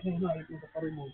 Nakikita pa rin mo.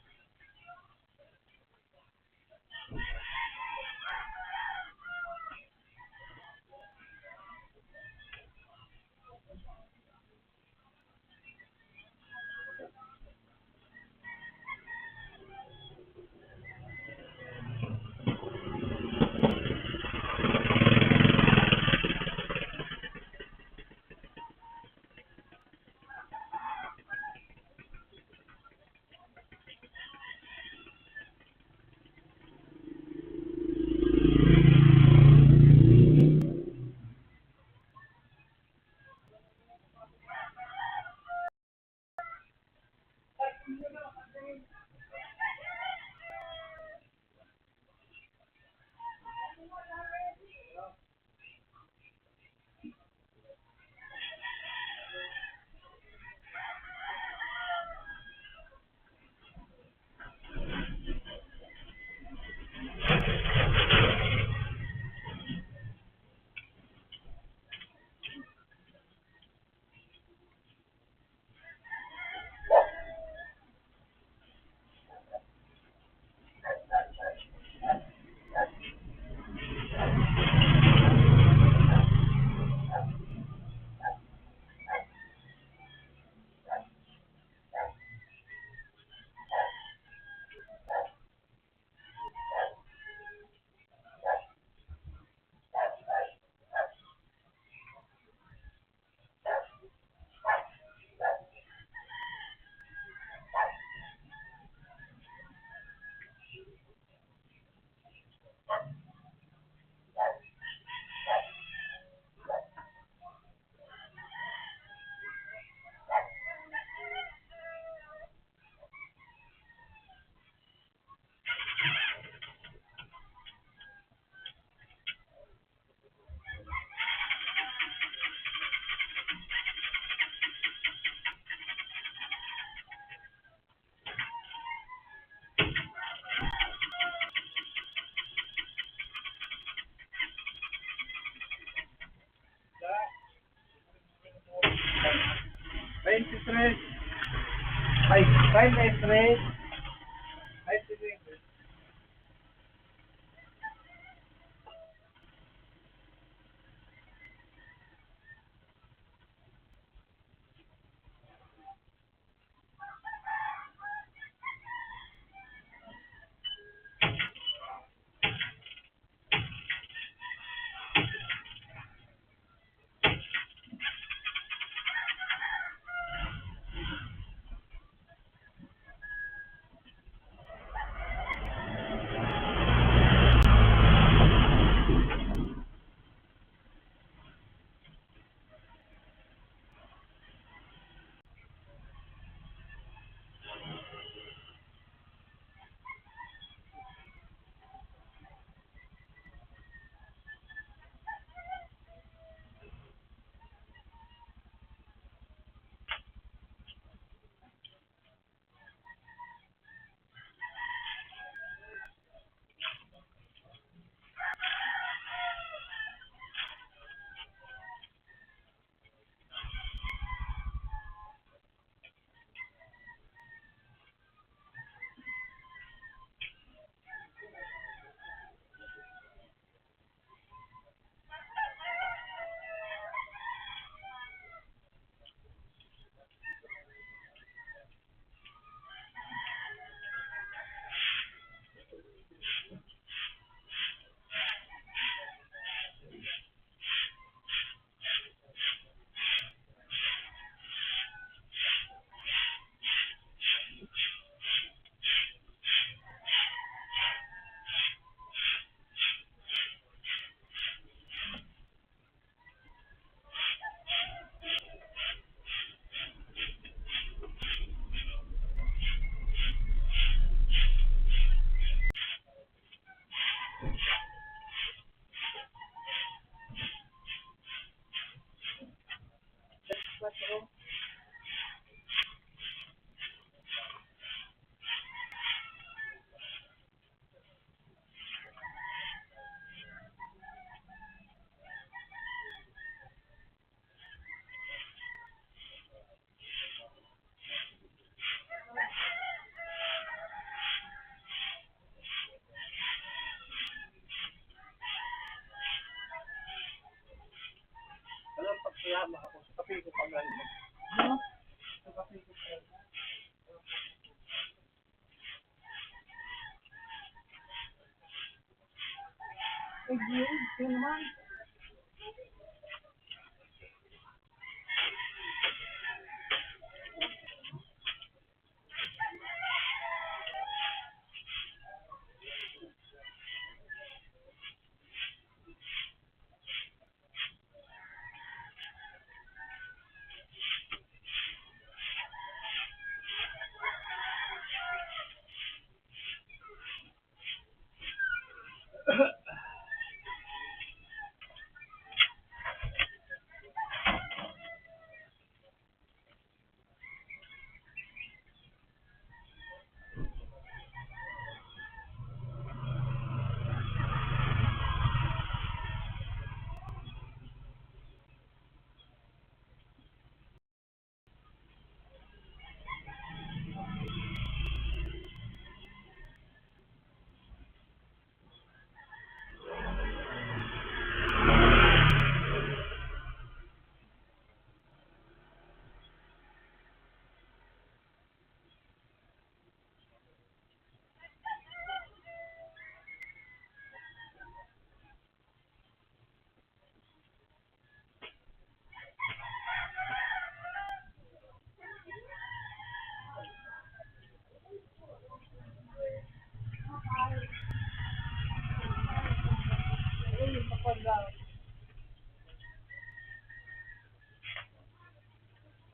Tres. Ay, 23. Ay, sige. Tama ako. Sa kape ko pa galing. No? Sa kape ko pa. Eh, yun naman.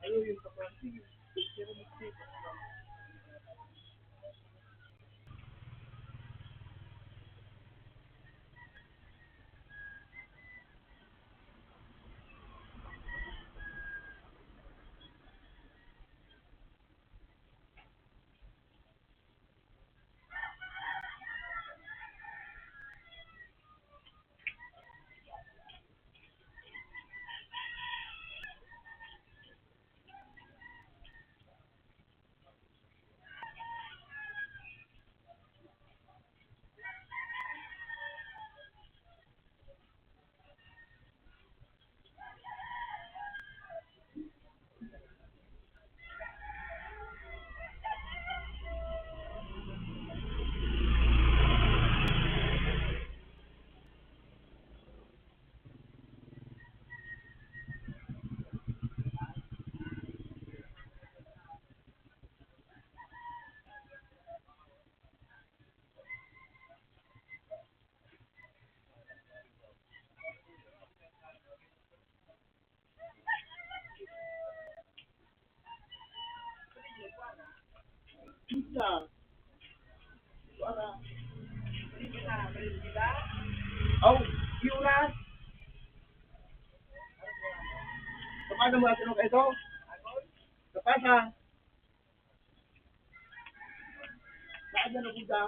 Ayun yung kapal. Sige. Pizza. Oh, yuran. Kapasa mo natin ito? Kapasa. Saan na napunta?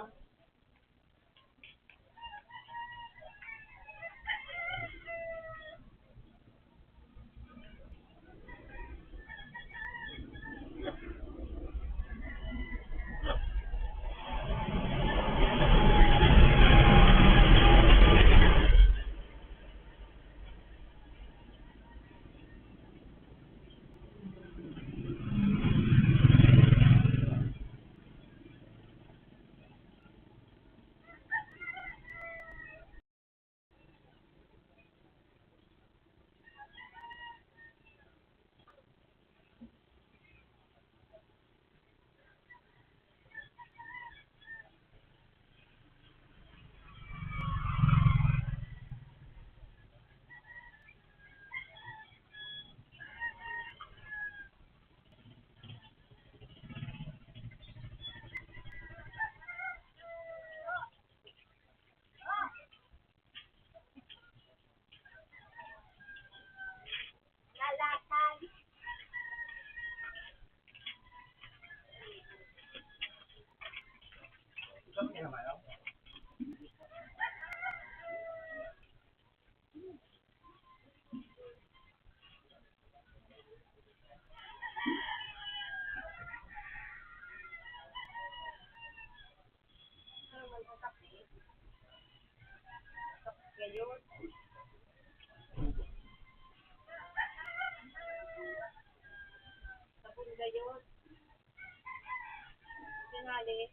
tanghali.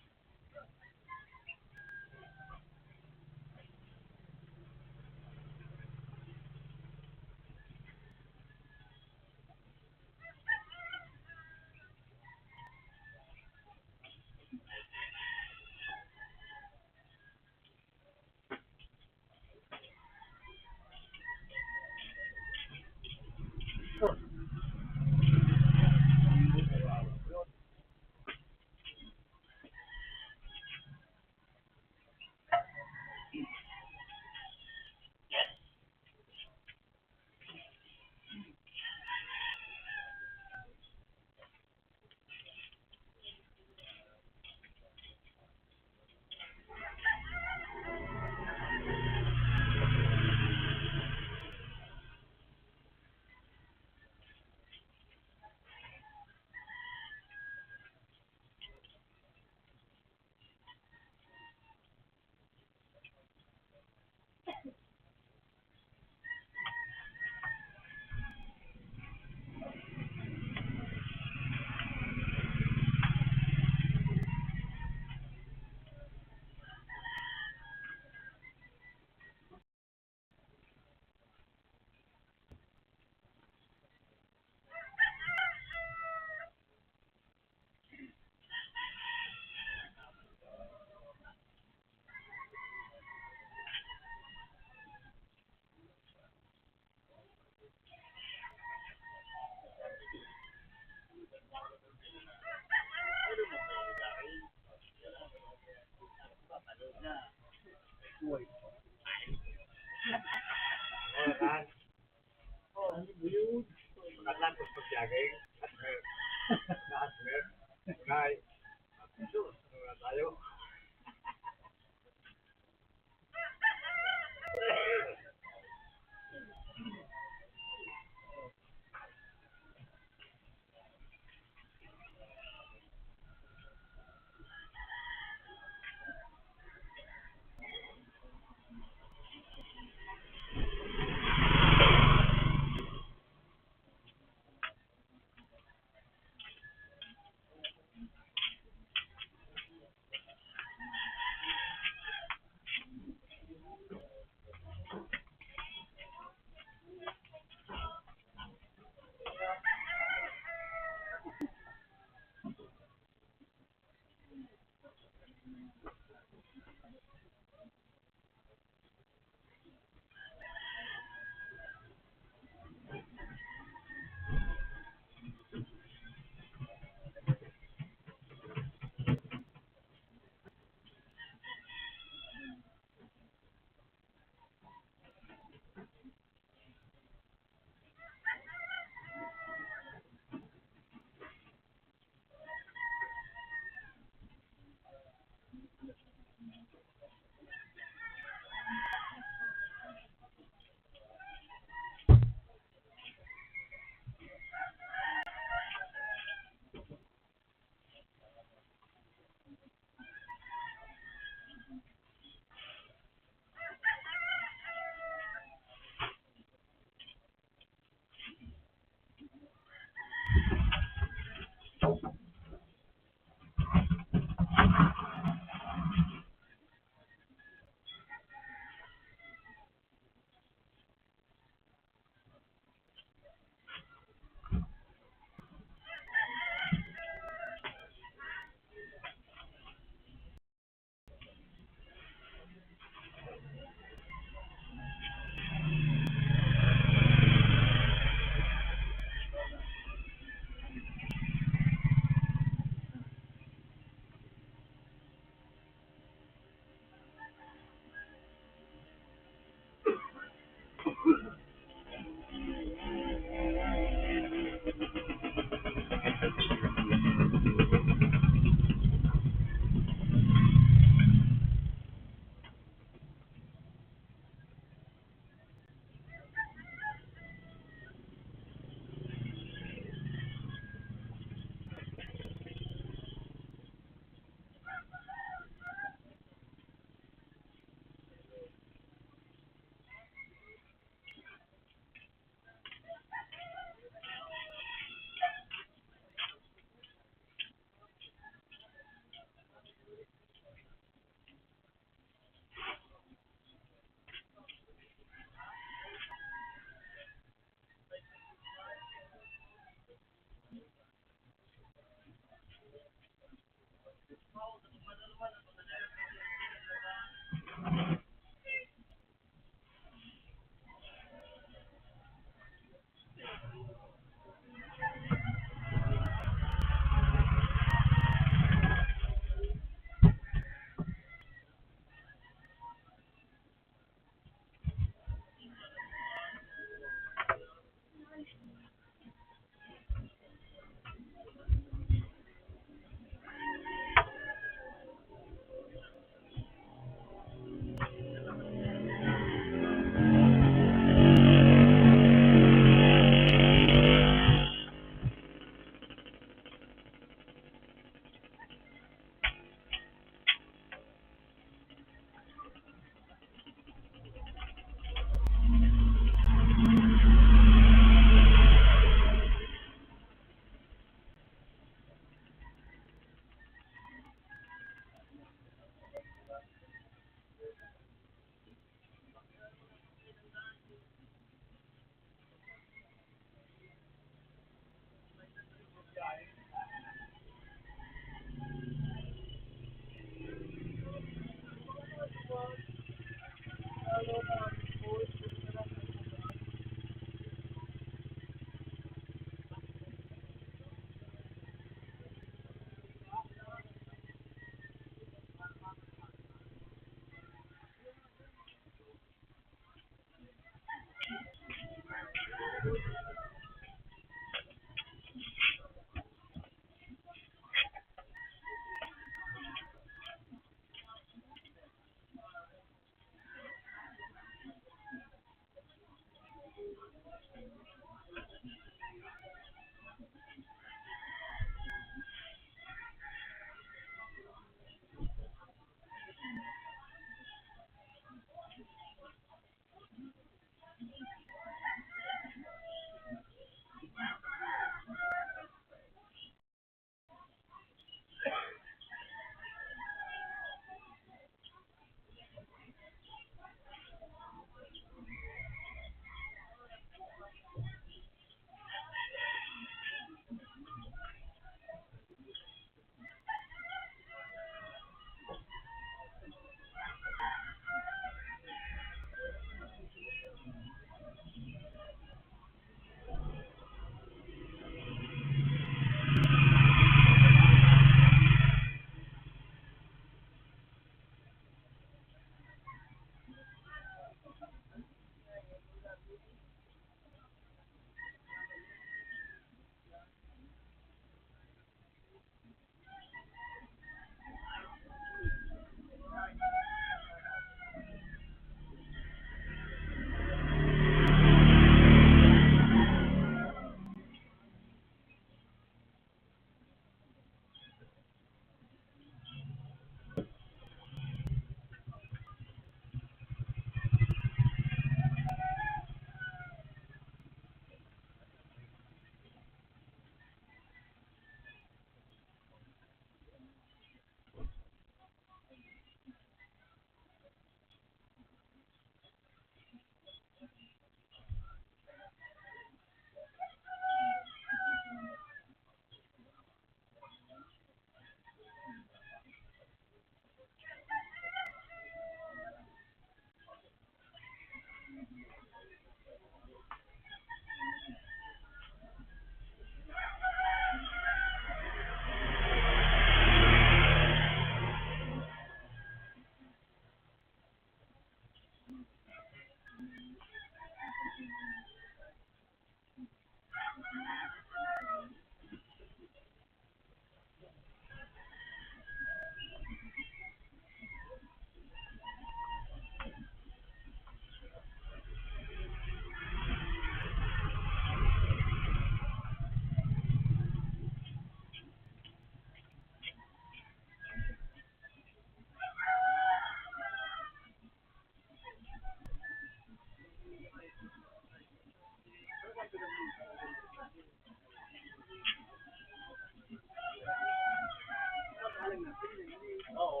Oo.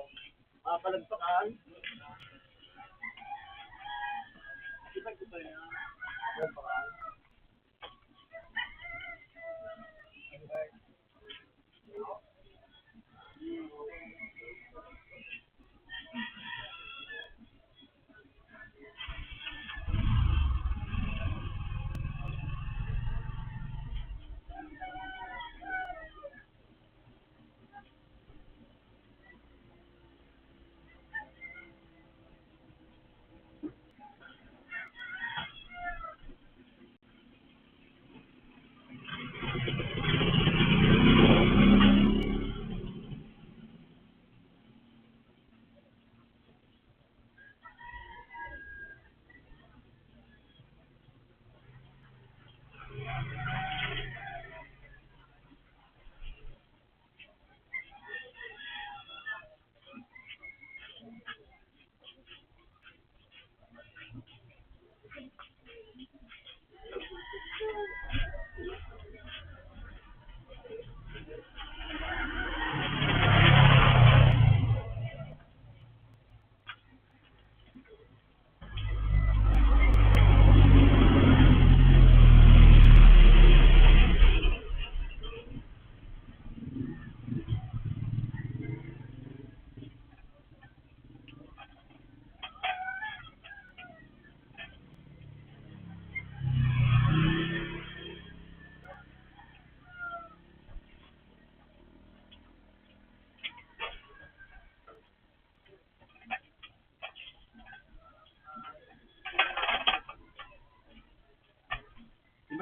Palagpakan. Palagpakan.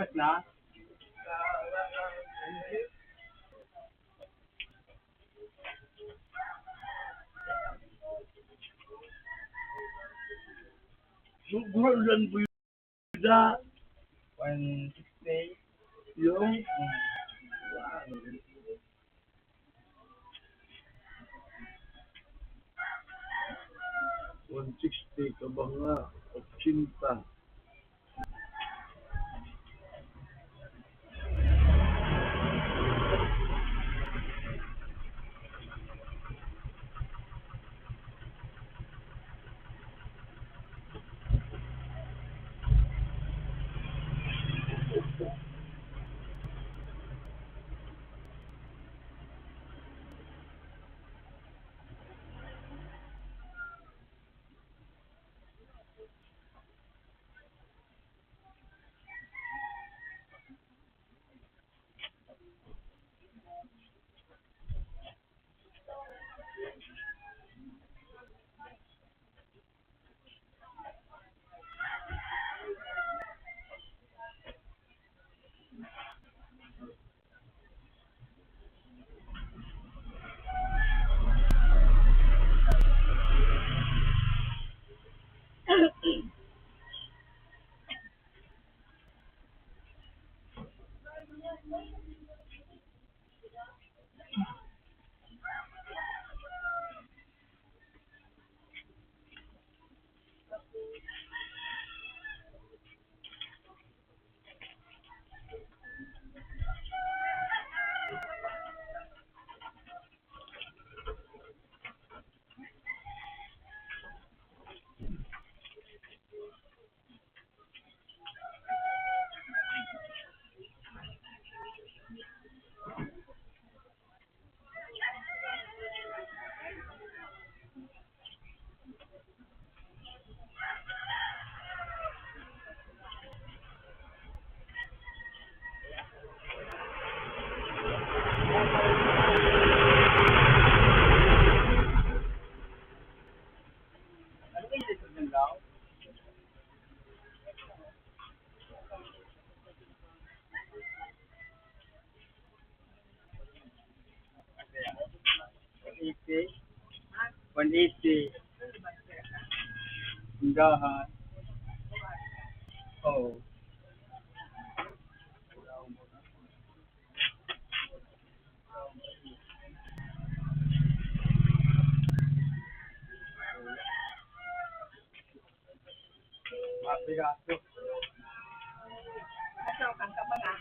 Bakit na? Sobrang lang po yun na 160. yung 160 ka ba nga? 80. Ano kayo dito ng law? Okay. 180. Tindahan. Oh. Mabigato. Ito, kang kabaga.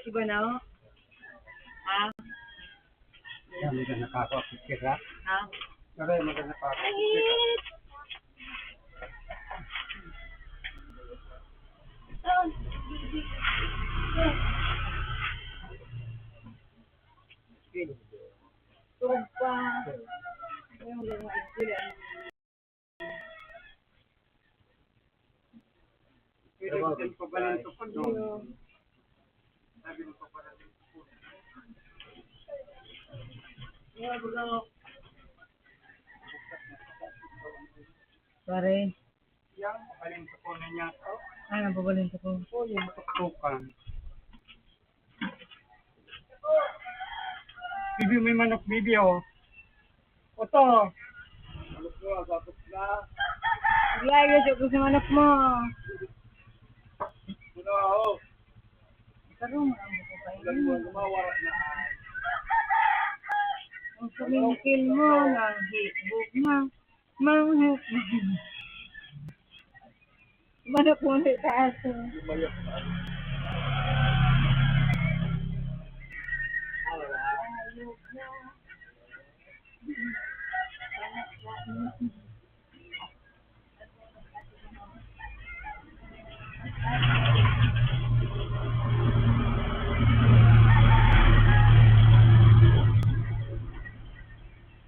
si Banaw? Ha? Yan, maganda nakakapikir ha. Ha? Aray, maganda nakakapikir. Turog pa. Ayun, mga sila. Pwede ko din pabalin ito po doon. Sabi mo pabalin ito po. Pare. Yan, pabalin ito po na niya ito. Ay, napabalin ko. Po, yung tuktukan. Bibi, may manok, bibi, oh. Oto. Manok mo, sapos na. Lagi siya ko sa manok mo. Muna ako. Karong, ang ko pa Ulan mo, lumawara na. ang sumingkil mo, manghibog na. Manghibog. Manok mo na itaas. Lumayok na.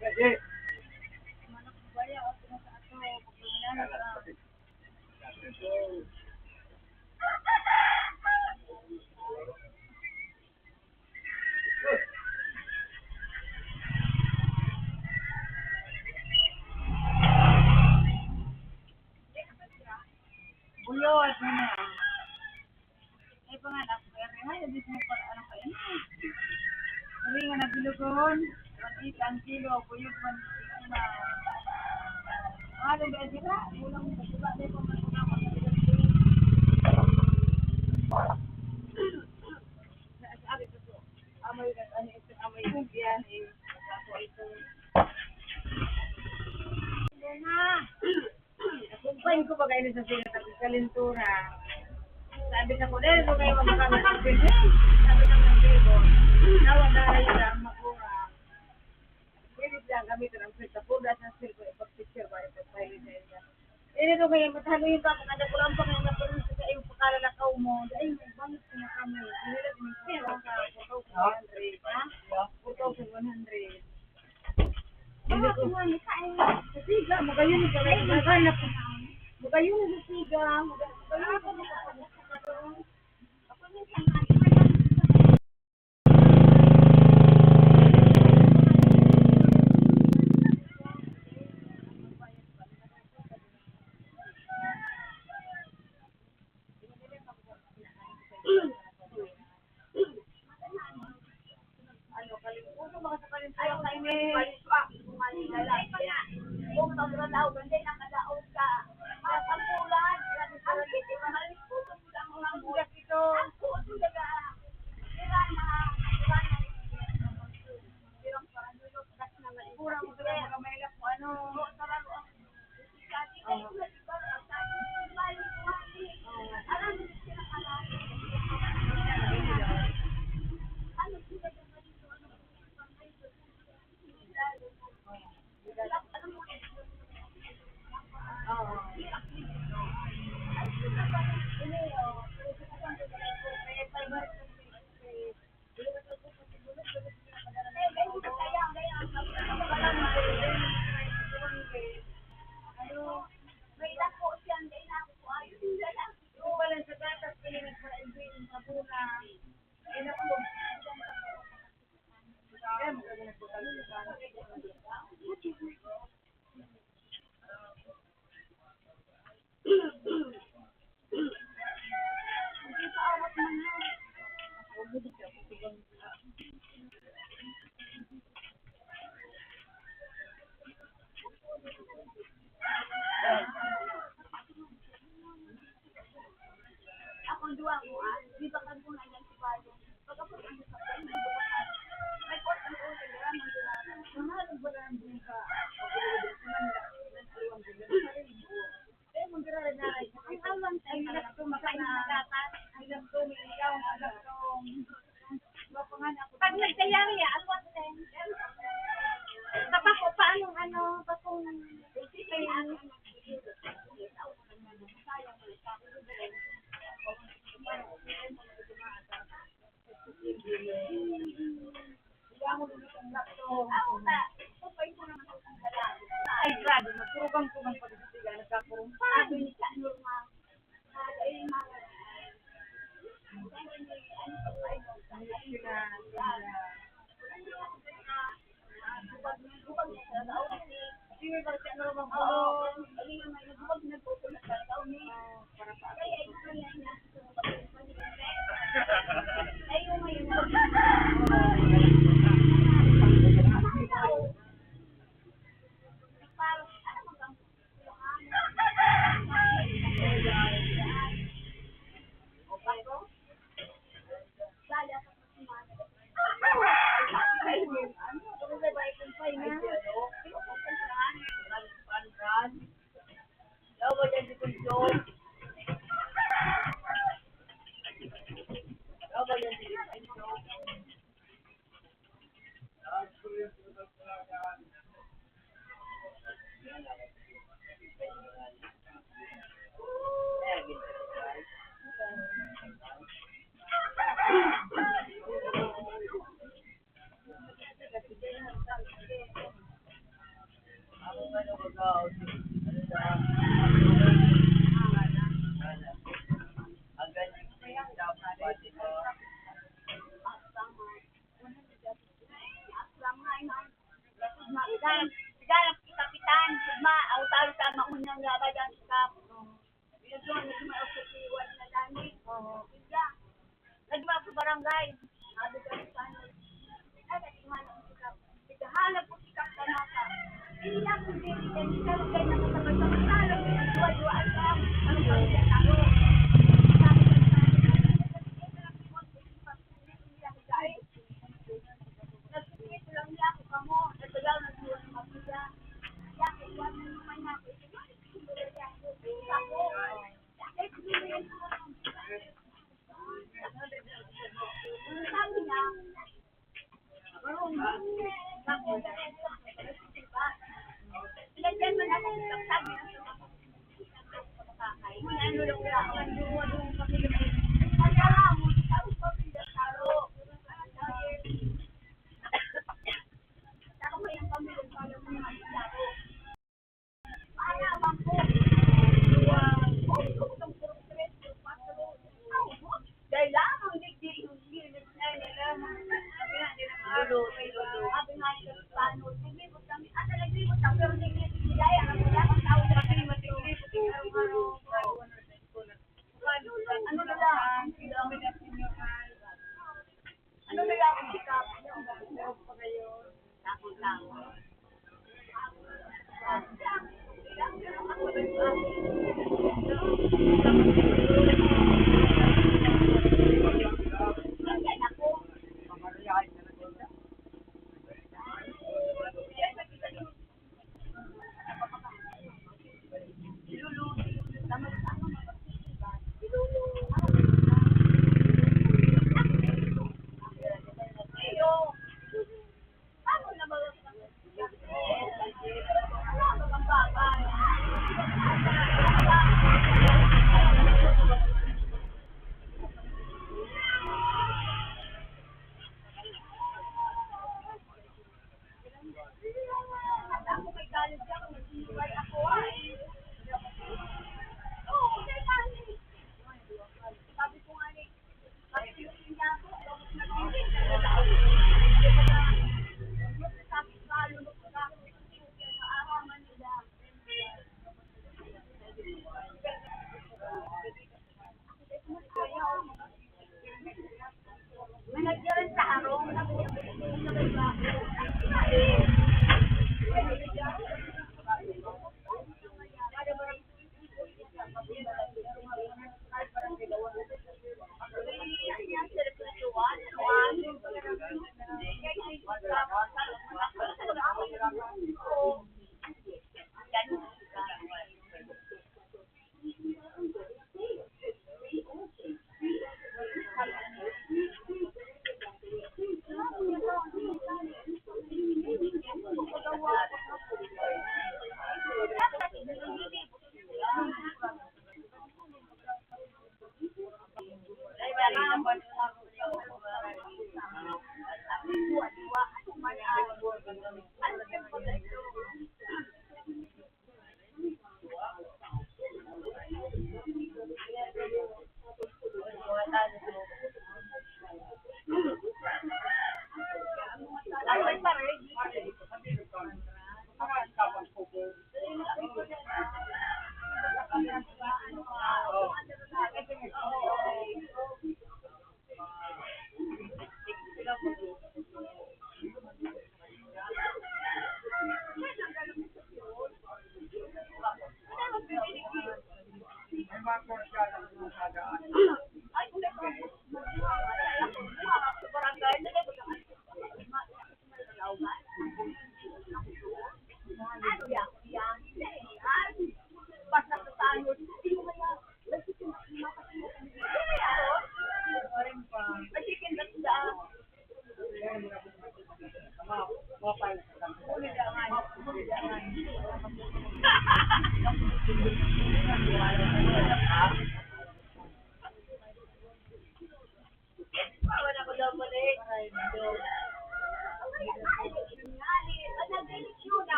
Kasi, Buyot mo na. Ay, panganak. Ay, abis mo pa. Ano pa yun? Sabi nga nabilugon. 1.8 ang kilo. Buyot 1.8 na. Ano ba sila? Ulang mo. Diba? Di pa man sabi ko to. Amoy ka. Ano ito? Amoy ko yan. Ako ito. Kumpain ko ba kayo sa sila sa kalintura? Sabi sa ko, dahil ko kayo magkakaroon ng pili. Sabi ng nagbigo, nawadala yun ang makura. Pwede lang gamitin ang pili. Tapos sa skill ko, ipag-picture ba, ipag-file sa ila. Dito kayo, matalo yung pa, kada ko lang pa kayo napunin sa kayong pagkalalakaw mo. Ay, bangot ko na kami. Dinilag mo yung sa 4,100, ha? 4,100. Hindi ko man kain. Siga, magayon ka lang maghanap. Magayon sa siga, magayon ko sa ako minsan ano kalimutan baka sa kalimutan kayo kung pagkalaw, hindi nakalaw ka. Pagpulan, mahal ko sa mga budak ito. Ako, talaga. Sira na. Sirang paranulog. Kurang mo sila mga mailap mo. Ano? Saralo ang alam mo sila pala. Ano sila akong duwa ko, di ba kan kung nandiyan si Bayo? Pagkapag ang sa may portang ko, kailangan ng mahal ba ng buka? yari ya, alwas din. Kapag ko, paano, kapag ay, grabe, magkurubang-kurubang pa dito sila, nagkakurumpan. Sigara kapitan, sugma, autar sa maunang labayan sa Binason, nagma sa siwan na dani. Nagma sa barangay. Ada ka sa ada di mana sikap. Hanap ko sikap tanaka. Iya ko dili kan kita kay nakasabay-sabay dua-dua ka. Ano ba yung tao? Ano na lang ang sikap?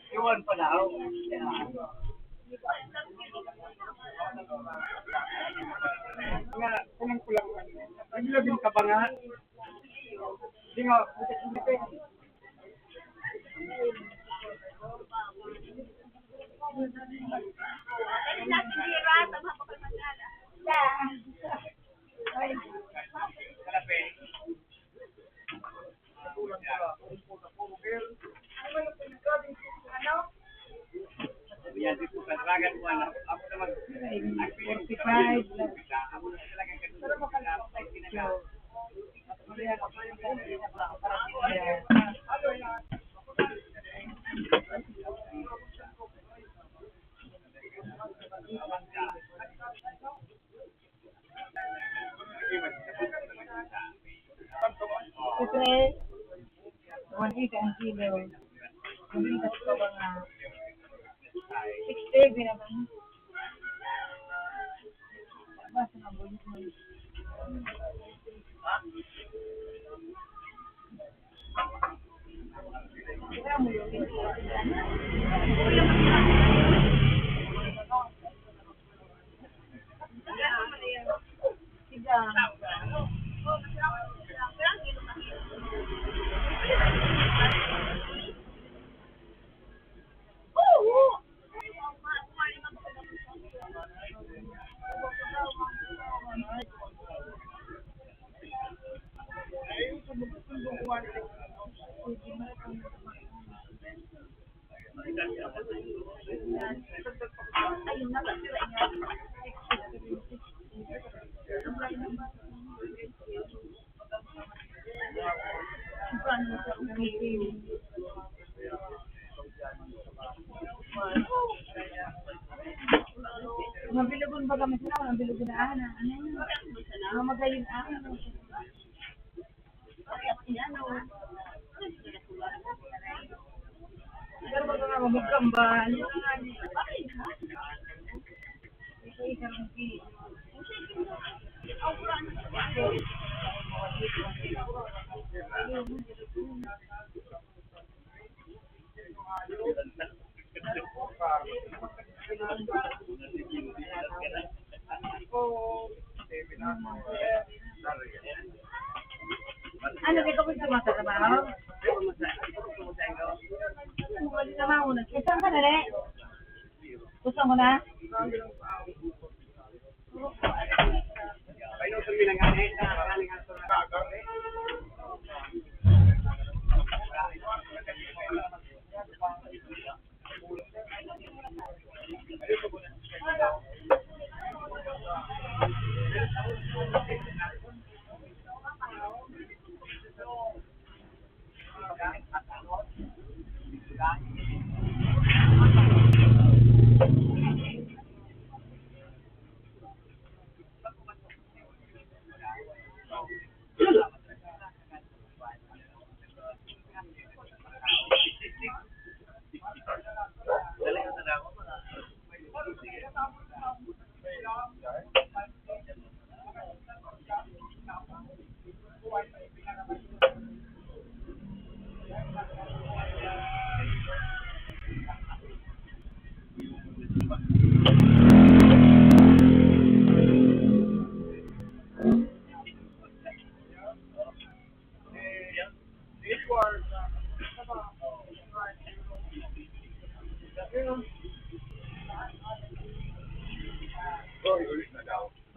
Iwan pa daw. Nga, kulang kulang. Naglabing ka ba nga? Hindi nga, hindi ka. Kasi, 180 ang kilo. Hindi ka pa ba nga 60 binaman. Basta na bulit mo. Kaya mo yun. Mabilugon ba kami sila? Mabilugon na ana. Ano? Magaling ana. Pero ba nga magkambal? Ano dito ko sa mga trabaho? Sama mo na. Saan ka na rin? Gusto mo na?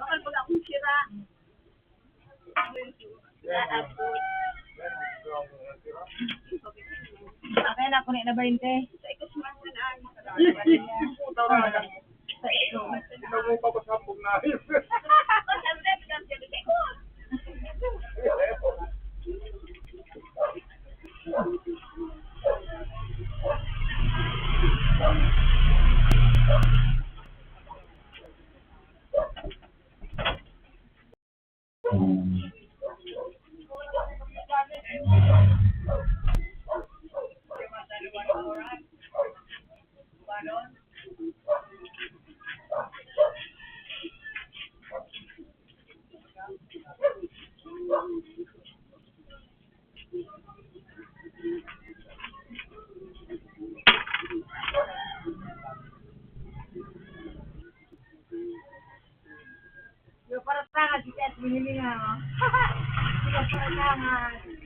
Bakal pag akong sira. Akin na ako na 20. Sa ikot mo ang naan. Sino mo papasapog na ayos? Yung para tangan, si Ted, binili nga. Yung para tangan.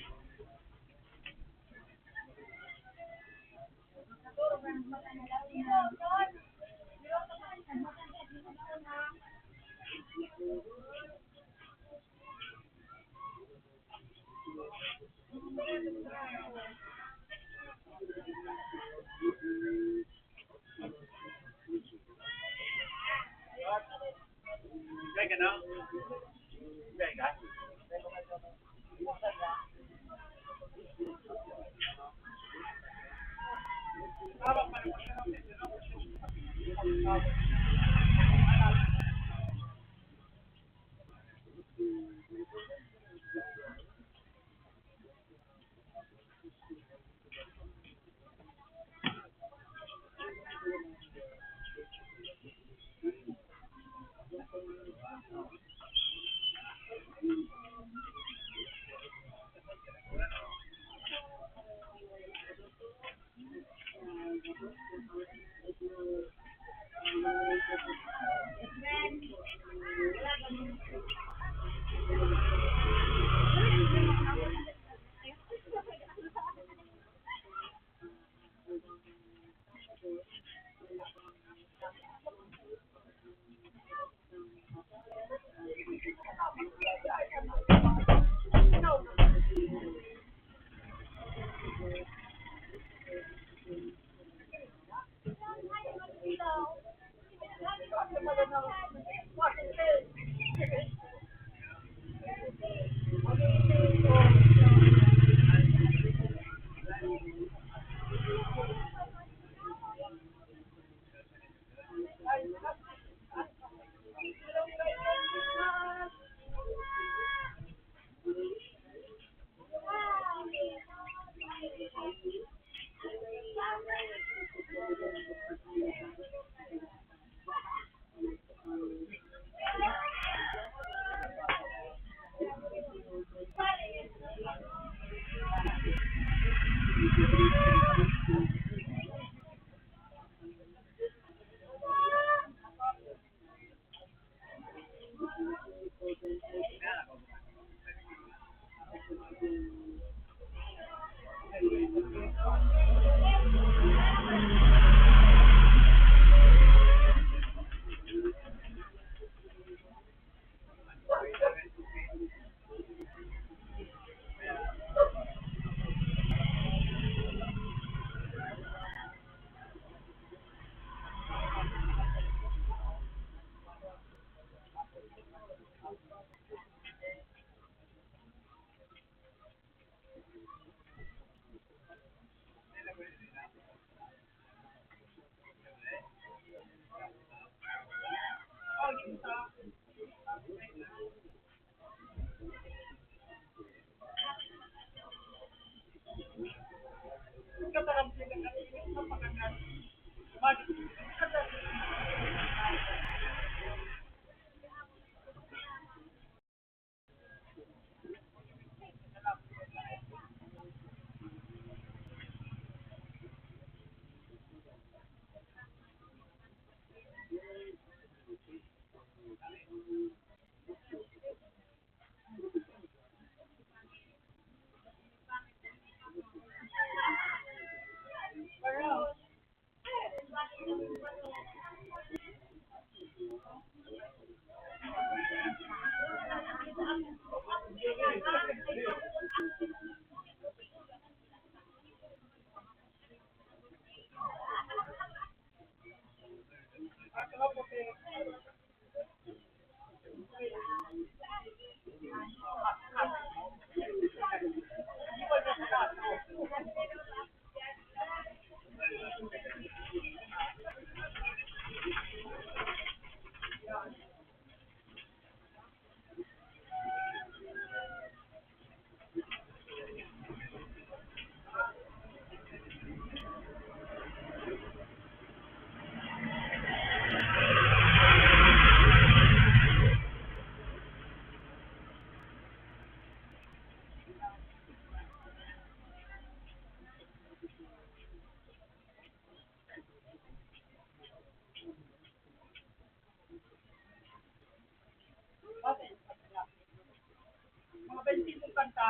mga 25 kanta,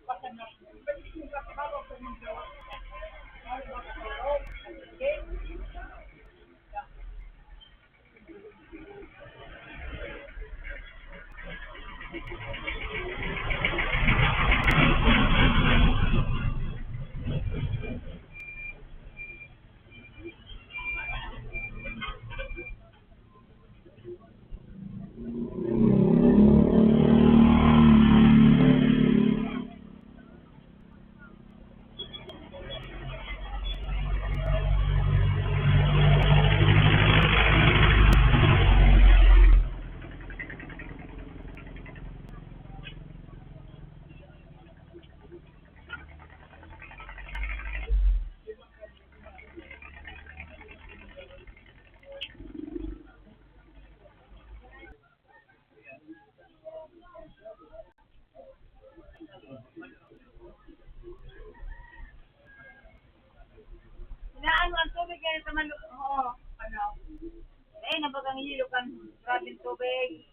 basta na, 25 kanta bago ako mag-draw. Okay? Inaano ang tubig yan sa manok. Oo. Ano? Eh, nabagang hilo kan. Grabing tubig.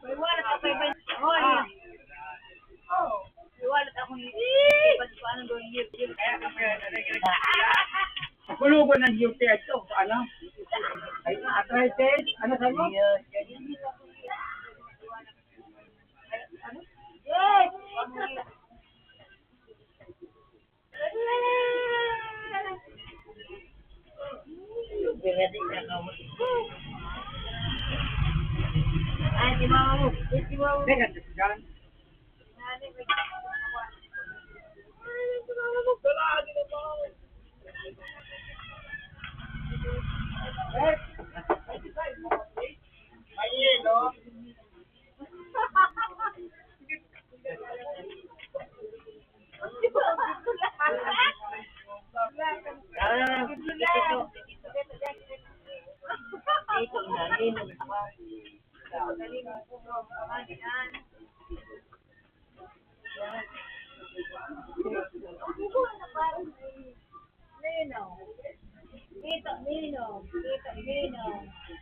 May wallet ako ibang. Hoy. Oh. May wallet ako ni. Paano doon yun? Kuluban ng UTI ito, ano? Ay, arthritis, ano sa mo? Yes. Ay, di mama mo. Di mama mo. Teka, dyan.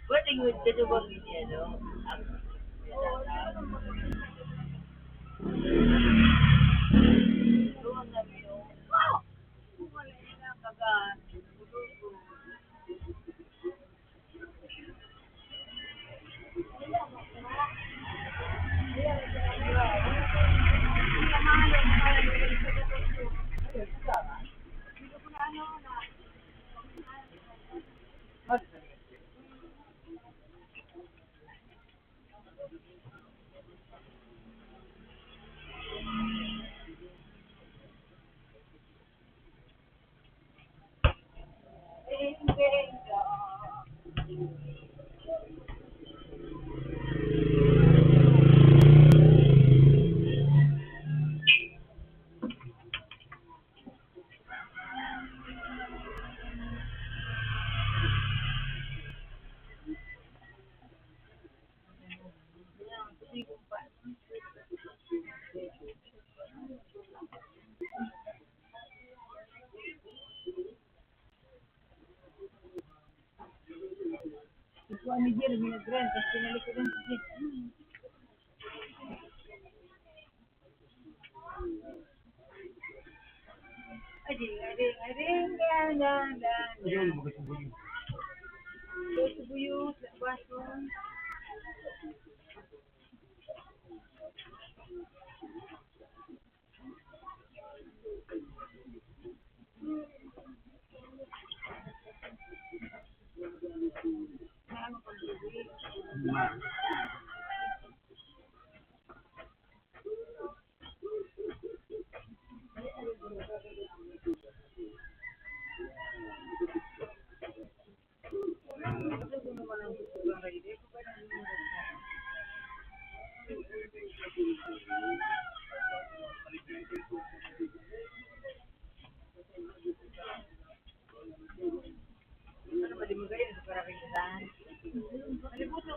Working with the double no? Ikuha ni Jerry, minag-rent, tapos pinalikudan si Jerry. Buyut, bason. Ano ba, di mo ganyan sa parakitan? Kaliputo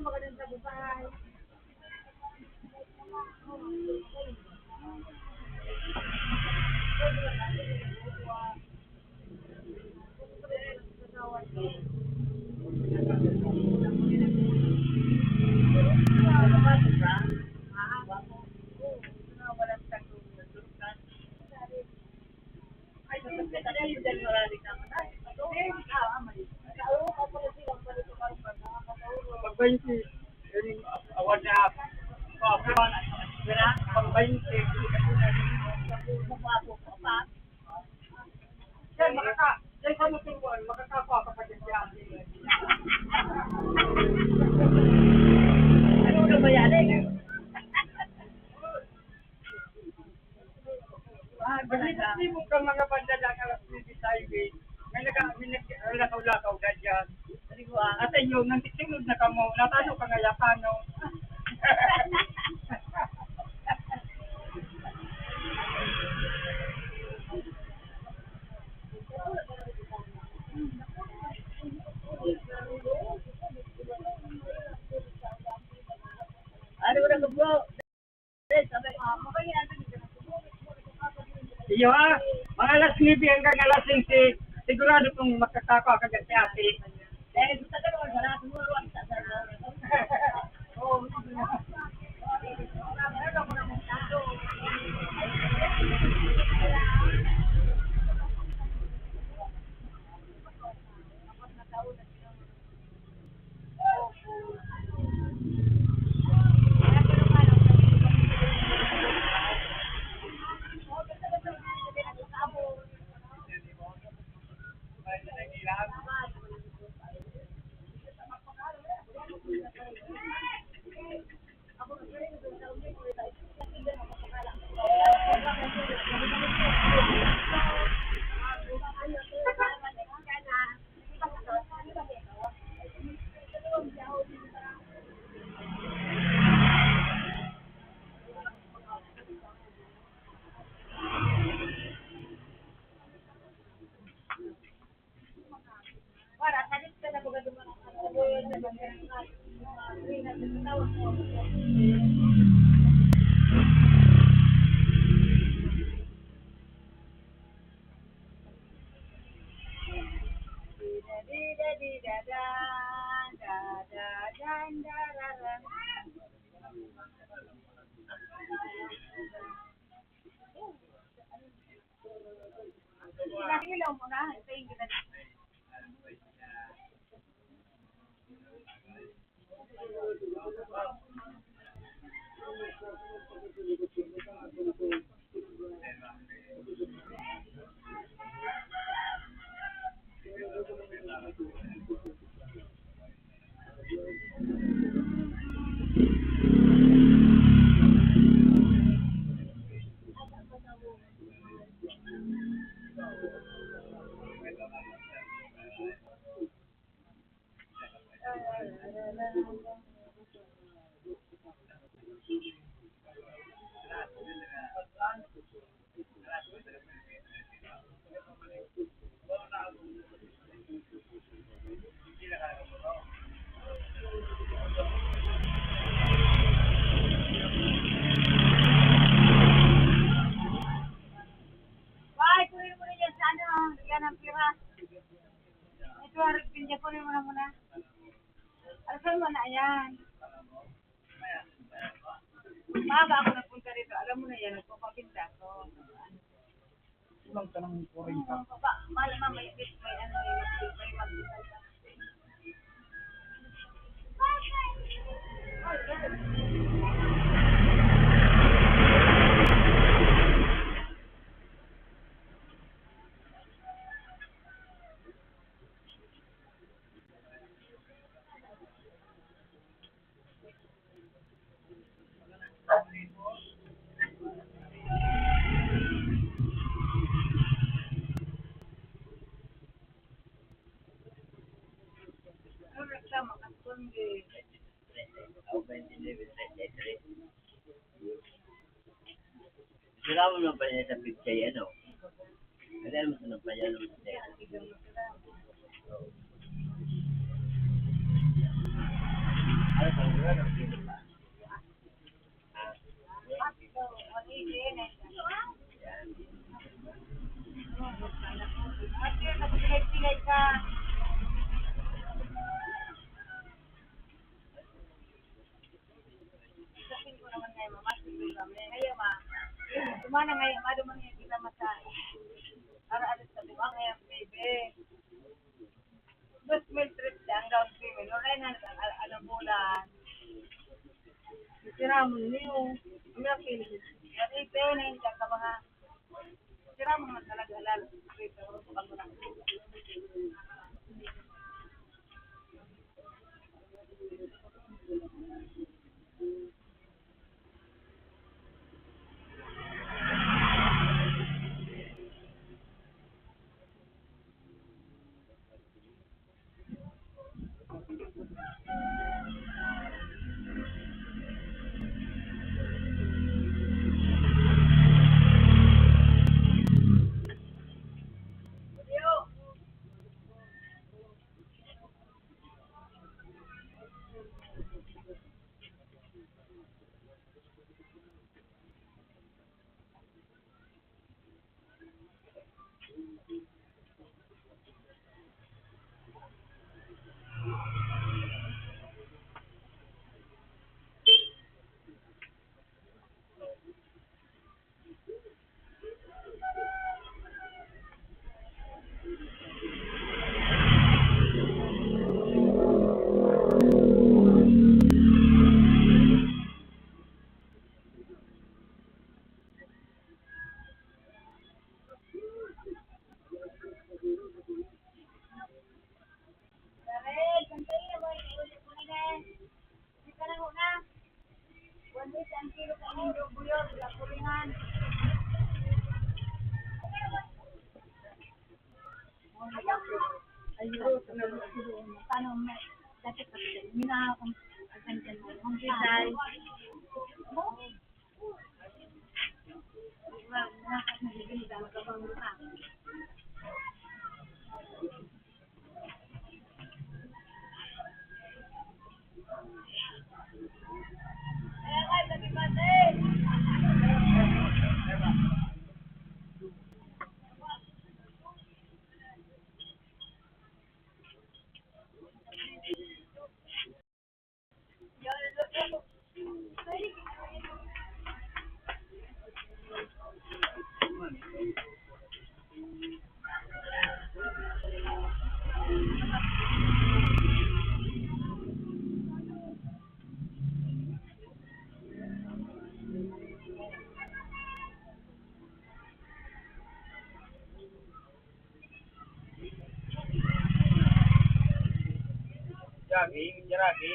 magaling sa buhay. Pag 20, yun yung award na pag 20, yan, yan sa moturuan, makakakuha ka pa dyan siya. Ano na ba yan eh? Hindi mo ka mga banda lang alas 3 sa highway. May nakaw-lakaw na dyan. At inyo, nang titinod na ka mo, natano ka nga yakano. Ano na ba bro? Iyo mga alas 9 hanggang alas 5, sigurado kung makakakuha ka dyan si ate. Eh, gusto ka naman wala siguro ang sasalo. Para talit ka na baga dumaan Ilaw mo na, hintayin kita. Bye, kunin mo na yan sa ano, yan ang pira. Ito, pinja kunin mo na muna. Alasan mo na yan. Maaga ako nagpunta rito, alam mo na yan, nagpapapinta ko. Ilang ka ng 40. Malamang may ano, may mag-isal ka. Ano reklamo ka kundi? Sila mo naman pa niya sa picture, ano? Kaya naman sa nagpaya naman sa tayo. Ano pang gano'n ang pinig ba? Pilay-pilay ka. Sabihin ko naman ngayon, mamasin ko kami. Ngayon, Tumana ngayon, duman ngayon kita masa. Ara-alis sa buwang ngayon, baby. 2,000 trips ang down payment. Wala na alam bulan. Sira mo niyo. May pinig. At ipinin ka ka mga. Sira mo naman talaga alala. Paano mo dati kasi mina akong agad mo kung kitay Jaragi.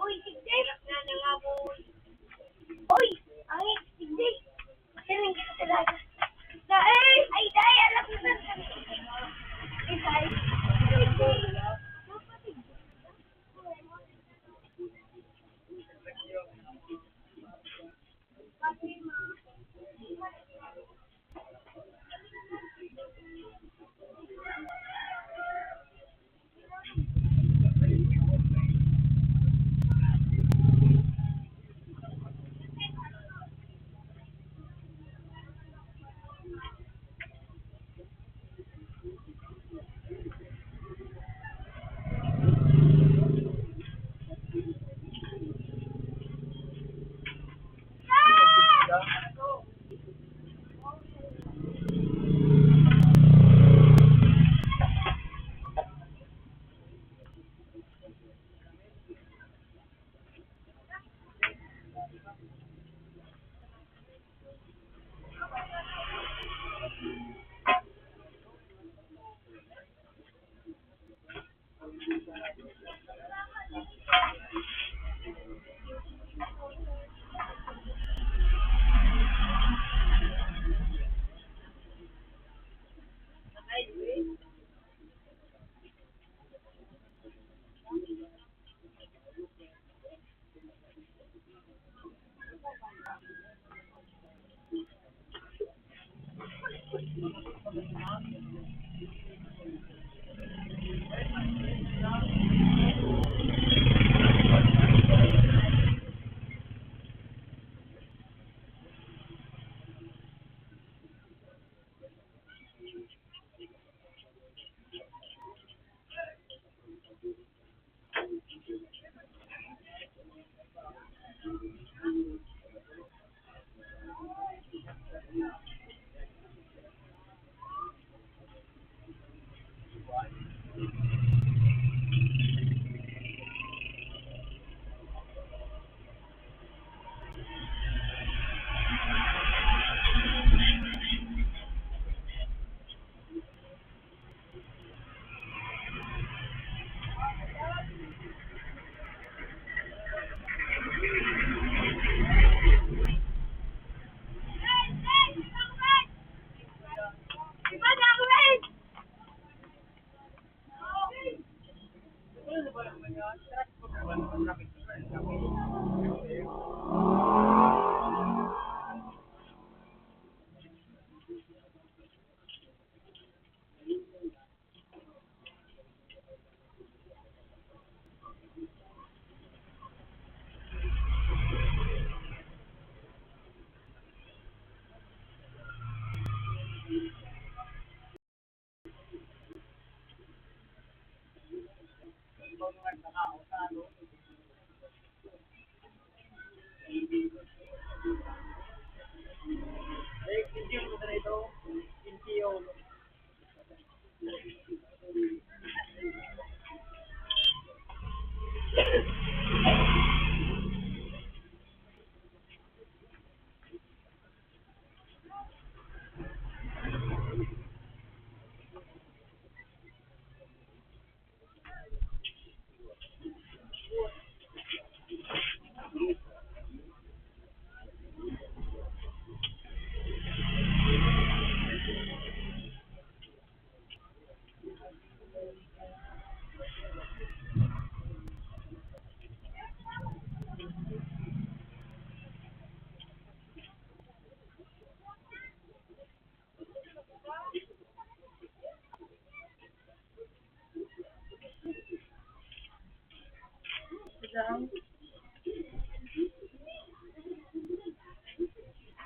Uy, tigday! Uy, ay, tigday! Kasi rin kita talaga. Ay, day, alam mo na.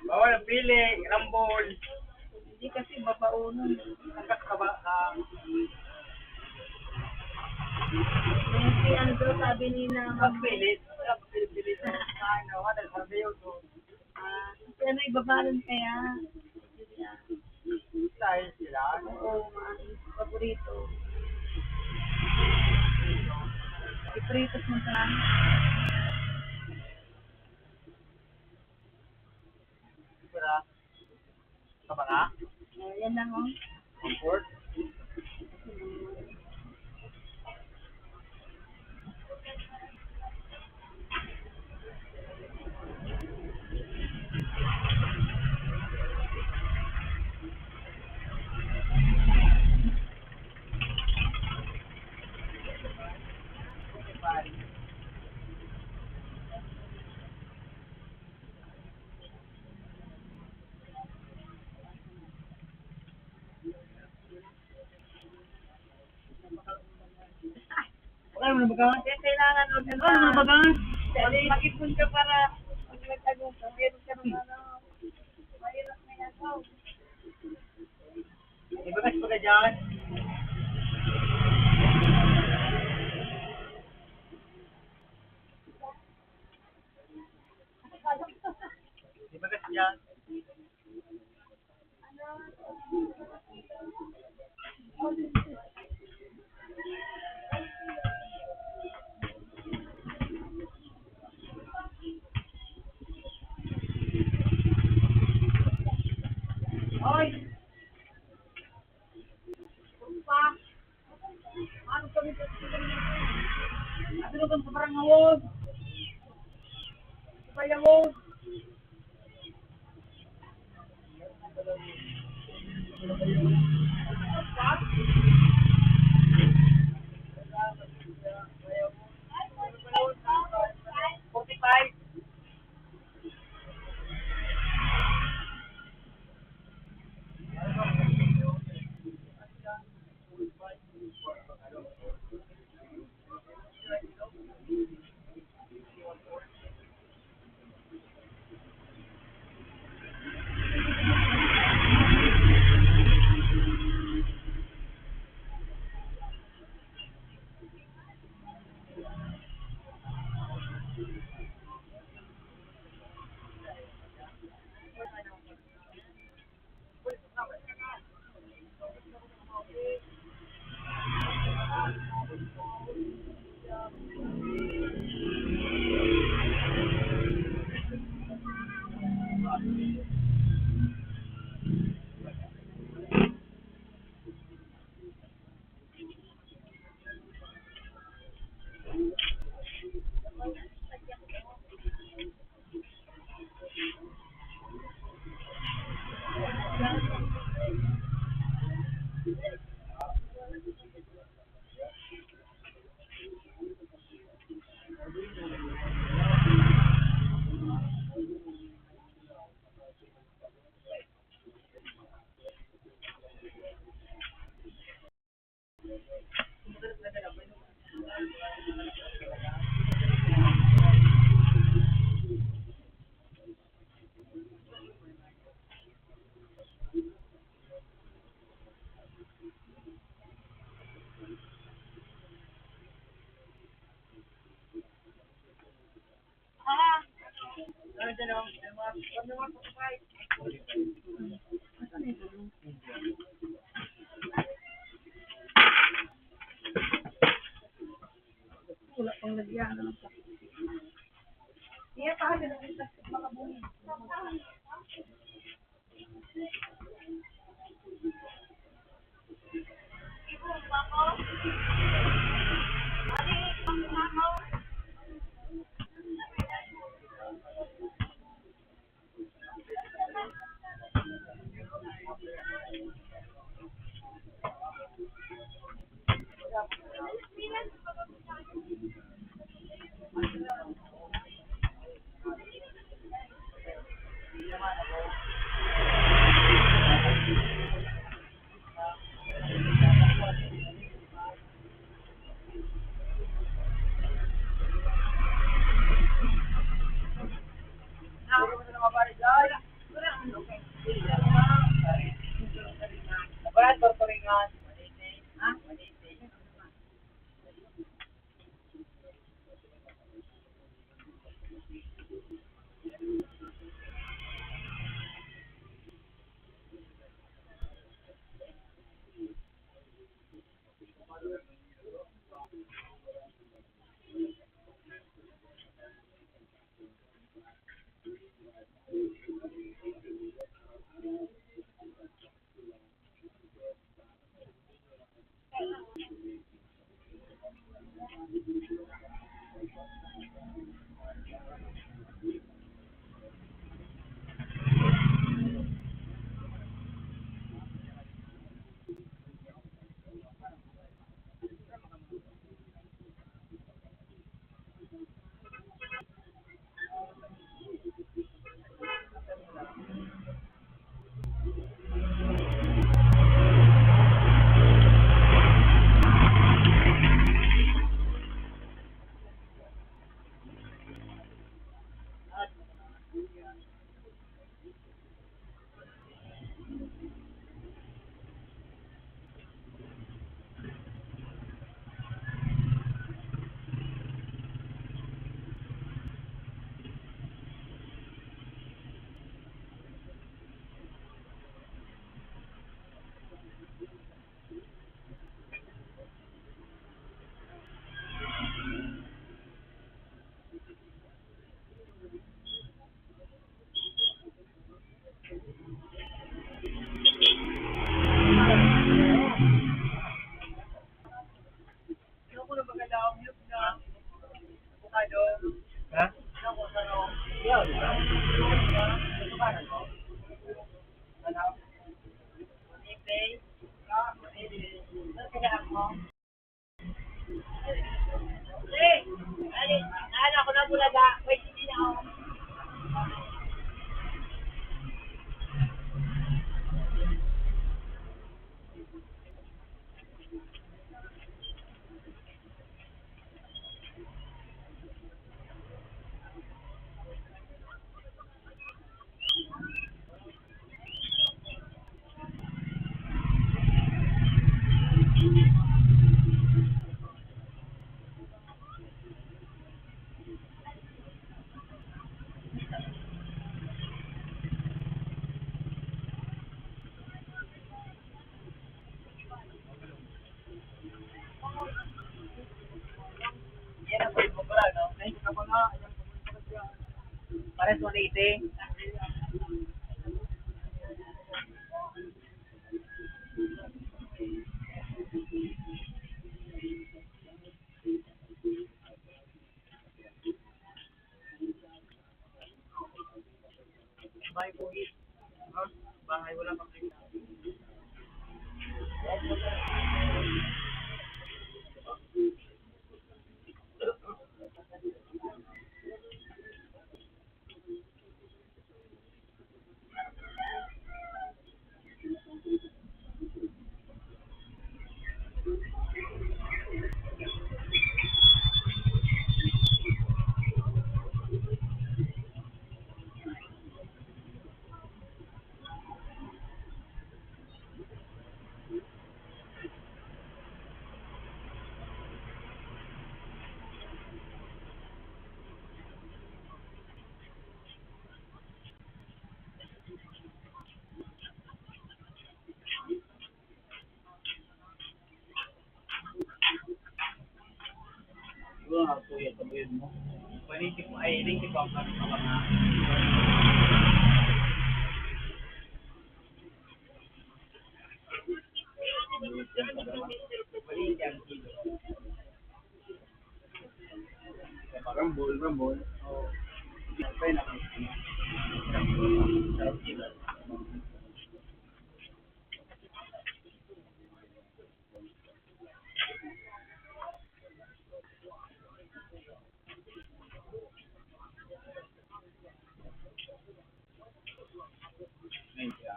Bawal ang pili, rambol. Hindi kasi babaunon. Hanggat ka ba? Si Andrew sabi ni na Pagpilit. Pagpilit. Ano, hadal sabi yun. si ano ibabalon kaya. Dahil sila. Oo, paborito. Ipritos mo sa Sila. Kabanga. yan lang oh. Comfort. Ano ba ka? Kaya kailangan o Ano ba ka? makipon ka para pag nagtago ka, meron ka ng ano. Mahirap na yan. Oh. Ibagas pa ka dyan. Ibagas dyan. Oy! Pa! Ano kami sa Ano ka sa parang awod? Kaya awod. Ano dyan o? Ano naman po kahit? Wala pang lagyan. Ano pa? Iya pa, ganun mga bunyi. Abayan, tortoringan. Ha? Ano ko na magalaw? Yung na avocado. Ha? Ano ko sa ano? Yan. Avocado ko. Ano? Ipay. Ano kailangan mo? Hey! Ano ako na bulaga. Wait, hindi na ako. ka pa nga. Ayaw pumunta ka dyan. Pares 180. Bahay Pugis. Bahay wala pang kita. Siguro nga, kuya, sabihin mo. Panisip mo, ay, inisip ko ang kami mga maliit yan, kilo. Rambol, rambol. Oo. Siyempre, nakikita. Sarap kilo. Medya.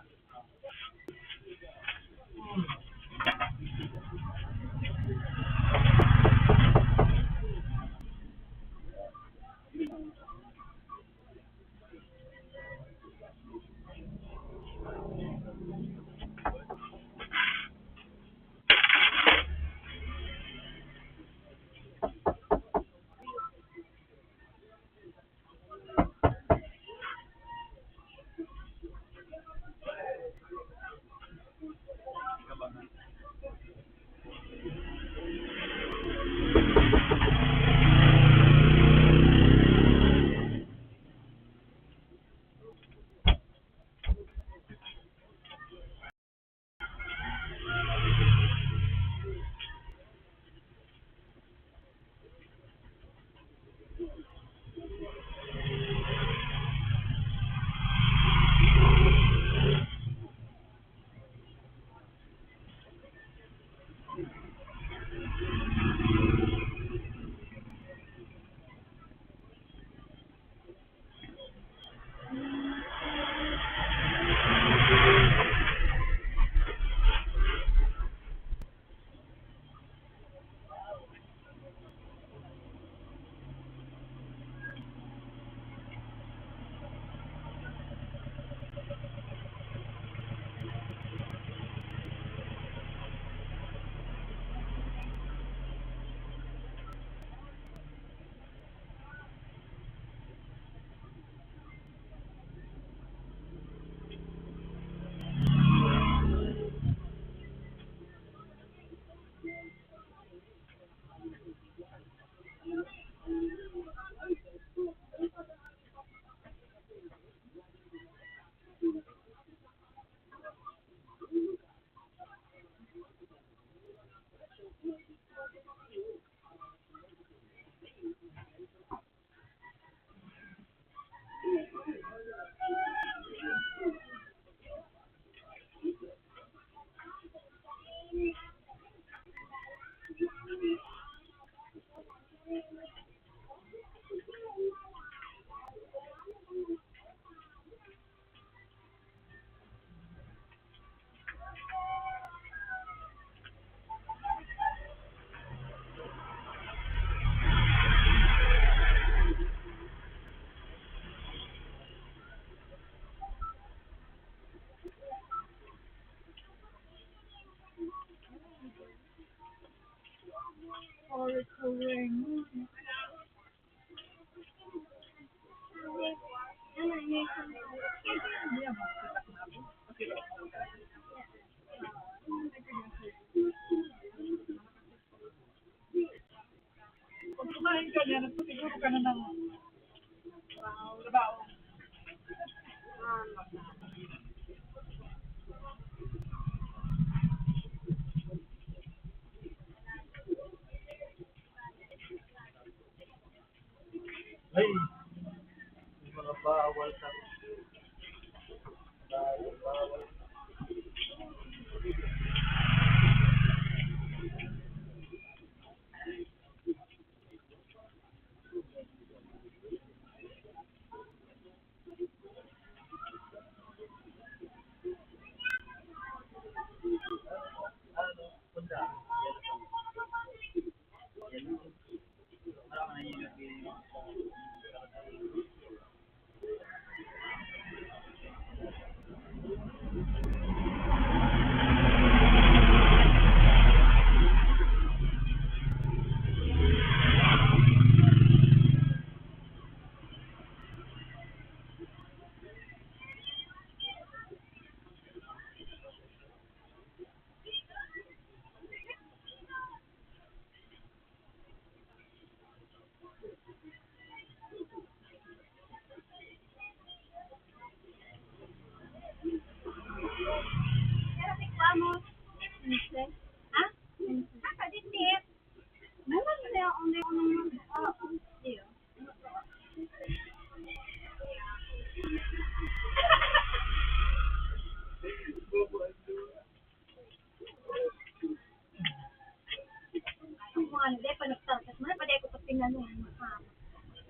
Pag kumain ka niya, nagputi Matulog ka na ng trabaho. Ay, may mga bawal sa bawal. Ano, punta. Marami na yun yung feeling.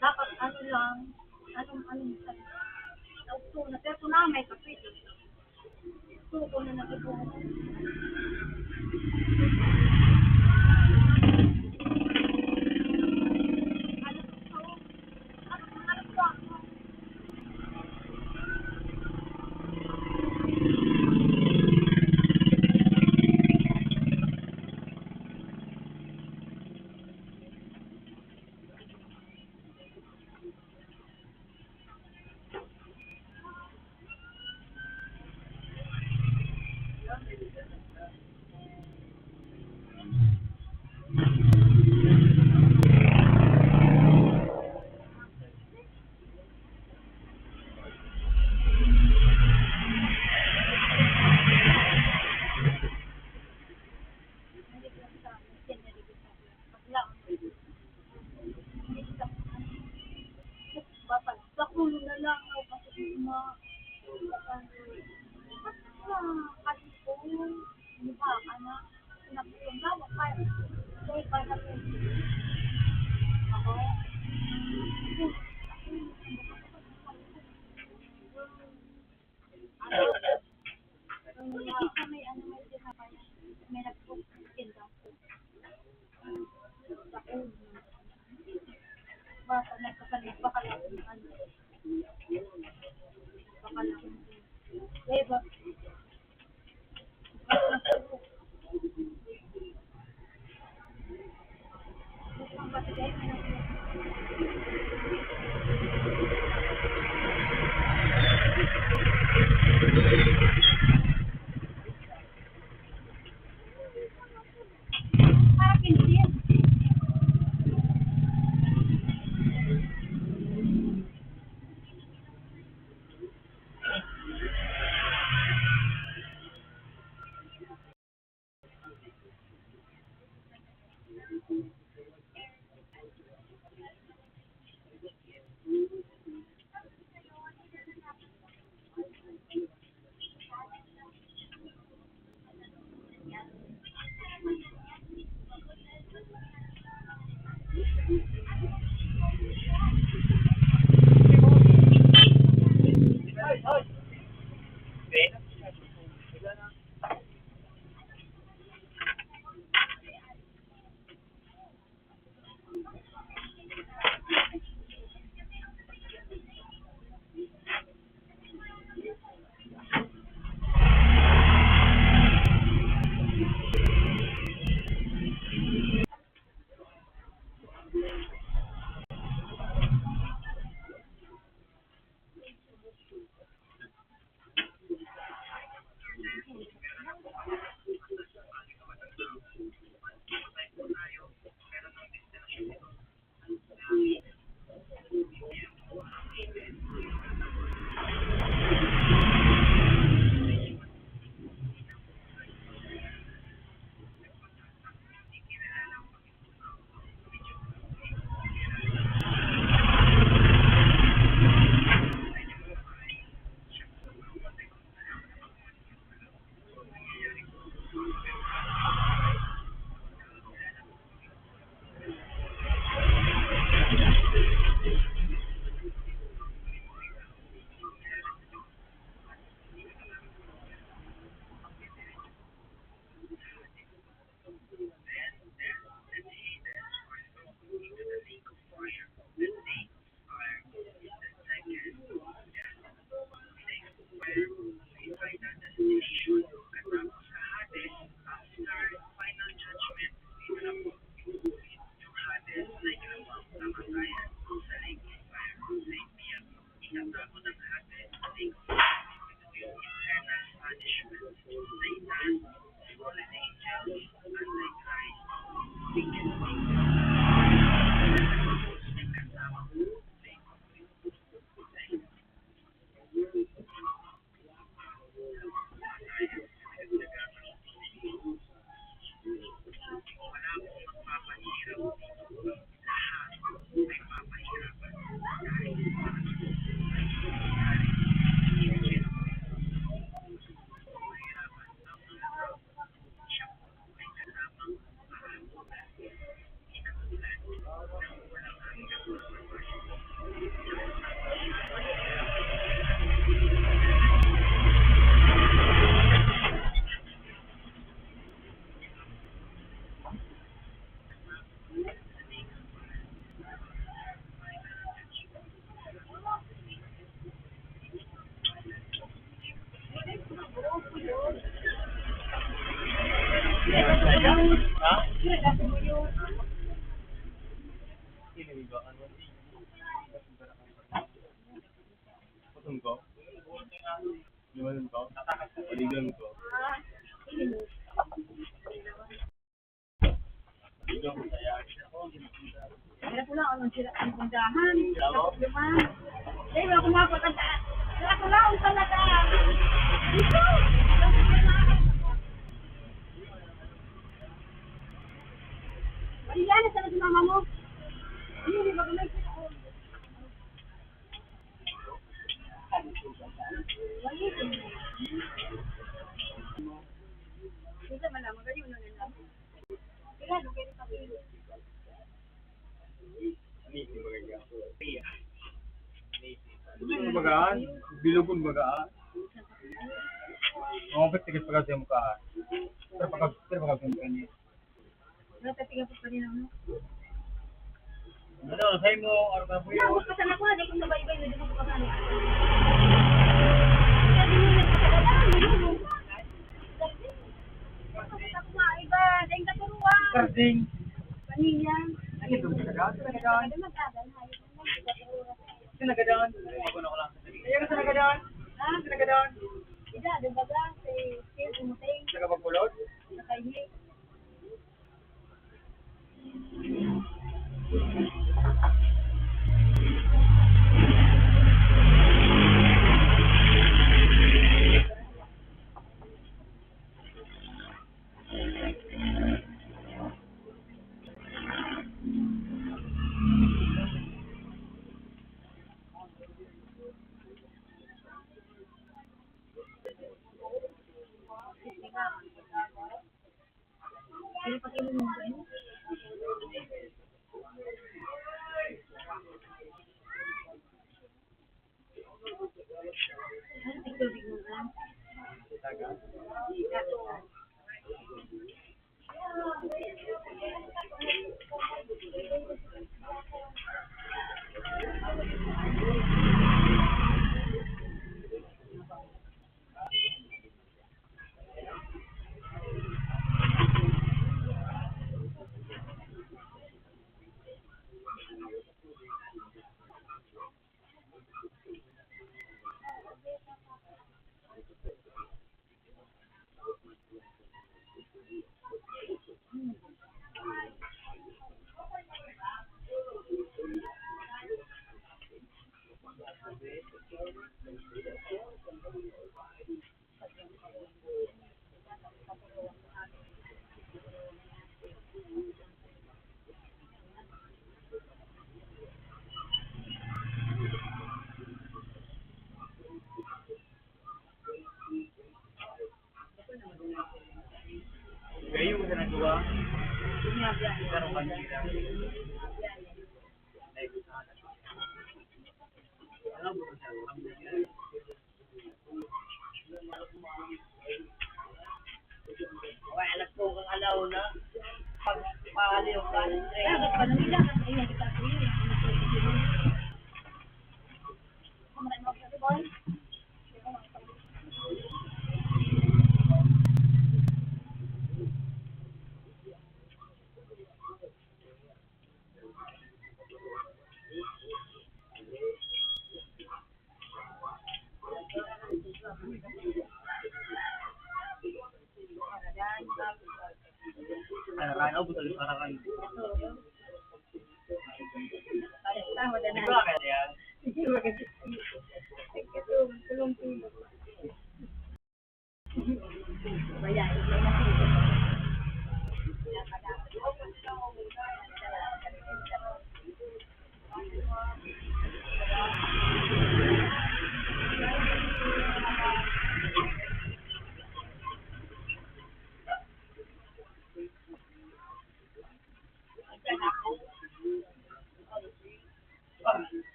Dapat ano lang, anong sa na pero kung na may kapit. Suko na nag-ibo. Sa kulo na lang ako kasi kasi po, di ba, naputong pa, kaya pa na ako. May ano, may tinapay, may nagpupuntin daw. Sa kulo. Basta nagkasalit pa ka lang, baka lang. Diba? Para pinsin. Ha? Sino ba? Ano? Putum ko? Lumayan ko? Paligan ko? Ligan ko saya. Kaya pula ako nang sila ang pundahan. Tapos naman. Eh, wala akong makakanta. Wala ko lang talaga. Dito! Mariana, sana si mama mo. Hindi ba kumay sila ako? Bisa man lang, magaling mo na lang. Kaya, okay na kami. Ano bagaan? Bilugon bagaan? Oo, ba't tigas pagkas yung mukha? Pero pagkas yung mukha niya. Wala tayo pa rin ako. Ano, say mo, ano ka po yun? Tapos pasan ako, hindi ko sabay-bay, hindi ko pasan. Karding. Paniya. Ano yung sinagadaan? Sinagadaan? Sinagadaan? Magulo ko lang. Ayun, sinagadaan? Ha? Sinagadaan? Ida, di ba ba? Si Phil, umutay. Nagapagpulot? Nakahihi. Pero pag inumin mo rin. Ano tigtubig mo ba? Kayo mo sa nagawa? Pero kanina. Alam mo siya. Okay, alam ko kung alaw na. Pag paaliw ka. Dapat pa nila kasi ayun kita ko yun. Kumain mo kasi boy. Pararan, oh, buto pararan. Pares tayo, wala Di na. ba kaya yan? Hindi ba kasi? Ito, tulong-tulong. Bayan, may nakita.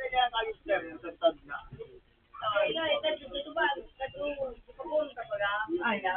Kaya tayo sir, sa tad na. Ay, na.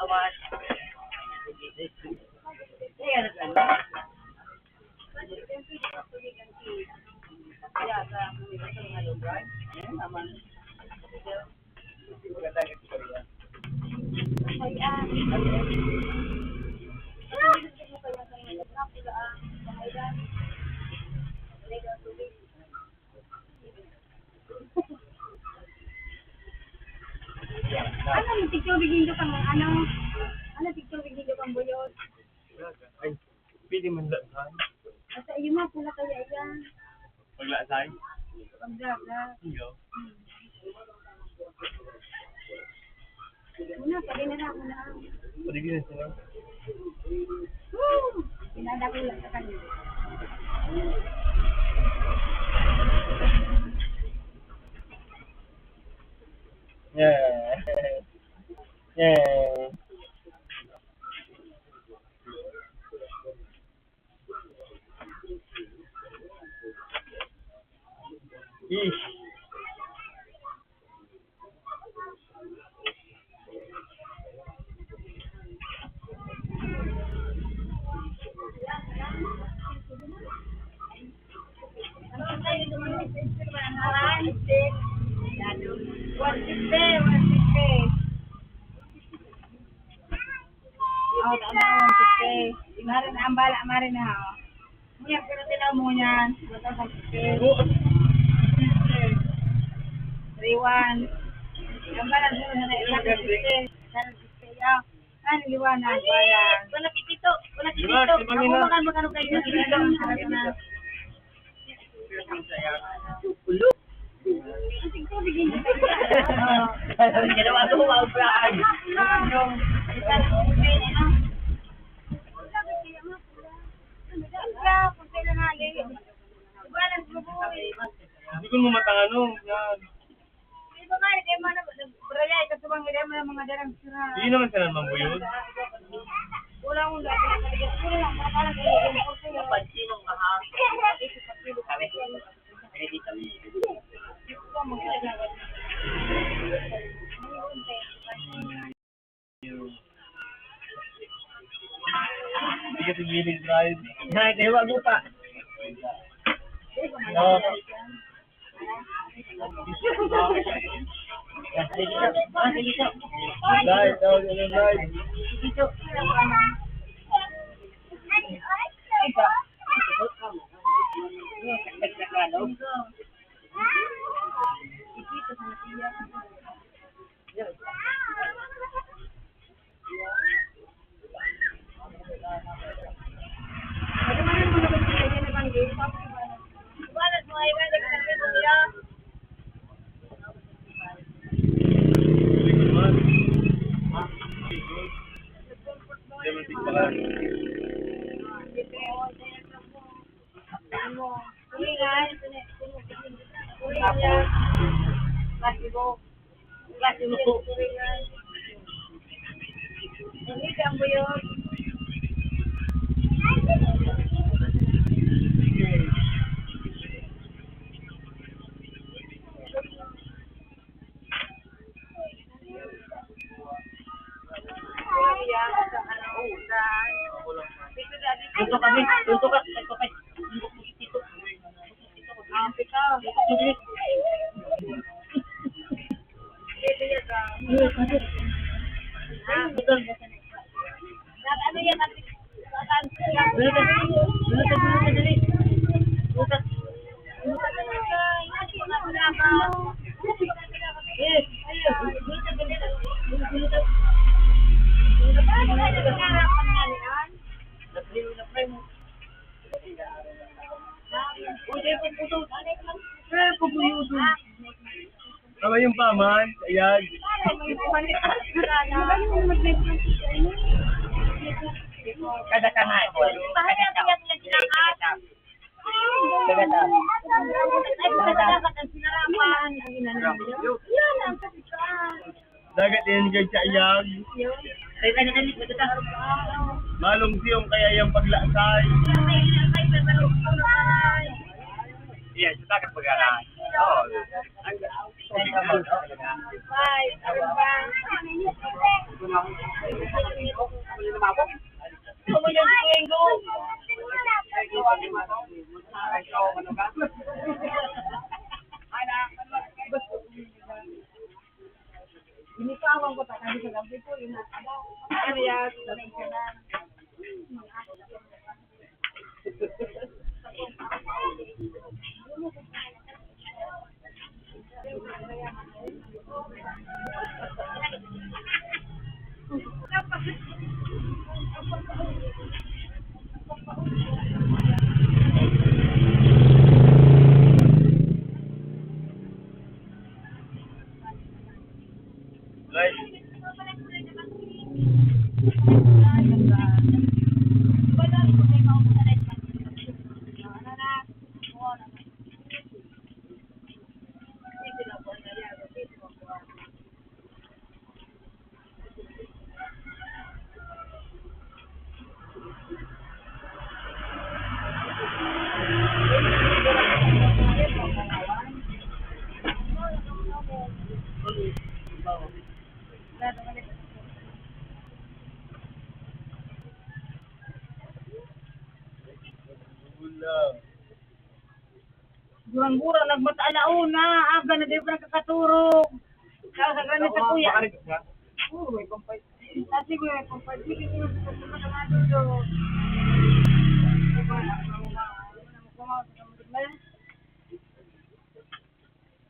Awas. Ano yung picture bigyan ko kang ano picture bigyan ko kang buyot? Ay, pwede man lang. Basta iyo ma pula kaya yan. Paglasay? Pagdaga. Iyo. Muna, pwede na ako na. Pwede na sila. Woo! Pinadako lang sa kanila. Yeah. Yeah. Ish. Ano tayo dumating sa Instagram? Haran, stick. 150, 150. Oh, tama, 150. Imarin ang bala, marin na ha. Ngayon, pero tinaw mo yan. Basta 150. 3-1. Ang bala, doon na na 150. 150, yaw. Ano, liwanag, bala. Wala kitito. Wala kitito. Ako magkano kayo na. Ginawa ko mag-brag. Hindi ko mo matanganong. Yan. Hindi naman sila mambuyod. Pansinong mahal. Kami. Ready kami. Hindi ka tigilin drive. Kaya wag mo pa. No. Light, down in the light. Turingan. Turingan. Klasibo. Klasibo. Turingan. Ini kamu yun. Tuntok kami. Tuntok ka. Tuntok ka. Dito. Ampi ka. Betul. Ano yan? Tama yung paman, ayan. Kagata nga. Dagat yan guys sa ayag. Malong siyong kaya yung paglaksay. Iya, kita akan bergerak. Oh. Ini kawang ko takkan sa gabi ko ina. Ano yan? Right. Gurang-gurang nagmata alauna, aga na din pa nakakaturog. Kaya sa ganit sa kuya. Uy, kumpay. Kasi ko yung kumpay. Sige ko yung kumpay doon.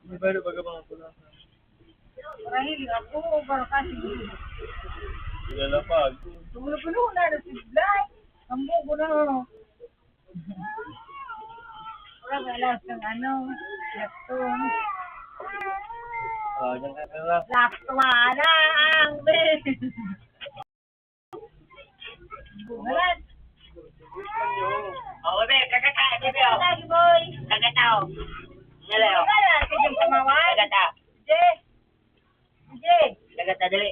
May baro baga mga pula. Marahil ako, pero kasi Ilalapag. tumulo-pulo na si Blay. Kambo ko na. Wala alas ng ano, laptop. Diyan ka na. Laptop na ang Bumalat. Oh, bebe, kagata, bebe. Lagi boy. Kagata. Nalayo. Wala, sige pamawan. Kagata. Je. Je. Kagata dali.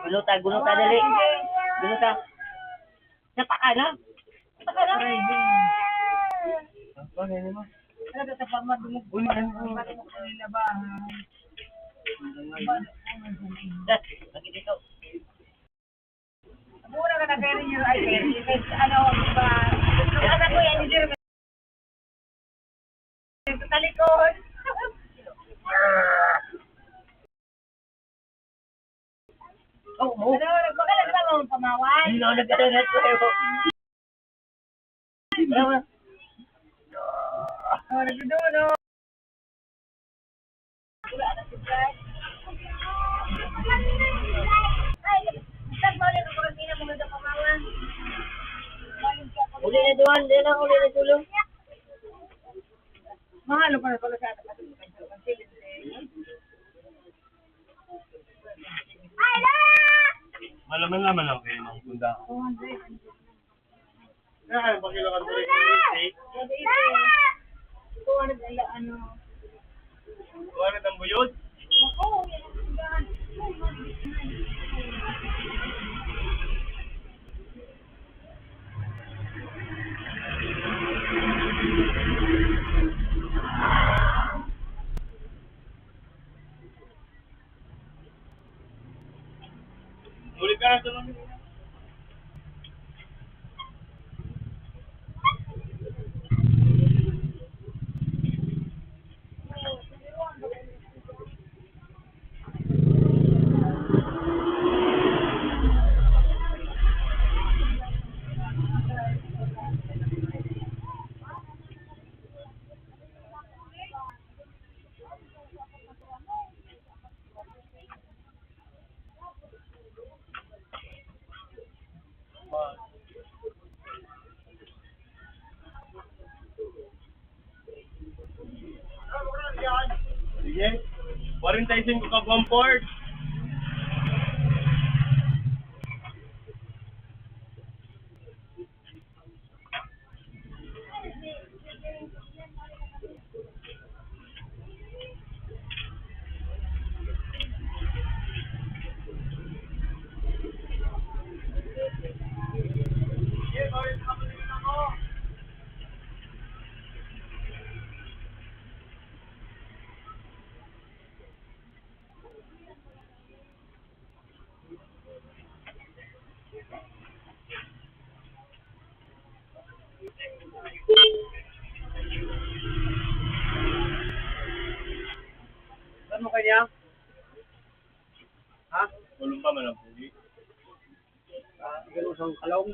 Gunuta dali. Gunuta. Napaka na. Saka na. Apa ini mah? Ano sa pamad mo? Ulian ko. Lagi dito. Mura ka na kayo yung ID. Ano, ba? Ano ko yan, hindi rin. Sa talikod. Oh, Ano, nagpakalag ba mo pamawan? Hindi ako nagkaroon ko. Oh, nagdudulo. Wala na si Brad. Ay, saan mo ulit ako kanina mo na pamawan? Uli na duwan, di lang uli na tulong. Mahalo pa na pala sa atin. Malaman naman lang kayo ng kunda. 200. Kaya bakit lang ka rin? ano. Bakit ang buyod? Oo, yan ang tindahan. Ulit ka na ito lang. Sige. 45 ka Pampord. Saan mo kanya? Ha? Tulong pa man ang puli. Ganun sa kalong.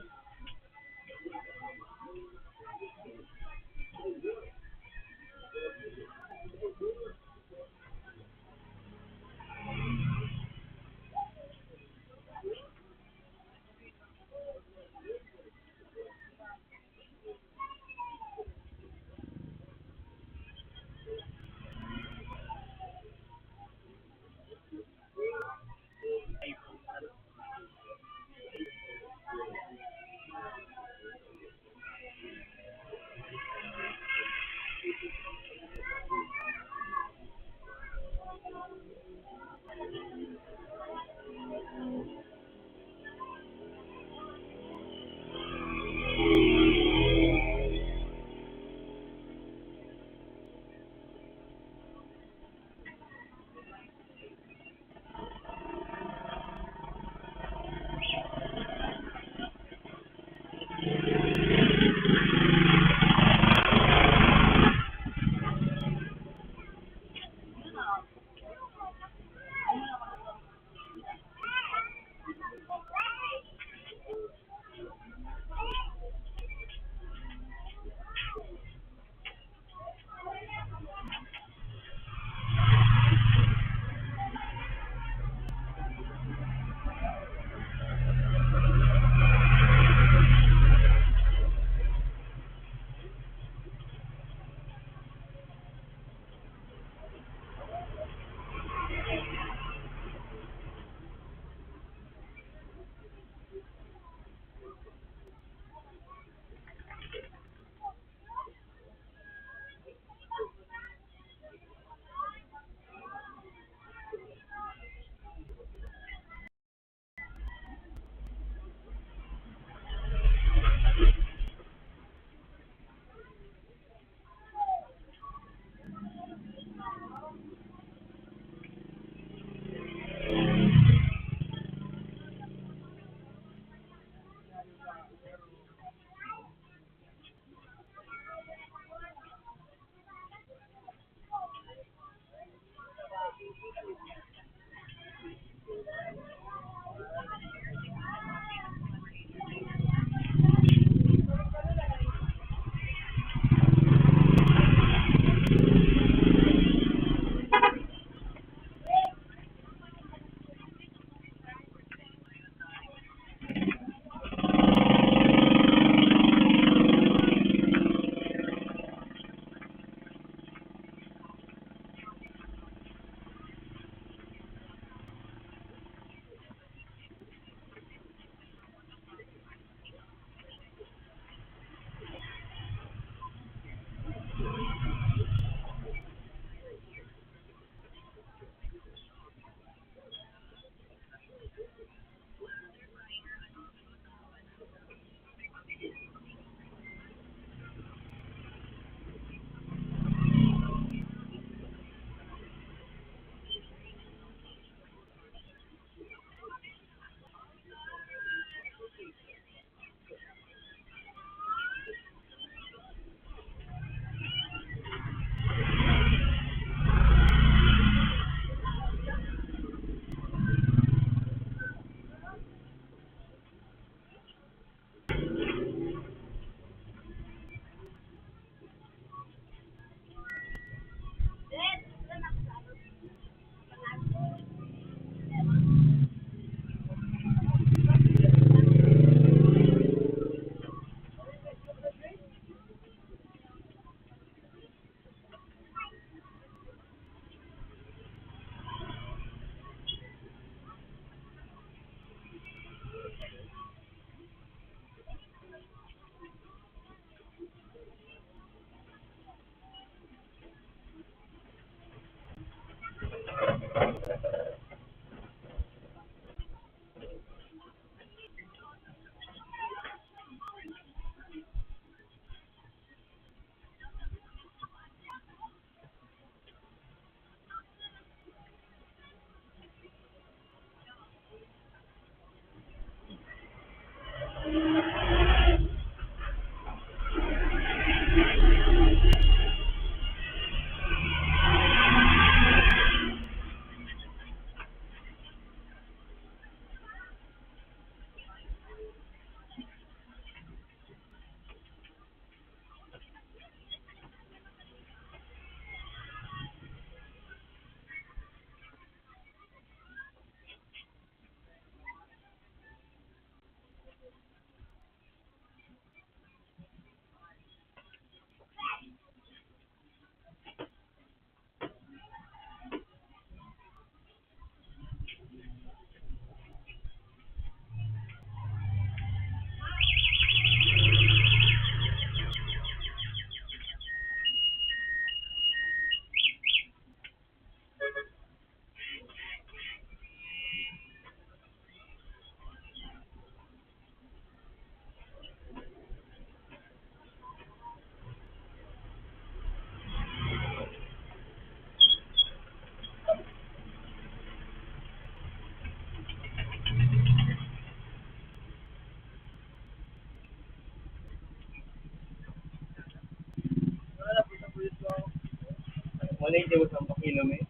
180 mo sa kilo may.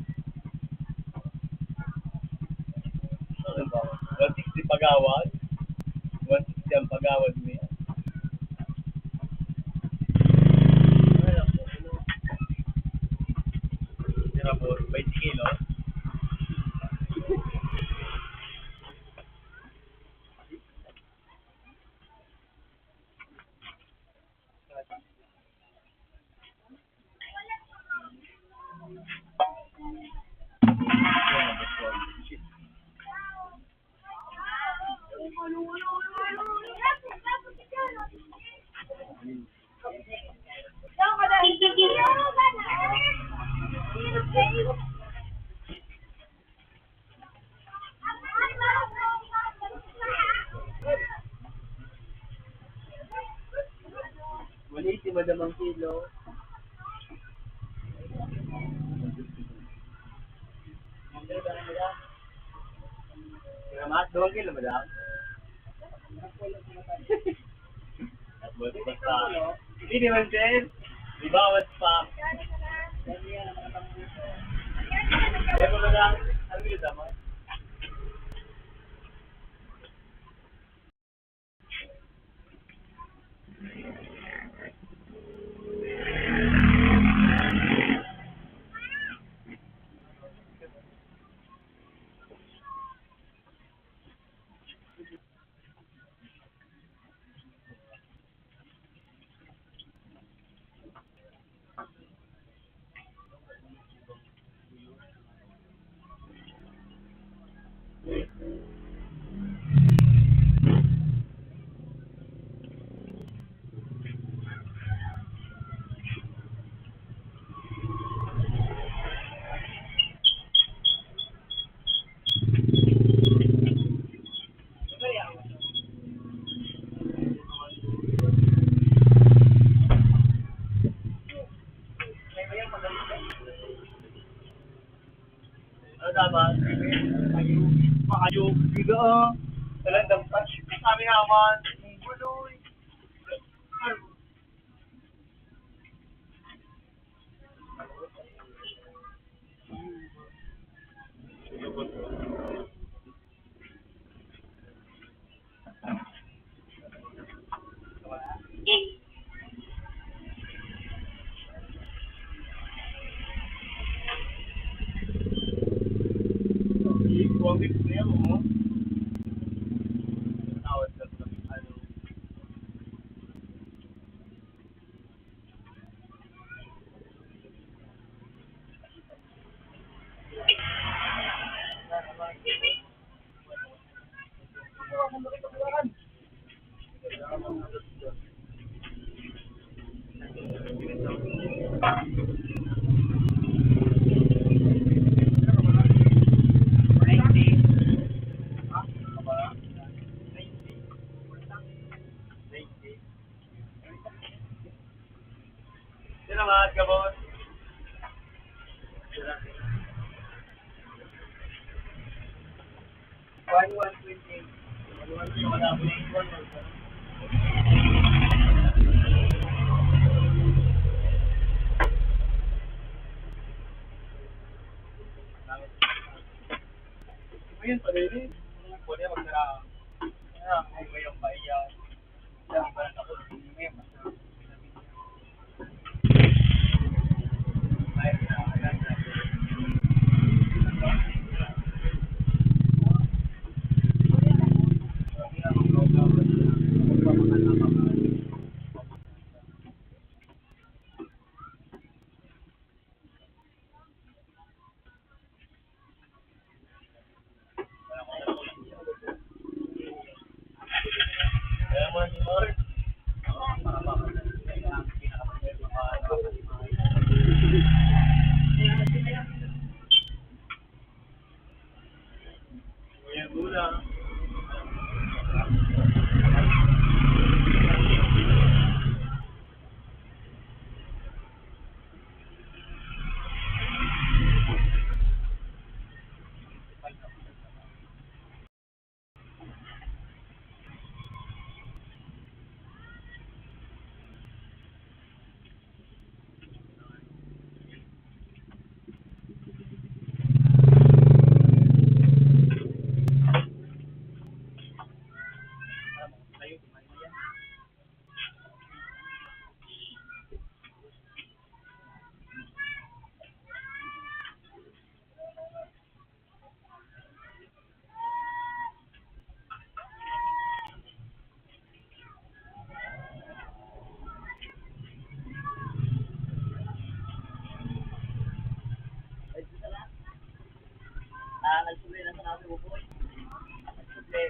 Ano ba? 160 pagawad. 160 ang pagawad may. Tira po, 20 kilos. Maliit yung madamang kilo. Kiramat, 2 kilo madam. Basta. Hindi man din. Di bawas pa. Di ba madam? Ano yung daman? Ano dapat? Pakayog. Gila ah. Talang dampas. Kami naman. Buloy. Huwag yung mo. Tawad ka sa ano. Salamat, kabos. One 20. Wala po yung Ayun pa rin. Pwede magdara. Kung may yung paiyaw. Kaya ba ako hindi Kaya mo ni Lord. nagsuloy na sa namin bubuhay. Nagsuloy.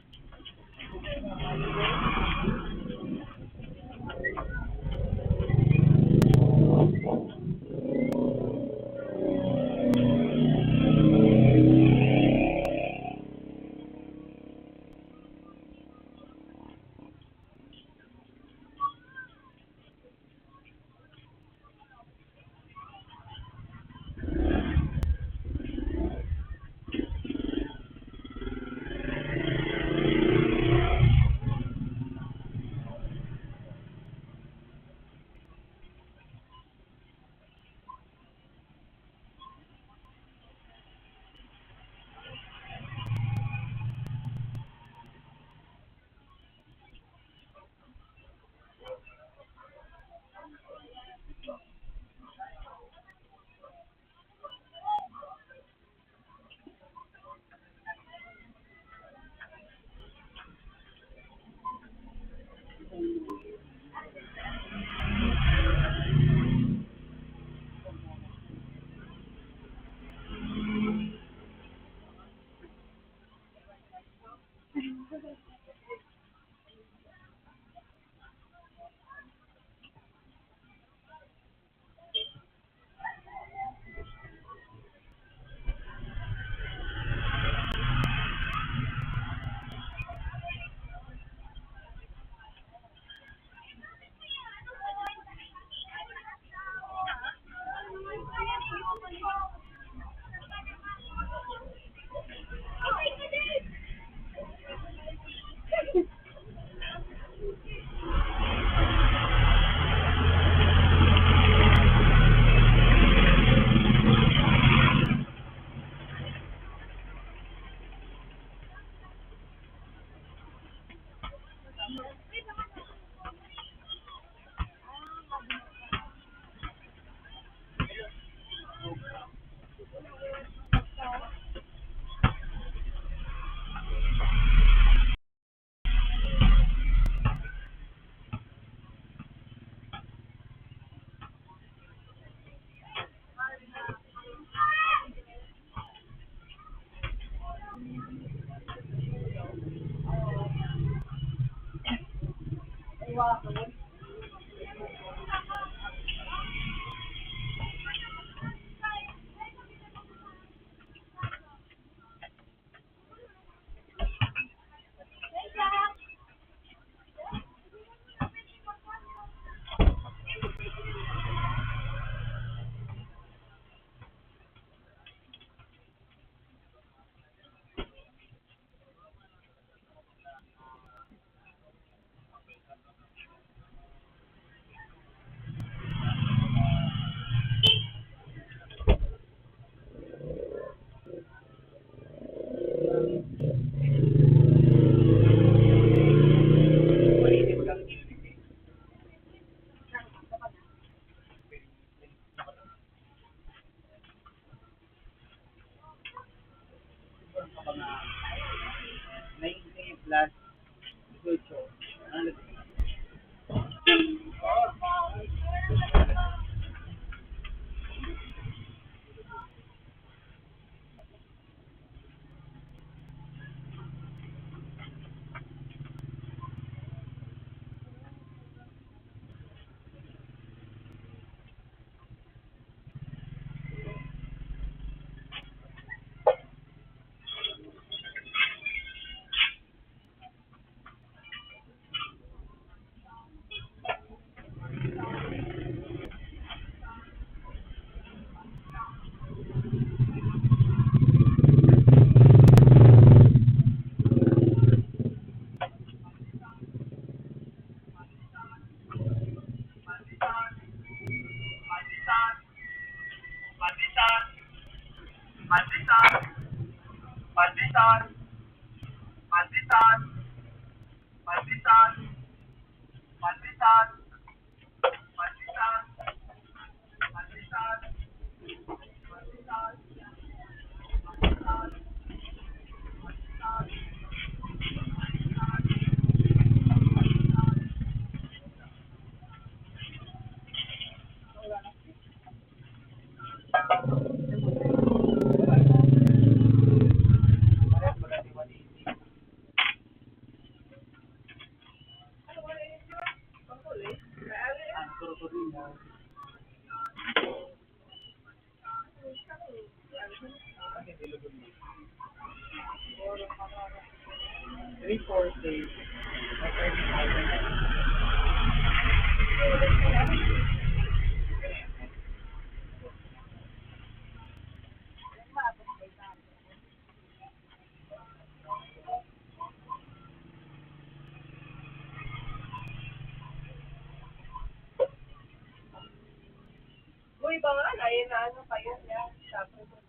Mga 90 plus 18. Ano? 3-4 days. Uy, ba nga, ayun na ano kayo niya. Sabi ko.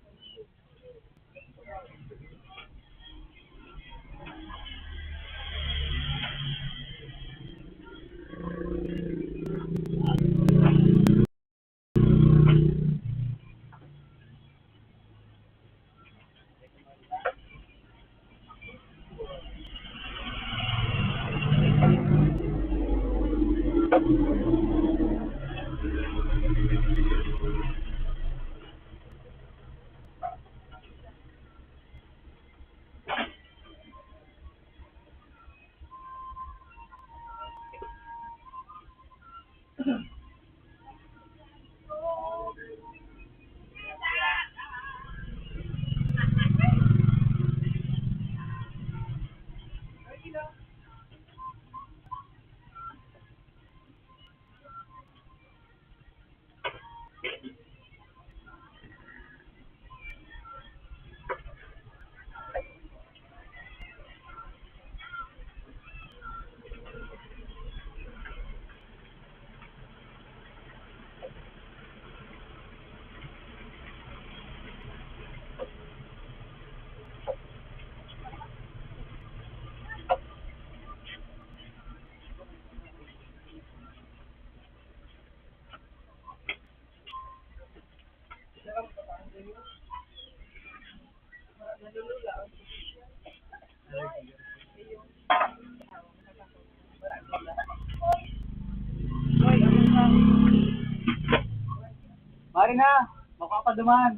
Mari na! Baka pa duman!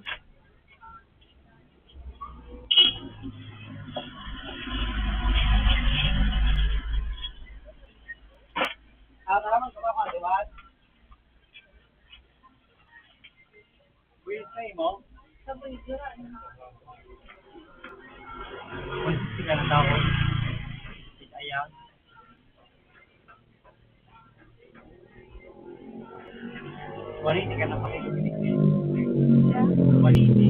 Kalaman ka ba duman? Wait, say mo? Sabi ko, Sila na tao. Ayan. Waliti ka na pakikinig. Waliti.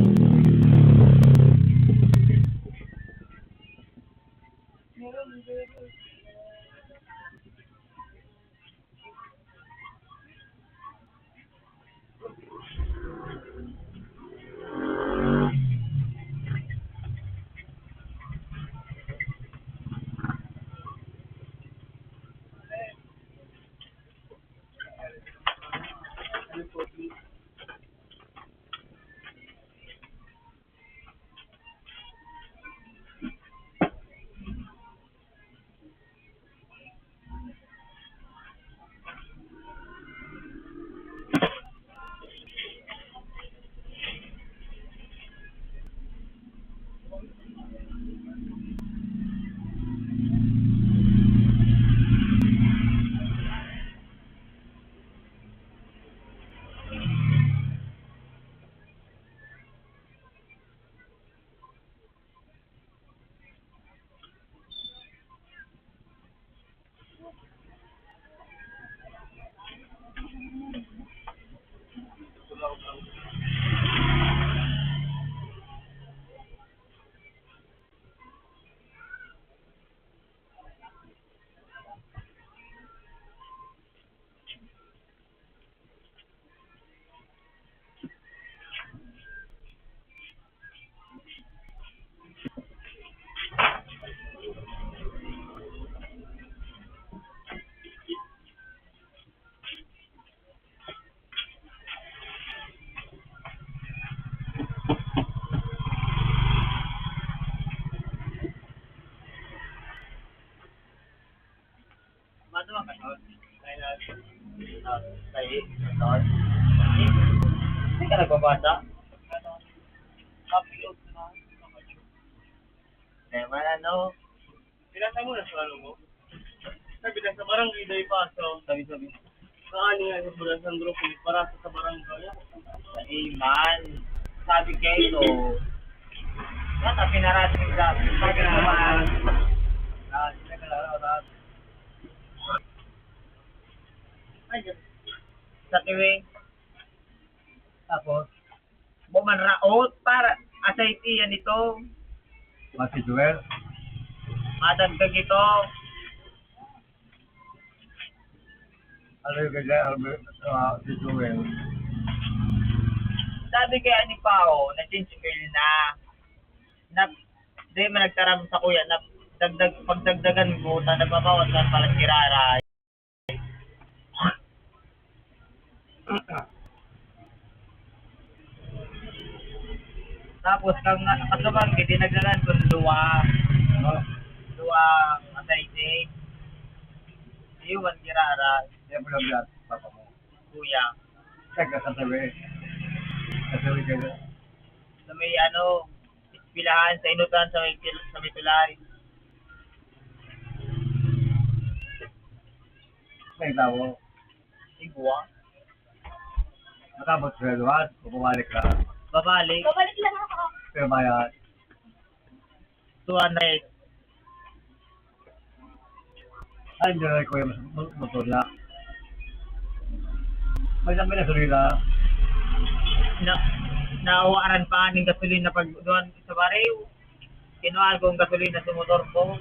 Ano ang kanon? Hindi ka nagbabasa? Upload na. Naman ano? Pinasa mo na sa ano mo? Sabi na sa barangay day paso. Sabi. Saan nga sa San Sandro para sa barangay? Sa Iman. Sabi kayo. Mata pinarating ka. Pagkaman. Sa tiwi. Tapos, bumanraot para asay yan ito. Mati Joel. Madagdag ito. Ano yung kaya si Joel? Sabi kaya ni Pao, na Chinchibel na di man nagtaram sa kuya na pagdagdagan mo na nababawas lang pala si Rara. Tapos kang kasabang dinagdagan ko duwa asayte. Iwan si Rara, Yan mo lang yan, papa mo. kuya. Teka, kasabi. Kasabi kayo. Sa may pilahan sa inutan sa may tulay. May tao. Igwa. Matapos sa luwas, pumalik ka. Babalik. Babalik lang ako. Pero bayad. 200. Ay, hindi na ko yung motor na. May sabi na sulila. Nauwaran pa ng gasolina pag doon sa bariw. Kinuha ko ang gasolina sa motor ko.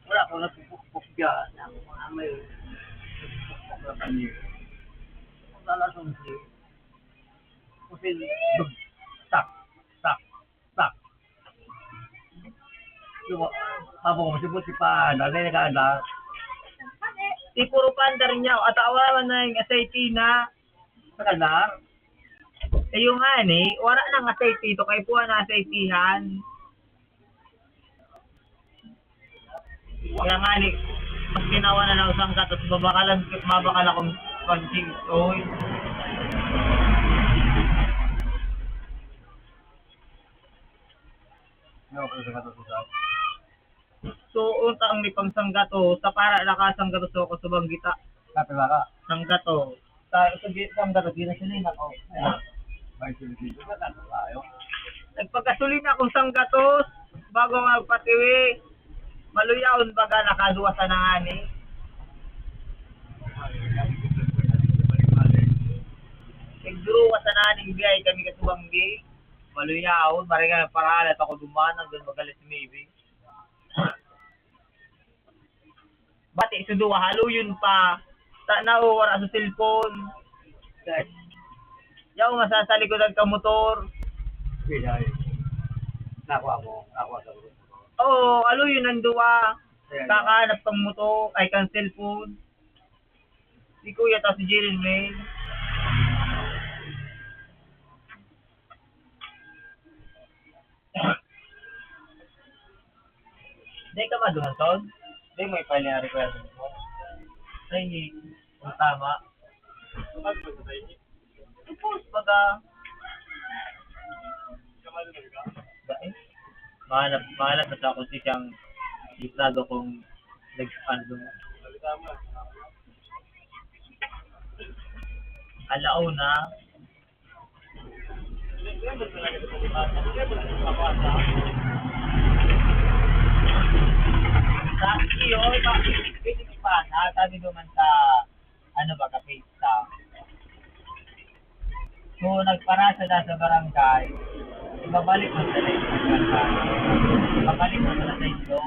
Wala ko nagpupukpuk dyan. Ang mga may pupukpuk na kanil. Kung lalasong si Kusin, tak, tak, tak. Yung habang masipot si pa, nanay na kaanda. Si puro pandar niya at awawan na yung SIT na. Sa kanar, Eh yung ani, wala nang SIT ito kay puha na SIT-han. Kaya nga ni, mas ginawa na lang usang ka, tapos mabakal akong pag-ching. Oy. ngayon ko sa katutusan. So, unta ang nipang sanggato, sa para nakasanggato sa ako sa banggita. Kapila ka. Sanggato. Sa sanggato, ginasilin ako. May silipin ka na tayo. Nagpagkasulin akong sanggatos, bago nga magpatiwi. Maluyawon baga nakaduwa sa nangani. Nagduruwa sa naning biyay kami kasubanggi. Maluyawon, maringan paralat ako dumanang doon magalit si Maybe. Bati suduwa, haluyon pa. Nauwara sa cellphone. Yaw masasalikod ka motor. Pinay. Nakuha mo. Nakuha sa grupo. Oo, haluyon ang duwa. Kakahanap kang motor, ay kang cellphone. Si Kuya ta si Jiren May. Hindi ka maduhan, Ton? Hindi mo ipali na request mo. Ay, kung tama. Suppose baga. Dahil, mahanap na sa ako siyang iplado kong nag-ano. Alaw na. Sa iyo, pwede pa na, sabi naman sa, ano ba, kapista. Kung nagparasa na sa barangay, ibabalik mo sa ito sa barangay. Ibabalik mo sa ito.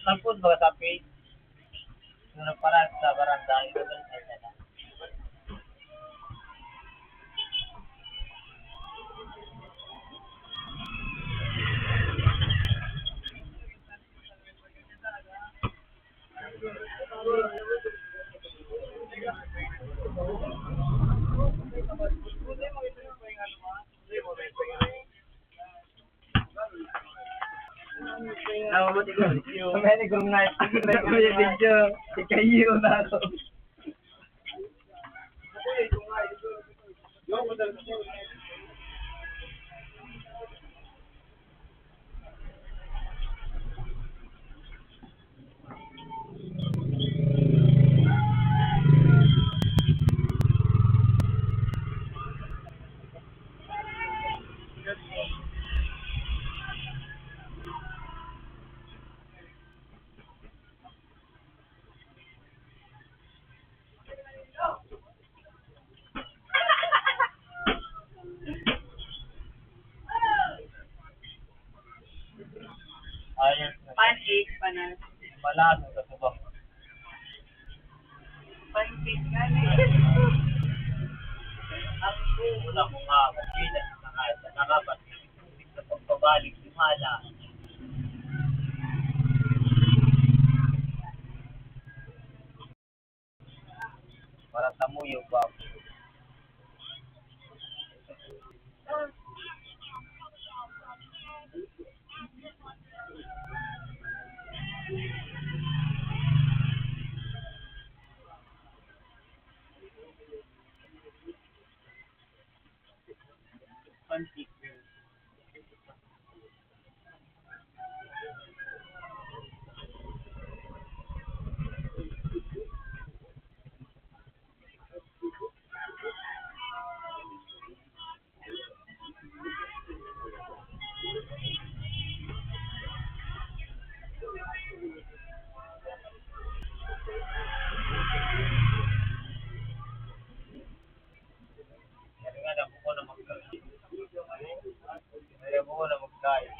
Nagpun ba sa page? Kung nagparasa sa barangay, ibabalik mo sa ito. Pamili ko nga. May video. Ikayo na ako. Malaso sa subak. Pansit nga na Ang una ko nga, magkita sa nakapat. Sa pagpabalik, simala. Para tamuyo ba? Pansit. Kaya nga na po na magkain. Kaya po na magkain.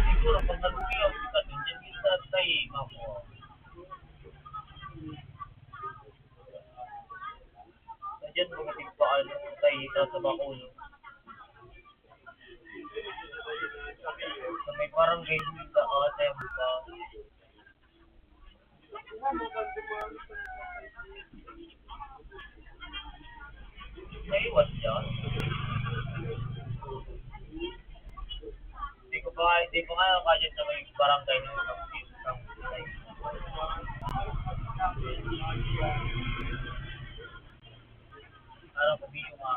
Siguro pag nagsiyaw kita dun, dyan kita tayo, mamo. Dyan mga tigpaan, tayo sa bakulo. Sa may parang ganyan sa atem pa. Naiwas siya. Hindi ko nga kaya sa may barangay no. Ano ko biyo nga.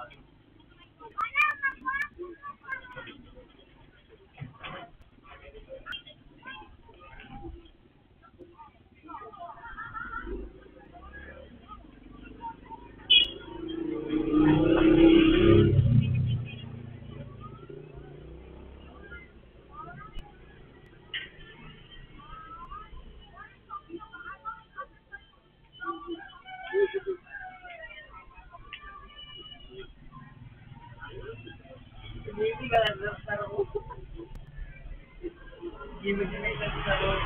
Hindi ka lang sa loob. Hindi mo siya sa loob.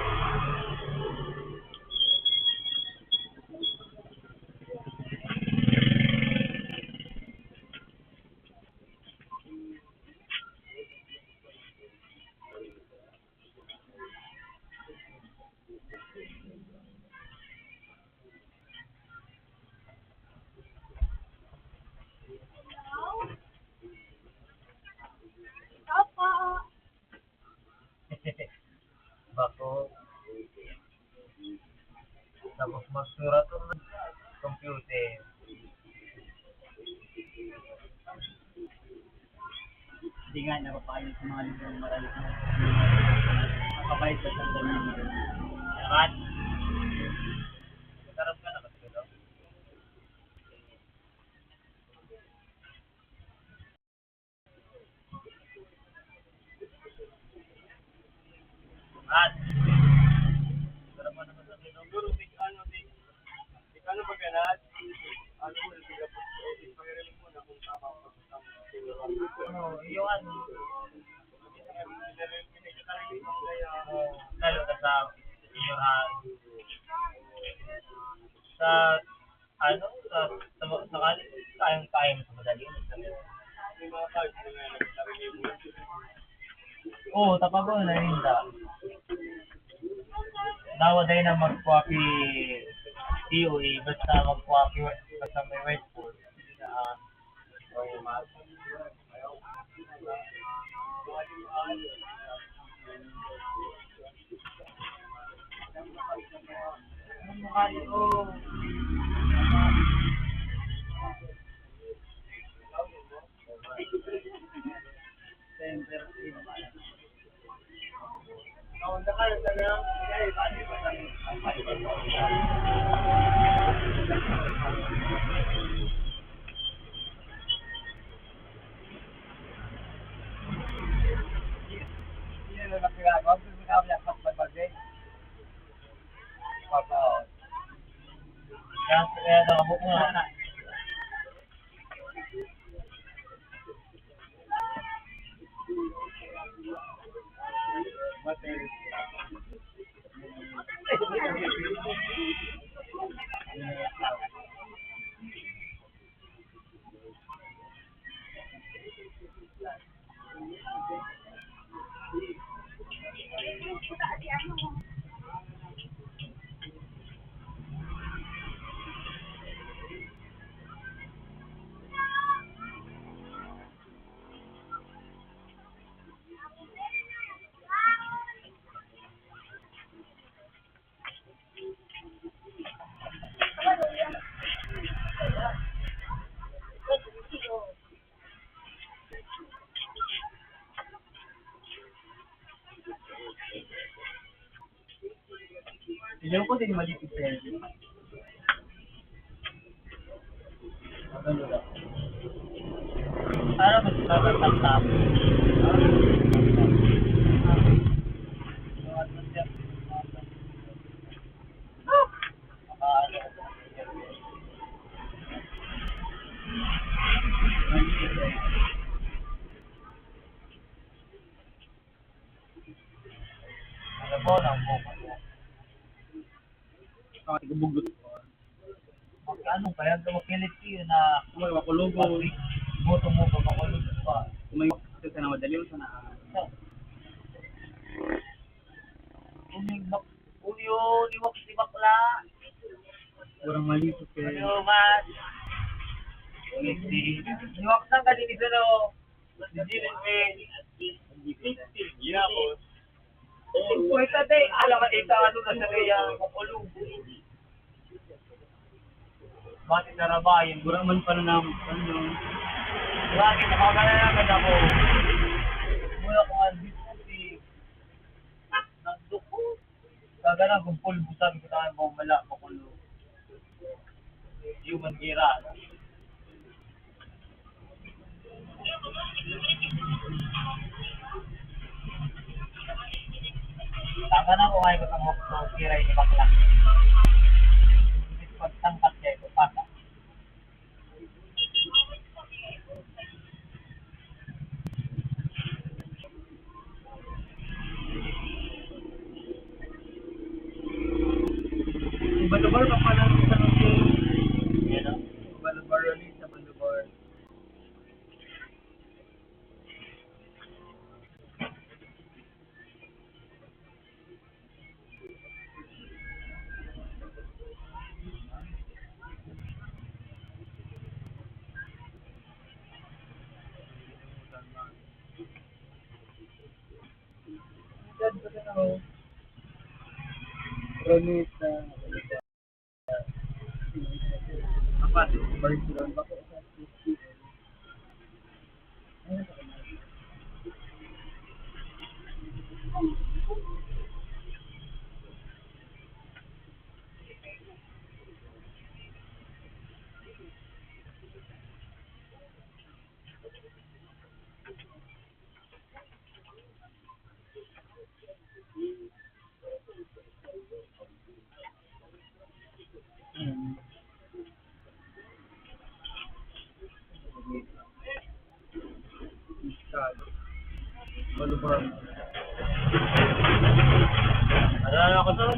Bako. Tapos magsurat ko ng computer. Hindi nga napapayos sa mga libro marami na makabayad sa sandal naman. Yan. Sarap ka na kasi no? At yung ano, lalo na sa senior sa ano, sa college, kayang-kaya mo sa madali. Oo, tapago na rin da. Dawa dahil na mag-copy TOE, basta mag-copy, basta may whiteboard. Oh, kaya nakabuk nga. Hindi ko din malipit sa iyo. Para mas tatatap. Alam mo, nang buka mo. Bugot. Ano, kaya makilit yun na May makulugo. boto mo pa makulog pa. May makulugo na madali sa na. Uyo, liwak si bakla. Kurang malipit kaya. Uyo, mas. Liwak na ka din ito, no? Jilin, men. Ginapos. Kung ito, day, alam ka, ito, ano na sa kaya, makulog. Bakit narabayan? Kurang man pa na ano. Bakit nakagalagan ako? Mula ko ang diskuti. Nandok ko. Kagana kung pulbo sabi ko na mo mala makulo. Human gira. Tama na ko ay ko tang hokto kira ni bakla. Pagtangkat kay ko pata. Balubar pa pala sa nung Yan o. balubar ulit sa balubar. Ronita. Apa? Barcelona ba ko sa Ano ba? Alala ko to.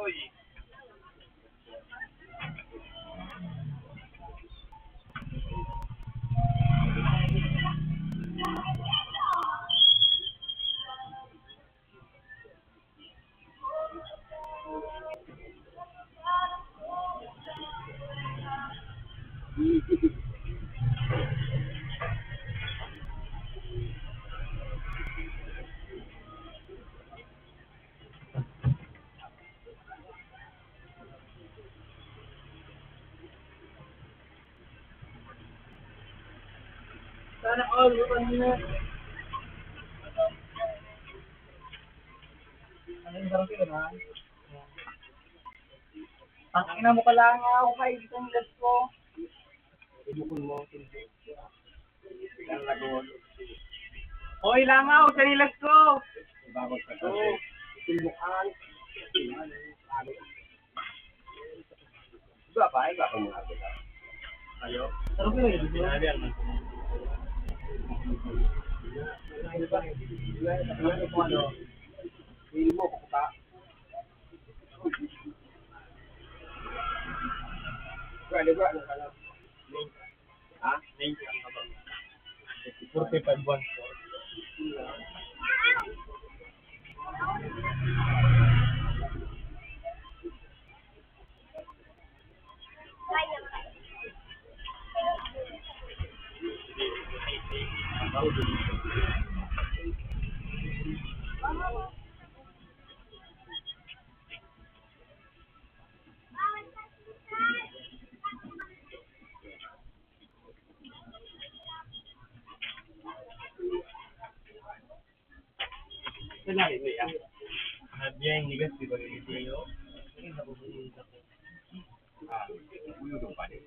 Uy. Sana all, bukan na. Ano yung sarap yun, ha? Ang ina mo ka lang nga ako kay itong gas ko. Ibukon mo. Ang lagon. Hoy, langaw, sa nilas ko. Ibabag ka kasi. Silbukan. Iba ba? Iba ka mga ako. Ayo. Sarap yun, yun. Sinabi ang ano? Hindi mo, kukuta. Pwede ba? Ano ka lang? Ha? 90 ang kabang. 45 buwan. Sinabi mo yan? Nabiya yung nigas, di ba yung ito? Ulo doon pa rin.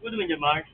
Ano naman yan, Mark?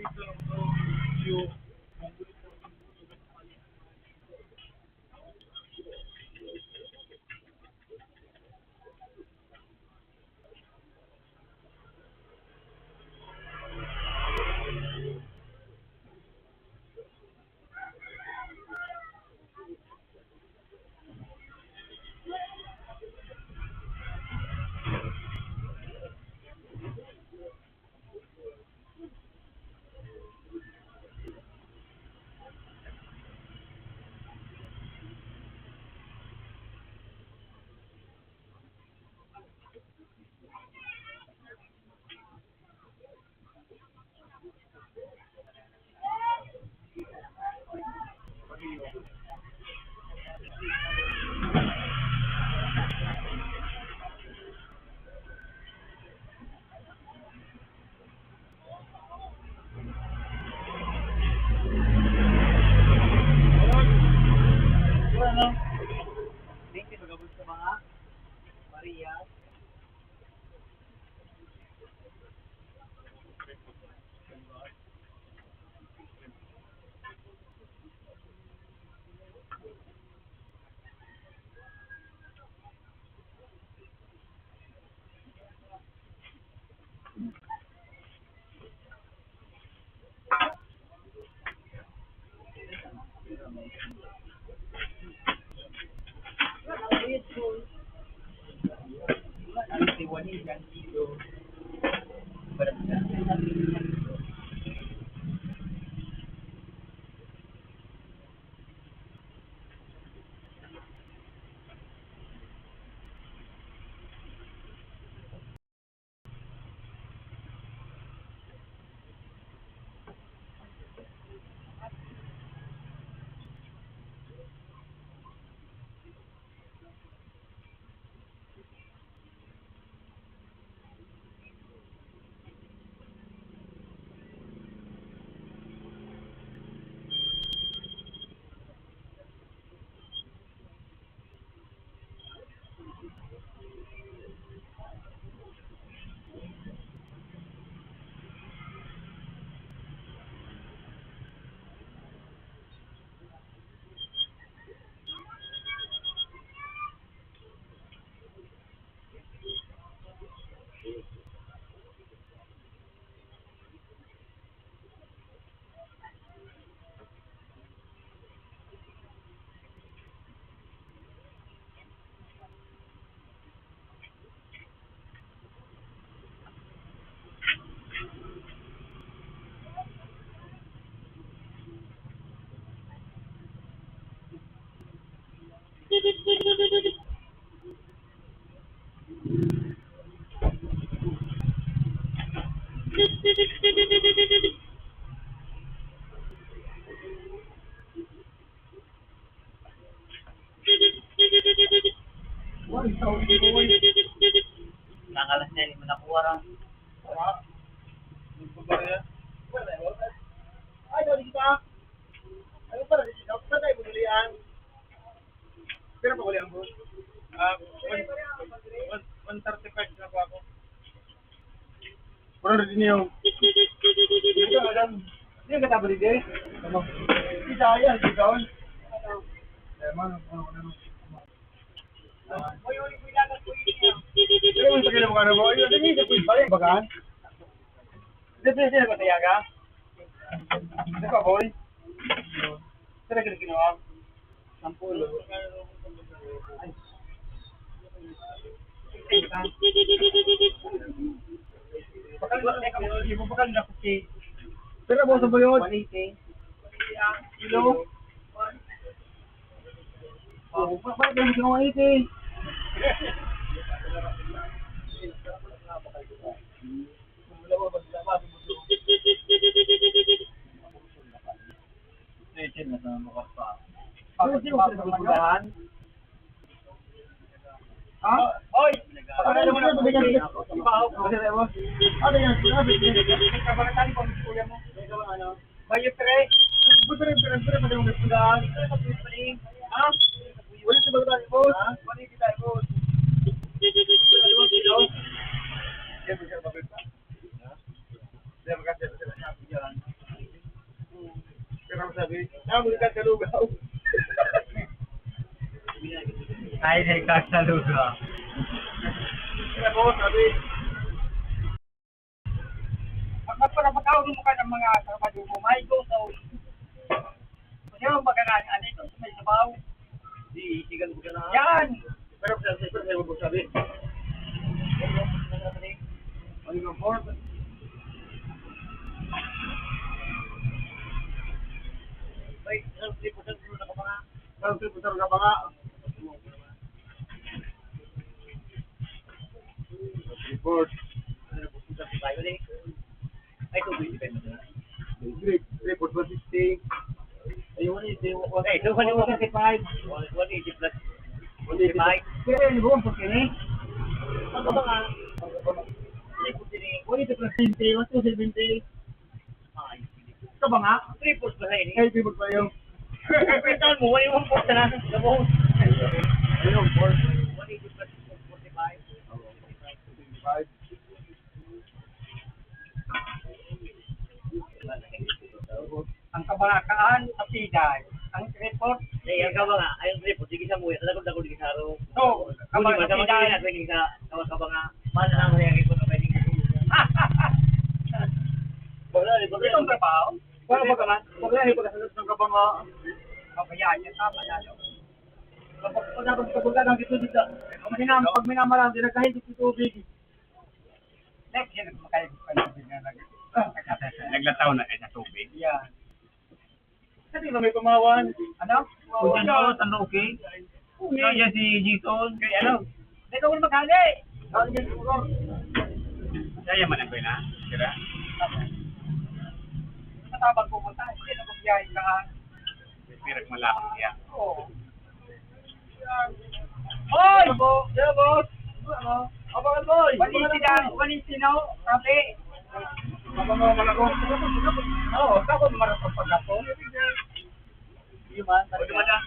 Thank you, magabot sa mga Maria. Ang tiwani ng kilo. Nakalas na yun, nakuha ra. Ay, dali kita. Ano para dito? Saan tayo bunulian? Pero pa ulit ang boss. 135 na po ako. Pero rin yung... Dito, madam. Hindi yung kataba dito eh. Ano? Kita yan, kita on. Eh, man, ano. Boy, ulit po ilagas po yun. Pero yung pagkailan mo ka na mo, yun, hindi ito po yung balik, bagaan. Dito sila ko tayaga. Ano ka, boy? Sila ka ginawa? Sampulo. Ay. Bakal na kasi. Pero mo sa bayod? 180. Kilo? Oh, bakit mo sa 180? Na sa mga pa. Sino ka sa magulahan? Ha? Oy! Pakala mo na ito. Ano yan? Sinabi niya. Kabangatan ko ang kuya mo. Bayo tre. Buto rin pero madamang nagpulaan. Ha? Wala si magulahan mo. Wala si tayo mo. Dalawang kilo. Diyan mo siya mabit pa. Diyan mo kasi sila sabi yan. sabi. Tama ka sa lugaw. Ay, nagkasaluga. Kaya po, sabi. Pag pagkakaroon mo ka ng mga trabaho mo, may go so. Kung yung magkakaroon ito, may sabaw. Di, isigan ko ka na. Yan! Pero sa'yo mo sabi. Ano yung board? Ay, ang triputan ko na ka pa nga. Ang triputan ka pa nga. Report. Ay, ito, report 160. Ayun, okay, so 185. 180 plus 185. Kaya yun, buwan po kini. Ang ba nga? Report din eh. 180 plus 20, 170. Ay, ito ba nga? Report ba na ini? Ay, report ba yun? Pintaon mo, yung report na nasa sa buhos. Ayun, 180 plus 45. 45. Ang kabanakaan sa piday. Ang report, Ang kabanga, ayun report, sige sa muya, talagang dako di sa aro. so, kabanakaan sa piday. Pwede sa kabanga, mahal na ang report na pwede sa Itong trabaho, Wala ba kaman? Wala ko na sa kabanga. kabayaan niya, tama na. Pag dapat kabanga ng dito dito. Pag minamalang, di nagkahindi sa tubig. Next year, makalig pa na Naglataw na kayo sa tubig. Yan. Kasi na may kumawan. Ano? Kung dyan ako, tanong okay? Kaya si Jason. Kaya ano? Hindi ka muna maghali. Kaya man ako na. Kira? Matabang pumunta. Hindi na magbiyahin ka. Pirak malaki siya. Oo. Hoy! Yeah, boss. Abangan boy. Valentino, sabi. Abangan mo ako. Oo, kako marapang pagkapon. Hindi man. Pwede mo na.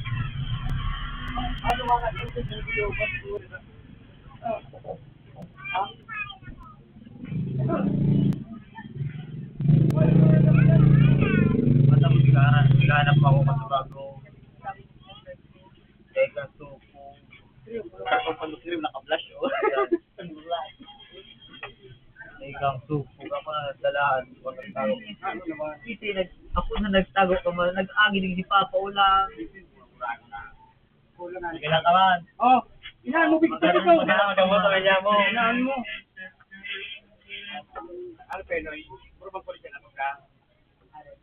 Ano mga ito sa video? Matang sigahanap ako kasi bago. Teka, suko. Ang panukrim naka-flash oh. Teka, suko ka pa dalaan. Ano naman? Ako na nagtago ka man. Nag-agi din si Papa Ulang. Kailan ka man? Oh, inahan mo bigyan ito. Magandang mo, kanya mo. Inahan mo. Ano Penoy? Puro bang polis yan ako ka?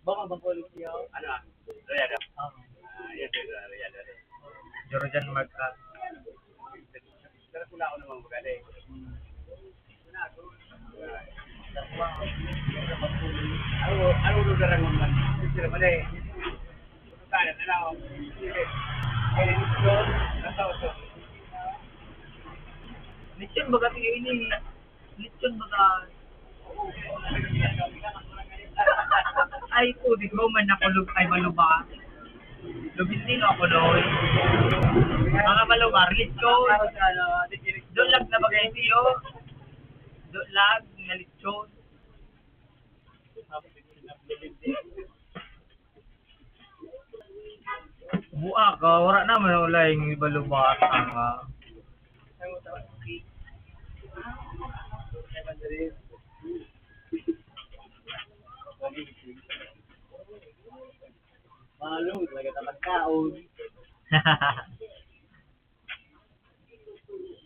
Baka bang polis niyo? Ano ah? Royado? Yes, Royado. Jordan Magka. Pero kula ako naman magaling. Ano lugar ang man? Sila man eh. Kaya na ako. Kaya nito, nasa ito. Lechon baga tingin ini. Lechon baga. Ay ko, di ko man ako ay maluba. Lubisino ako doon. Mga malubar, lechon. Doon lang na bagay siyo. Doon lang na lechon. Buwa ka, wala naman wala yung ibalubata ka. Malo, talaga tamad kaon.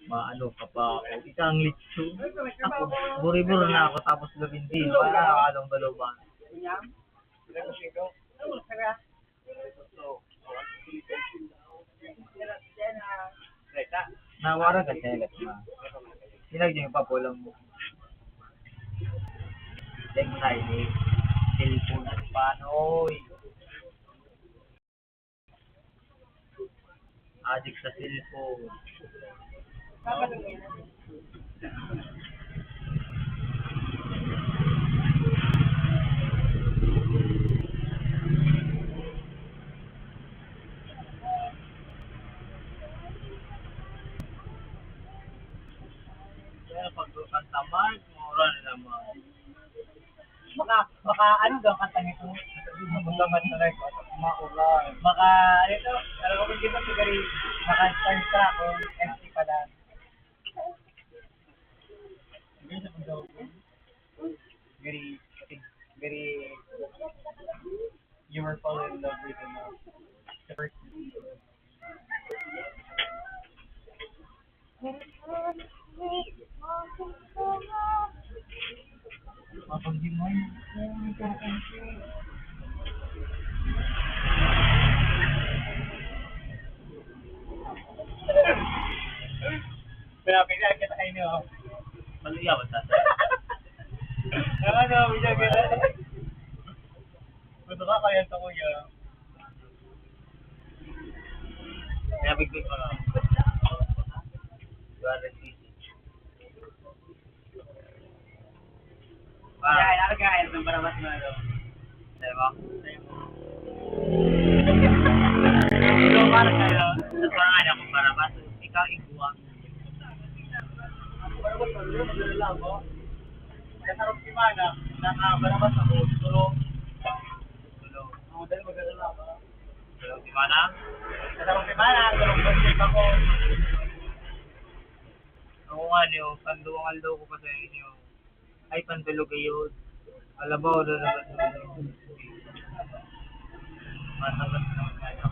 Maano ka pa ako. Isang litso. Ako, buri-buri na ako tapos gawin din. Wala nakalong baluban. Nawara ka telet na. Sinagyan pa po lang mo. Like Friday. Cellphone at panoy. Adik sa cellphone. Kaya pag ang tamad, mura na naman. Baka ano daw kanta nito? Magdaman na like, maula. Maka, ito, alam ko kung dito sigari, naka-starstruck o MC pala. Very, very, you were falling in love with him. The first. Kapag di mo pinapigyan kita kayo niyo. Maluya ba sa? Ano, bigyan kita. Gusto ka kaya sa kuya. Kaya bigay ko na. Duwala City. Kaya, nakagaya ng paramas mo ano. Diba? So, parang kayo. Sa pangalan ako para mas ikaw iguwa. Kasarap si Mana, nakabaramas ako, tulong. Tulong. Ang dahil mag-alala ako. Tulong si Mana. Kasarap si Mana, tulong budget ako. Ako nga niyo, panduangal daw ko pa sa inyo. Ay, pandulog kayo. Alabaw na naman. Masabat naman kayo.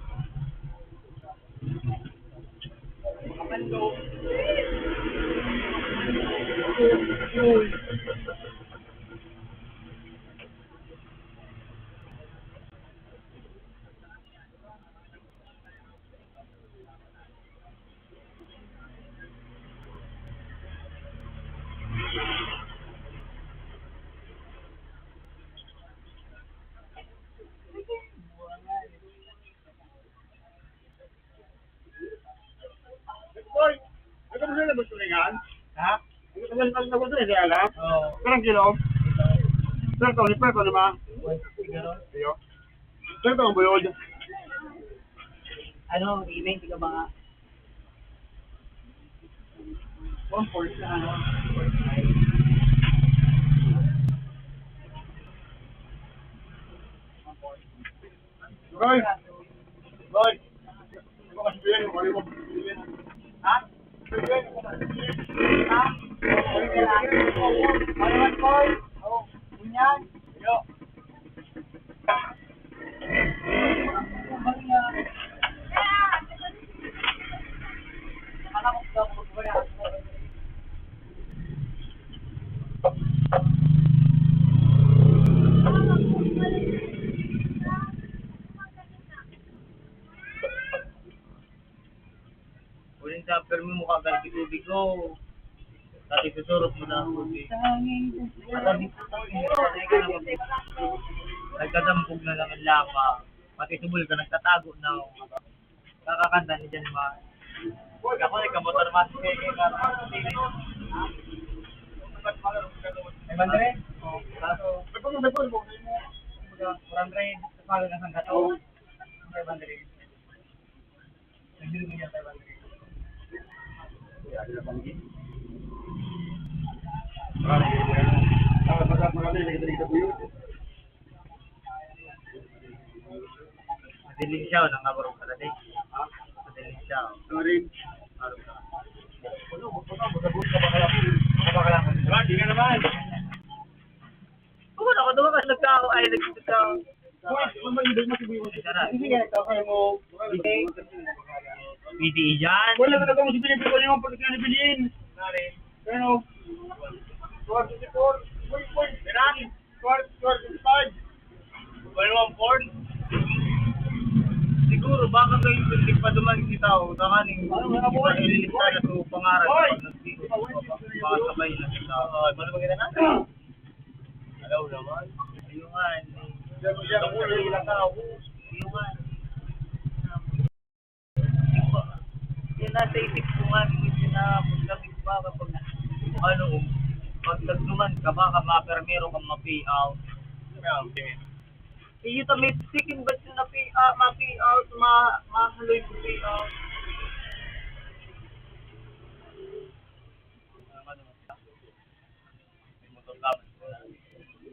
Boy, ano mo sila magsulingan? Ha? Ano mo sila siya alam? Oo. Karang kilo? Sir, ito, lipa ito naman. Siguro. Iyo. Sir, ito ang buyod. Ano, email ka ba nga? 1/4 na ano? Boy! Boy! Ano ka sabihin? Ano mo sabihin? Ha? Ha? Ano boy? Oo. Kunyan? Yo. Alam mo daw kung wala ako. Uling sa after mo mukha ganti tubig ko. Dati susurot mo na ako. Nagdadampog na lang ang lama. Pati subol ka, nagtatago na ako. Kakakanta ni Jan Ma. Ako nagkamotor mas kay Ay, bandere? Oo. Kaso, kurang rin. Kapag na sang gato. Ay, bandere. Nagdiro mo yan tayo bandere. Madiling siya o nangabarong ka na din. Madiling siya o. Sorry. Marong ka. Di ka naman. Oo, nakadawa ka nagkao. Ay, nagkao. Boy, ano ba yung mo sabihin mo? Sarap. Hindi ka nagkakaya mo. PDE dyan. Wala ka nagkakaya mo sabihin ko yung pagkat na nibilin. Pero, 24. Boy, Beran. 25. Well, 1/4. Siguro, baka kayo hindi pa duman kita o takaning ililista na sa pangarap pag nagsigo. Baka sabay na kita. Ano ba kita natin? Alaw naman. Ayungan. Yan nasa isip ko nga, hindi na magkamit pa kapag ano, pag nagduman ka, baka ma-permero kang ma-pay out. Iyo ta may second batch na ma-pay out, mahaloy ko pay out.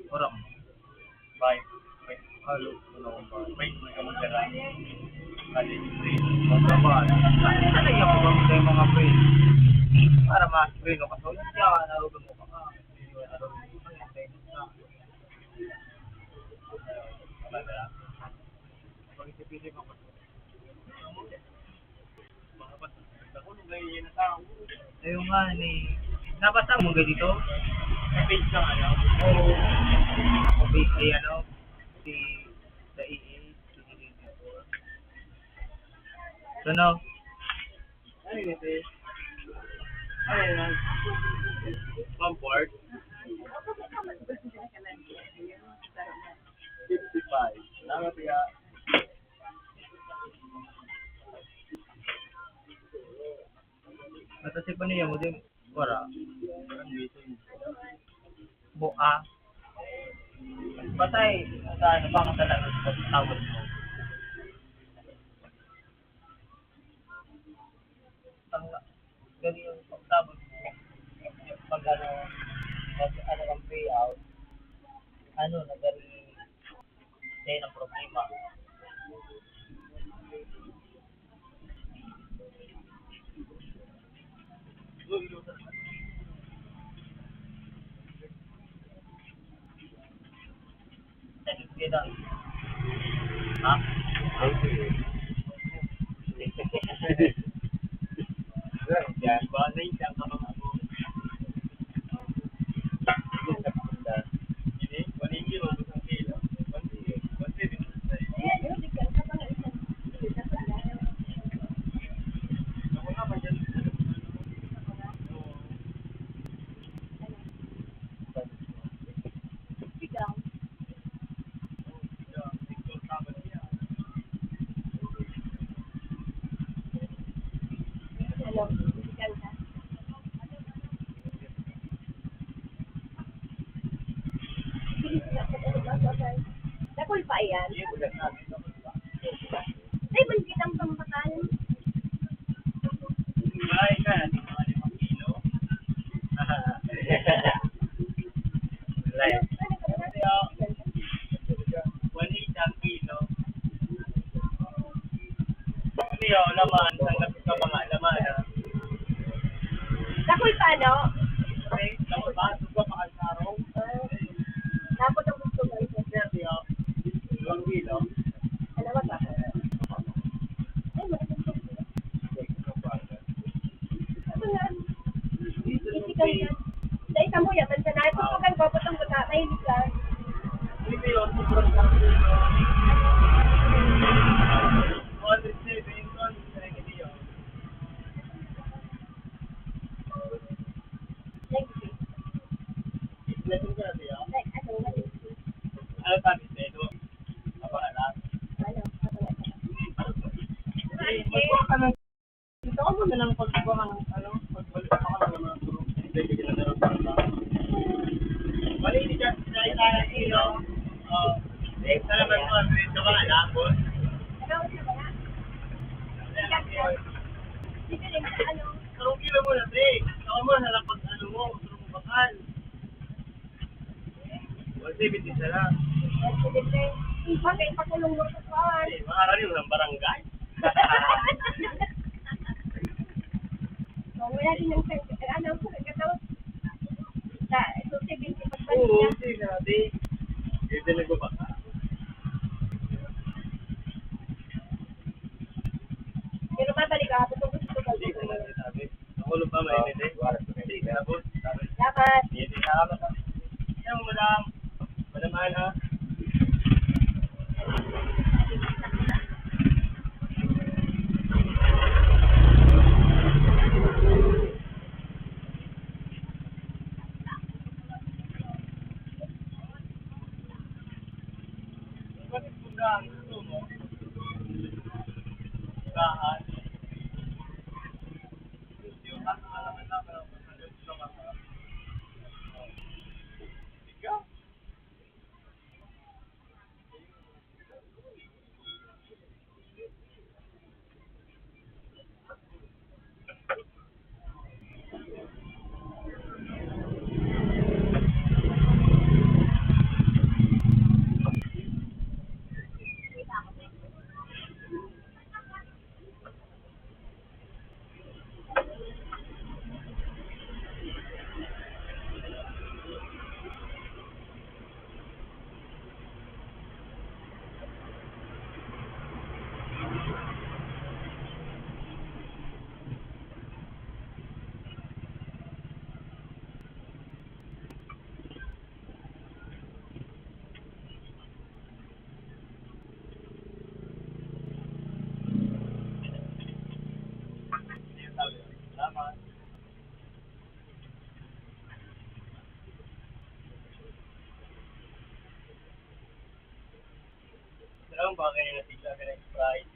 Orang. Bye. Bye. Halo. Bye. Magkamalara. College friend. Magkabala. Talaga mo ba mo yung mga friend? Para mas-friend o kaso. Yan. Narugan mo ka nga. Pag-isipin mo. Ayun nga ni. Nabasa mo ga dito? Sa page ka nga lang. Oo. Sa page ay ano? Si sa EA. So no? Ano yun ito? Ano yun? Comfort. 55. Salamat kaya. Natasipan niya mo din. Wala. Buka. Patay. Sa ano pa ang talaga sa tawag mo. Ang gani yung pagtawag mo. Pag ano ang payout. Ano nagari din ang problema. Kita. Ha? Yan. Balay siya ka mga mo. Ini, 1 kilo isang kilo. 170. Ako nga ba dyan? Nakul pa yan. Ay, magkitang pampatan. Balay ka, di mga 5 kilo. Balay. 1 isang kilo. Ano laman, tanggap ka mga laman ha. Nakul pa, no? Okay, tapos ba? Suga pa ang sarong. Napot ang gusto mo ito. 2 kilo. Ano ba ba? Ay, magandang gusto. Ano nga? Isikang yan. Sa isa mo yan, mansa na. Kung kang papatong buta, mahilig ka. 3 kilo, sobrang sarong. 107, 107 kilo. Like, Lesson ka na siya. like, ano nga? Ano sabi sa ito? Napakalas. Ano? Magkuha ka ng... Ito ka muna ng pagkuha ng ano? Pagbalik ka lang ng mga turo. Hindi ka na naroon sa mga. Bali, hindi ka sa kilo. Sa naman mo, ito ka nga lapos. Ano siya ba nga? Sige, ano? Sarong kilo mo na, Dre. Saka mo na lang pag ano mo, sarong bakal. 170 na lang. Bakit pakulong mo sa kawan? Eh, makarani mo ng barangay. Wala din ng ano, kagataw. Sa, ito 70 pagpalit Oo, niya. hindi na, Dre. Hindi na ba ka? Pero mabalik ka, ito gusto ko. Hindi ko na sabi. Nakulong pa mainit eh. Hindi ka na po. Dapat. Hindi ka na po. Yan, madam. Madamaan ha. Bakit pugaan gusto mo? Pugaan. Yung alaman na pero gusto ka ba? Ikaw? lang, baka ganyan na sila, ganyan Sprite.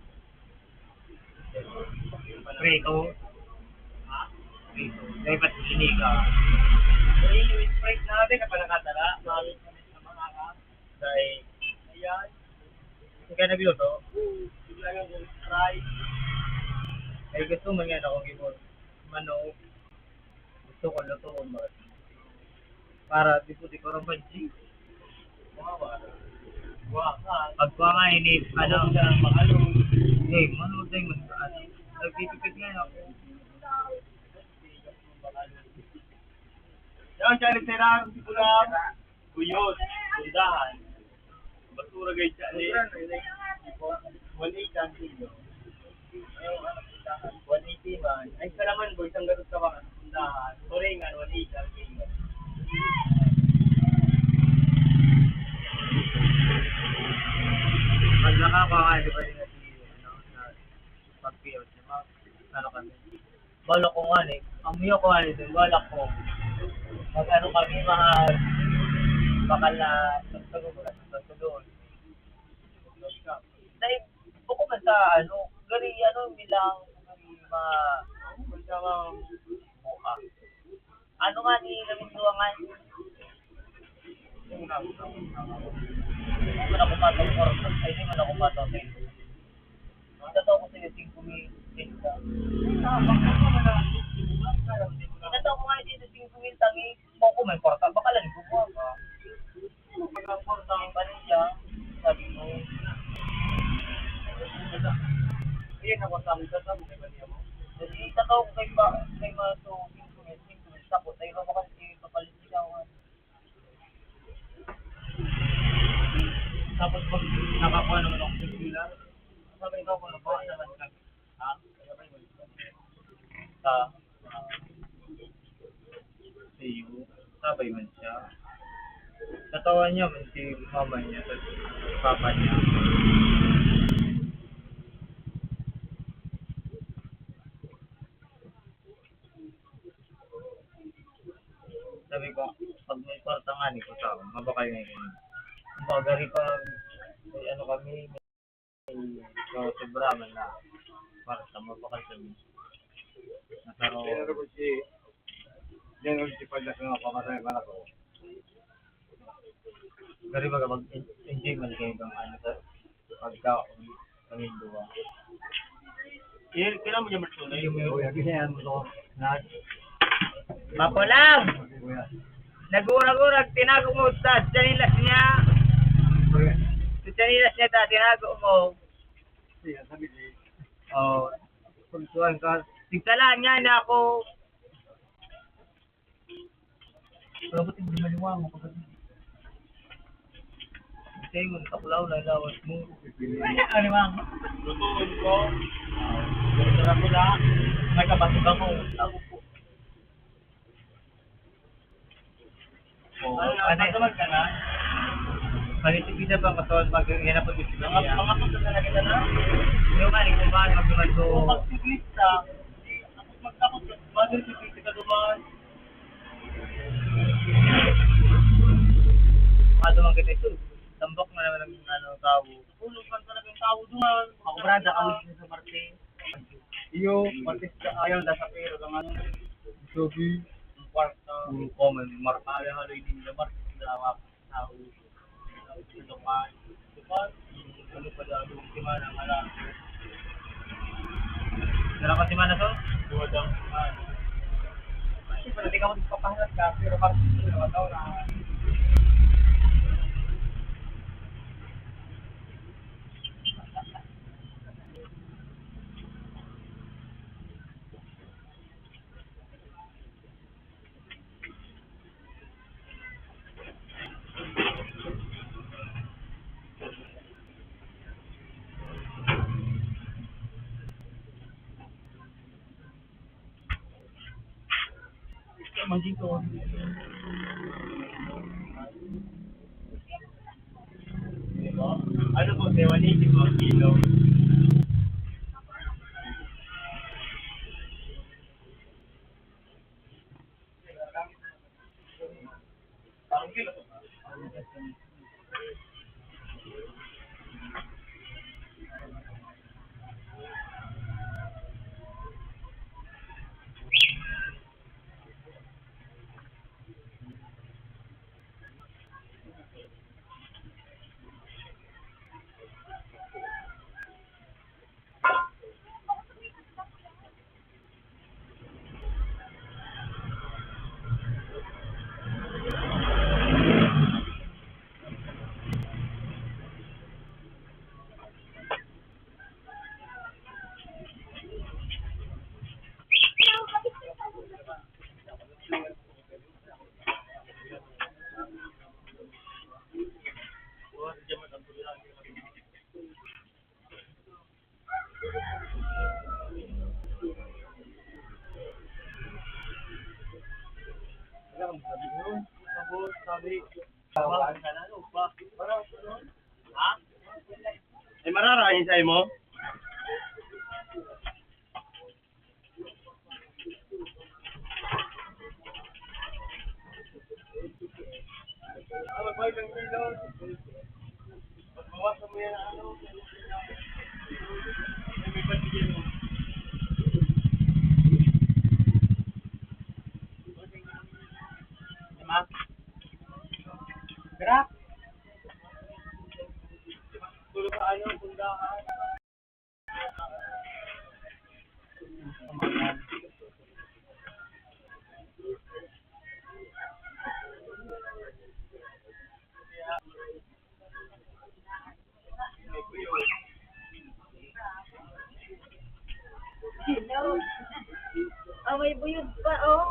Prito. Prito. Dapat hindi ka. Ay, yung Sprite natin, kapag nakatala, maraming kami sa mga ka. Dahil, ayan, Hindi ka nagluto. bigla yung Sprite. Ay gusto mo yan ako gibon. Manok. Gusto ko lutoon ba? Para di ko rin panji. Mga ba? Wah, ka. Pagkuha nga inip, Ano ano. siya ng makalong. Hey, manood tayo mo. Nagtitipid nga ako. Yan, siya nagtira, pulang, guyot, bundahan. Basura guys siya, eh. 180 ang kilo. 180 man. Ay, kalaman boy, isang garot ka ba? Bundahan. Turingan, 180 ang kilo. Pag nakakawa, di ba rin na si, pag-piyot, di ba? Ano kami? Balak ko nga eh. Amuyo ko nga eh, balak ko. Mag-ano kami, bakal na doon. Dahil, buko man sa ano, gari, bilang, buka. Ano nga ni Laminduangan? Hindi mo na kumatang korpos, ay hindi mo na kumatang sa ito. Totoo ko sa'yo, 5,000 ka. Totoo ko nga dito, 5,000 tangi. Kung ko may korta, baka lang gumawa ka. Pag ang korta ang paninja, sabi mo, Ayan, ako sa amin, sasabi ka ba niya mo? jadi totoo ko kay Mato, 5,000 tapos tayo ba kasi papalit siya ako. Tapos pag nakakuha naman ako sa sila, sabi ko kung nakuha naman kami. Ha? Sa iyo, sabay man siya. Natawa niya man si mama niya at papa niya. Sabi ko, pag may kwarta nga ni ko sa akin, mabakal nga yun. Ang bagari pa, may ano kami, may sobraman na kwarta, mabakal kami. Nasaro, Yan ano po si... Yan ano si Pagdas na pamatay man ako. gari baga mag-enjoy man kayo ng ano sa pagkaon kami duwa. Kailan mo niya matulay? Kuya, kasi yan mo to. Mapulang! Kuya. Nagurag-urag, tinago mo sa chanilas niya. Kuya. Sa chanilas niya ta, tinago mo. Siya, sabi niya. Oh, pagsuan ka. Tigtala niya na ako. Pero ba't hindi maliwa mo kapatid? Kasi mo, taklaw na lawas mo. Ano ba? Lutuin ko. Sarap ko na. May kabasog ako. Ako po. Oh, ano naman ka na? Palitipida ba katol pag hinapot yung sila? Mga punta na kita na. Yung nga, kung bakit magdumato. Kung mag-siglit ka, tapos magtakot ka, mag-siglit ka dumaan. Dumang kita ito. Tambok na naman ang ano, tao. Tulog ka talagang tao dumaan. Ako branda, kami sa Marte. Iyo, matis ka ayaw na sa pero lang ano. Sabi, ang kwarta, puro comment, markaya haloy din na Marte. Dalawa pa sa tao. Ito pa, ano pa daw, yung simana nga lang. Dala ka simana so? Duwadang. Kasi pala di ka mo papahalat ka, pero parang dalawa tao na. Manjing ko. Diba? Ano po, 180 po ang kilo. Parang kilo po ba? Ha? Ay mararahin sa'yo mo? Lima? Tara. Hello. Oh, may buyod pa, oh.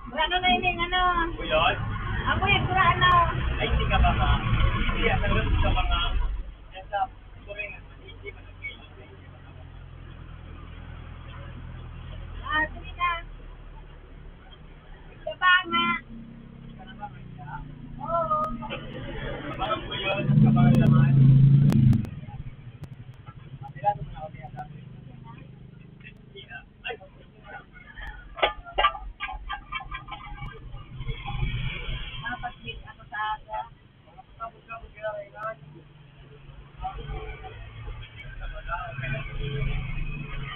Ano na yun, ano? Buyod? Ang buyod ko na, ano? Ay, hindi ka ba nga? Hindi, talagang sa mga... Yan sa... Turing, hindi mo Ah, sige na. Ito ba nga? Oo. Kabangang buyod at kabangang laman. Pilado mo na ako kaya sabi. Ay, Nakapag-meet ako sa aga.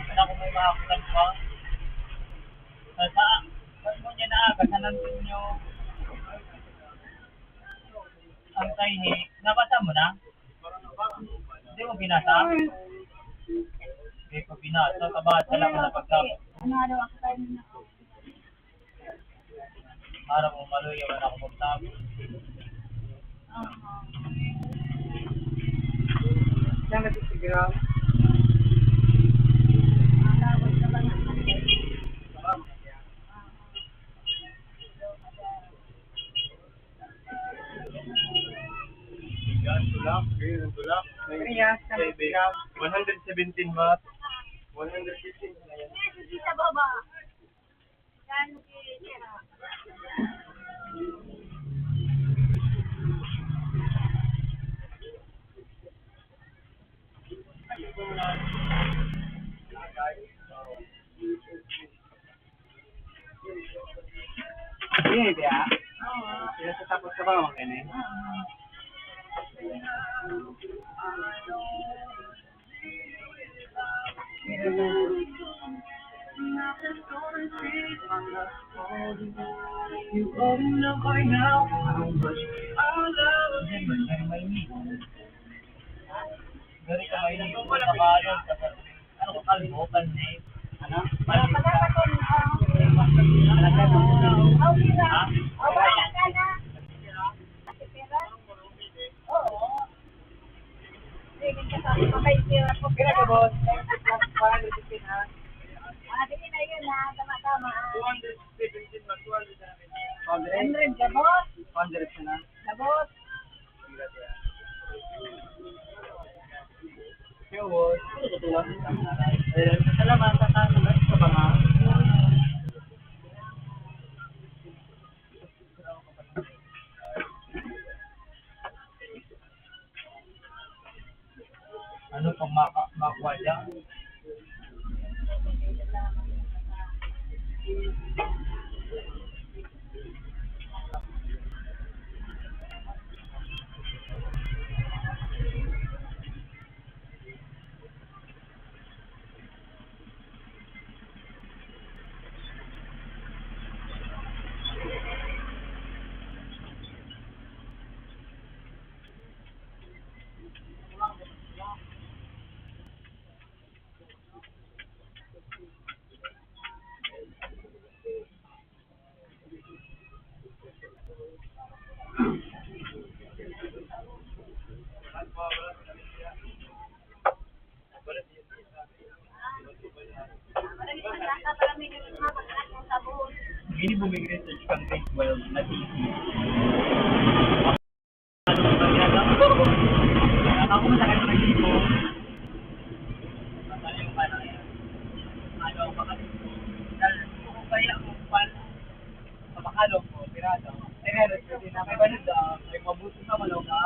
wala ko may makakulang pa. Saan mo niya na aga? Saan nandun nyo? Ang tiny. Nabasa mo na? Hindi mo binasa? Hindi ko binasa. Kabasa lang na pagkabot. Ano araw ako tayo na ako? Para mo maluya wala ako magtago. Oo. Yan na Instagram. Malawag ka ba nga? Yan, tulak. Ayun, ang tulak. Kaya, 117 baht. 115 na yan. Sige sa baba. Yan, kira. Ini dia. Oo. Sila sa tapos ka ba mga kene? Oo. You already know by now how much I love you. Dari ka may nito sa kanon. Ano ko kalbo? Kalne? Ano? Para pagkakataon, oh, kira. Oh, wala ka na. Kasi pera? Oo. Sige ka sa mga pera ko. Kira ka boss. 115 ha. Ah, sige na yun ha. Tama-tama. 217 mag 200 na. 100 ka, boss. 100 na. Na, boss. Yo boss. Salamat sa tanong sa mga. Ano pag makuha dyan? Ini buming research kang grade 12 na TV. Ano ba yan?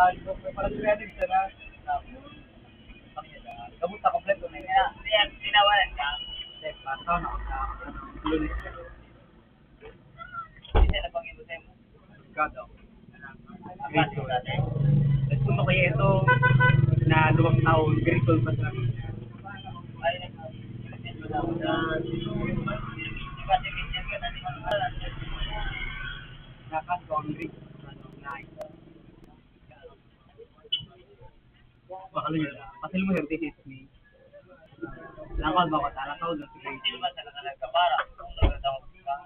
Para creative siya na. Kamusta kompleto na Kaya, kaya tinawalan ka. Step, tao na ako sa Lunes. Hindi siya napag-ibutin mo. God, oh. Ang kaso natin. Nagpunto kaya ito na 2 taon, grateful pa sa amin. Ay, nag-ibutin mo daw. Kasi minsan ka na di man Nakaka-boundary. Bakal yun. Kasi mo yung ticket ni. Langkod ba ko? Talatawag ng Hindi security. naman talaga nagkabara. Kung nagkataon ka.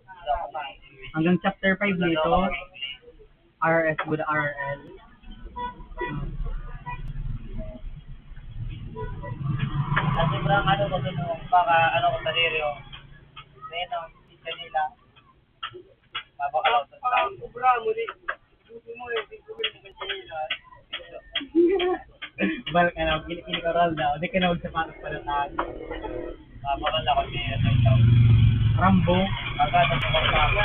Wala ko ma-English. Hanggang chapter 5 Wala nito, ko ma-English. RRS with RRL. Kasi sobrang ano ko dun, baka ano ko sa lirio. Ngayon ang isa nila. Mapakalaw sa tao. Ubra mo di. Gusto mo eh, gusto mo yung kanila. Balik ka na, kinikini ka ral na. Hindi ka na magsapatos pa na tayo. Mapakalaw ko siya sa tao. Rambo. Agad ang pagkakasama.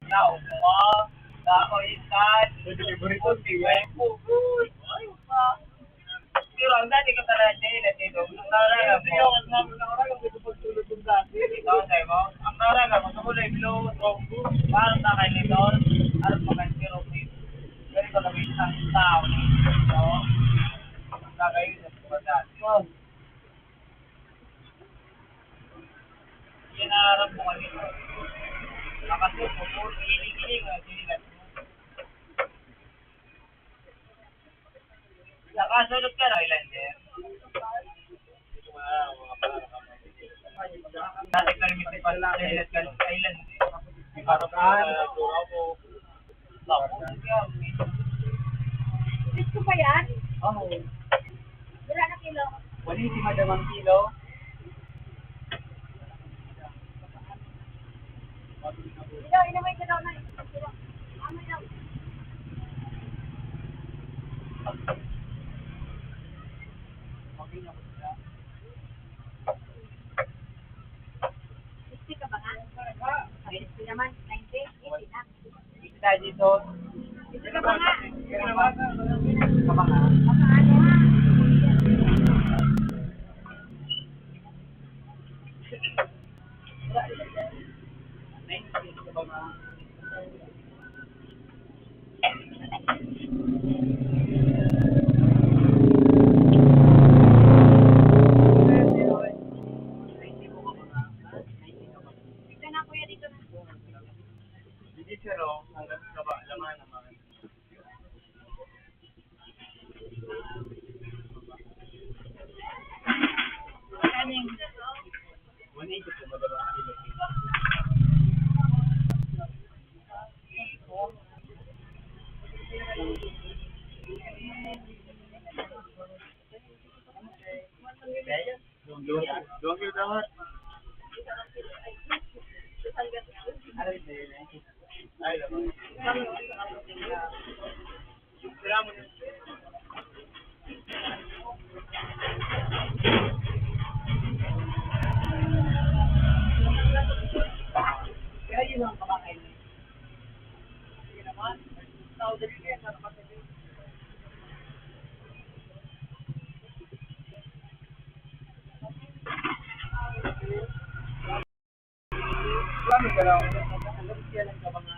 Tao mo. Tao isan. Favorito, Pero ang dati ko talaga nila dito. Ang naraga mo. Ang naraga mo. Kulay blue. Parang na kay Lidon. Alam mo kay Siro. Pero ko lang isang tao. Kagayon sa pagkat. Yan naharap mo kanito. Nakasupo po. Hiling-hiling. Hiling-hiling. Nakasulot ka na, Islander. Dati ka rin may pala Island ka sa Island. Para ka Gusto pa yan? Oh, Wala na kilo. 180 madam ang kilo. Ito, inamay ka daw na. Ito, amay daw. Sixty ka ba nga? Sixty naman, 90, 80 na. Kita dito. Sixty ka ba nga? Kamanga. Baka ano ha? Ito na kuya dito na. Hindi pero hanggang sa ba laman naman. Ano yung 180 po madam ang kilo. Doon yung dapat. Ay, laman. Salamat. Kaya yun ang kamakain. Sige naman. Tao din yan. Marami ka lang. Hanggang siya lang ka mga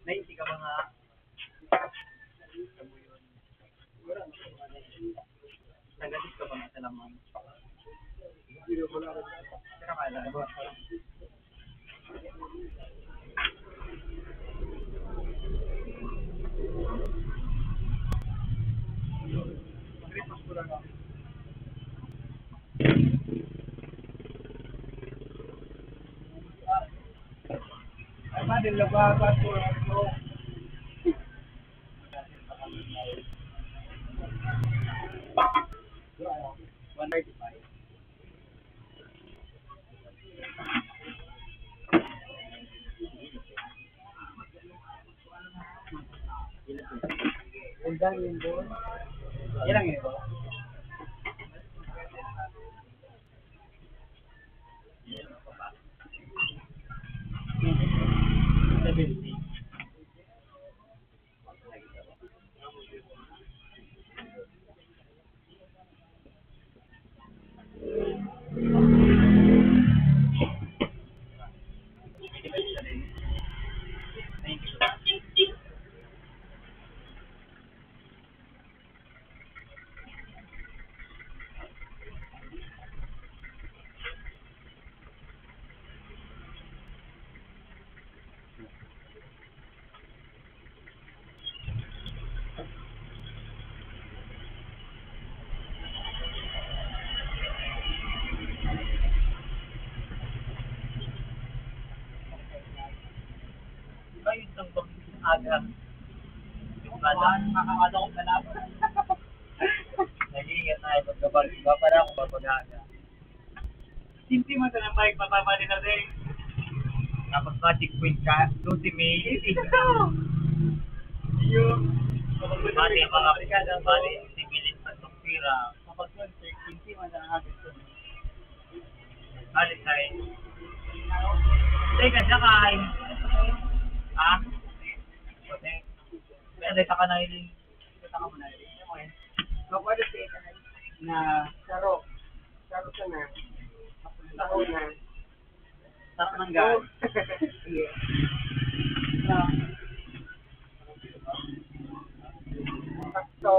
90 ka mga tagadis ka mga salaman. Kaya kaya lang. Ay, madin lang ba ba ito? 135. Undang yun doon. Ilang ito? kayo sa aga. Makakala ko na lang. Nag-iingat tayo pagkabag-iba para ako mapag-aga. Simple mo sa ng bike, mapapali na rin. Tapos magic point ka, 20 May. Yung, Bali, mga bali, sibilin pa itong pira. kapag yun, 15 mo sa ng habit ko. Bali, tayo. Teka, sakay. Ha? Okay. Kaya ka na yun. Saka mo na rin. Kapag na saro ka na, tao na, tap ng gas. Yeah. Sakto.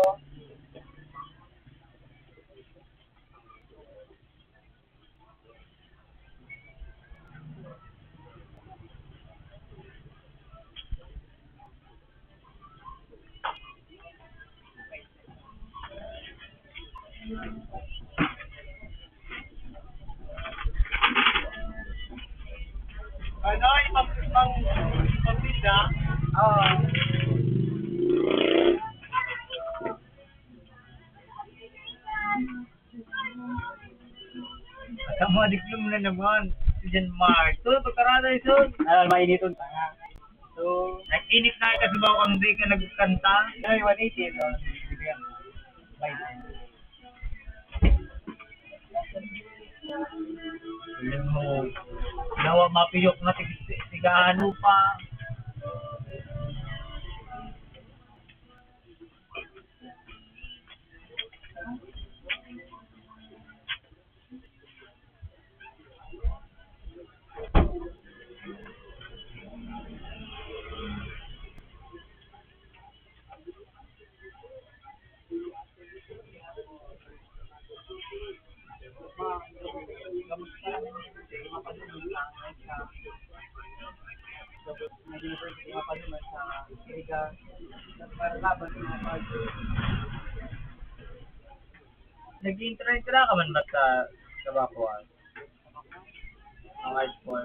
Ano, pang-pizza? Oo. At ang mga diplom na naman. Si Jan Mark. So, pagkarada ito. Mainiton tanga. So, Nag-init na ka subaw kang di ka nagkanta. ay, 180. No? Alam mo, nawa mapiyok na tigano pa. Nag-intry ka man ba sa Bakuan? Ang high school.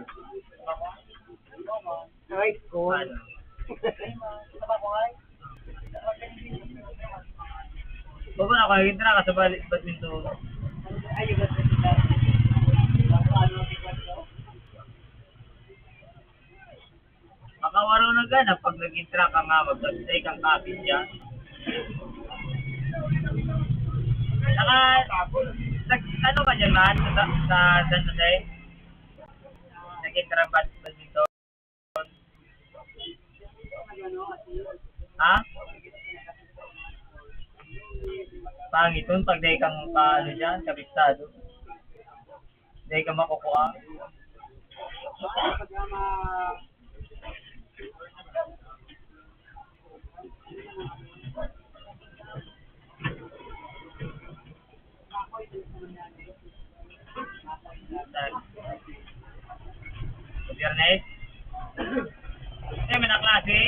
High school. Ano? Baba na kayo, intry ka sa badminton. Makawaro na gana pag nag-intry ka nga, mag-stay kang kapit dyan. Ano ka dyan man? Sa San Jose? Nag-intry badminton? Ha? Pangit yun pag dahi kang ano dyan, kabistado. Dahi ka makukuha. Biyernes? May na klase?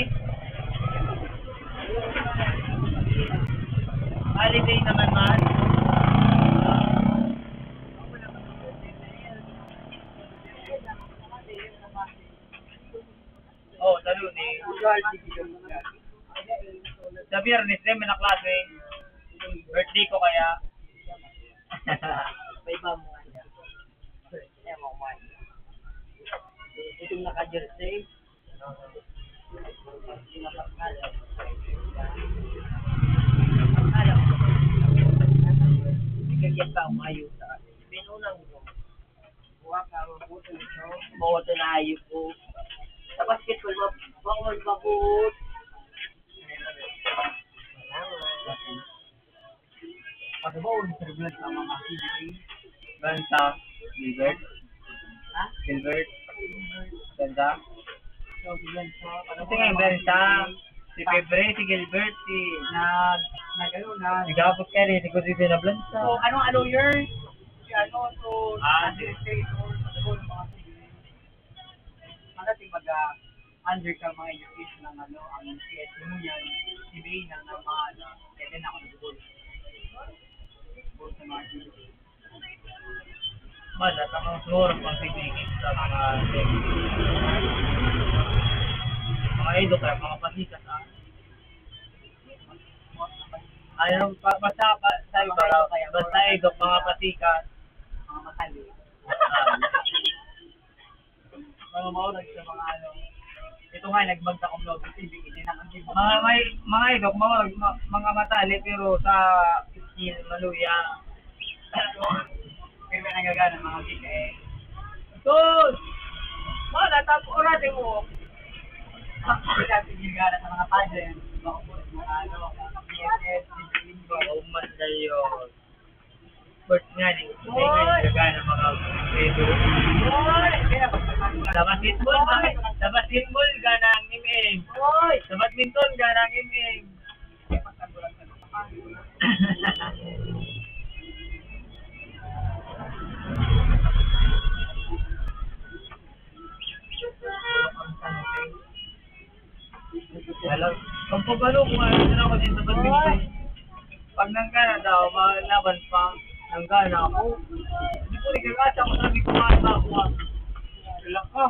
Holiday naman man. Oh, talo ni. Sa Biyernes din may na klase. Birthday ko kaya. May iba mo nga. Ewan ko. Itong naka-jersey. Alam ko. Bigyan pa ang ayaw sa akin. Pinunang mo. Buwa ka ang buto nito. Buto na ayaw po. Sa basketball, bawal mabut. Kasi ba ulit regular sa mga CBA? Banta. Gilbert. Ha? Gilbert. Banta. So, bilan sa... Kasi nga yung Banta. Si Pebre, si Gilbert, si... Si Gapos ka rin, si Cosito na Blanca. So, ano year? Si ano, so... Si... State or sa dugo ng mga CBA. Magating under ka mga education ng ano, ang CS mo yan, CBA ng mga ano, kaya din ako nag-goal. Goal sa mga CBA. Wala, tamang siguro pang sigigit sa mga Ay, do kayo, mga pasikat ah. Ano, sabi ba, basta idok, mga pasikat. Mga matali. Mga maunag sa mga ano. Ito nga, nagbagta kong lobby. Ibigin na ang iba. Mga idok, mga matali, pero sa skin, maluya. Pero may nagagana mga gig eh. Sus! Mga natapos natin mo. Hindi natin gigana sa mga pageant. Mga ano, PSS, Oh, mas kayo. First nga, hindi nagagana mga pedo. Hoy! Kaya Sa basketball, gana ang MM. Hoy! Sa badminton, gana ang MM. Alam, pagpapalo kung ano na ako din sa badminton. Pag nanggana daw, malaban pa, nanggana ako. Hindi ko nagkakasa ko sabi ko mata ako. Wala ka.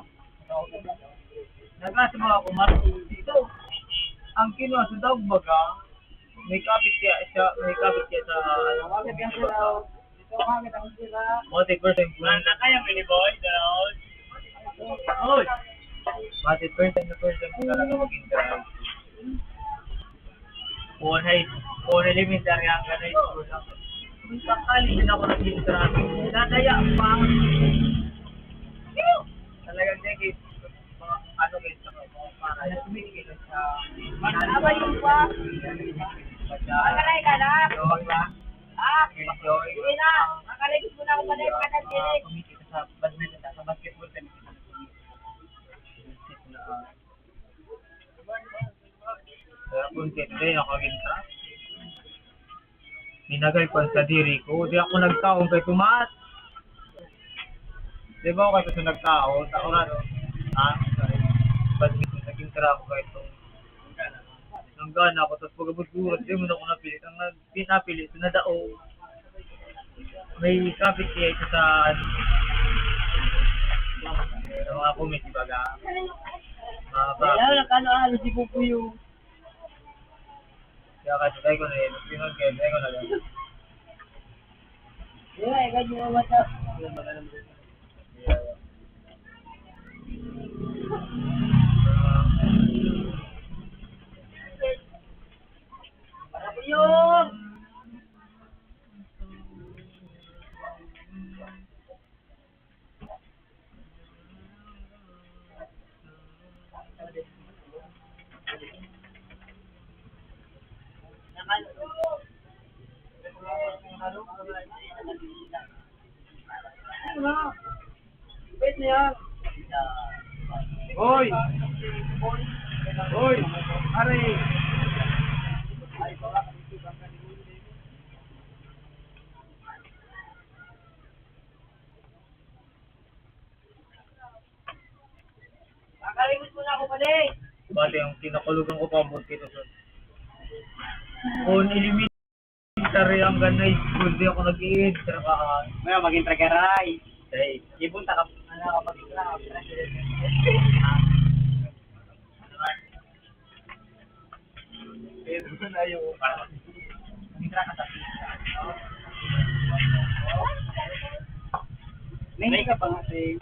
Nagkasa mga kumaro dito. Ang kinuha sa daw baga, may kapit siya sa Bakit yan sila? Ito bakit ang sila? Motive person. Na kaya mini boy, down. Oy. Motive person na person mo talaga maging drive. Kung elementary ang ganay school lang. Sakali din ako naging drive. Nadaya pa. Talagang decade. Ano guys, para tumigil sa Mag-abay yung pa. Magalay ka na. Ah, hindi na. Makaligis mo na ako pa na yung kanagdinig. kumikita sa badminton, sa basketball kami kaya kung kete, nakaginta. Ninagay ko sa diri ko, di ako nagtaong kay tumaas. Di ba ako kayo sa nagtao, sa oras, badminton, naging tara ako kayo itong nanggana ako, tapos pagabot-burat, di mo na ako napilit. Ang pinapilit, nadao. May kapit siya ito sa mga committee baga. Mga bakit. Kaya nakano-ano si Pupuyo. Kaya kasi tayo ko na yun. Pinag kayo, tayo ko na lang. Kaya ikaw yung mata. Para po yun! Wait na yan. Hoy! Hoy! Are! Makaligis mo na ako pa na eh. Bali, ang kinakulugan ko pa ang kito sa kung elementary ang ganay school, di ako nag-i-ed. Trabahan. May maging tragaray. Hey, Ibunta ka. Ano ka mag-isla ka. Pedro na yung Mitra ka sa pizza. May ka pa nga si...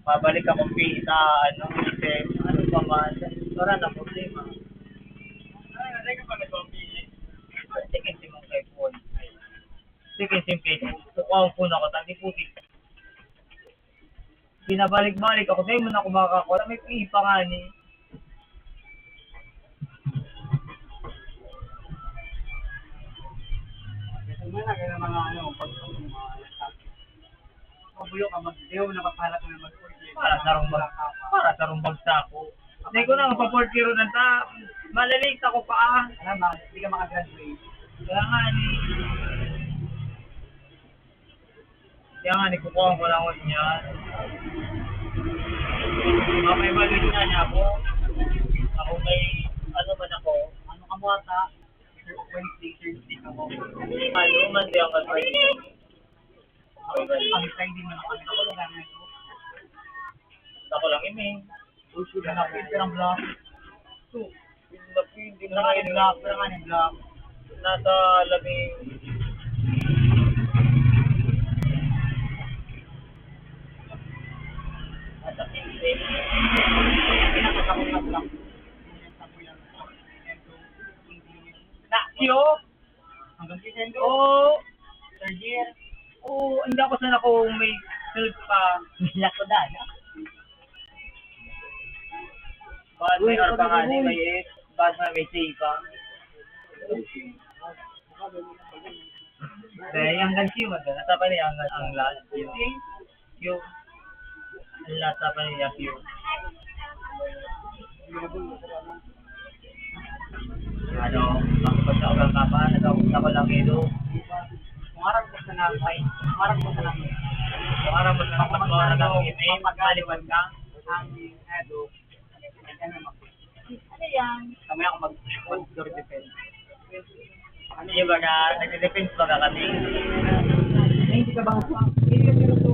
pabalik akong sa ano, kasi ano pa man, wala na problema. Ay, ka pa nag-compete. Sige, si mong iPhone. Sige, simple. Kukuha ang phone ako, tagi putik. Pinabalik-balik ako, sa'yo mo na ako makakakuha. May pipa nga ni. Ito mo na kaya mga ano, pag mabuyo ka, mag-dew, nakapalat mo na mag-forklift. Para sa rumbag sa ako. Hindi ko na magpa-40 ng ta. Malalate ako pa. Alam ba, hindi ka makagraduate. Kaya nga ni. Kaya nga ni, kukuha ko lang niya. Mapaibalwit nga niya ako. Ako may, ano man ako. Ano ka mo ata? Wednesday, Thursday ka mo. Ano man di ang advice. Ang Friday mo na kami. Ako lang na ito. Ako lang email. Pinang block. Hindi na nga yung block. Pero nga yung block. Nasa labing... Nasa 15. Pinakasakot na block. Na, Q? Hanggang Nintendo? Oo. Third year? Oo, hindi ako sana kung may silk pa. Nila ko na, no? Bad may R pa nga, may S. Bad may C pa. Dahil hanggang Q man, nasa pa niya ang last Q. Q. Ang last pa niya Q. Ano, pagkabasa ko lang kapa, nagkapunta ko lang ito. Marang ko sa nakay. Marang ko sa nakay. Marang mo sa nakay. Marang ko sa nakay. Pagkalipan ka. Ang edo. Ano yan? Kamaya ako mag-door defense. Ano yung baga, nag-defense ba ka kami? Hindi ka ba? Hindi ka sinuto.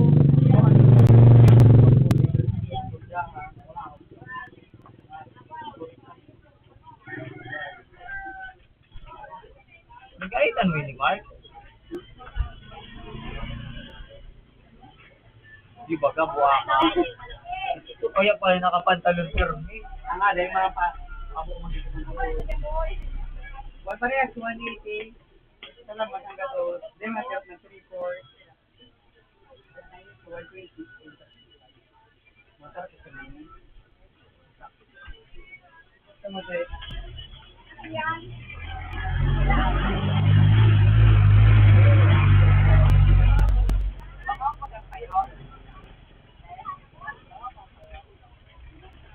Nagkaitan mo yun ni Mark? Di ba ka, buha ka? Kaya pala nakapantalon firme. Ang nga, dahil mga pa, ako mag-dito ng Wala parehas, 180. Salamat ang gato. Dahil matiyap na 3-4. 120. Masarap ito na. Tama tayo.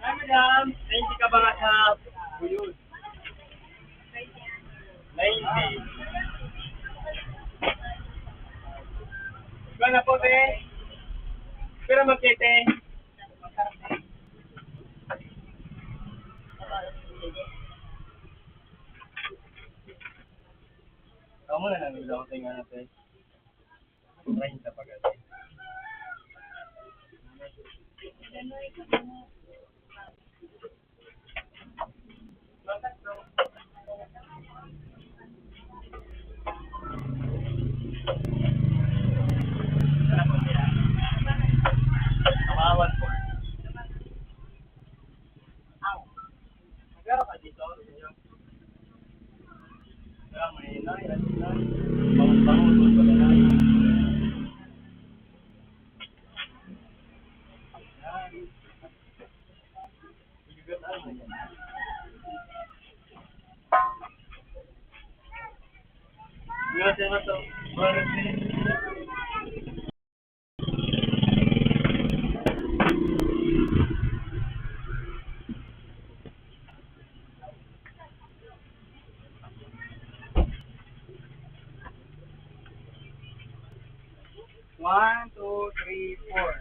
Hi, madam. 90 ka ba nga sa buyod? 90. Iba na po, te. Pero magkete. Kamu na lang nila ako tingnan natin. 30 pa galing. Kawawan po. Magkano ka dito? Kaya may inay, bangun-bangun, doon pa na. Gracias, Mato. One, two, three, four.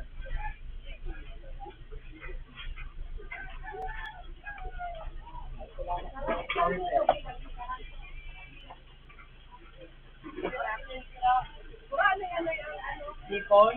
Sipon?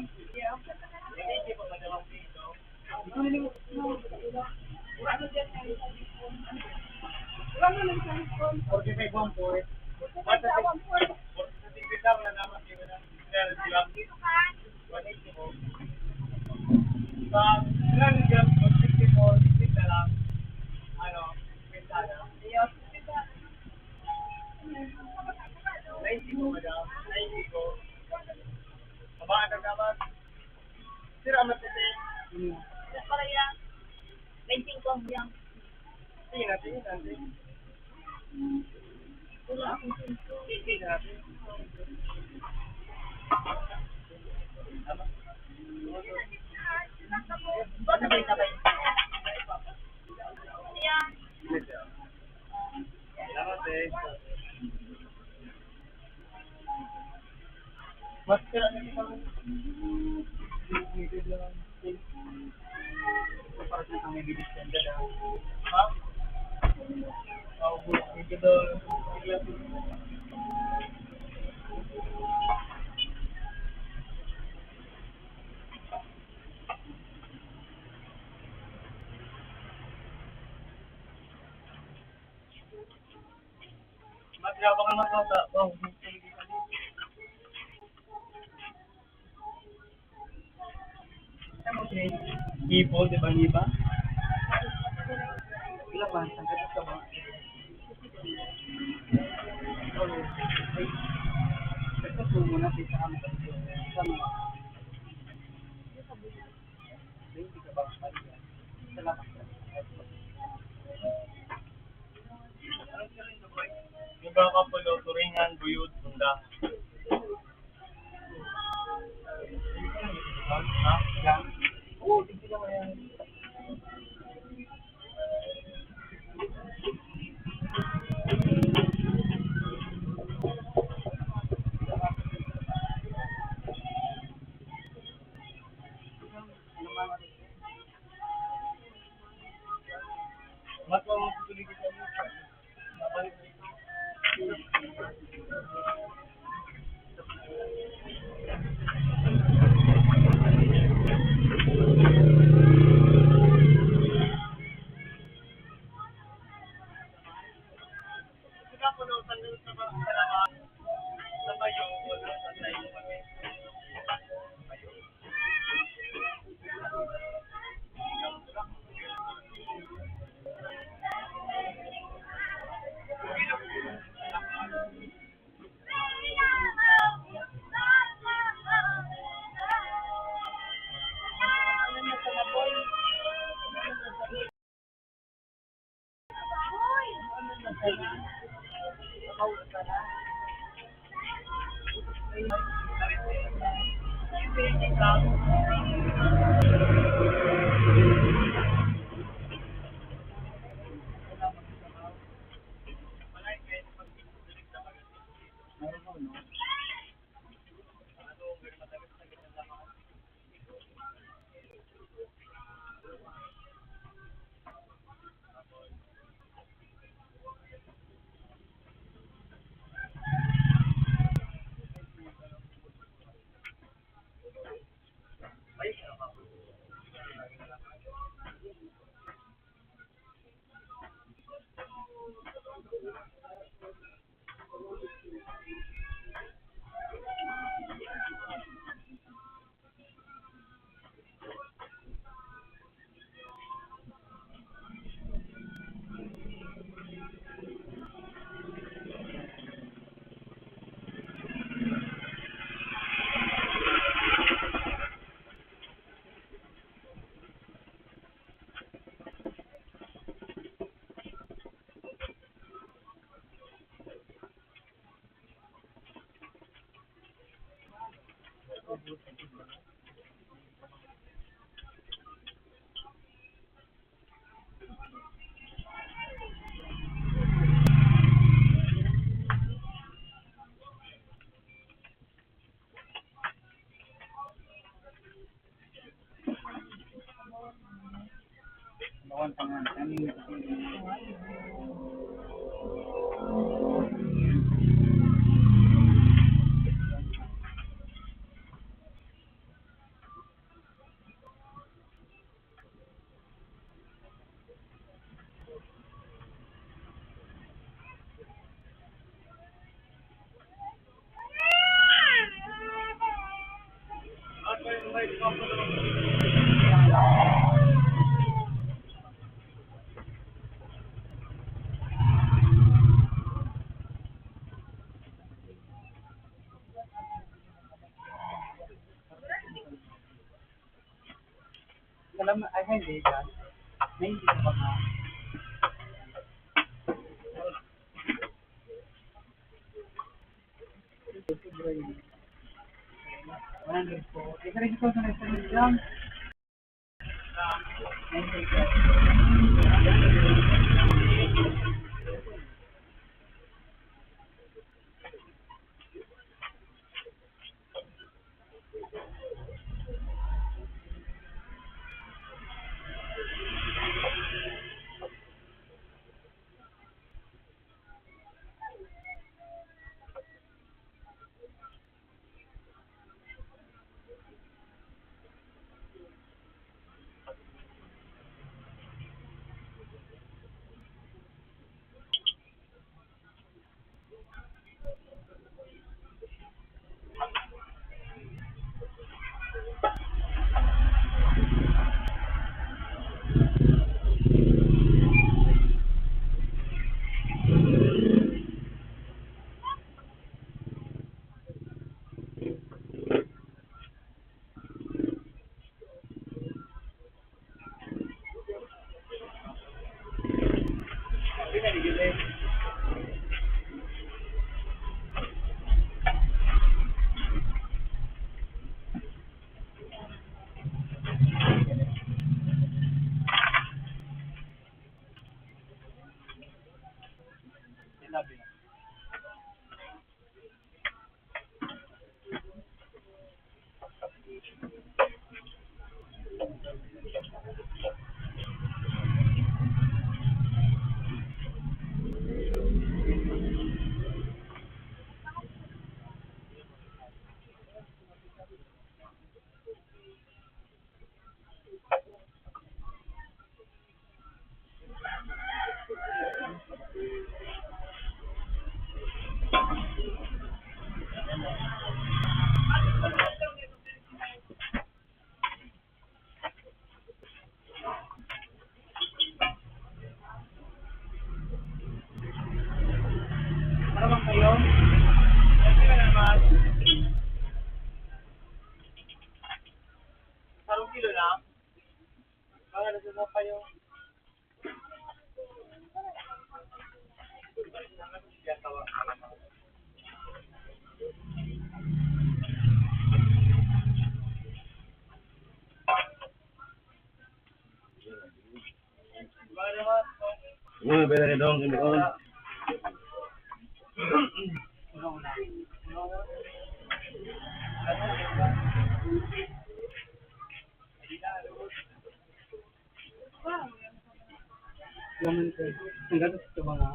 Para yan. 25 yan. Wala akong pinto. Sabay-sabay. Yan. Mas kira na ito. Para sa kami bilis yan dala. Ha? Ito daw. Yabang naman ko sa... Oh, Ipo, di ba, iba? Ilang ba? Ang ganda ka ba? Ito po muna sa kami. Sama. Hindi ka ba? Salamat. Iba ka po, turingan, buyod, sunda. Ha? Yan. Oo, tigil naman yan. Mas mo tuloy kita mo. Sika po no, tanong sa mga salamat. Sa bayo, wala sa tayo kami. Ano na sa naboy? Ano na sa na? Ako ka na. Bawal pa nga. Kanin. Alam mo, ay hindi ka. May hindi ka ba nga? Ito po. Ito rin po sa restaurant lang. mo kayo. Pwede rin dong, hindi ko. Woman ko. Ang ganda sa mga.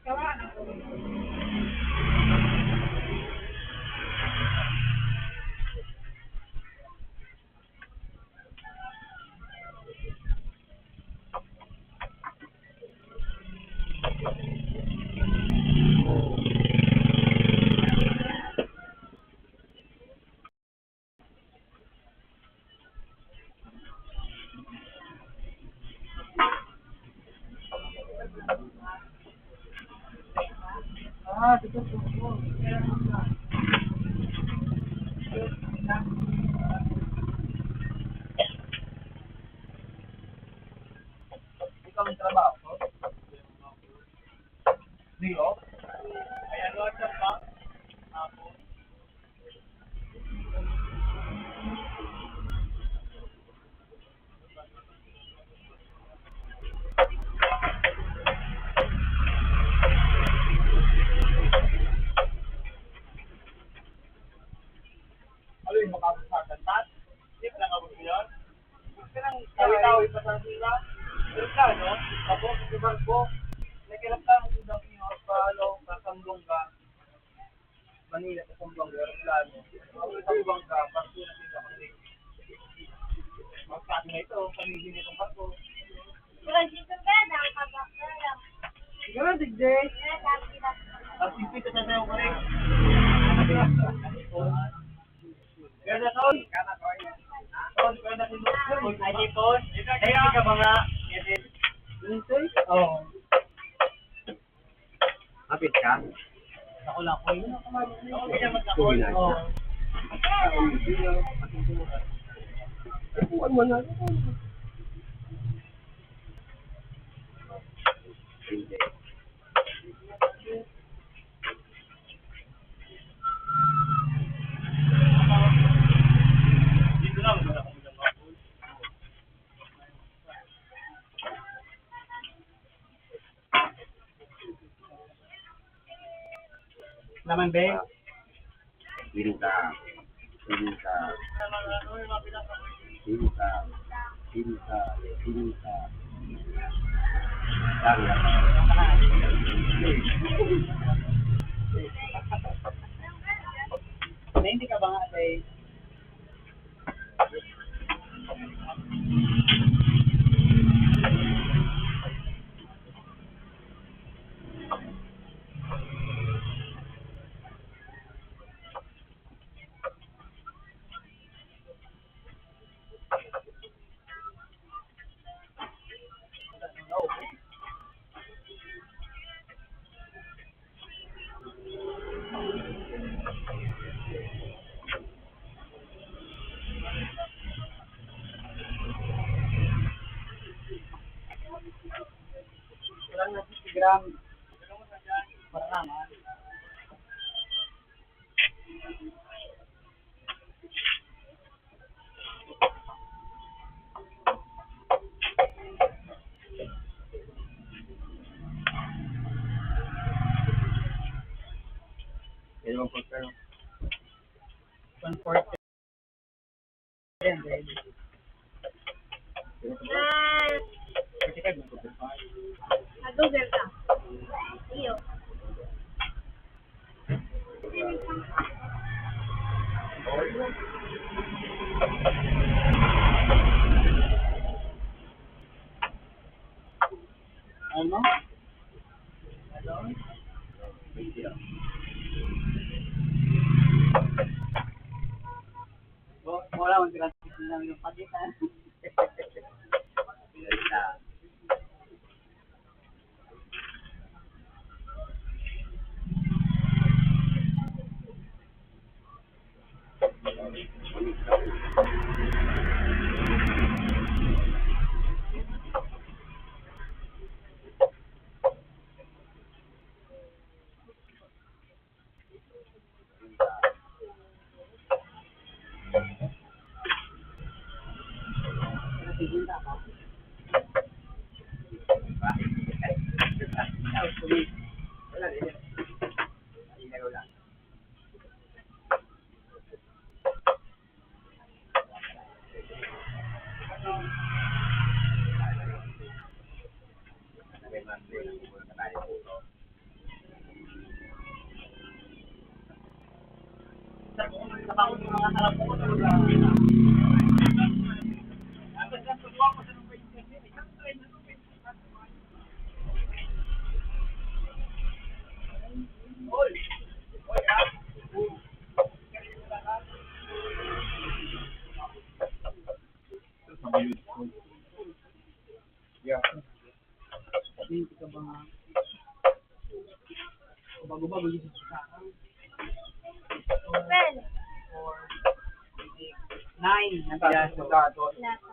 Kawa. Ah, dito po. Ikaw may trabaho ko? Zero? Kaya Lord of Bank? Ako. Ano yung makapasakan? Tip lang ako yun? Tawi-tawi pa sa sila. Pero ka, no? Tapos, si Marco, nagkirap lang ang sundang inyo pa, kasambong ka. Manila, kasambong ka, plano. Ako kasambong ka, Marco na sila kasi. Magkano na ito, pamigin itong Marco. Siguro, digday. Ang sipit na sayo ko rin. Kaya na, Tol. Tol, kaya na sinunod. Ay, Tol. Kaya ka mga. Linsoy? Oo. Kapit ka? Ako lang ko yun. Oh, Ako kaya mag-ako. Oo. Ipuan mo na. Hindi. Dito lang, wala akong gagawa. Naman, be? Pinta. Pinta. Pinta. Pinta. Pinta. Tangga. Hindi ka ba nga, be? Walang na 50 gram. Parang ha. Kaya mo po, pero. 140. Ayan, be. 35 mo po. Google ka. Iyo. Ano? Wala akong transition lang yung pagitan. Pinta. Yeah. Hindi ka ba bago-bago dito sa Well, 9 na Yeah, piyaso. dato. lasa.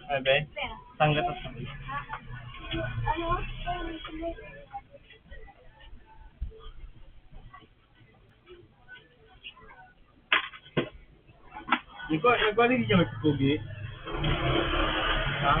Ay, be? Tanggat at Ano? Nagwali di siya magpugi. Ha?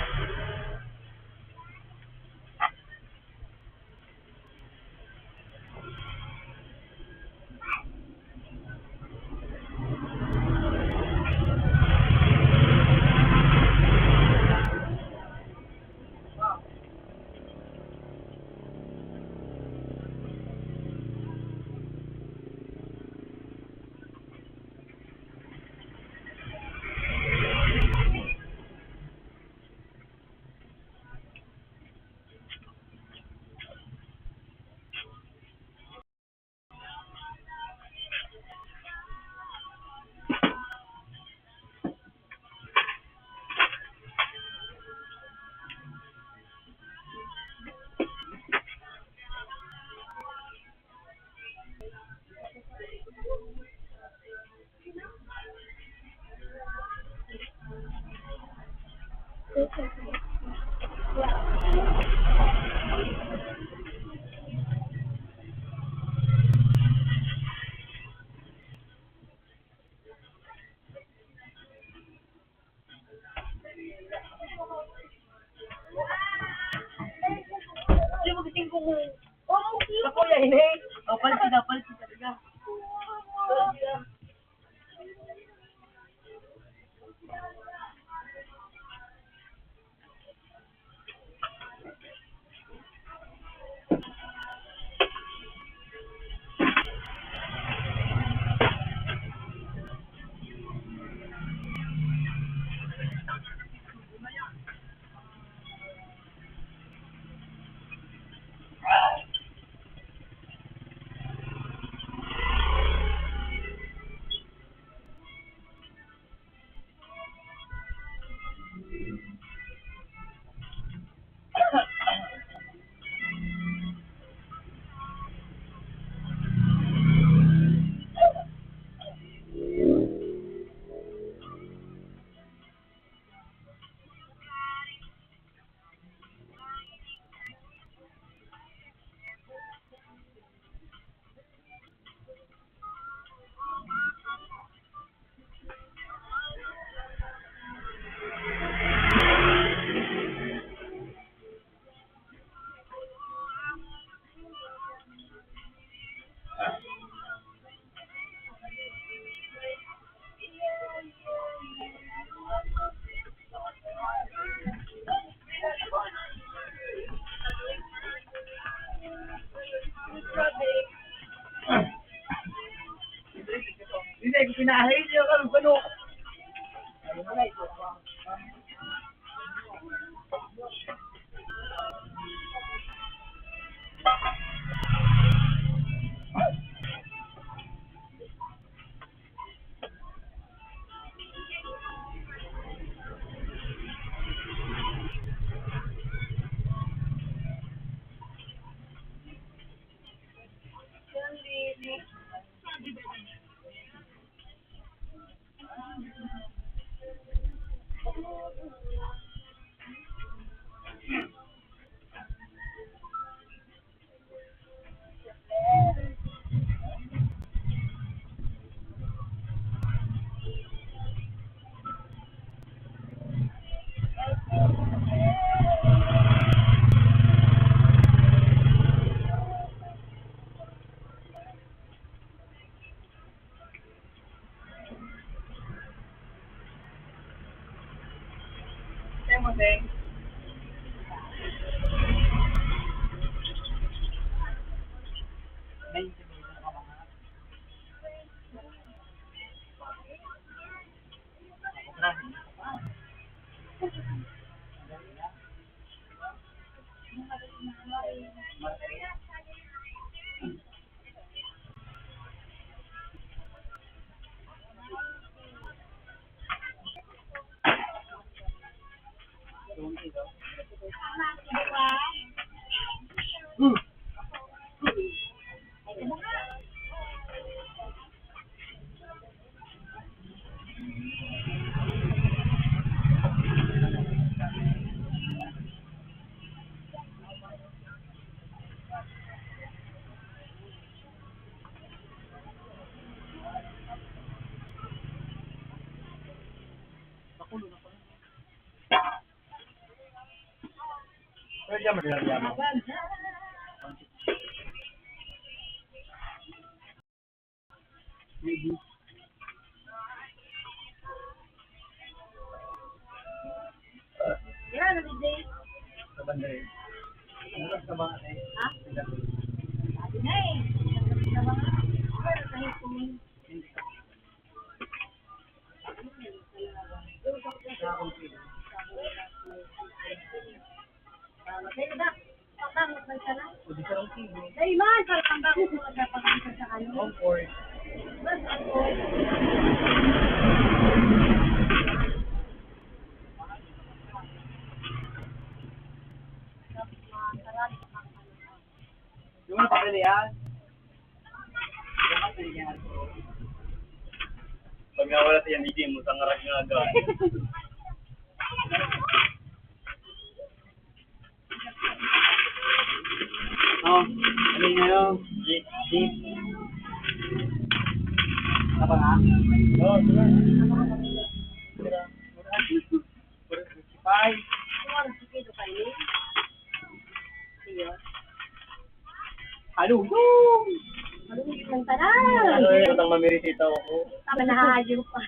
Hindi mo gising ko kung... Oh, Ako yan, eh. O, palsi talaga. binahay niya ka ano. Pero diyan maglalaya mo. Maybe. Yan, ano din? Sa banda rin. Ano sa mga eh? Ha? Sabi na eh. Sa mga, pero kahit kung Pwede ka lang TV. Ay, man, sa tambang ko magpapakita sa ano. Of course. Mas ako. Yung mga papel yan. Yung papel yan. Pag nawala siya, hindi mo sa ngarag nga agad. Oh, ano nga yun? Jeep. Ano ba nga? Oo, sure. Sira. 45. Kuwan, sige, ito kayo. Iyo. Ano yung? Malulit ng tanan. Ano yung utang mamirisita ako? Tama na hayo pa.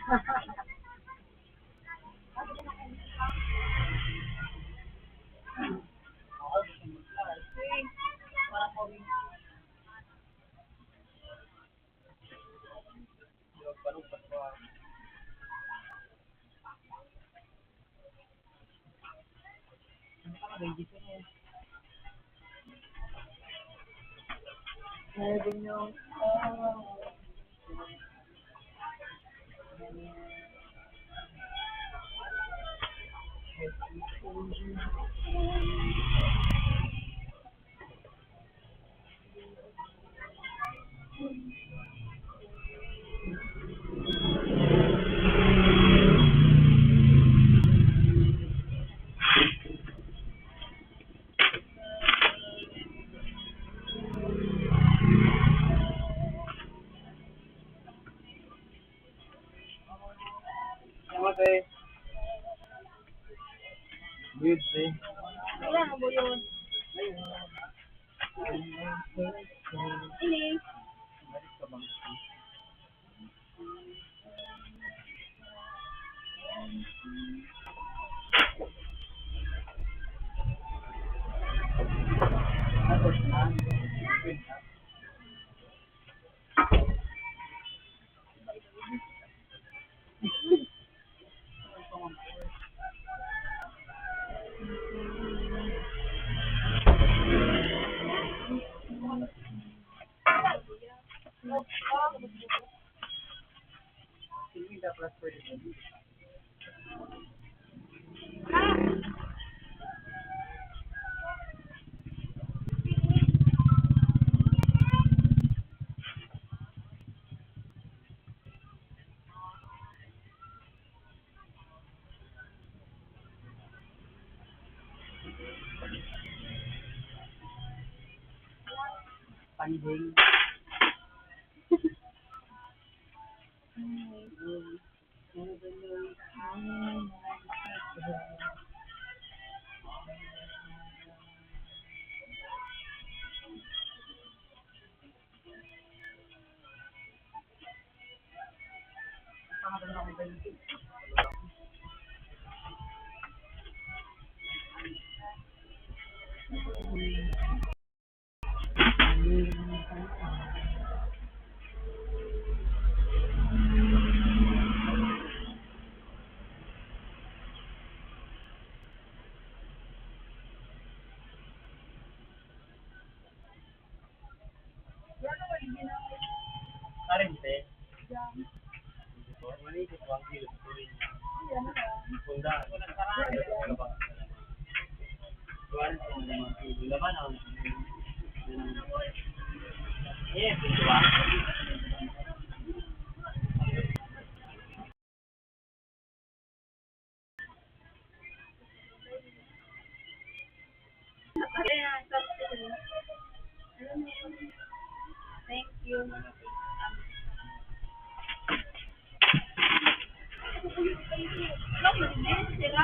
Meron yung Namaste. Good day. Kailangan mo yun. Ini. transfer dito. Panding. Karente. Mani ko ang kilo. Punda. Tuan ko naman kilo. Laban ang. Yes, tuan. Thank you. Ano, hindi sila?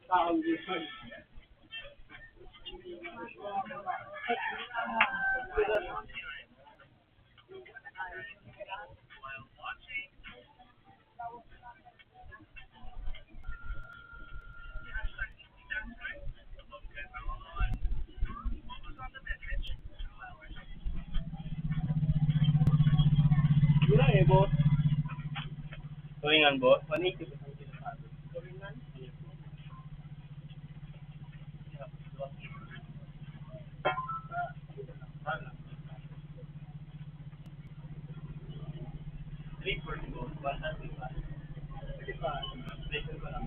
Taong Jason. Wala eh, boss. Tuwingan, boss. 180. Tuwingan. 340, boss. 135. 35. Listen ko lang.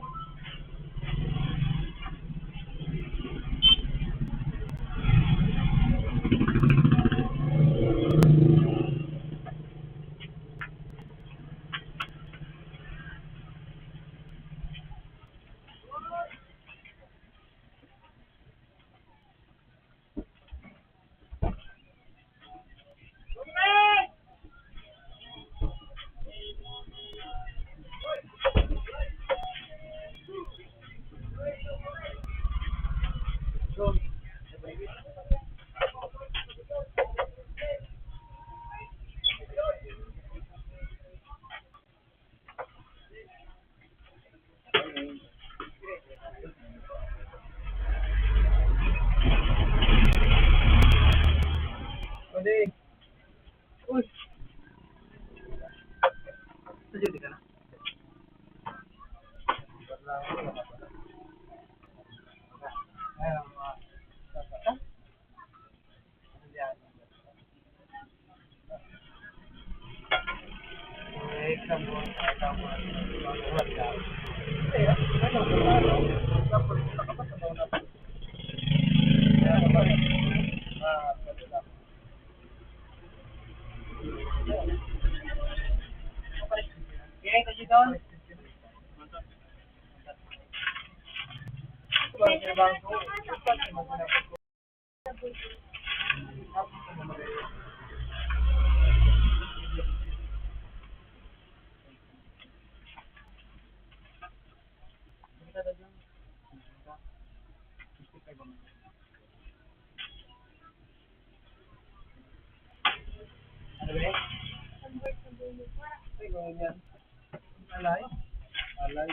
Sa duty ka na? Alay? Alay?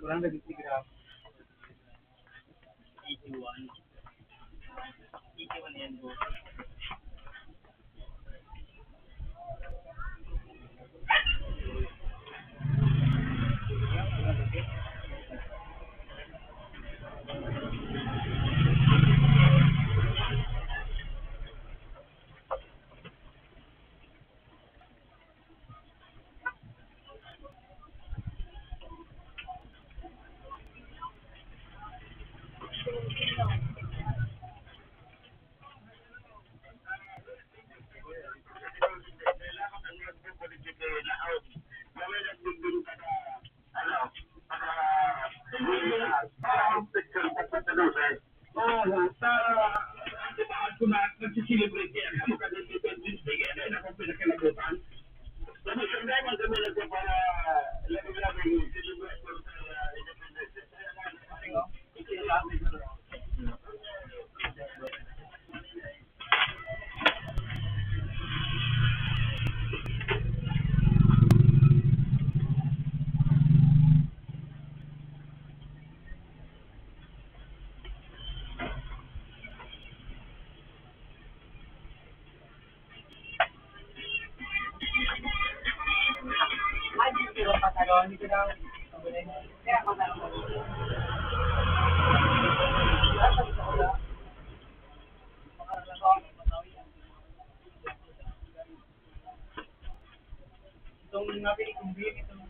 Kurang dari 3 gram. 81. 81 yan, bro. Itong nabili kong beer, itong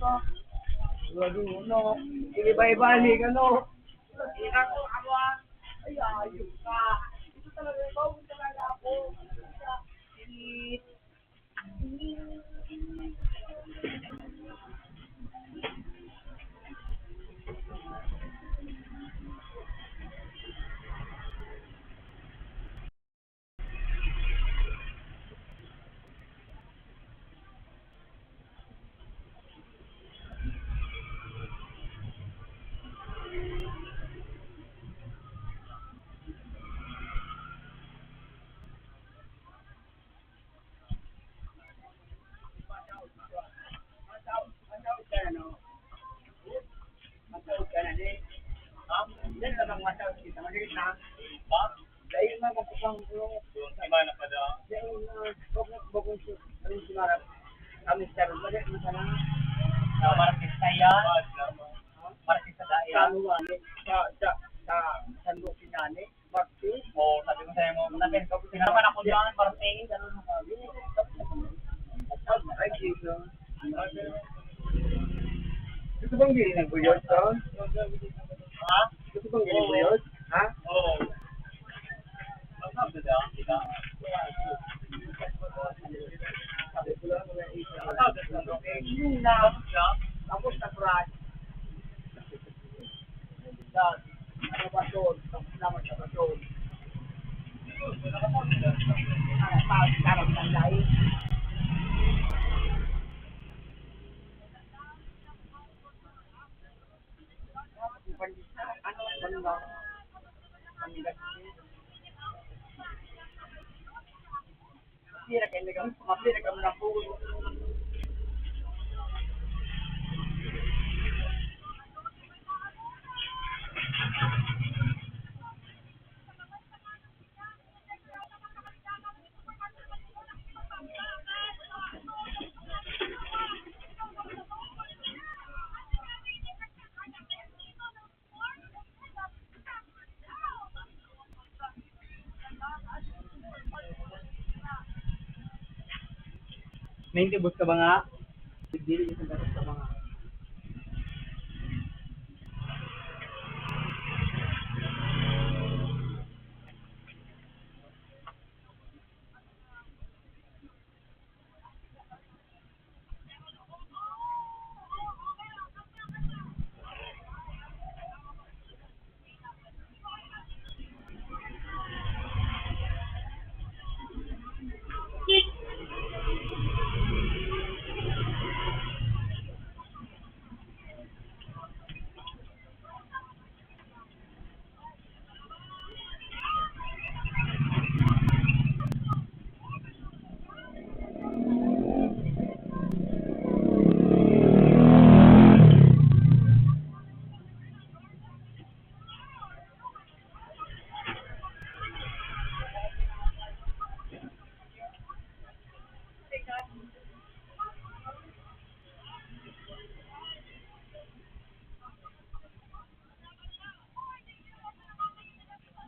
ka. Lagi mo, no? Iba-ibalik, ano? Ikaw ko, awa. Ay, ayos ka. Ito talaga, ikaw talaga ako. Sweet. Matawag ka na, di. Yan lang ang matawag kita. Magalit na. Dahil na magpapang ko. Dahil na bagong simarap. Kami sa rin. Magalit mo sana. Martis saya. Martis sa daya. Sa sandok sinani. Martis. Oo, sabi ko sa'yo mo. Sinaman ako dyan, Martis. Ganun mo sabi. Ay, dito. Gusto bang gini ng buyot, son? Ha? Gusto bang gini ng buyot? Ha? Oo. Ang sabi na, kita. Sabi ko lang mga isa. Ang sabi na, okay. Yun lang. Tapos na fry. Ano ba doon? Tapos naman sa doon. Sarap ng lahi. Ano ba? Mapira ka na po. May tibot ka ba nga? Dili yung sa mga.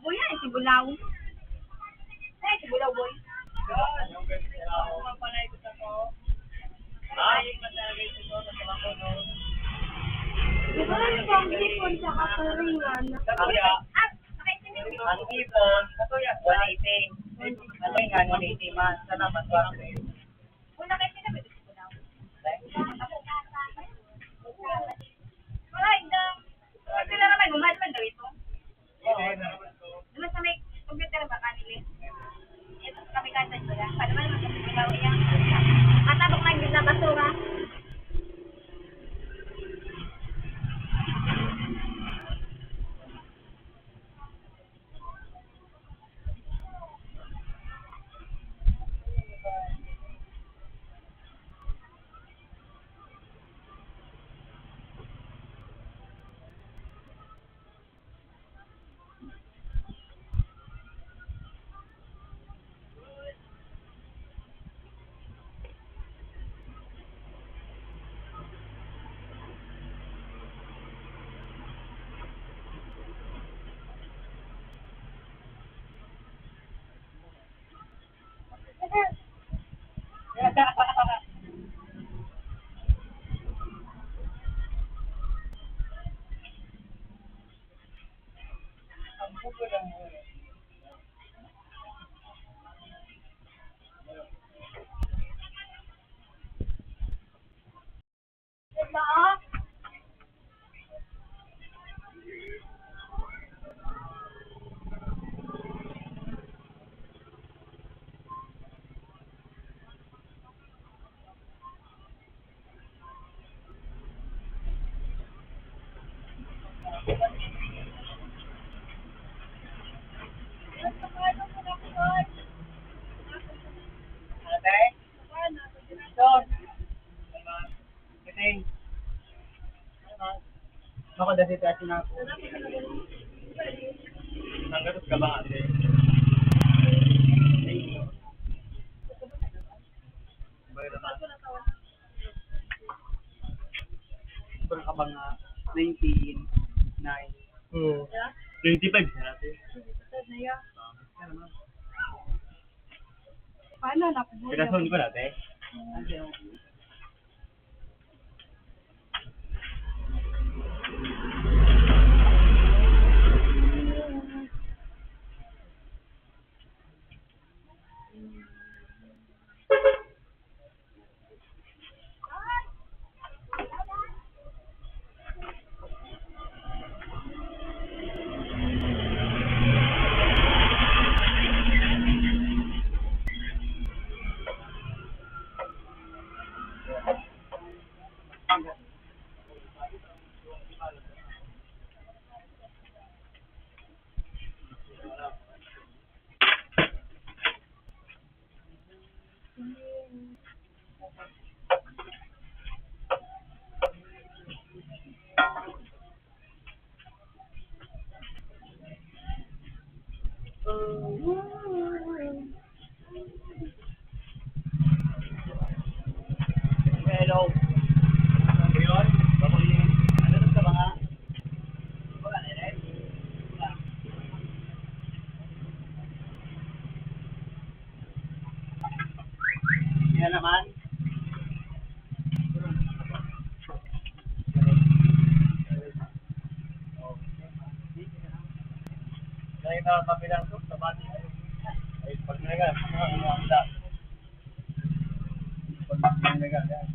Boy, ay, si Bulaw. Ay, si Bulaw, boy. Di ba lang po ang hipon sa kaparingan? Ang ipon, 180. Ano nga, 180 man. Sana mas 180. Una kayo sinabi si Bulaw. Wala, indang. Kasi na naman, gumahal man daw ito. Naman sa may computer ba kanili? Ito kami kantan ko lang. Paano man naman sa Bulaw yan? Matabok na yung na basura. Ate? Doon. Kiting. Ako dasi tayo na ako. Nanggatos ka ba ate? Bayro na. Pero ka ba nga 19, 9. Oo. 25 na ate. Paano na po? Pinasun ko na ate. Hello. Ngayon, baboy. Nanggatos ka ba nga? Wala na rin. Wala. Yan naman. Dahil na mabilang ko sa bati. Ay, pag naga, mga amda. Pag naga, amda.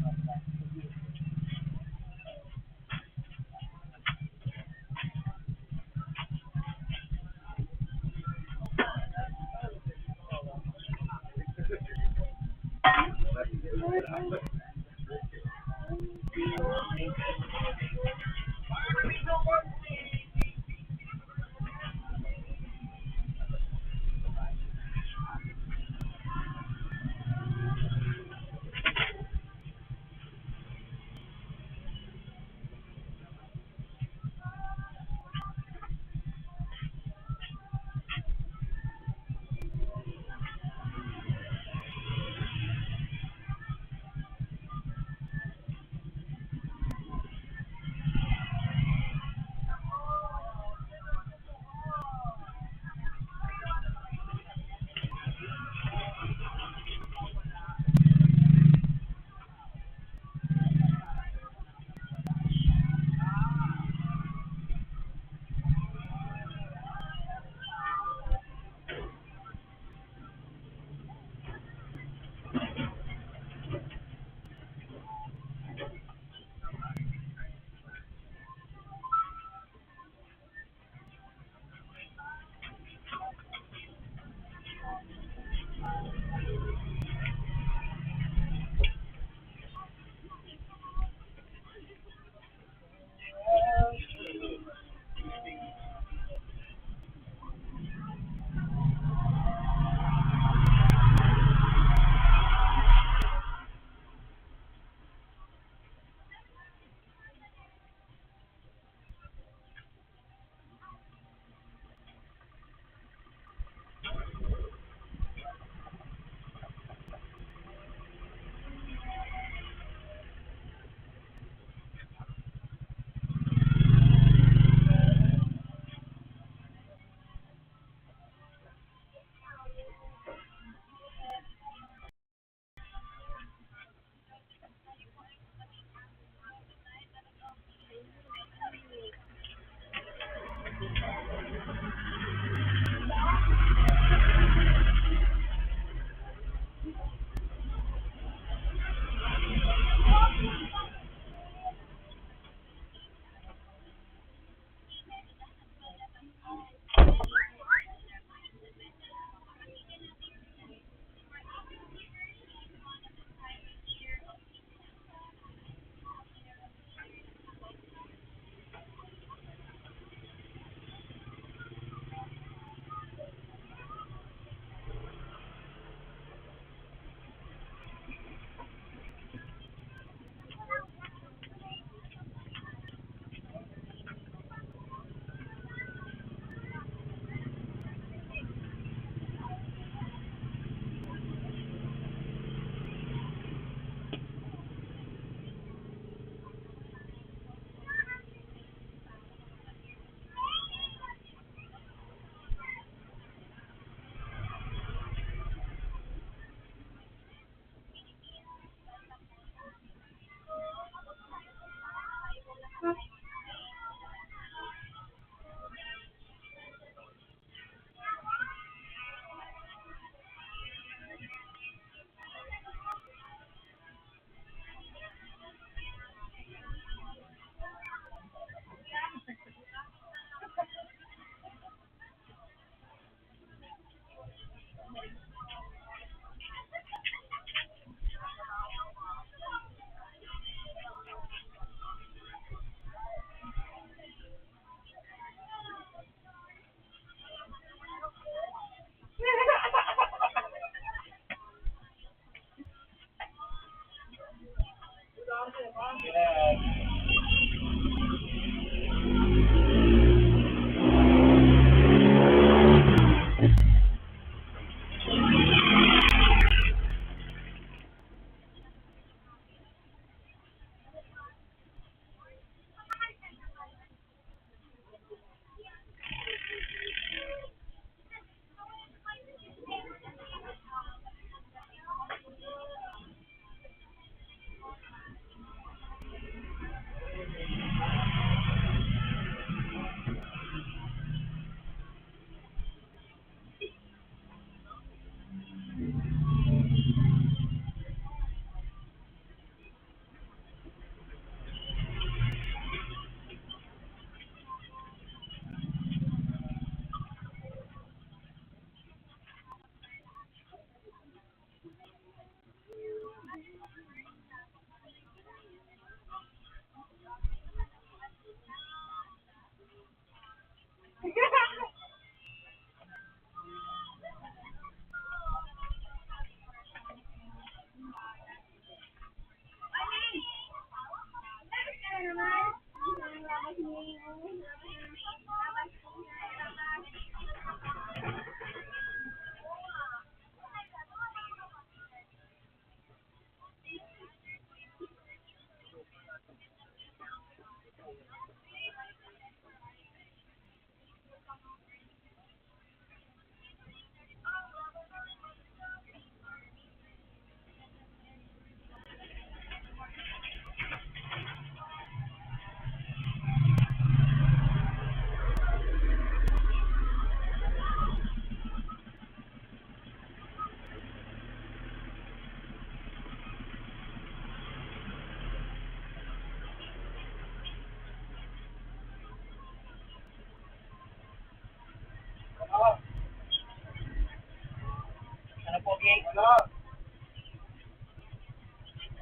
Ano po, Gay? Ano?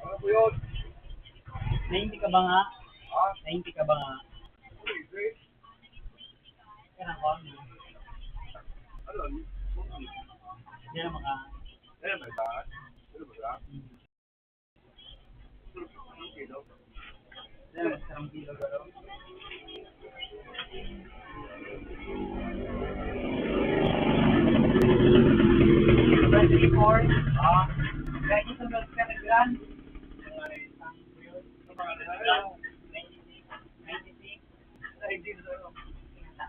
Ano po yun? 90 ka ba nga? Ha? 90 ka ba nga? Uy, Grace. Kaya ko. Ano? Hindi na maka... Eh, may bahan. Ano ba yan? Anong kilo? Hindi na masarang kilo garo. Twenty-four. Ah. Kaya ito sa Telegram.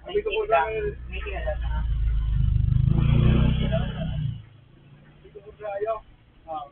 Sabi ko po lang, hindi ko po ayaw. Wow.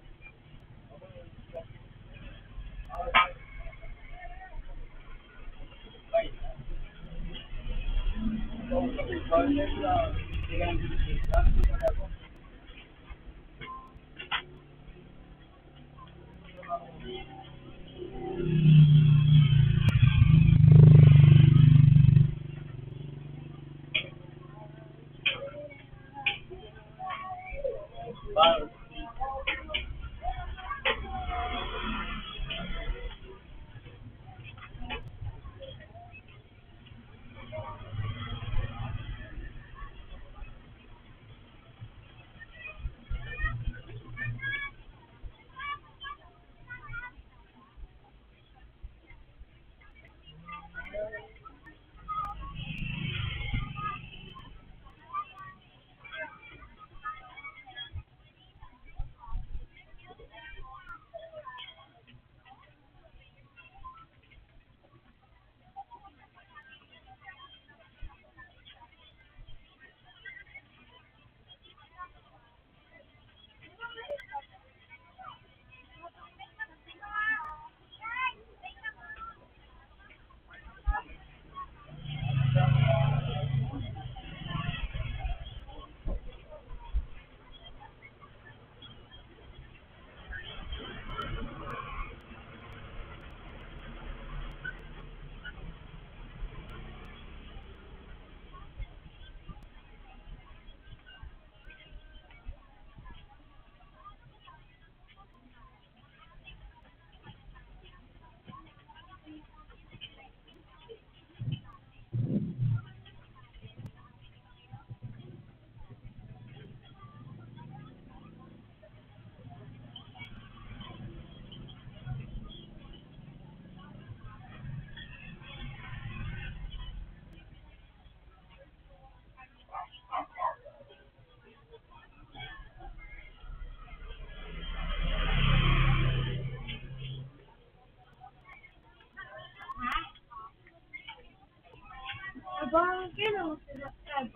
Abang, kailan mo sila sabi?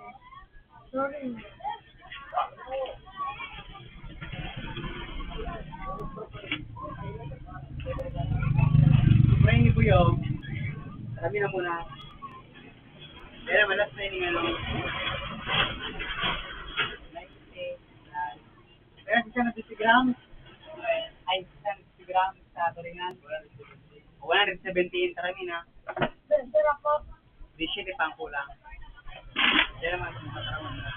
Sorry. May ibuyog. Marami na muna. Kaya malas na yung ano. 90. Kaya siya na 50 grams. Ay, siya na 50 grams sa turingan. 117 karami na. Sir ako, 17 pang kulang. Kaya naman sa mga katawan na.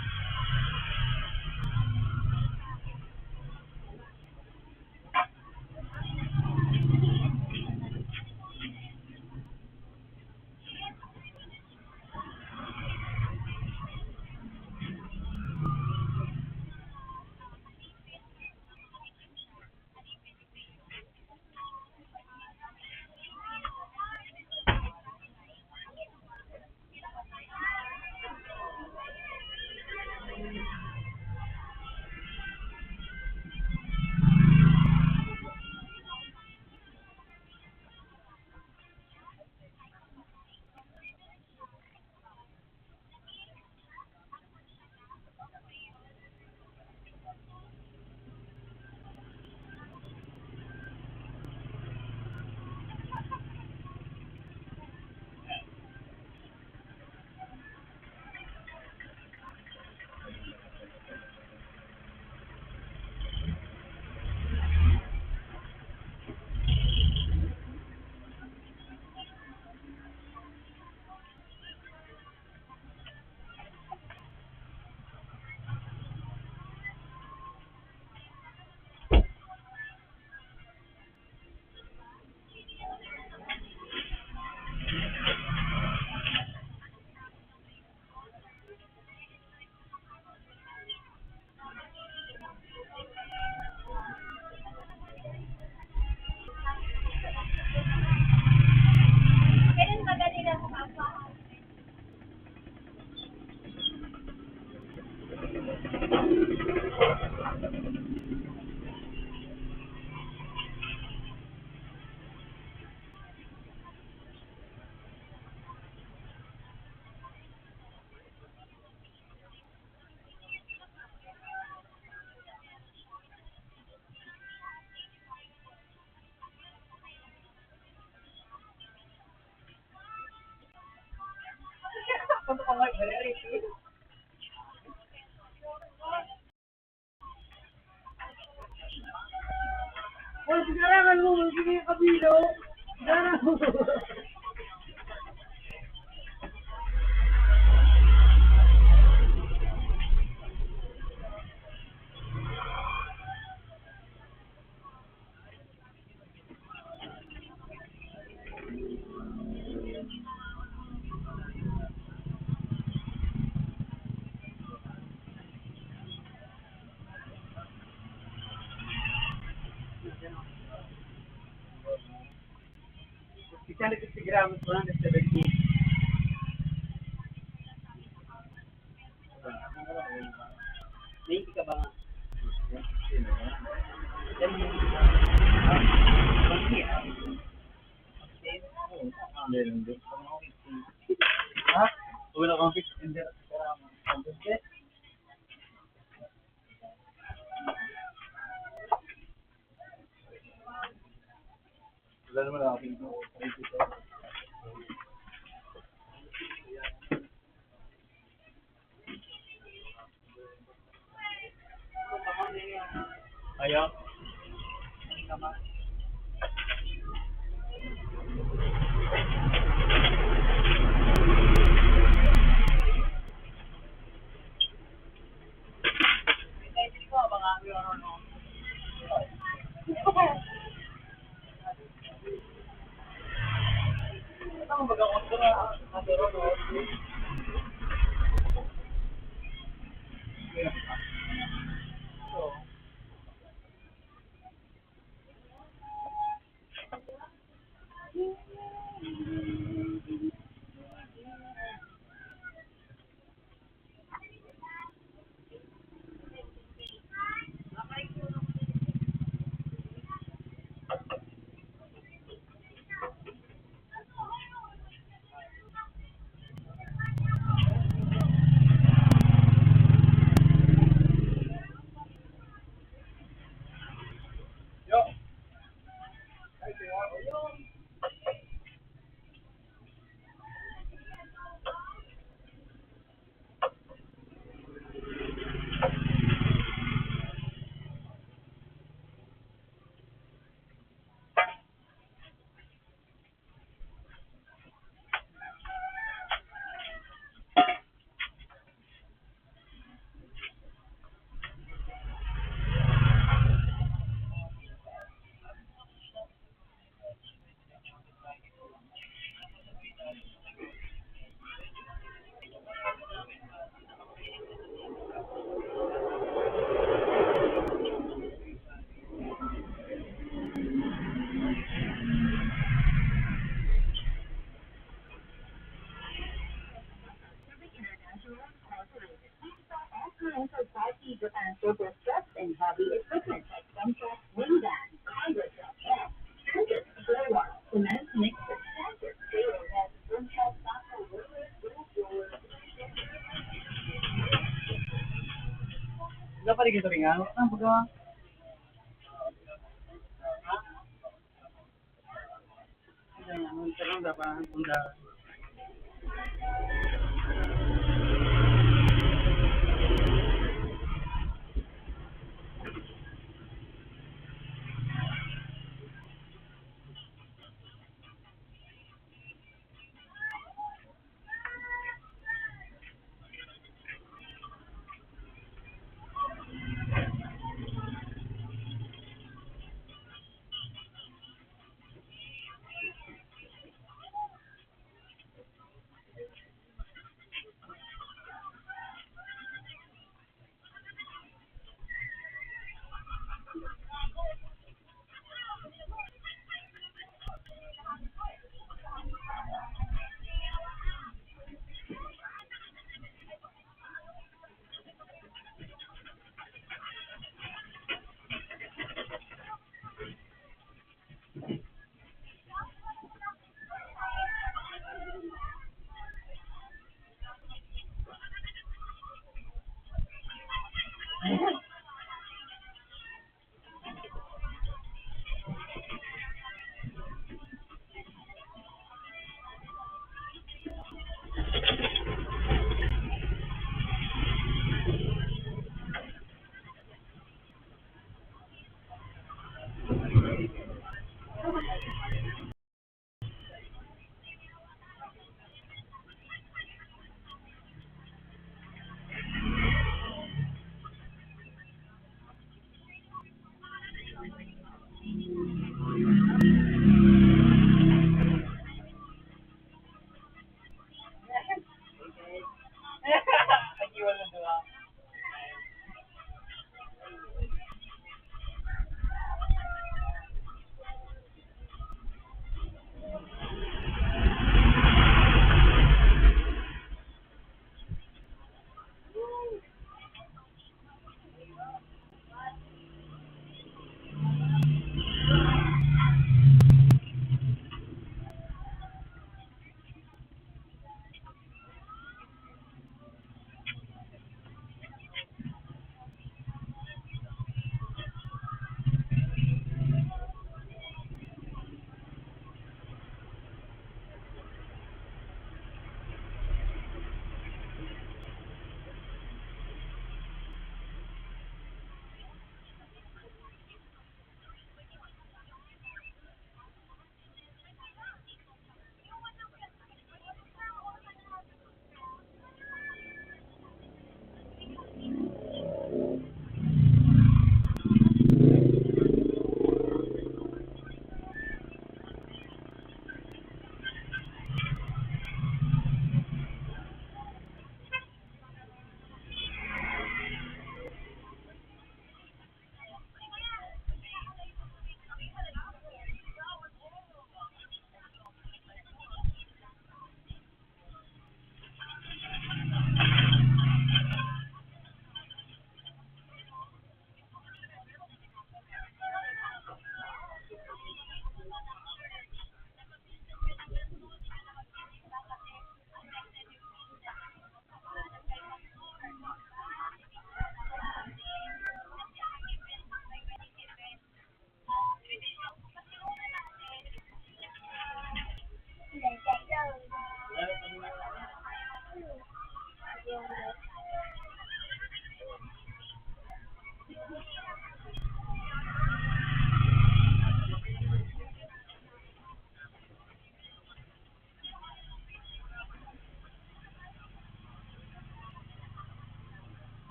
Punta ko nga, very Hoy, pinarangan mo, sige yung kabilo. Pinarangan mo. Isa na 50 gramos, 170. May ka ba nga? Ha? Wala kang fix. Hindi. Wala naman ako dito. Ayaw. Wala pa rin ito rin nga. Ang baga. Ito lang dapat. Kunda.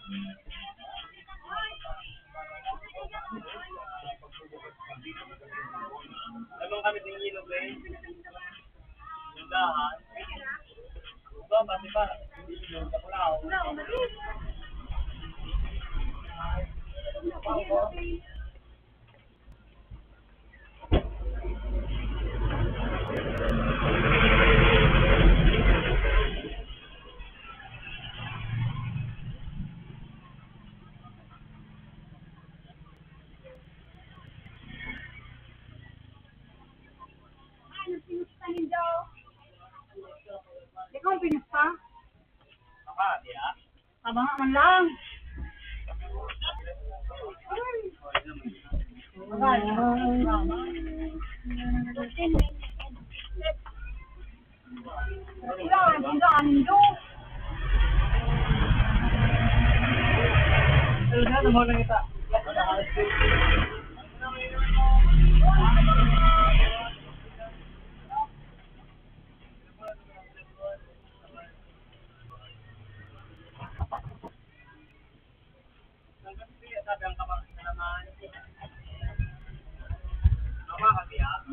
Anong kami ng ilog eh? Yung dahan. Ba, pati ba? Yung kapulaw. Ikaw ang pinusta? Baka, di ah. Abang man lang. Wala, ang daanin doon. Ano mo lang ita? Sabi ang kapag naman. Baka kasi ah.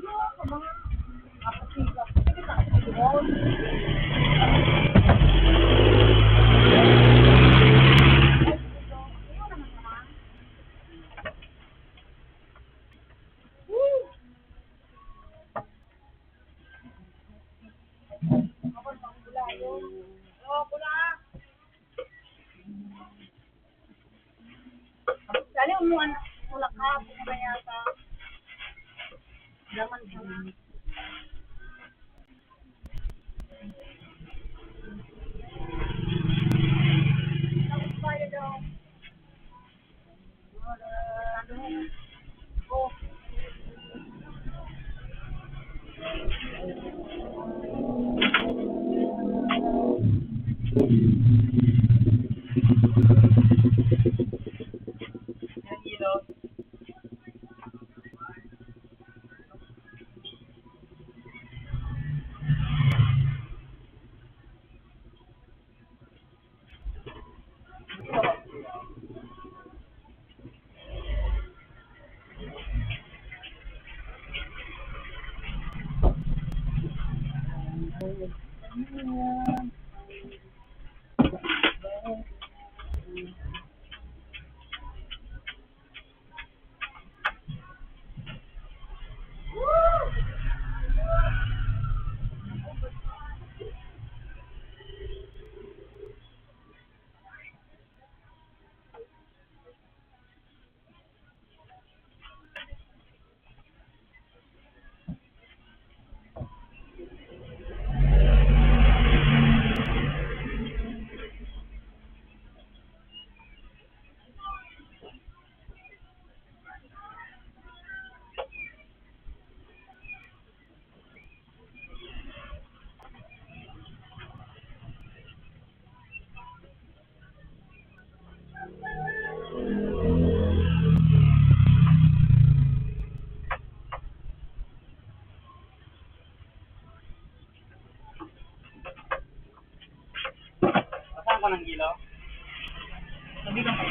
Dali, umuan. Wala ka. Kaya yata. Laman ka. Tapos tayo daw. Oh. Yung ilog. Saan ko ng ilaw? Sabi ka pa.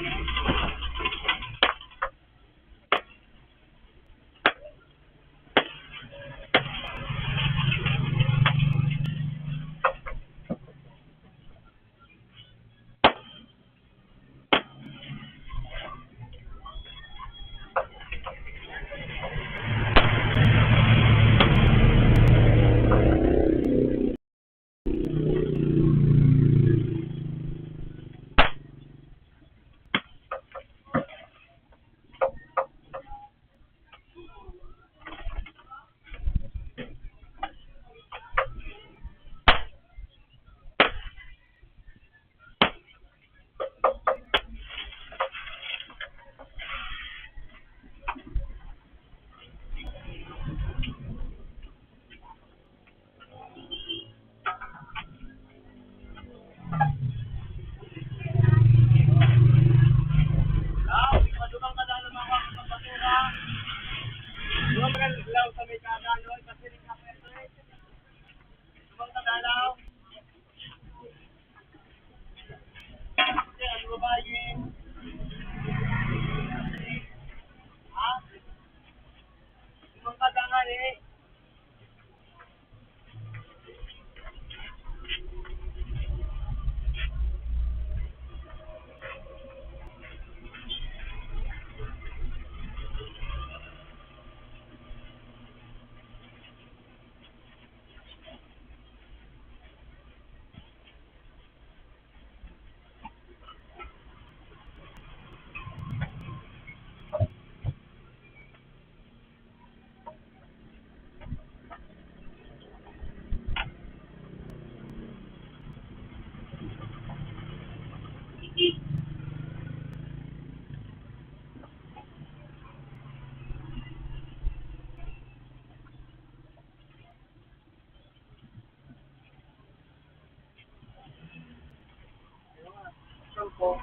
sampo.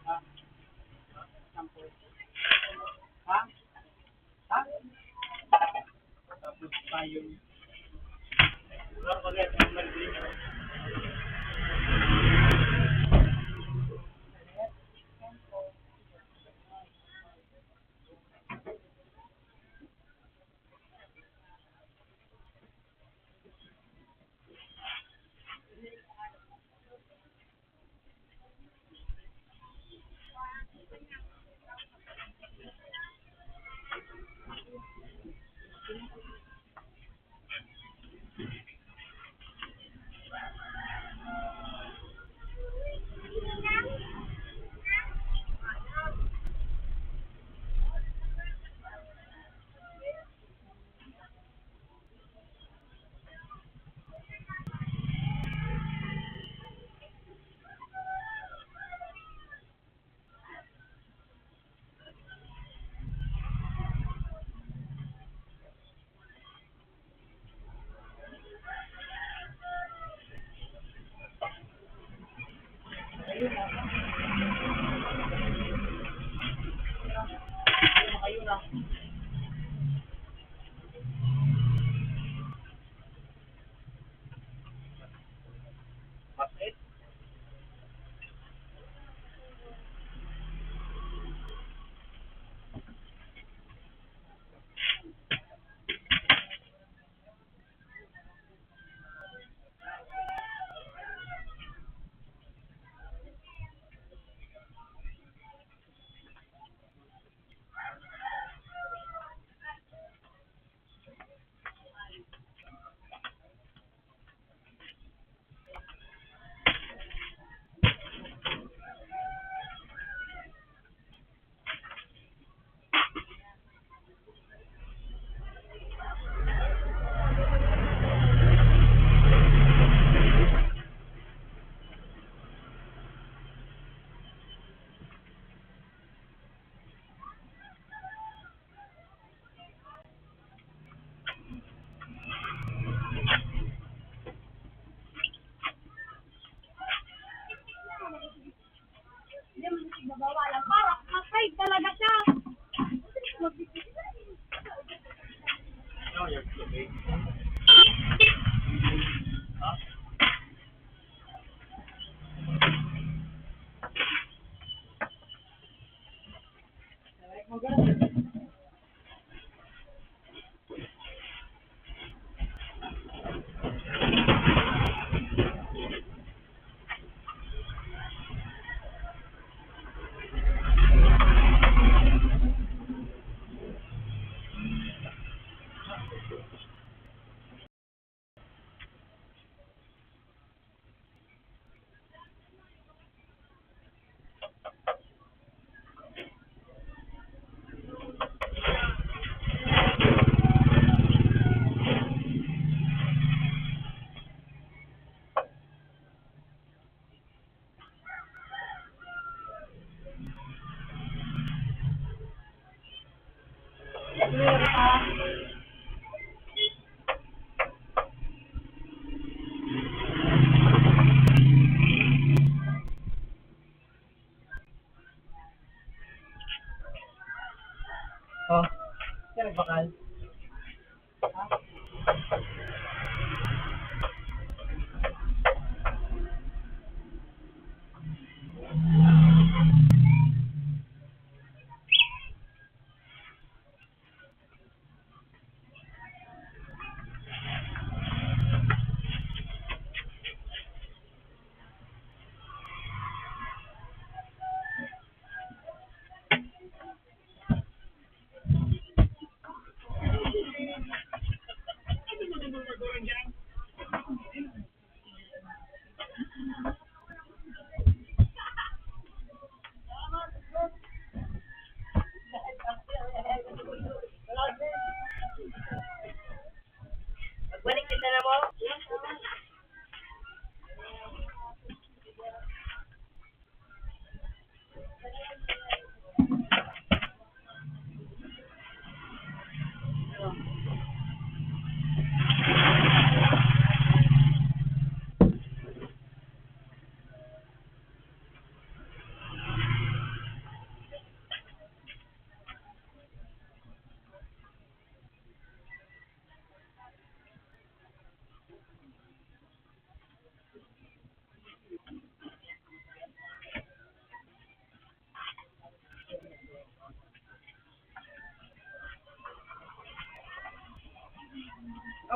Ha? Sampo. Ha? Ha? Tapos tayo.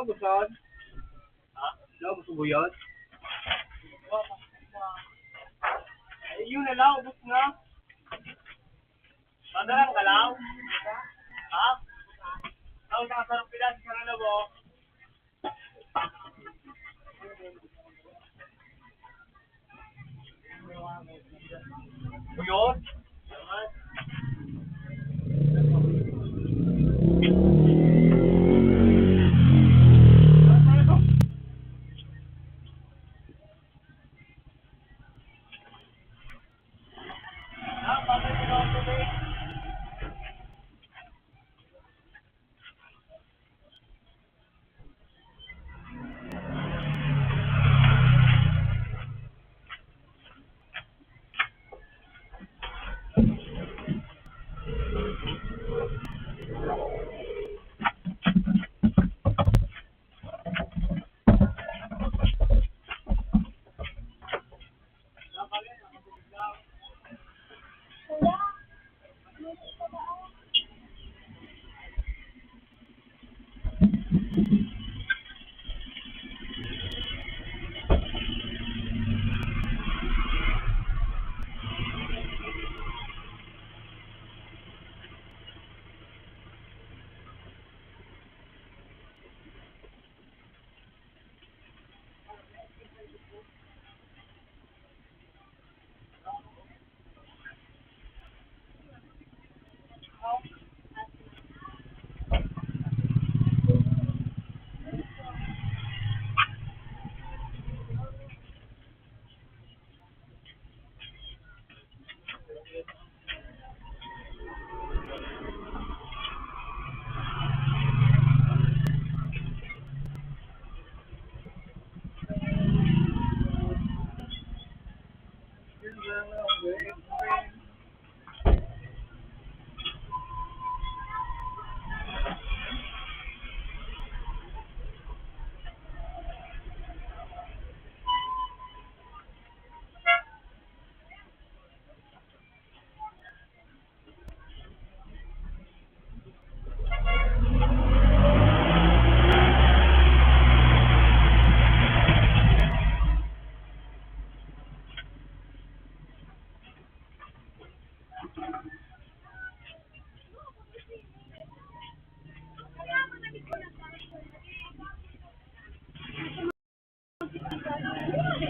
gusan. Ha? Law, gusto mo yan? Ay, yun na lang, ubos na. Madalang kalaw? Ha? Ang nakasarap pilas ka na mo. Buyot?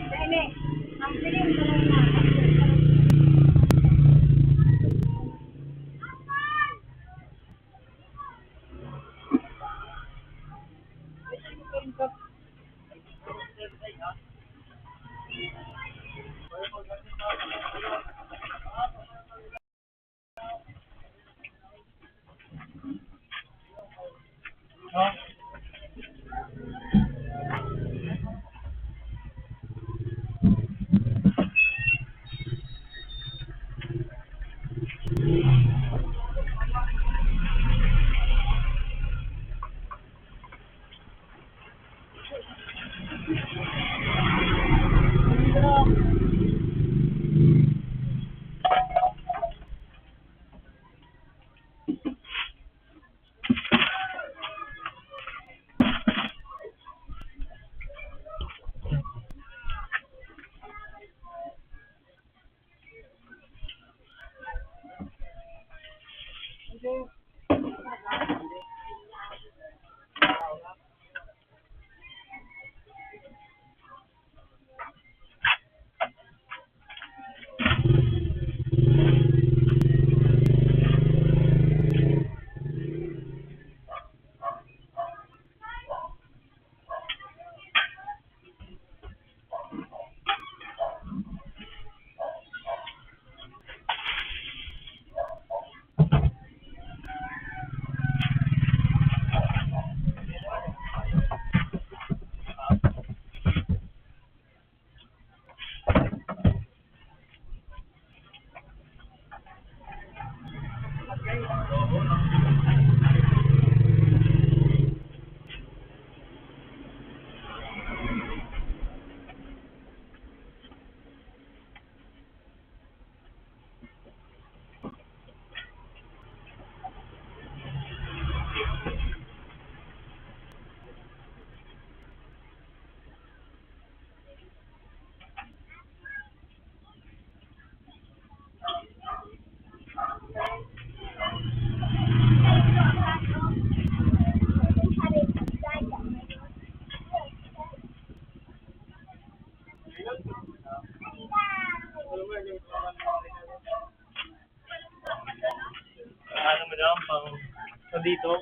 Dali, ang bilis na lang na. dito.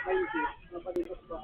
Maisip, mapalikot ba?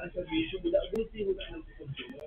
ang servisyo, wala gusti, wala nang konsumo.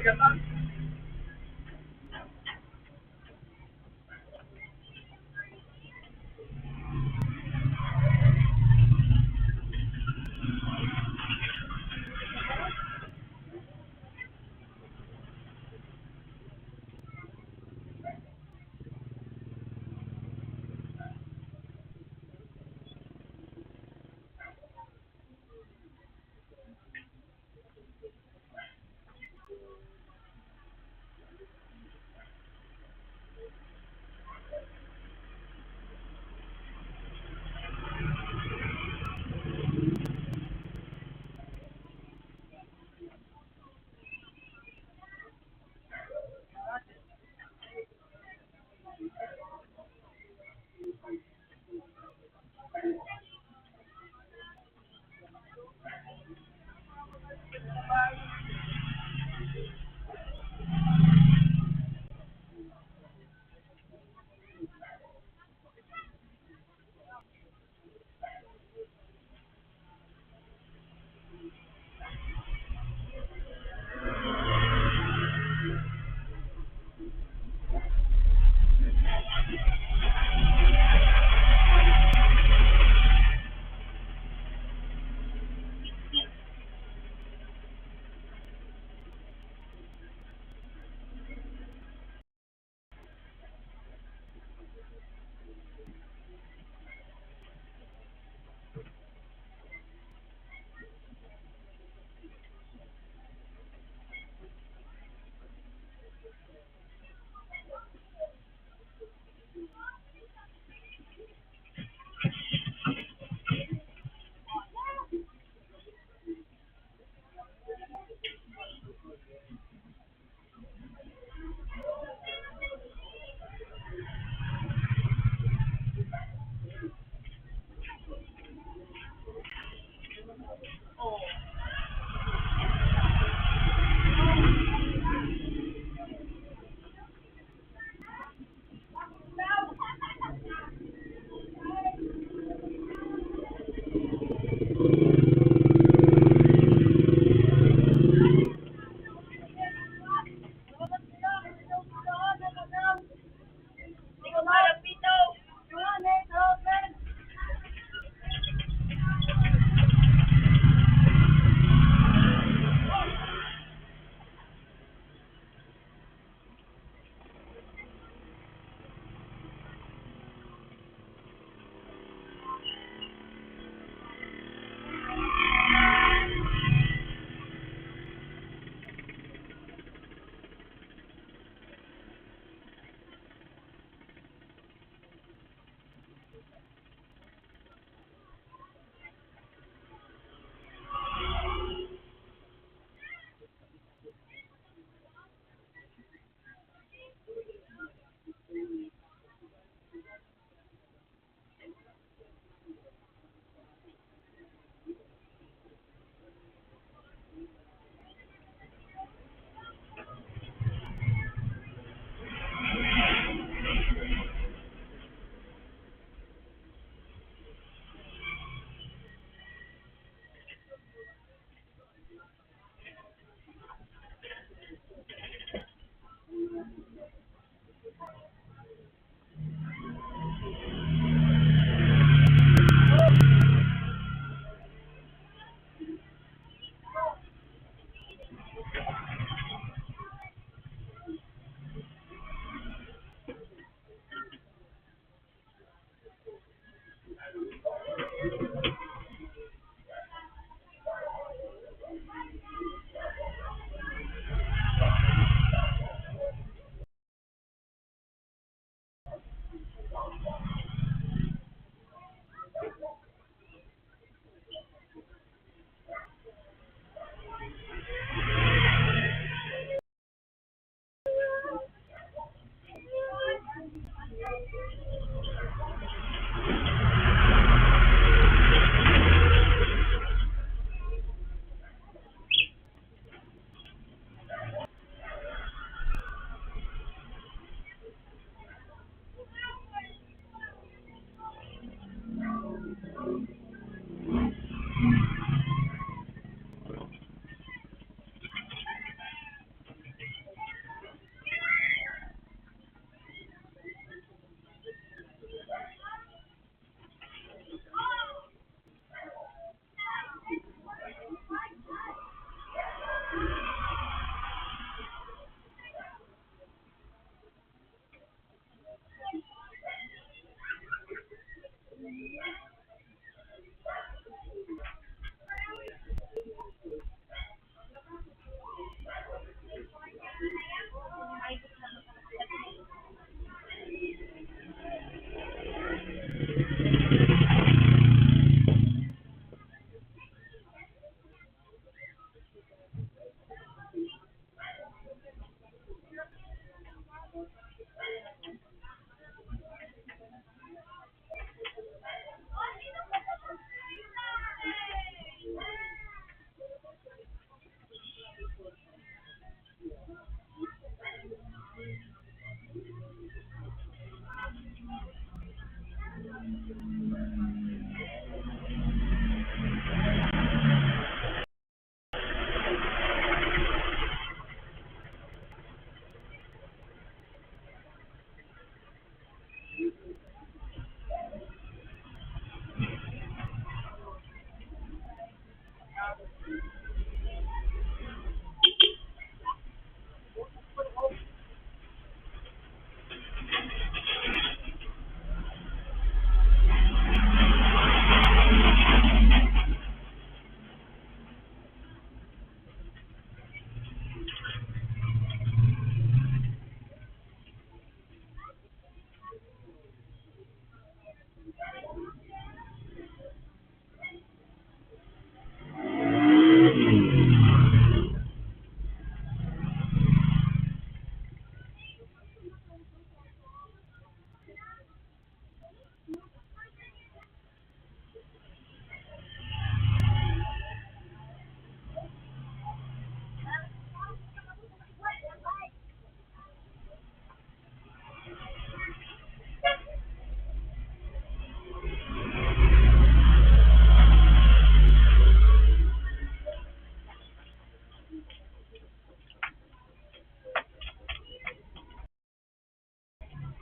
bigatan.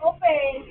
Open.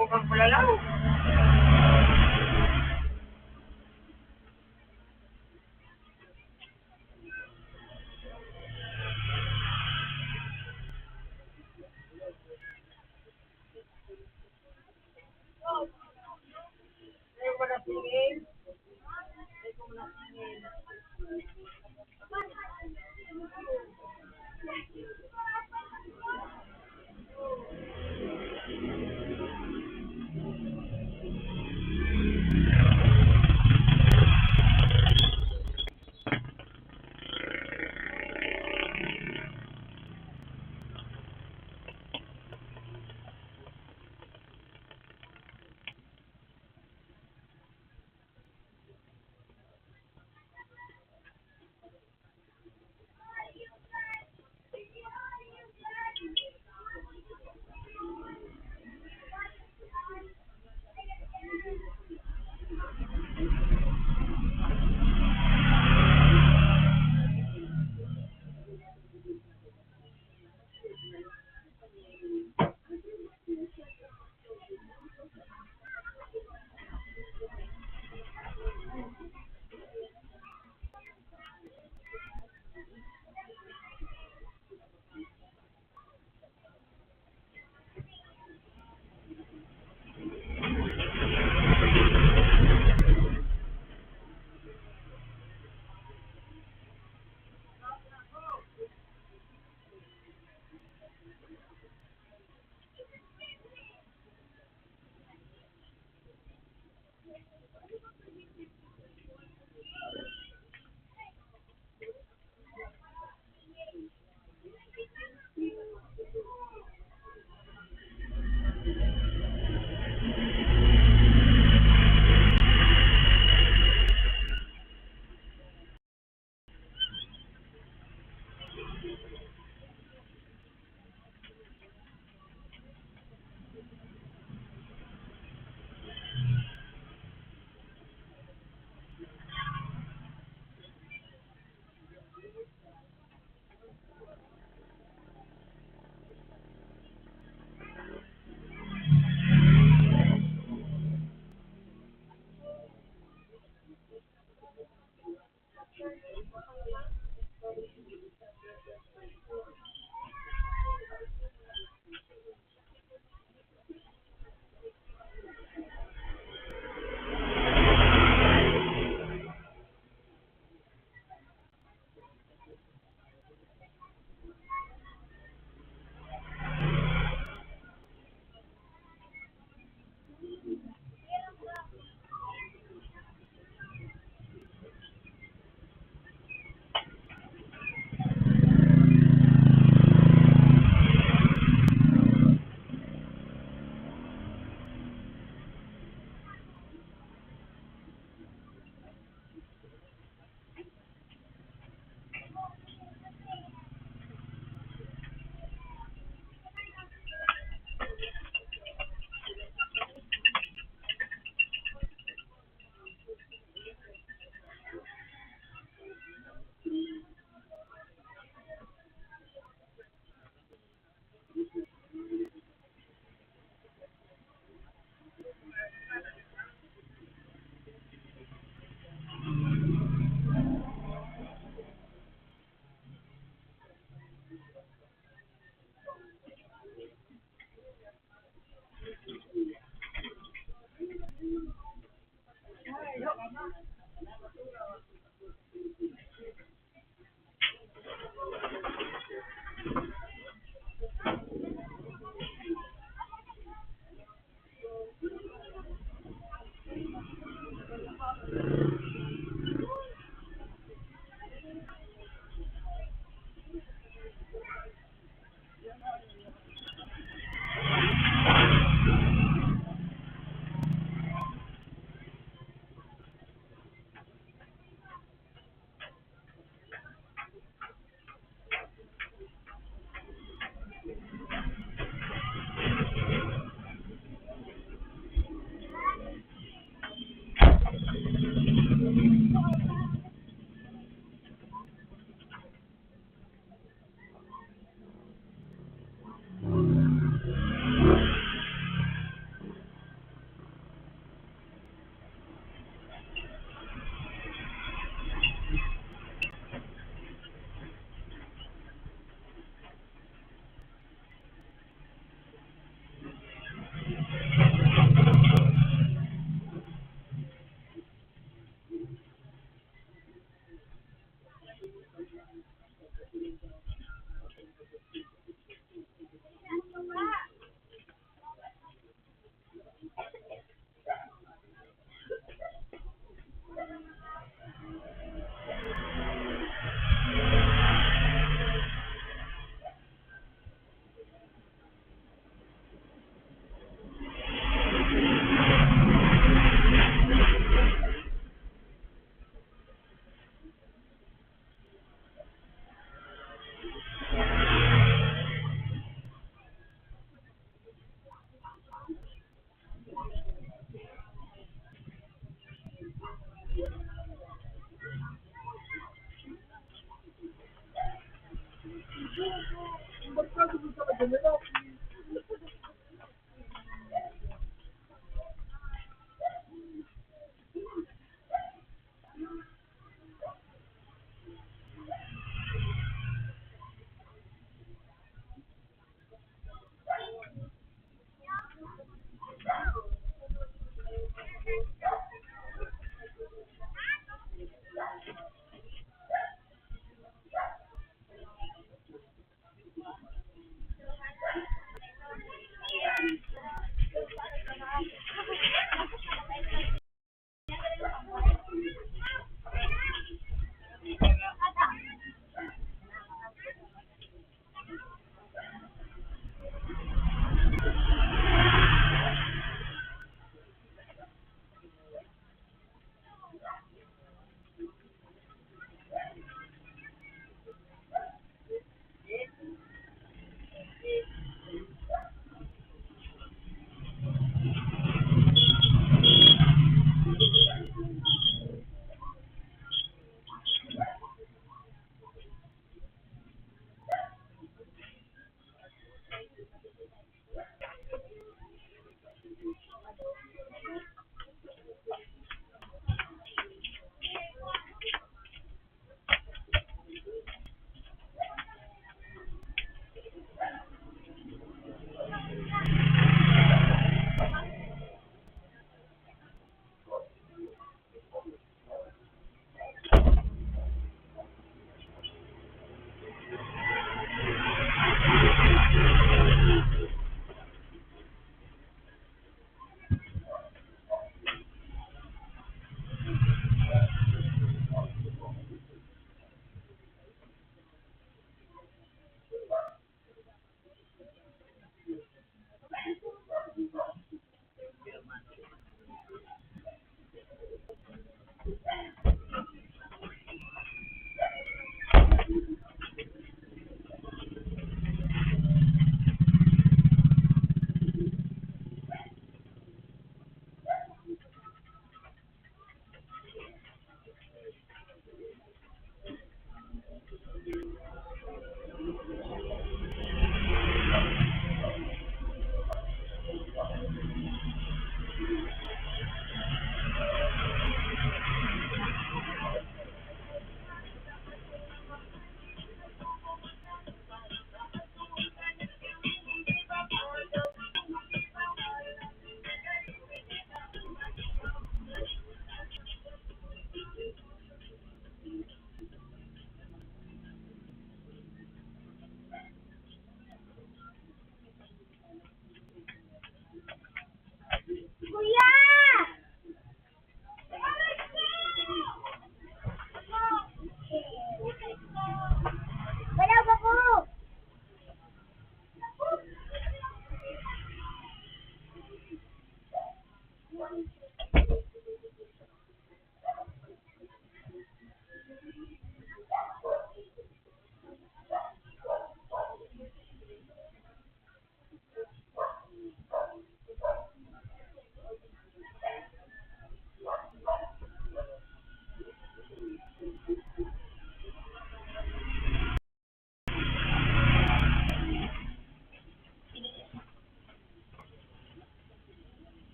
Upang pulalaw.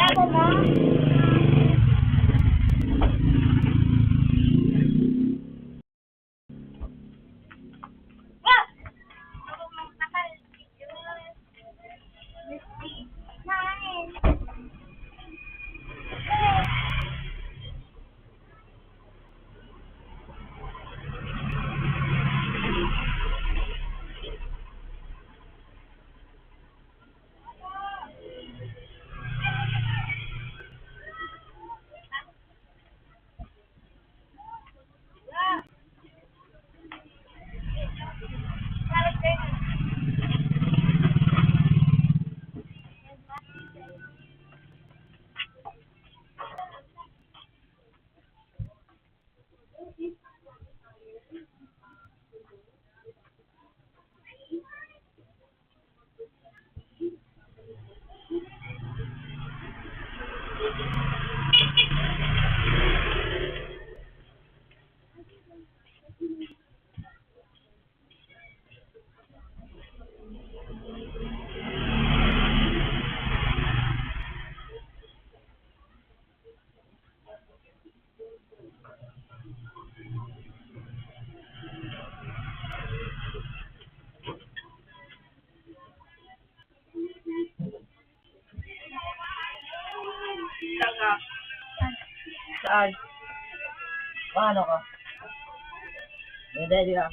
Ako mo? Saan? Paano ka? Ready ka?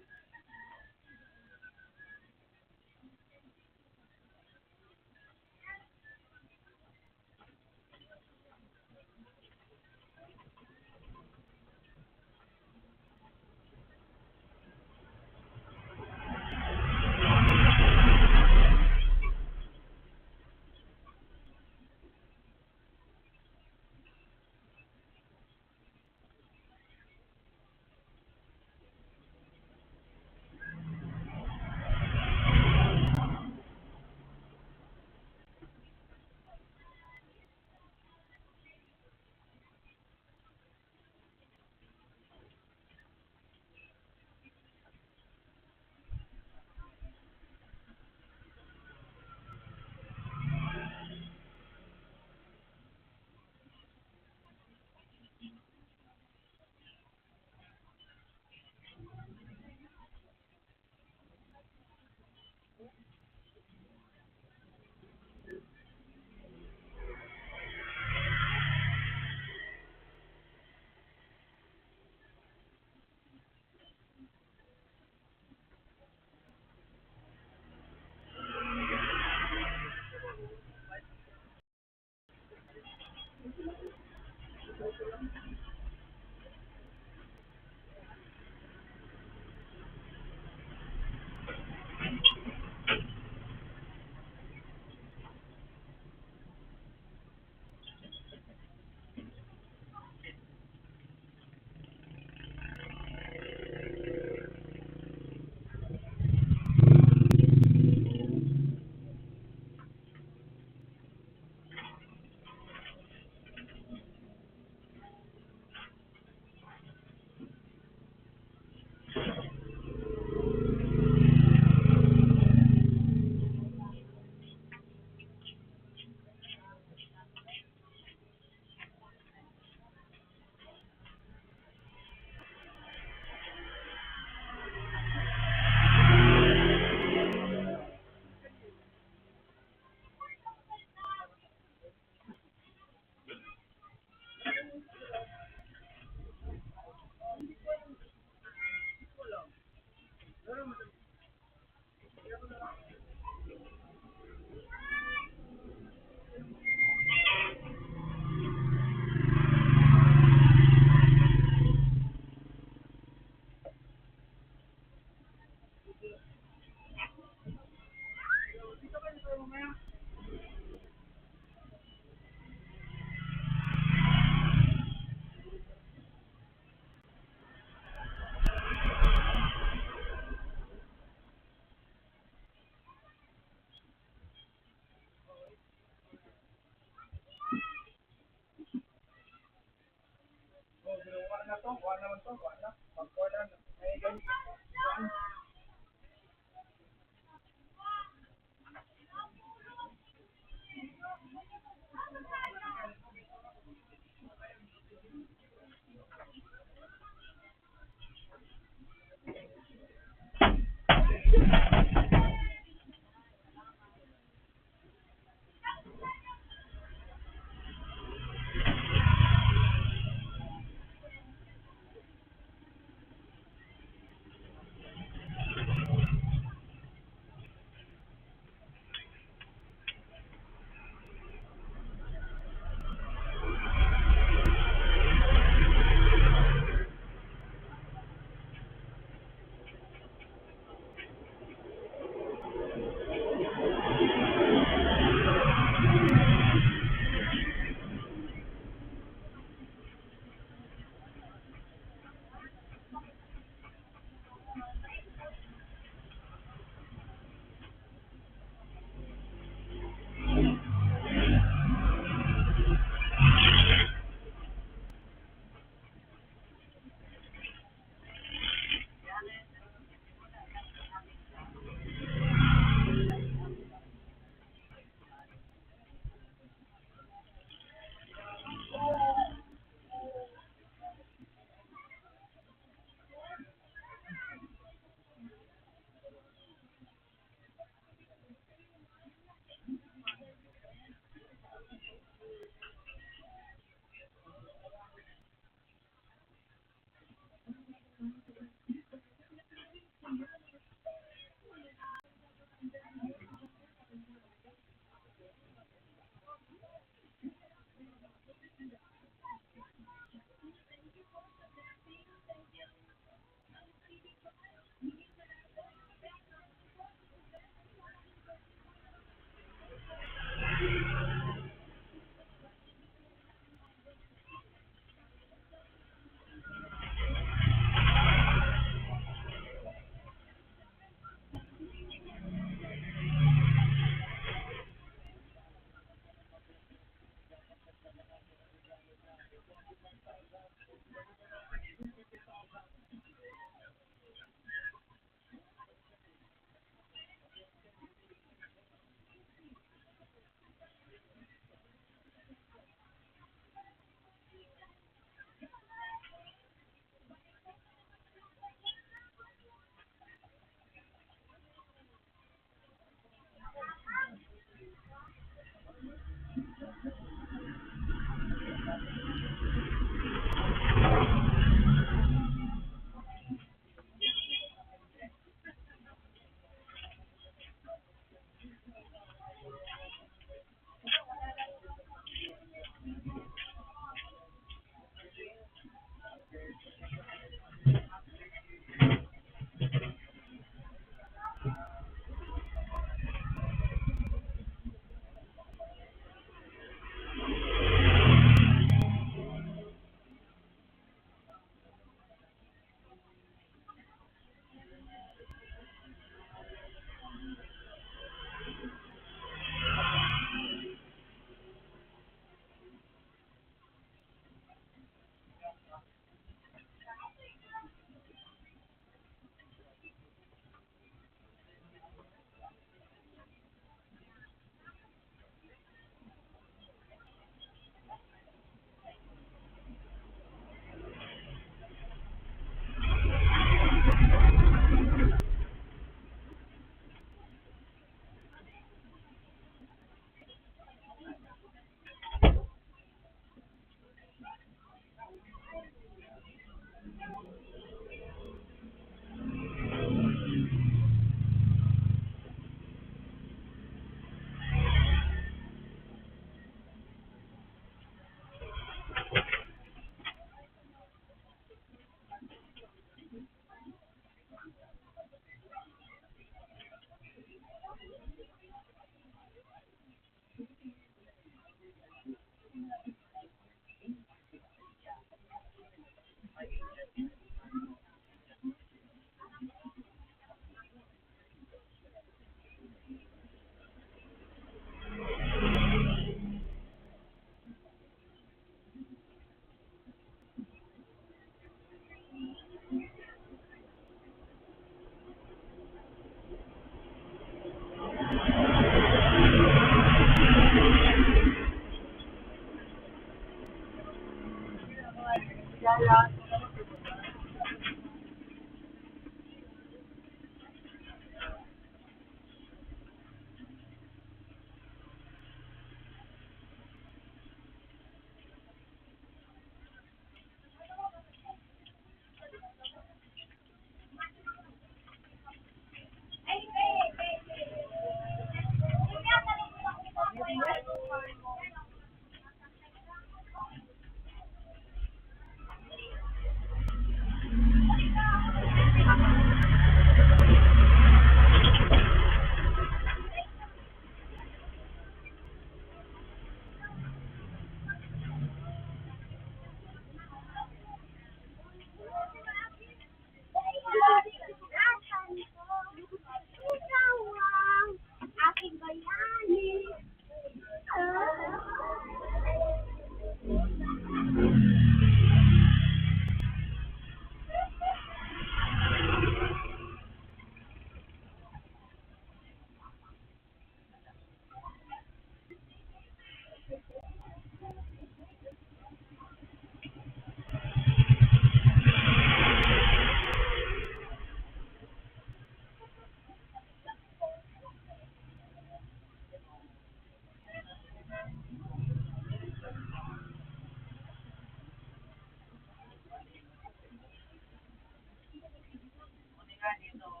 dito.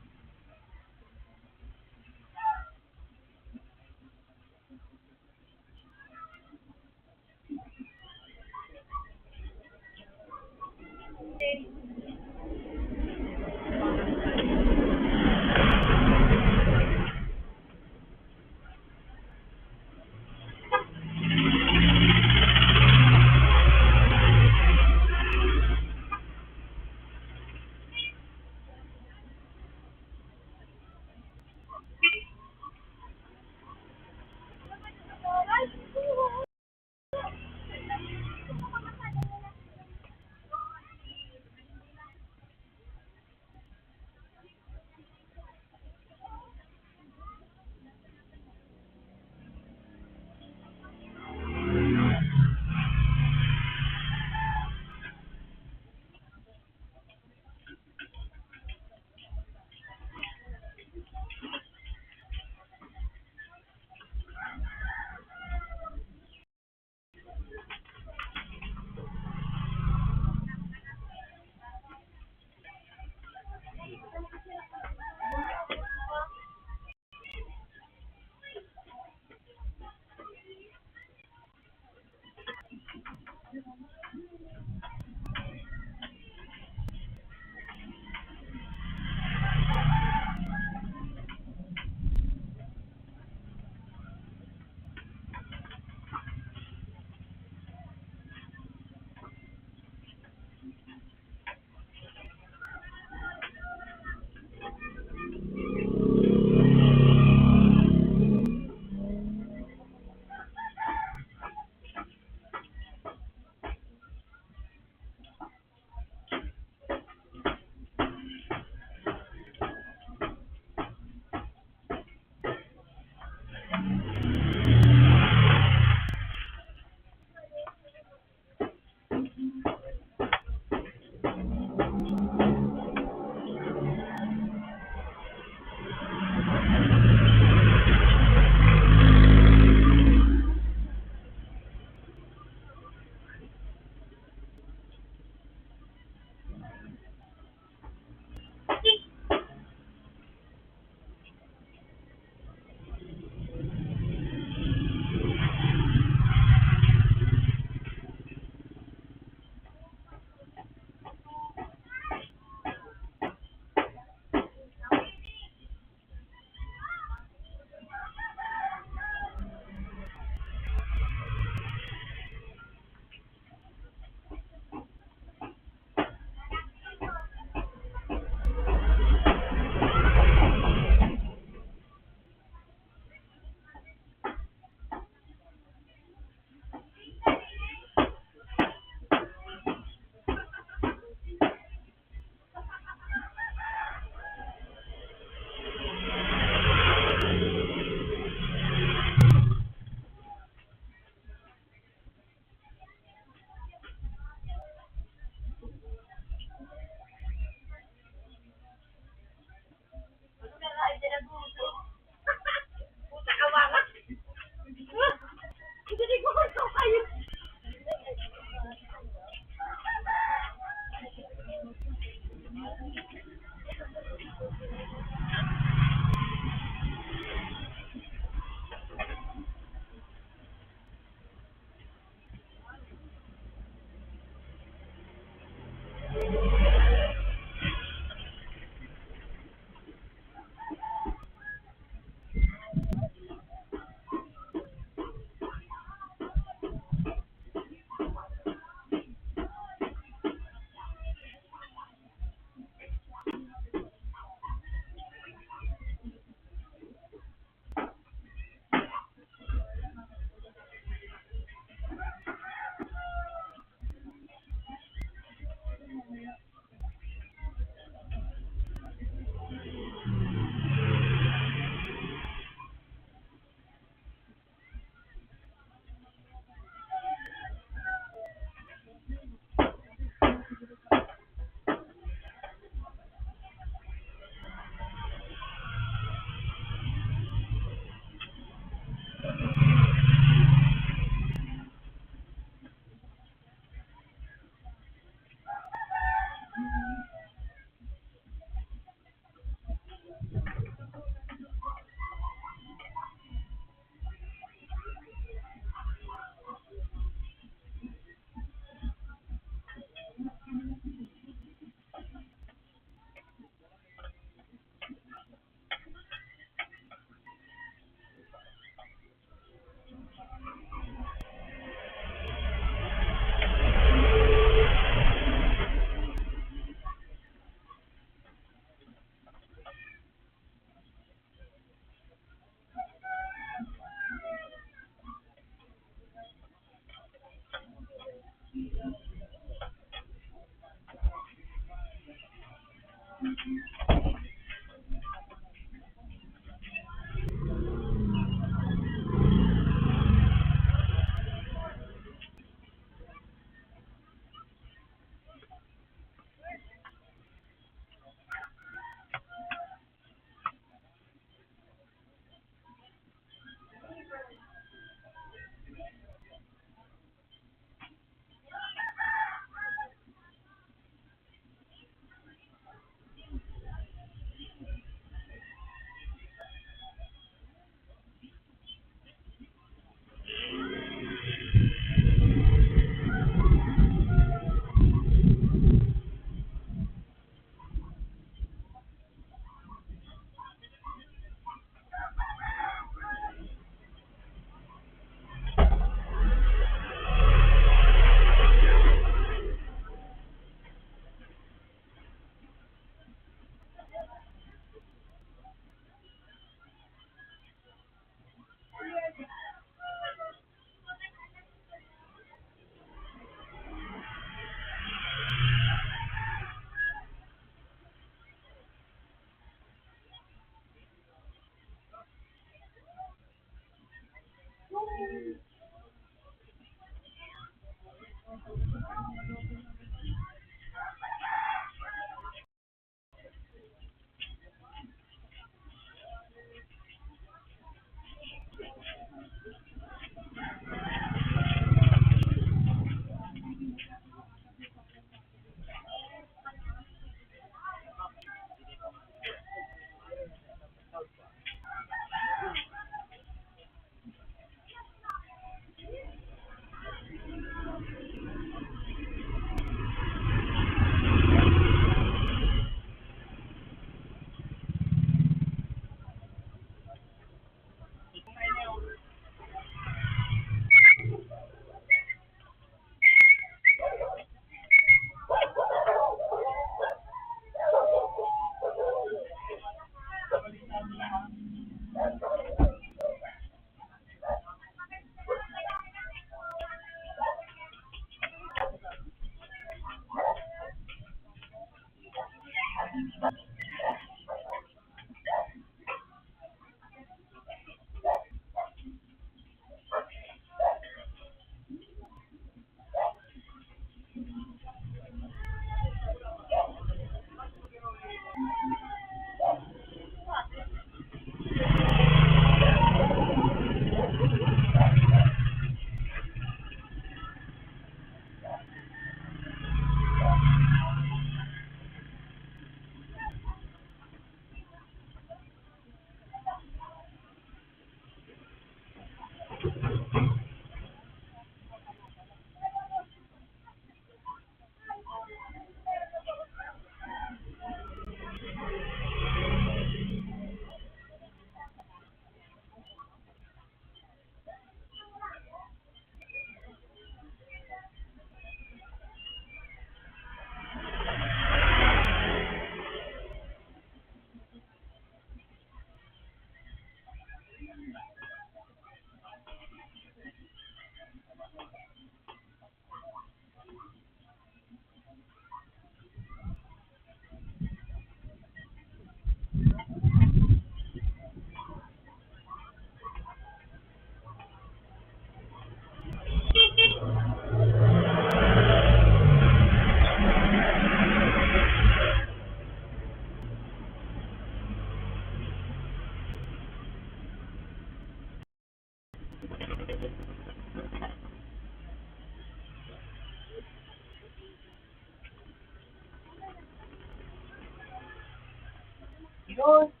Luto?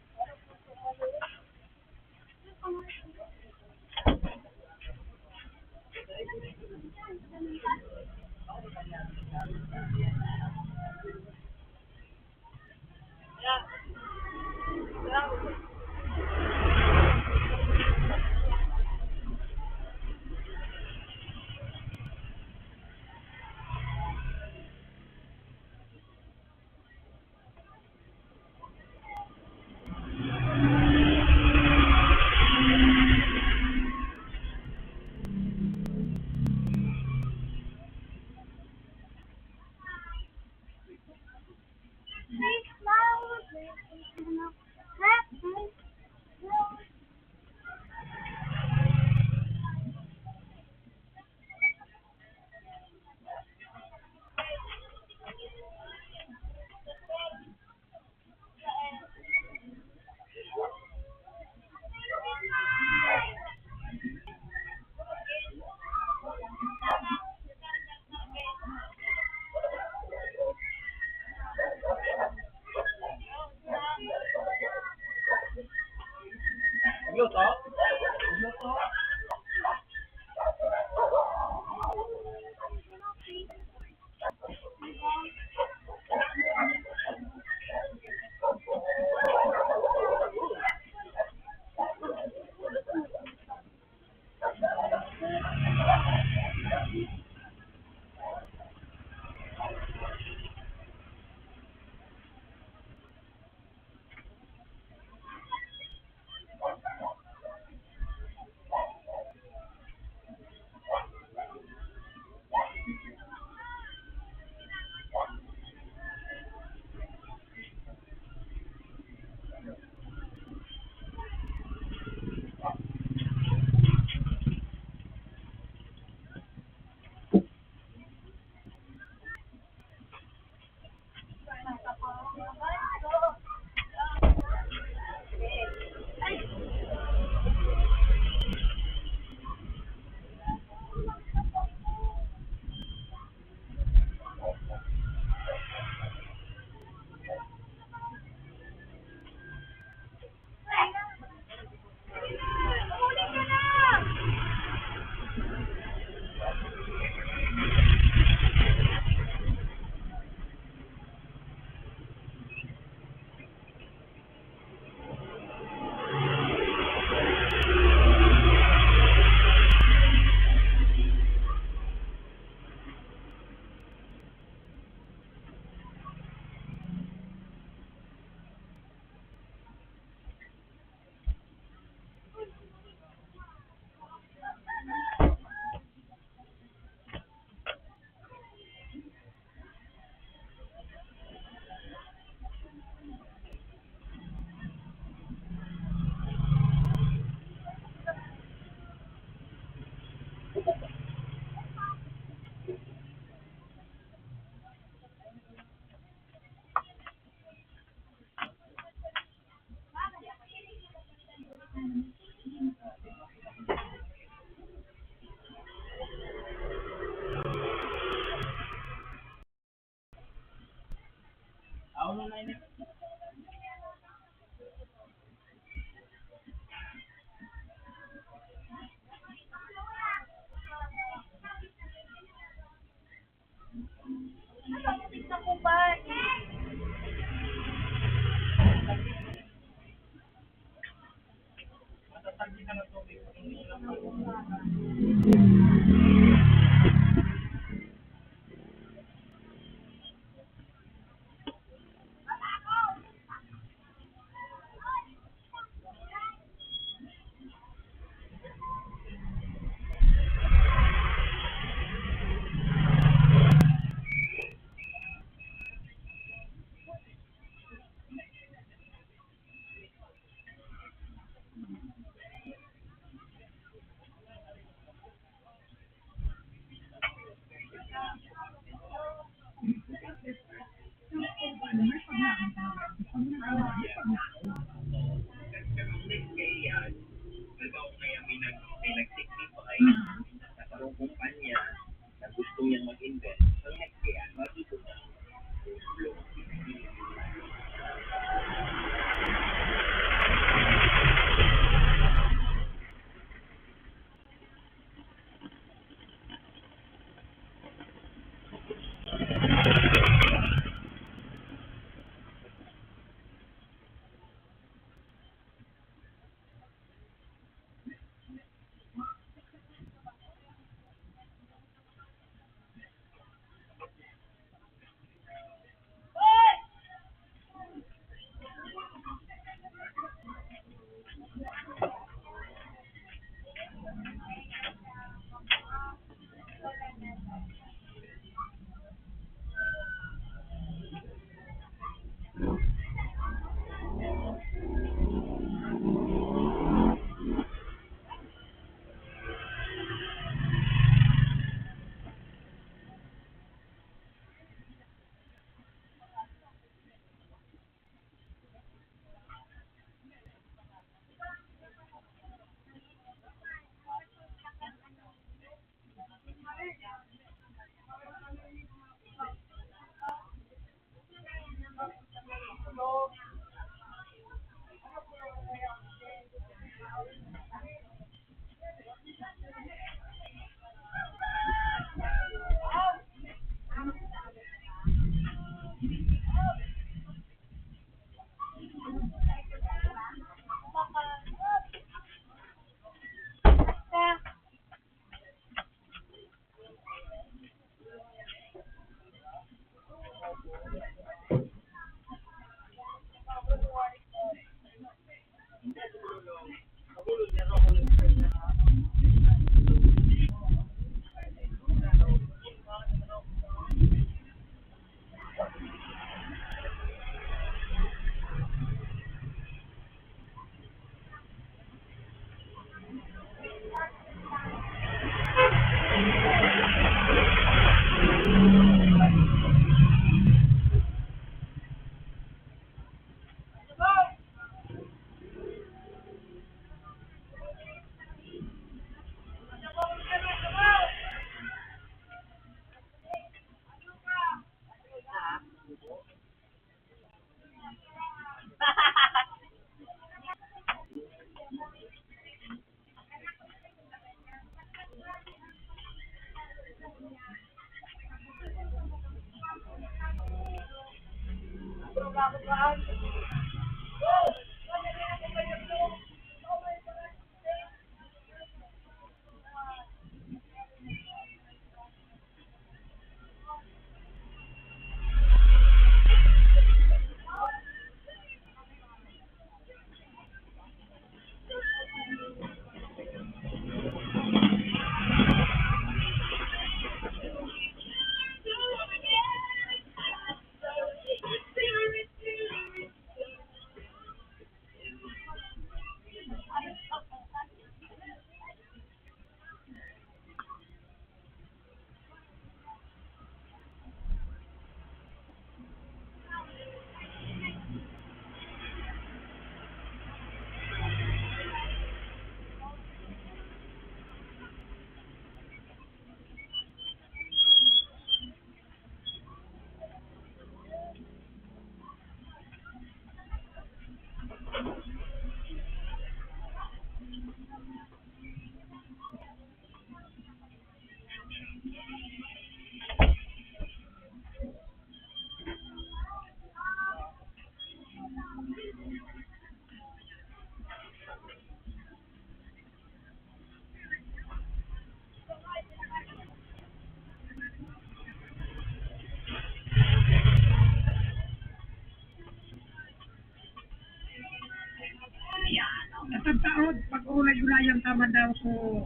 Natagtaod, pag ulay-ulayang tama daw ko,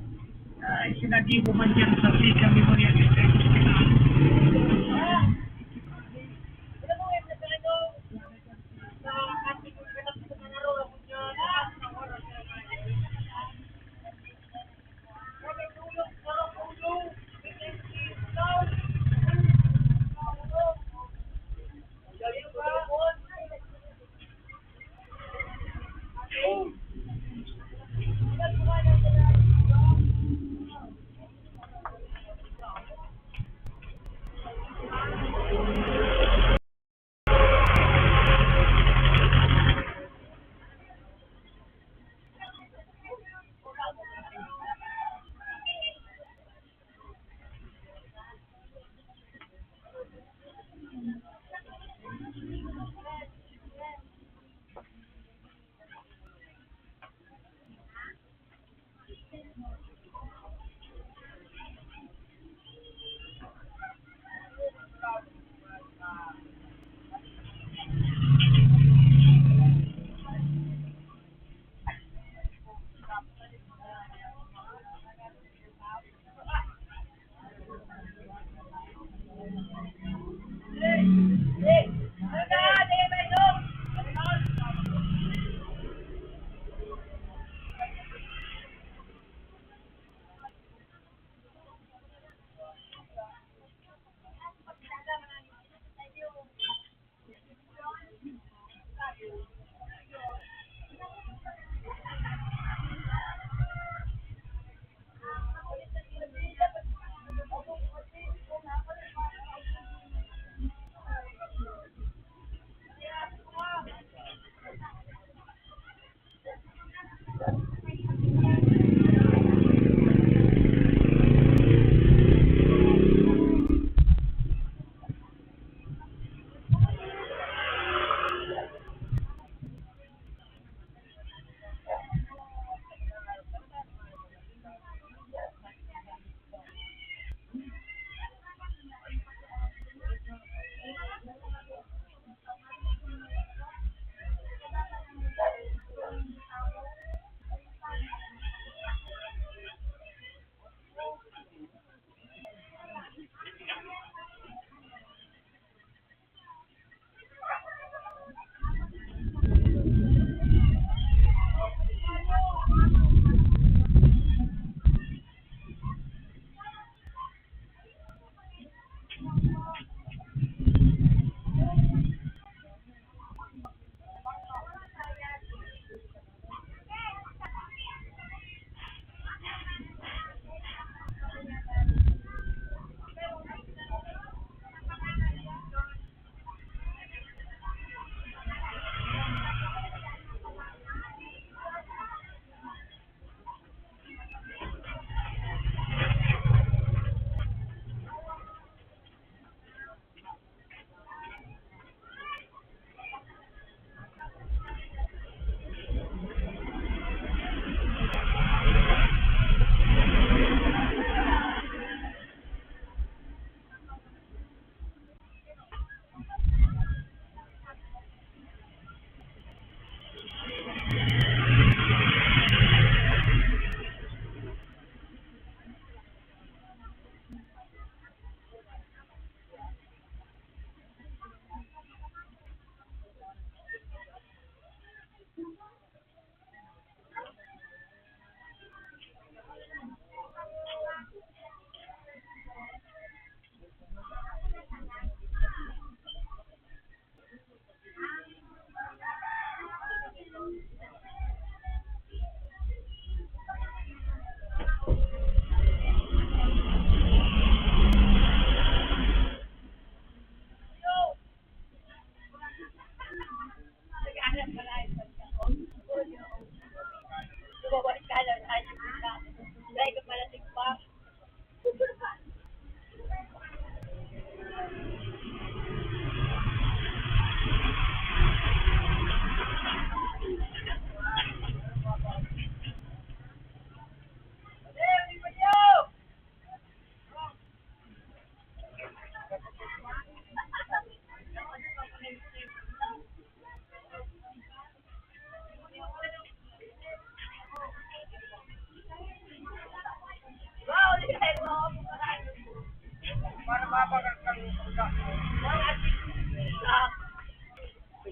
sinadibo man yan sa Sika Memorial District Hospital.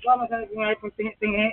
Ikaw masalit nga itong tingi-tingi.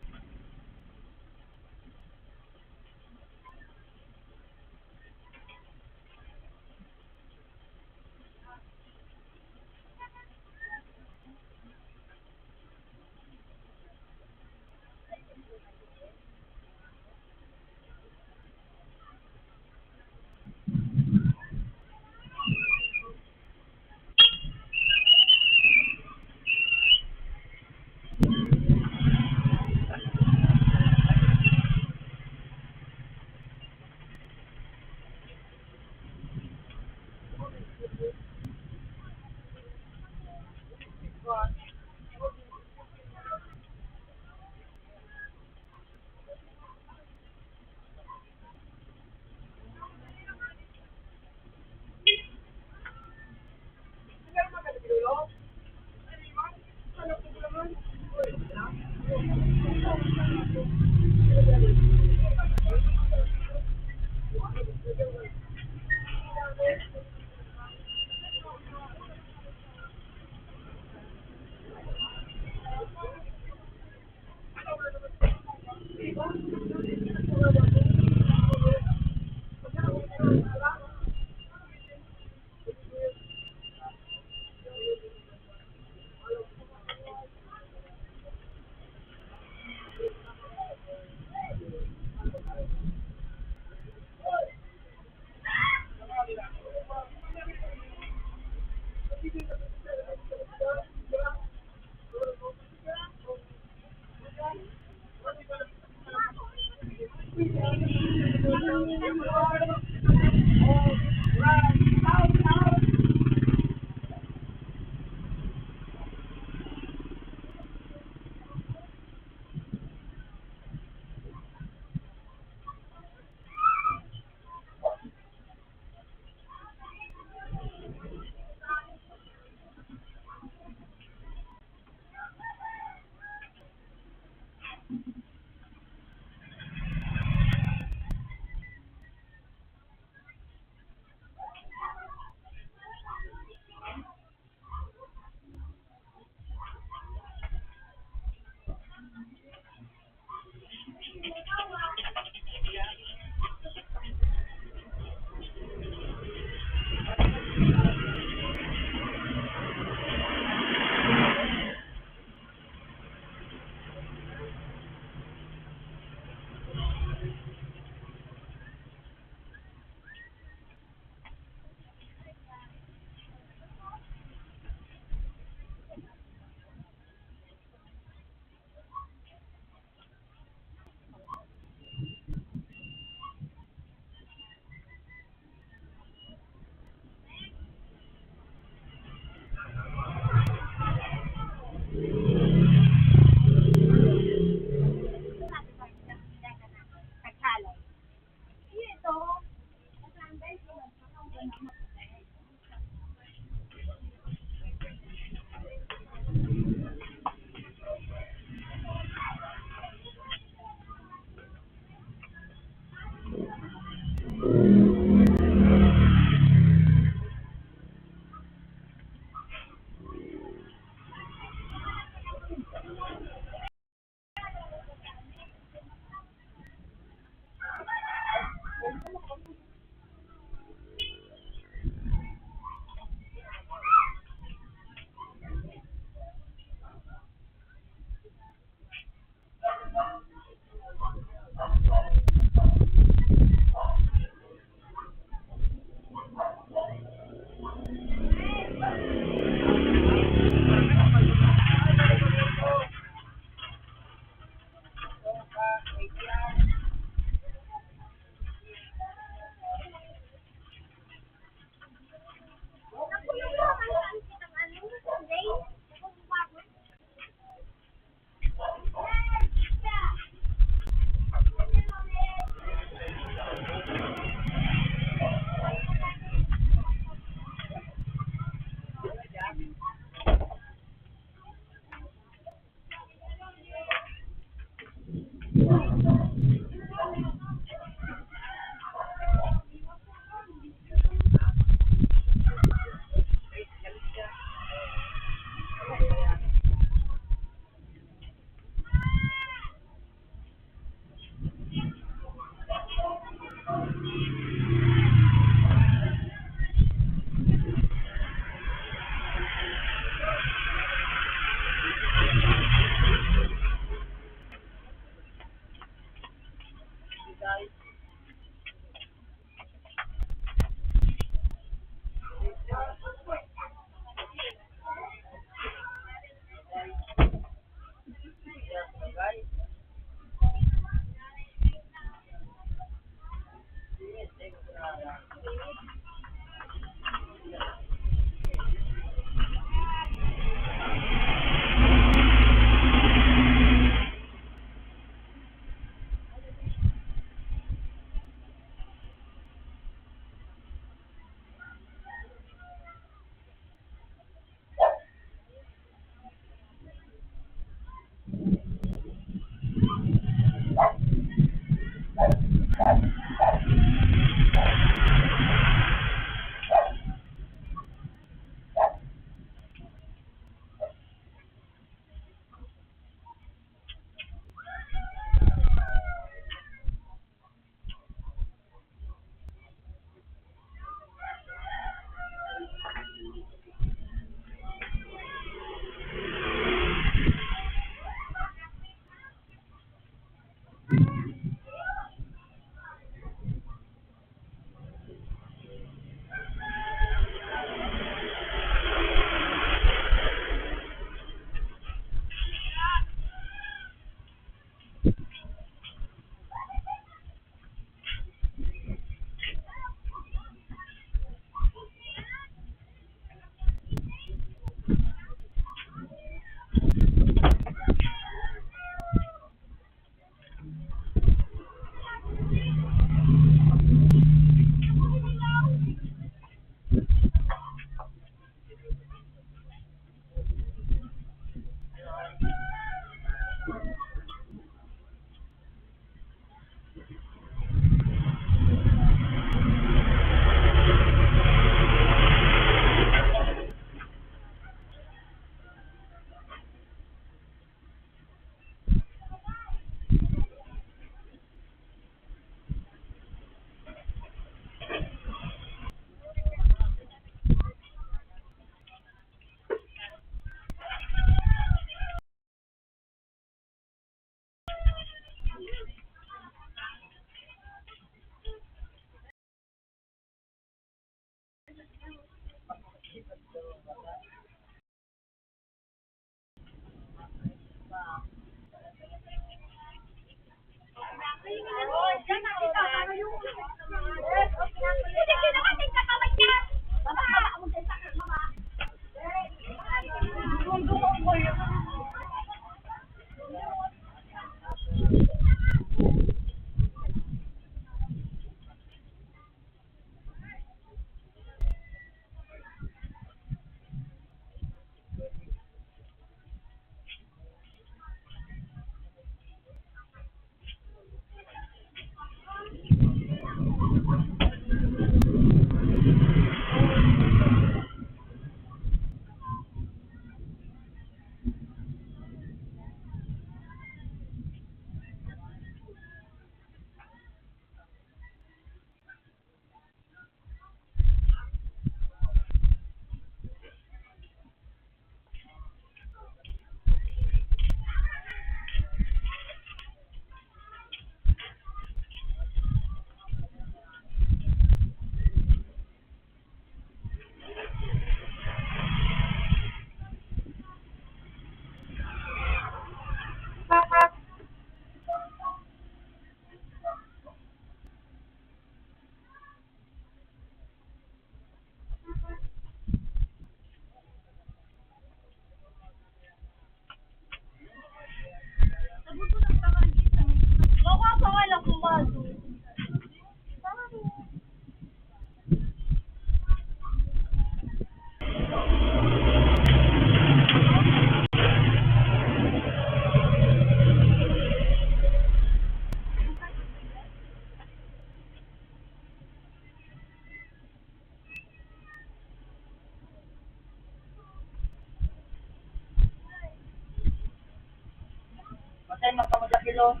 Matay magkamot sa kilo.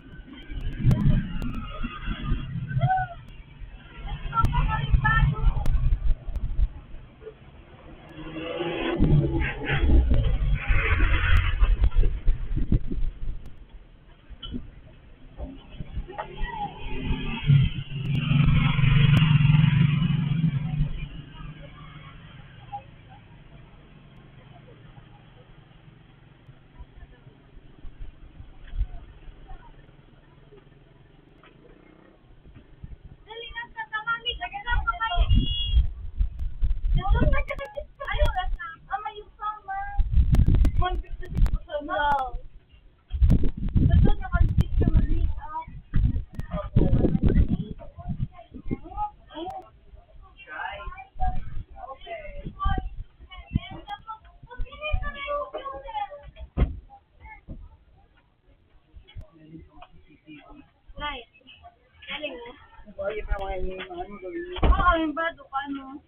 Ayun na mga ano gawin. Kami ba, ano?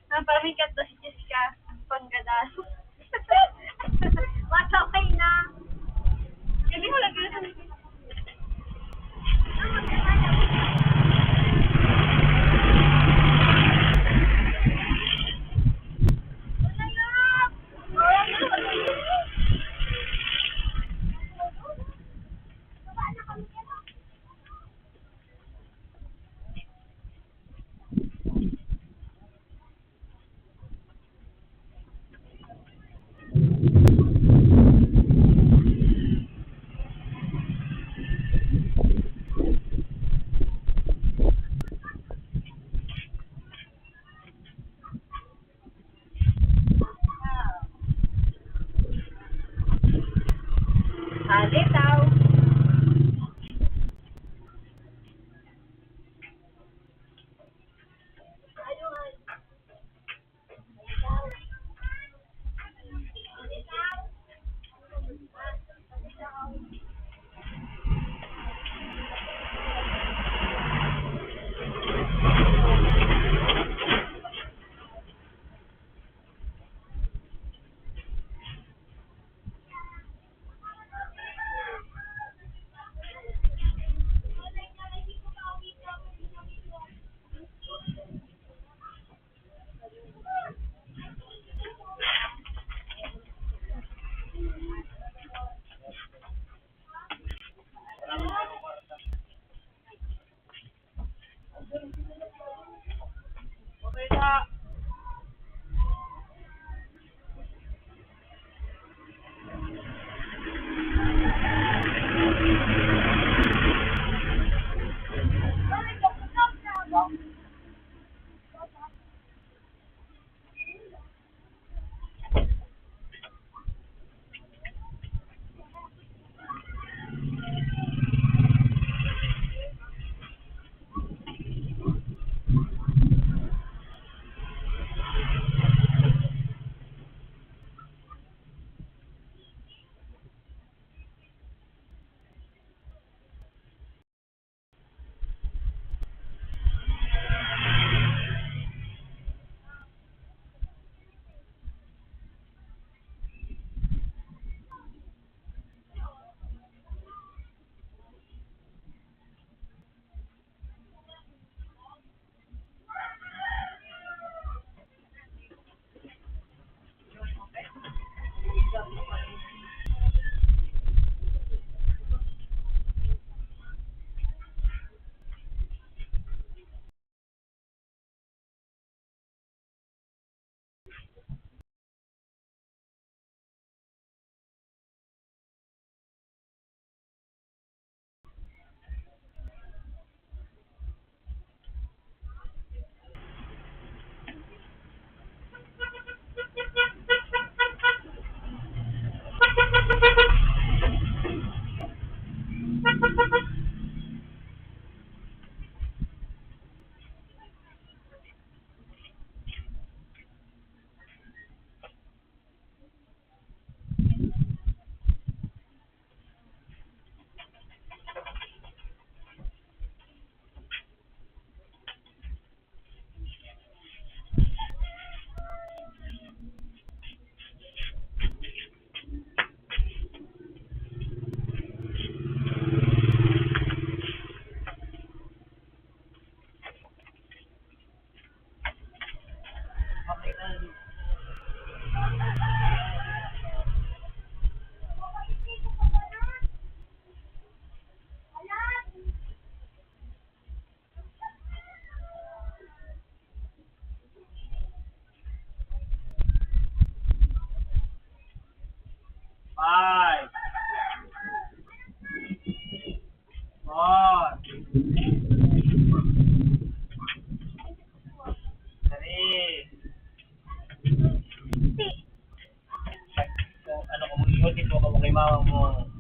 Napamikat na si Jessica. Panggadas. Mas okay na. Hindi mo lang ganun. Five. Four. Three. So, ano ko mo ito ka mo kay mama mo.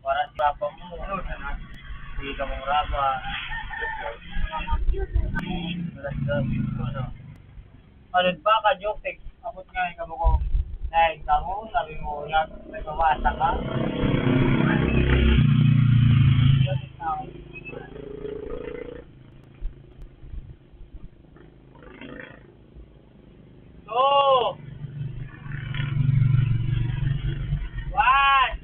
Para si papa mo. Hindi ka mong raba. Ano ba ka, joke? Abot nga yung kamo ko. Nahin ka mo, sabi mo, may pamasa ka. Two. One.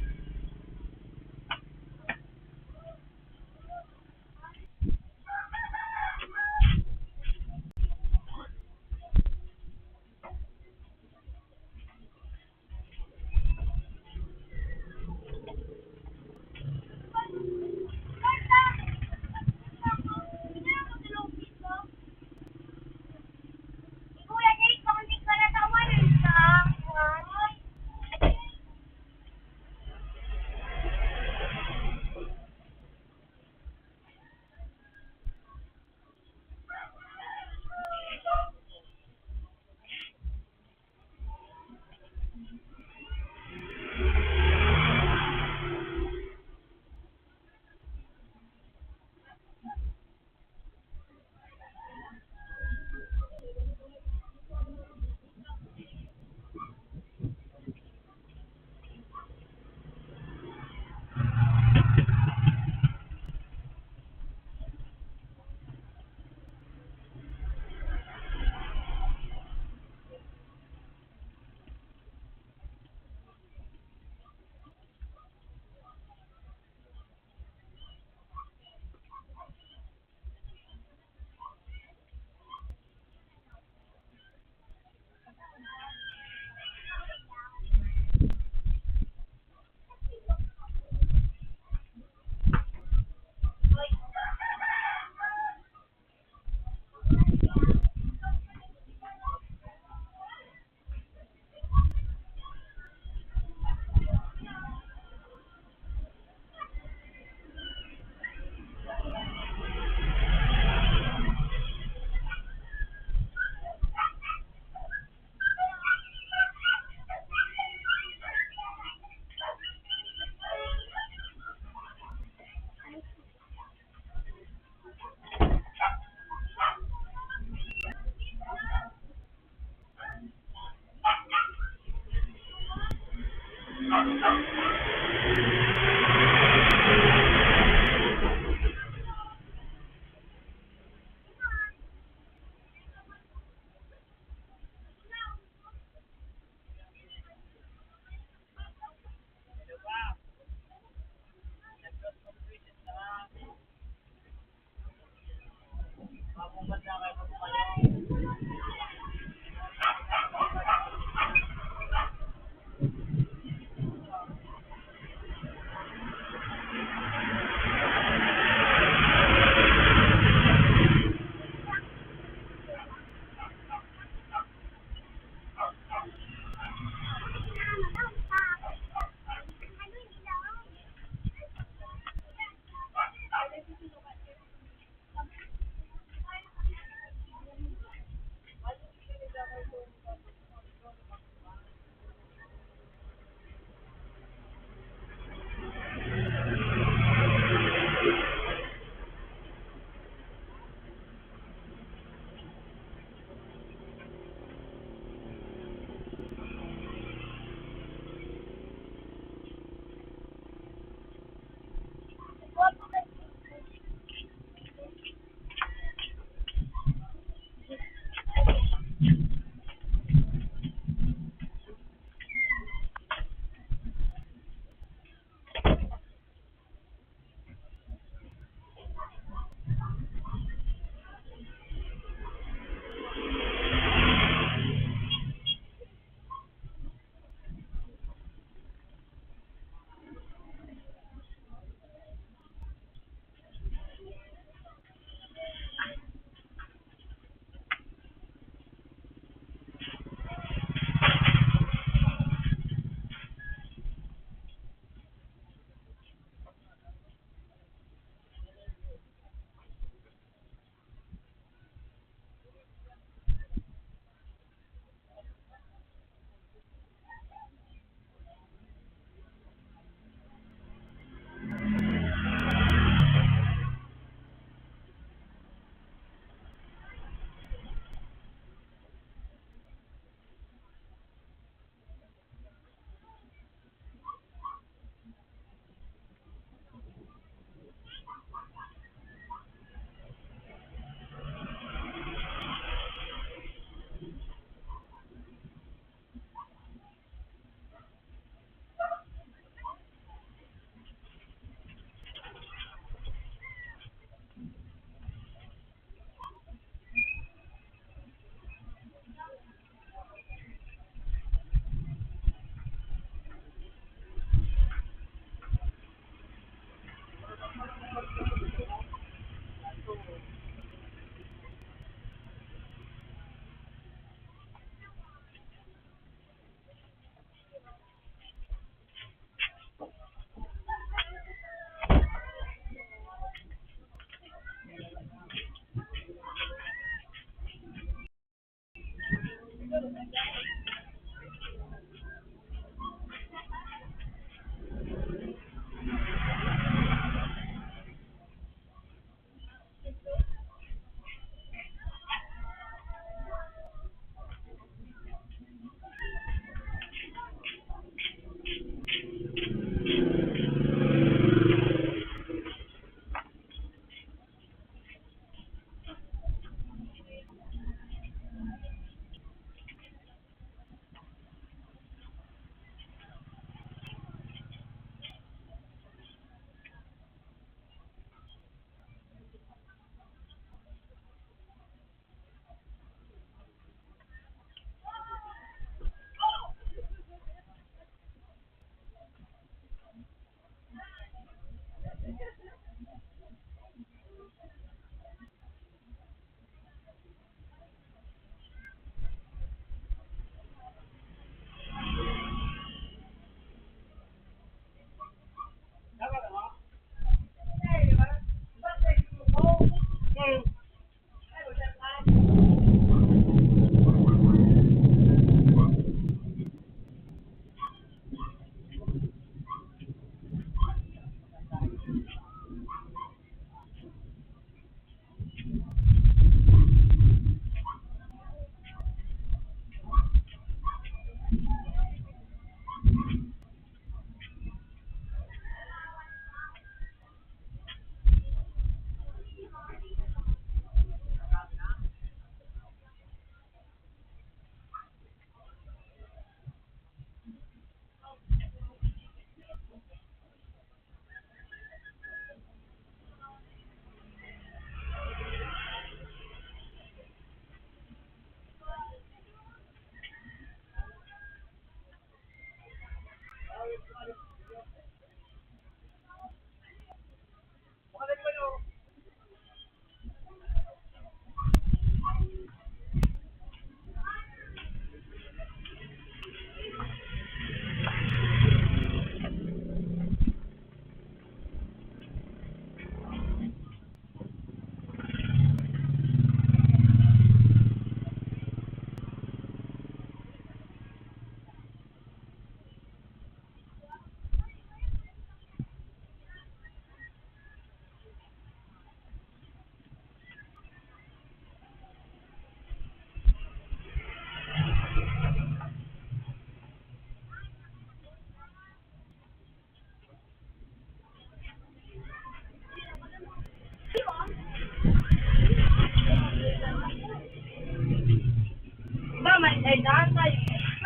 Mama, ay daan tayo.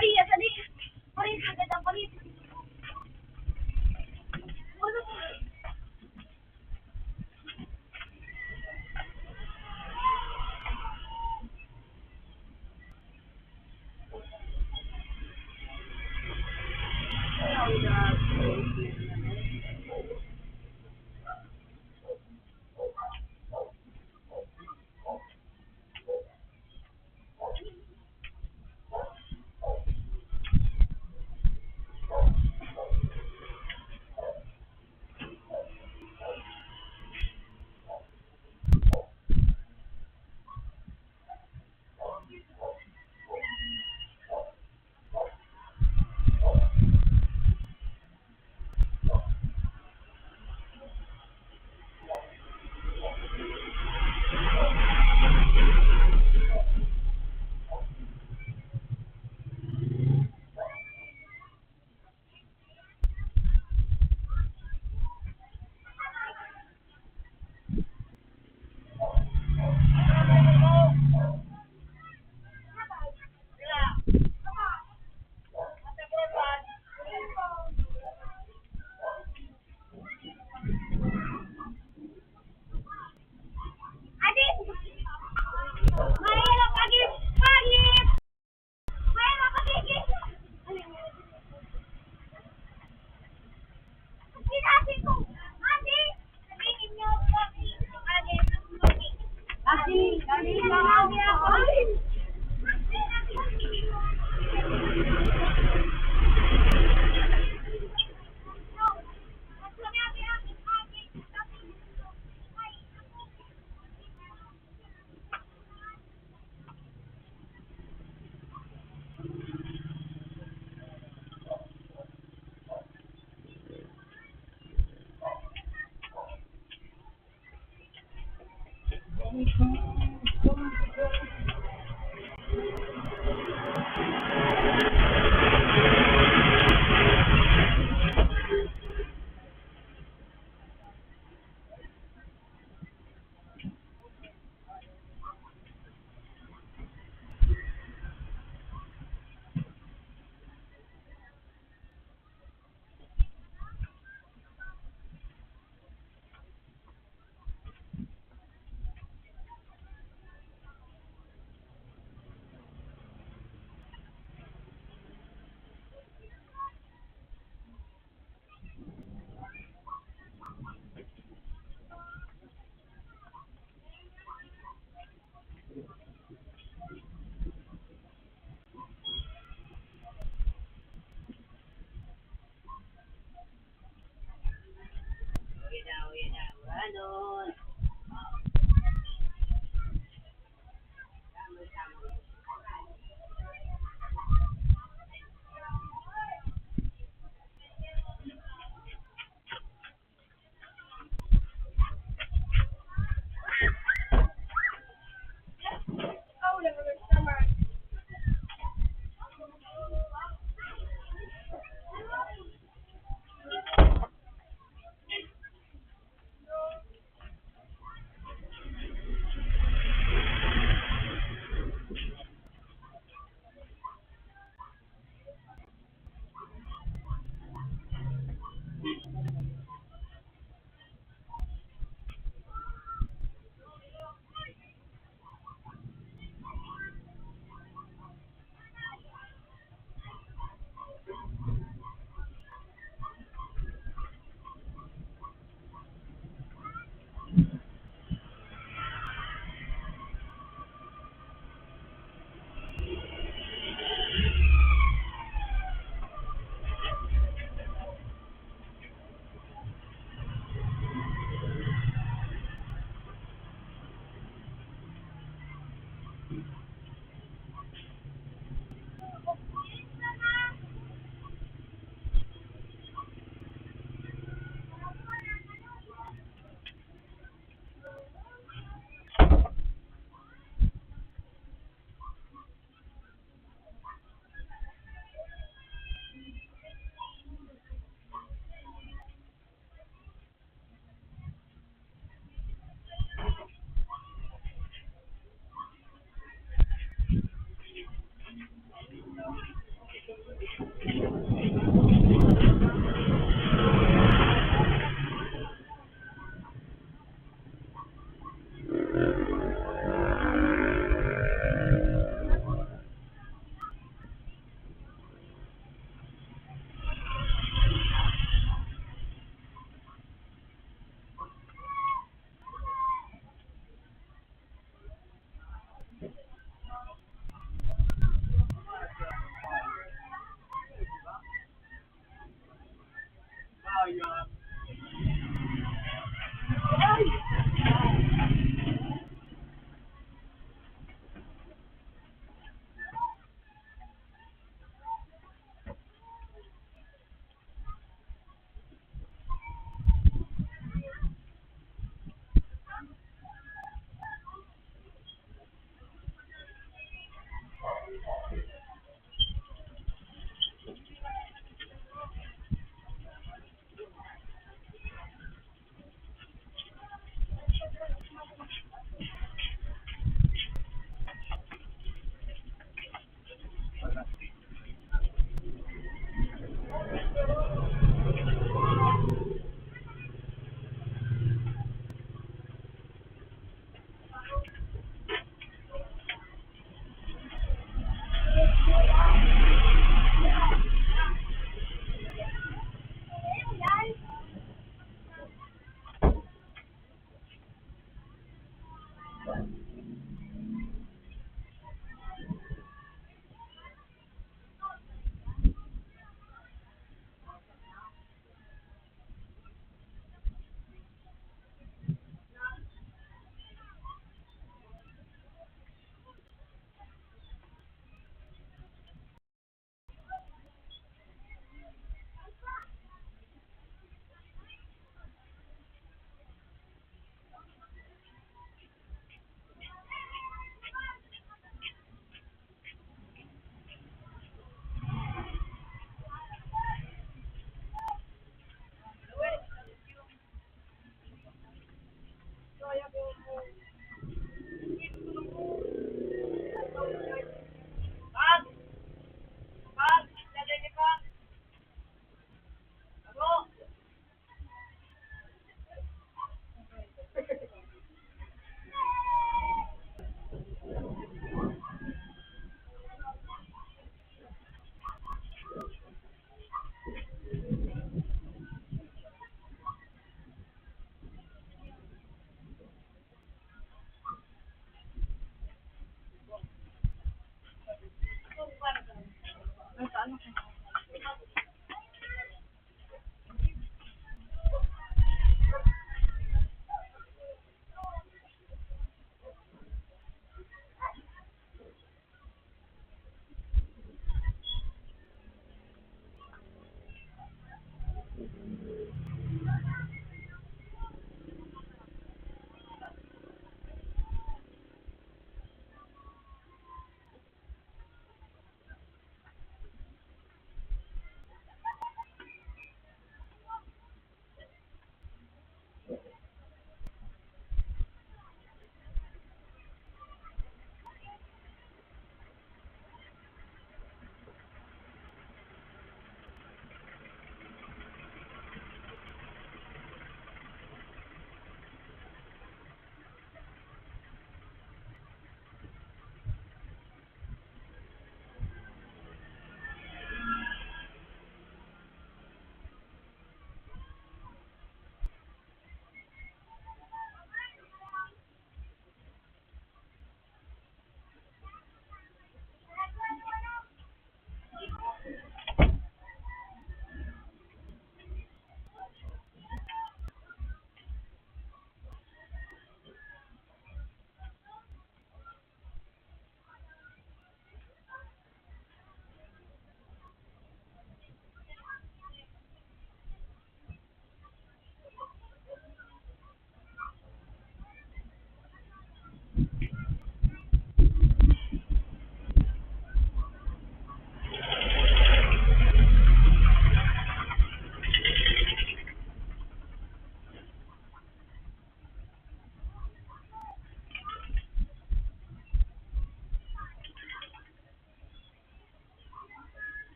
Ay, asali. Palit, agad ang palit.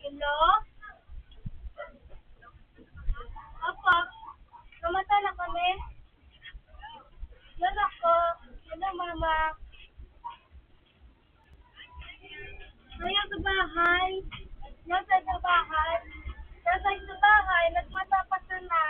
Hello? Apa? Kamusta na kami? Yan ako. Yan ang mama. Ngayon sa bahay. Nasa sa bahay. Nasa sa bahay. Nagmatapas na.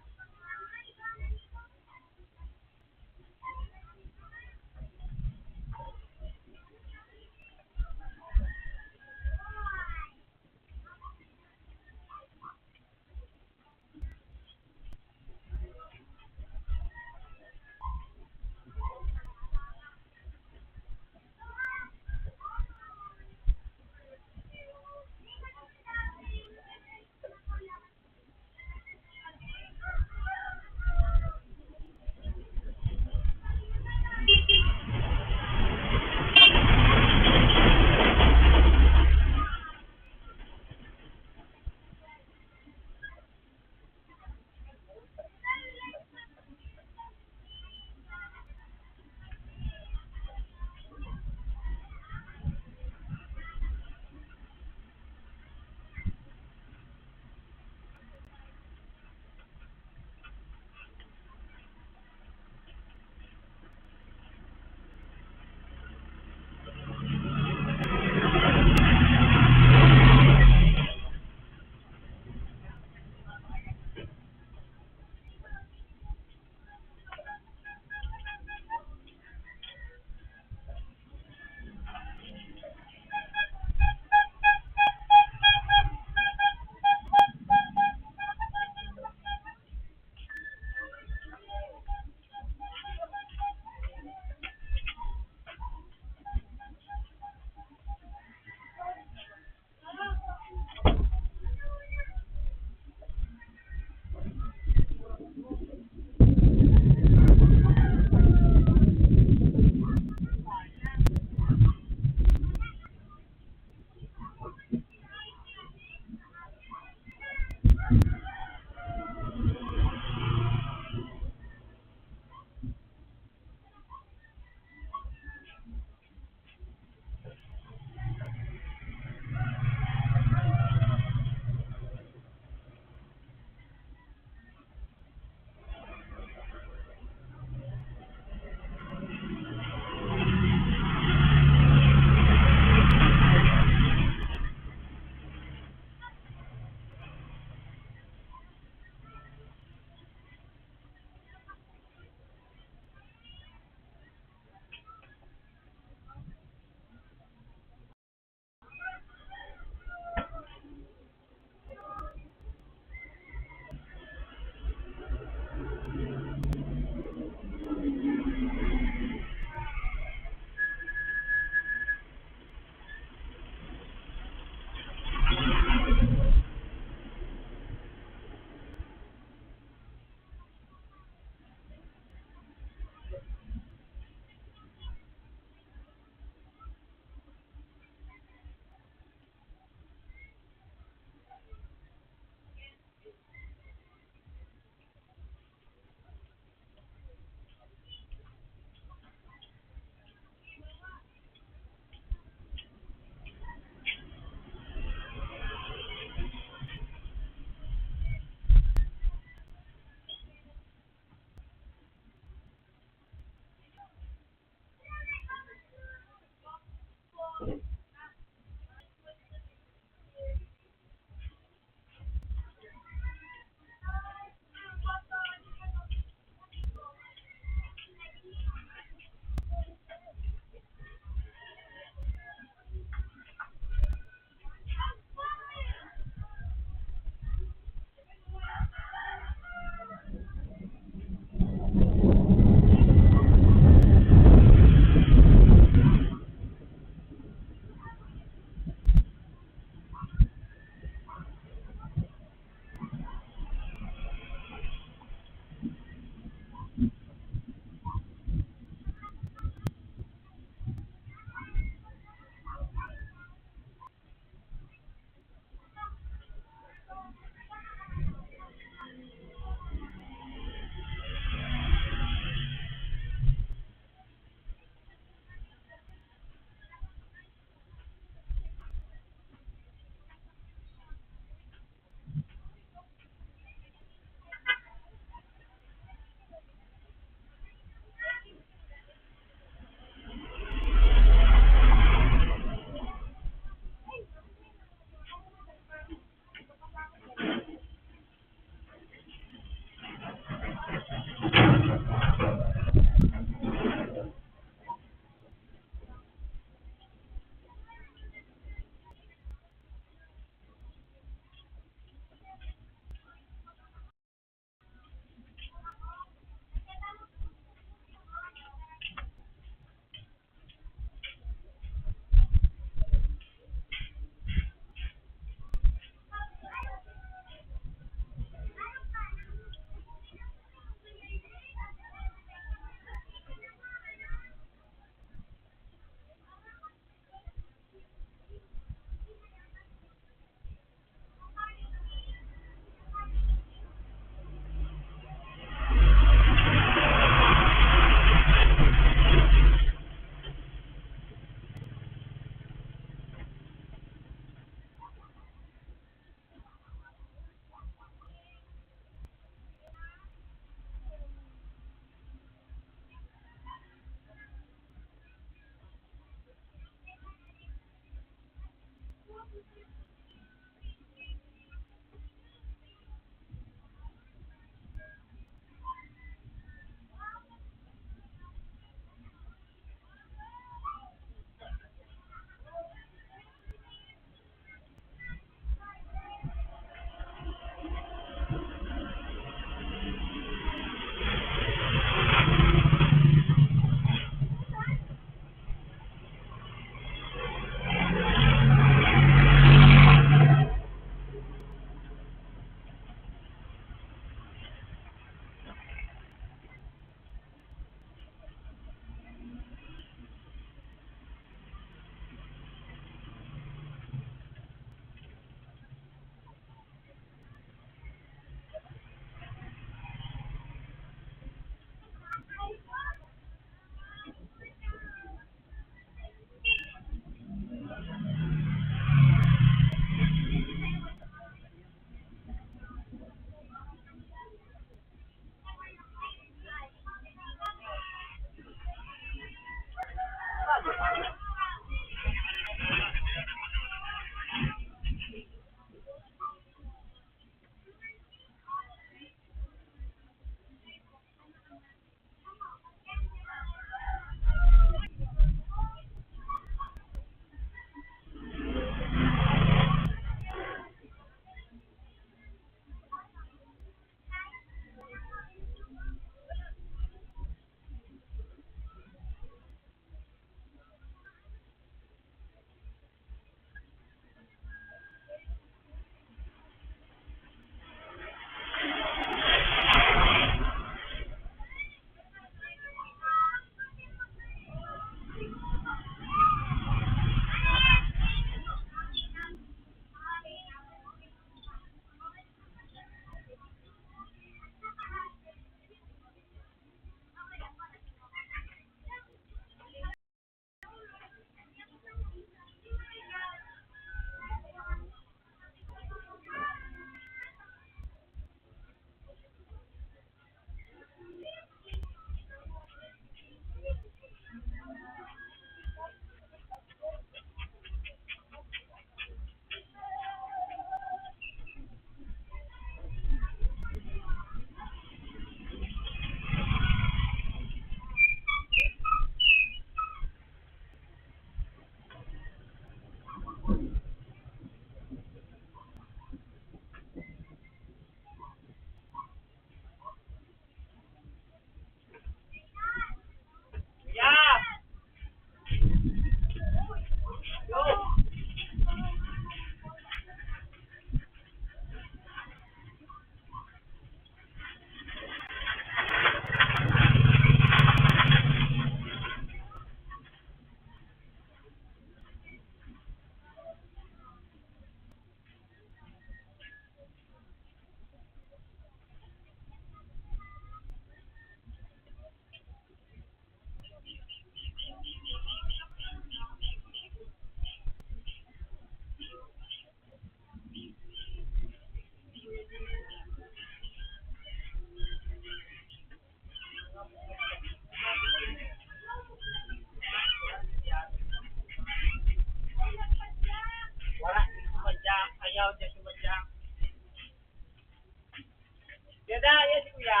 si Kuya.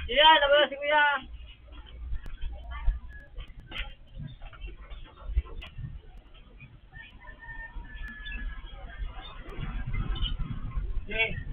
Kuya, nawala si Kuya. Okay.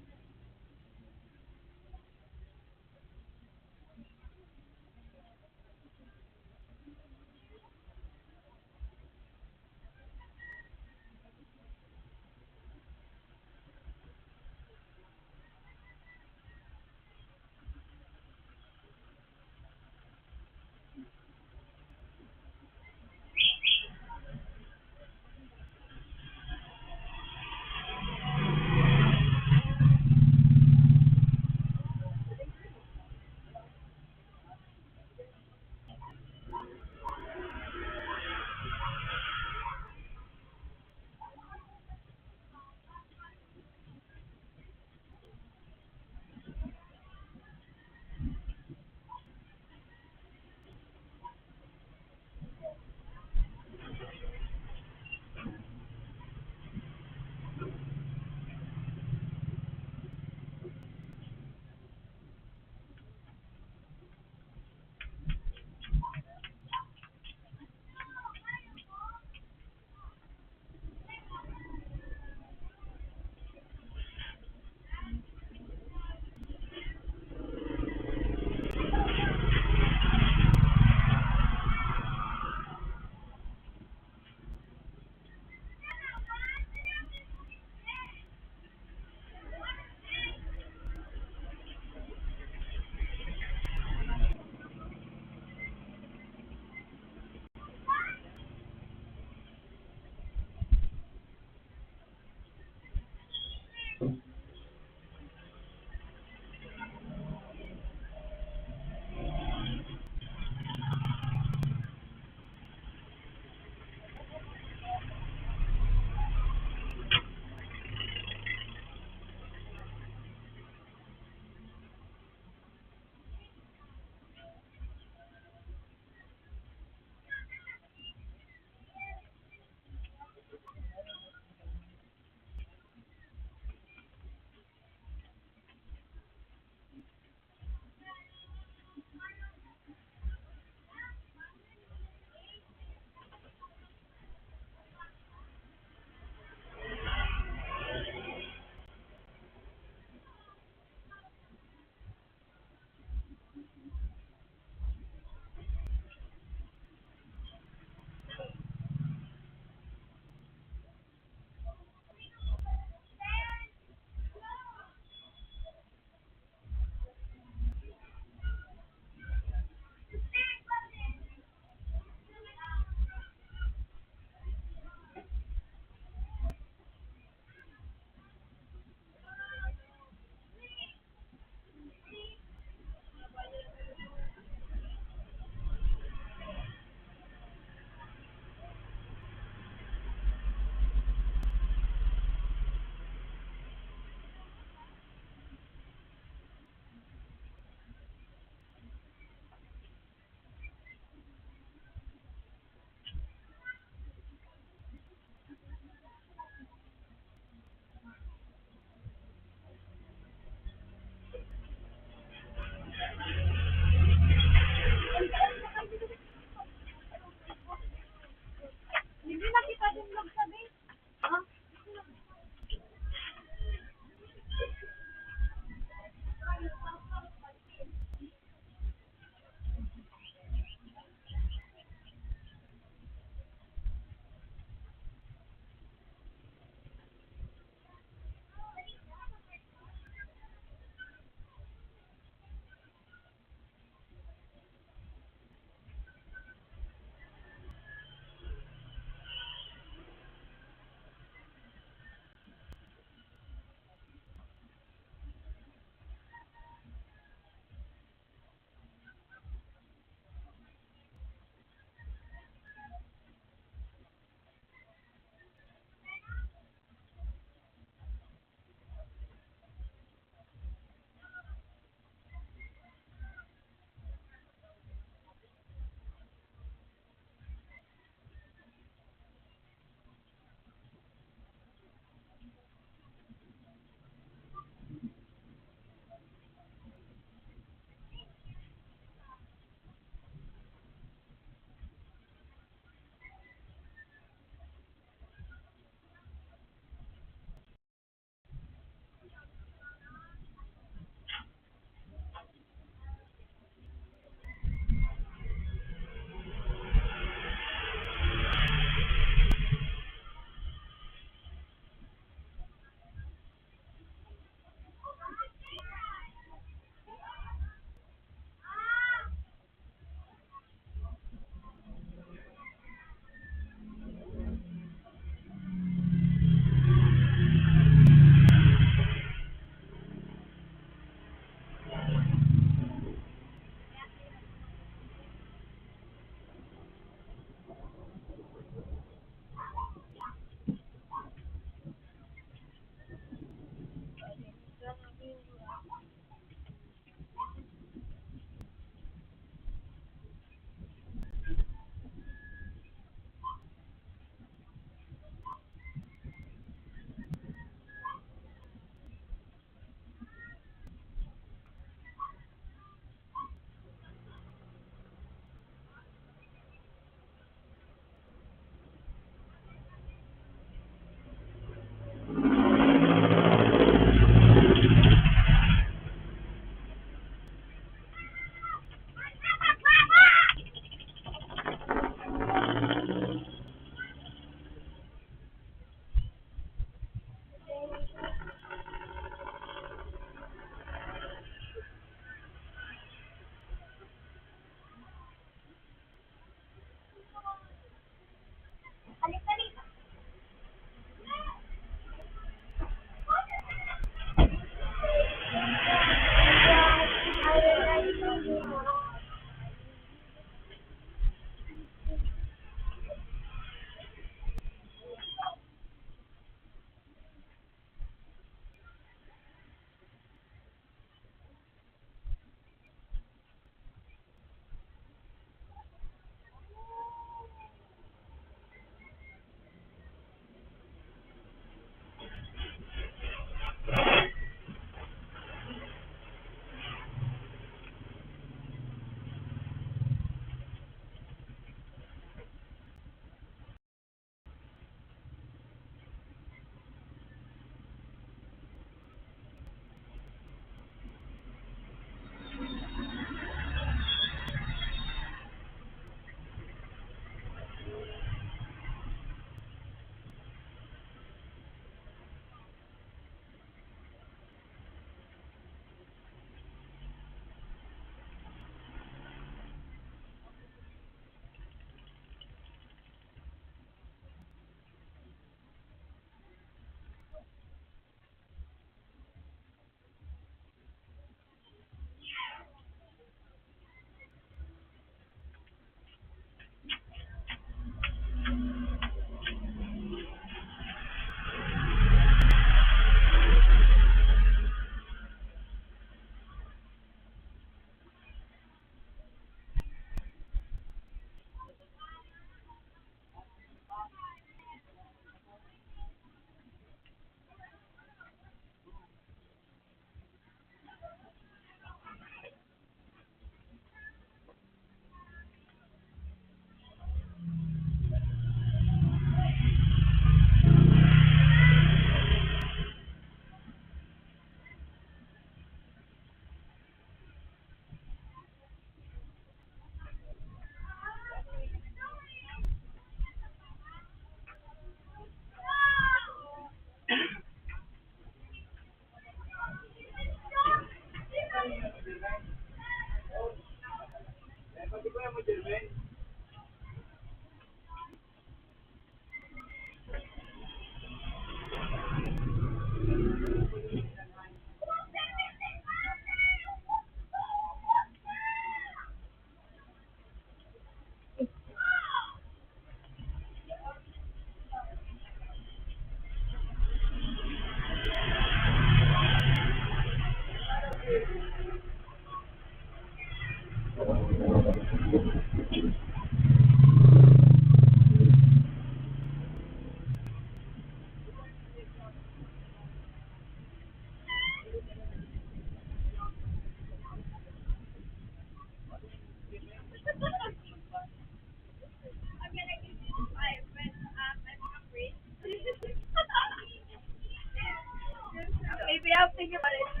Maybe I'll think about it.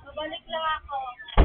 Babalik lang ako.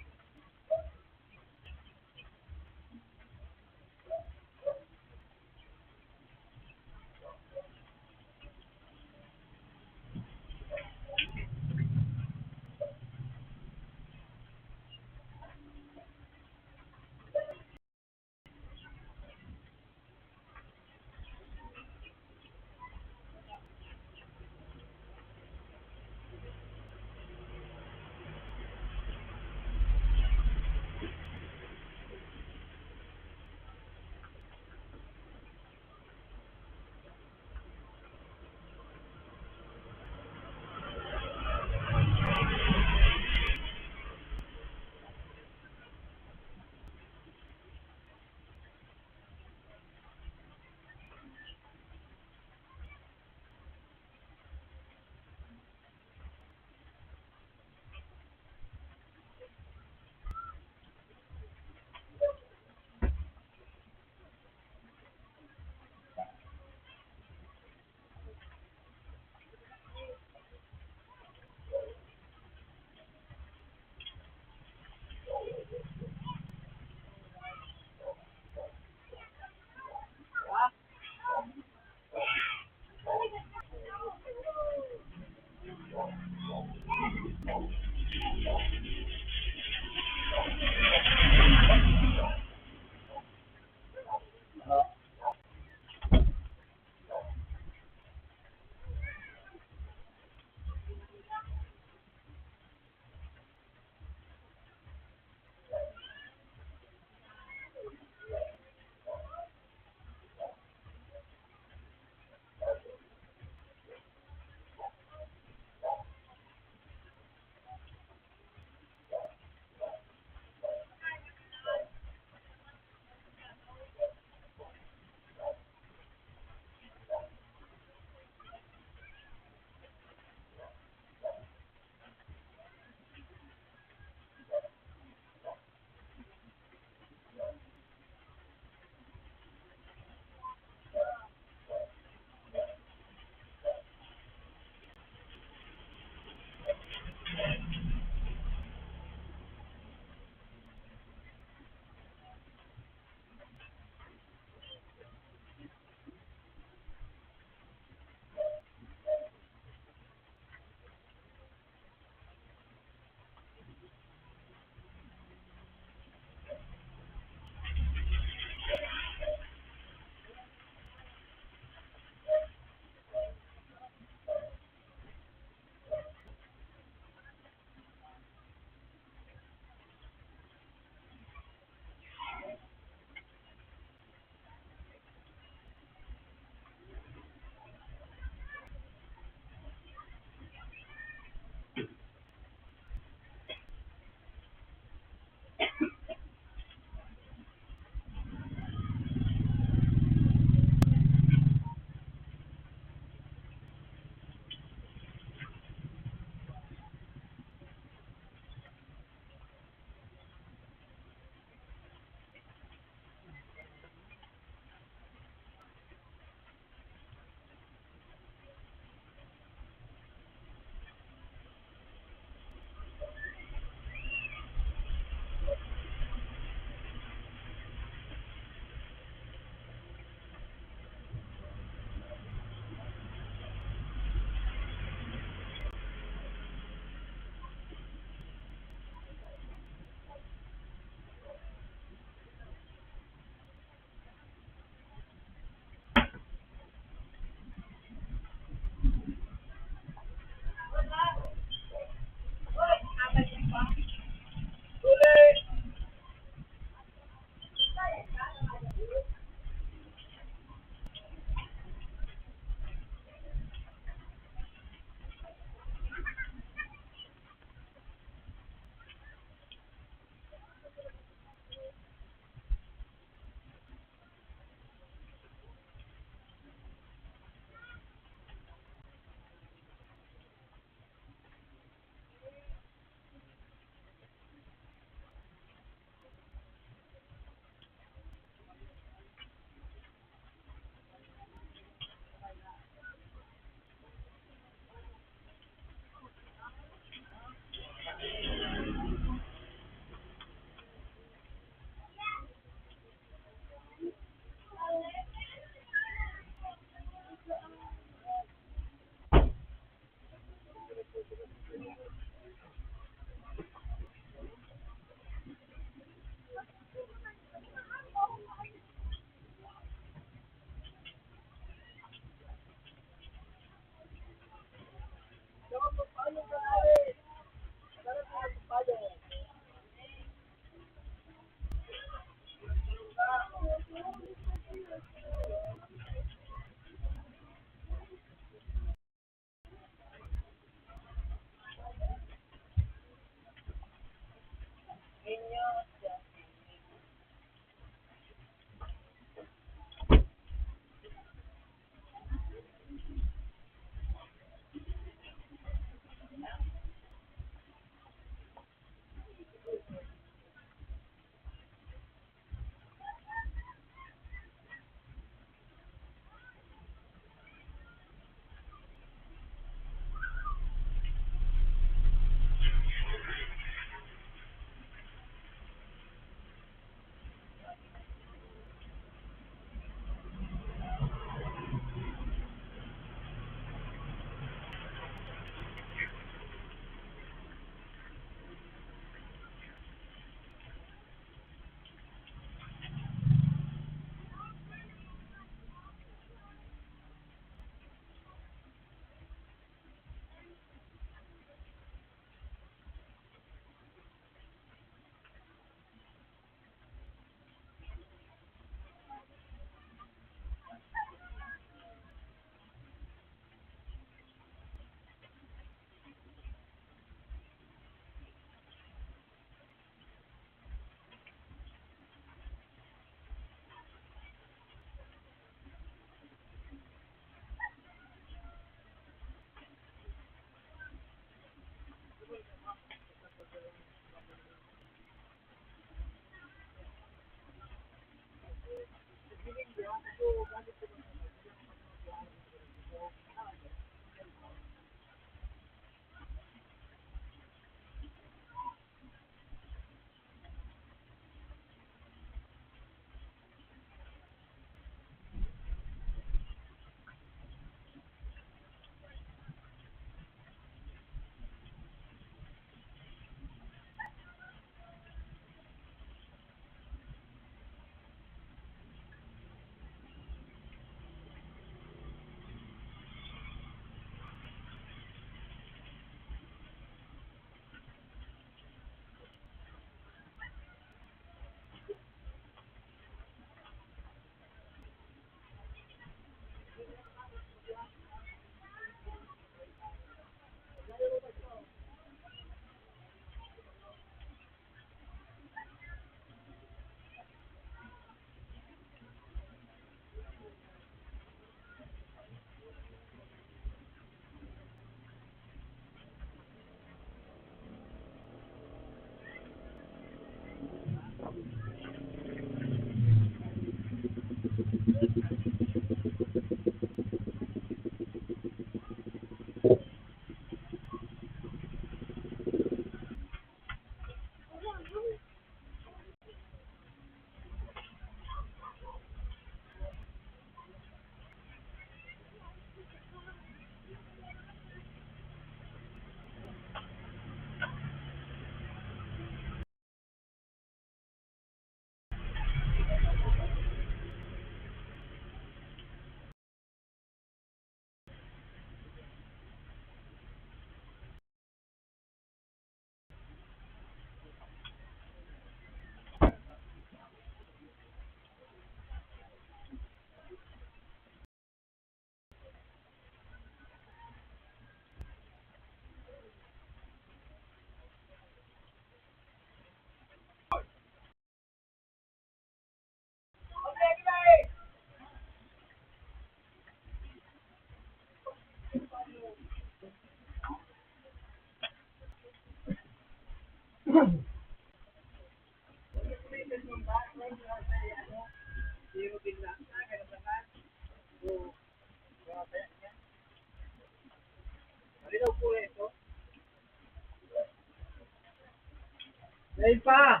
Dahil pa!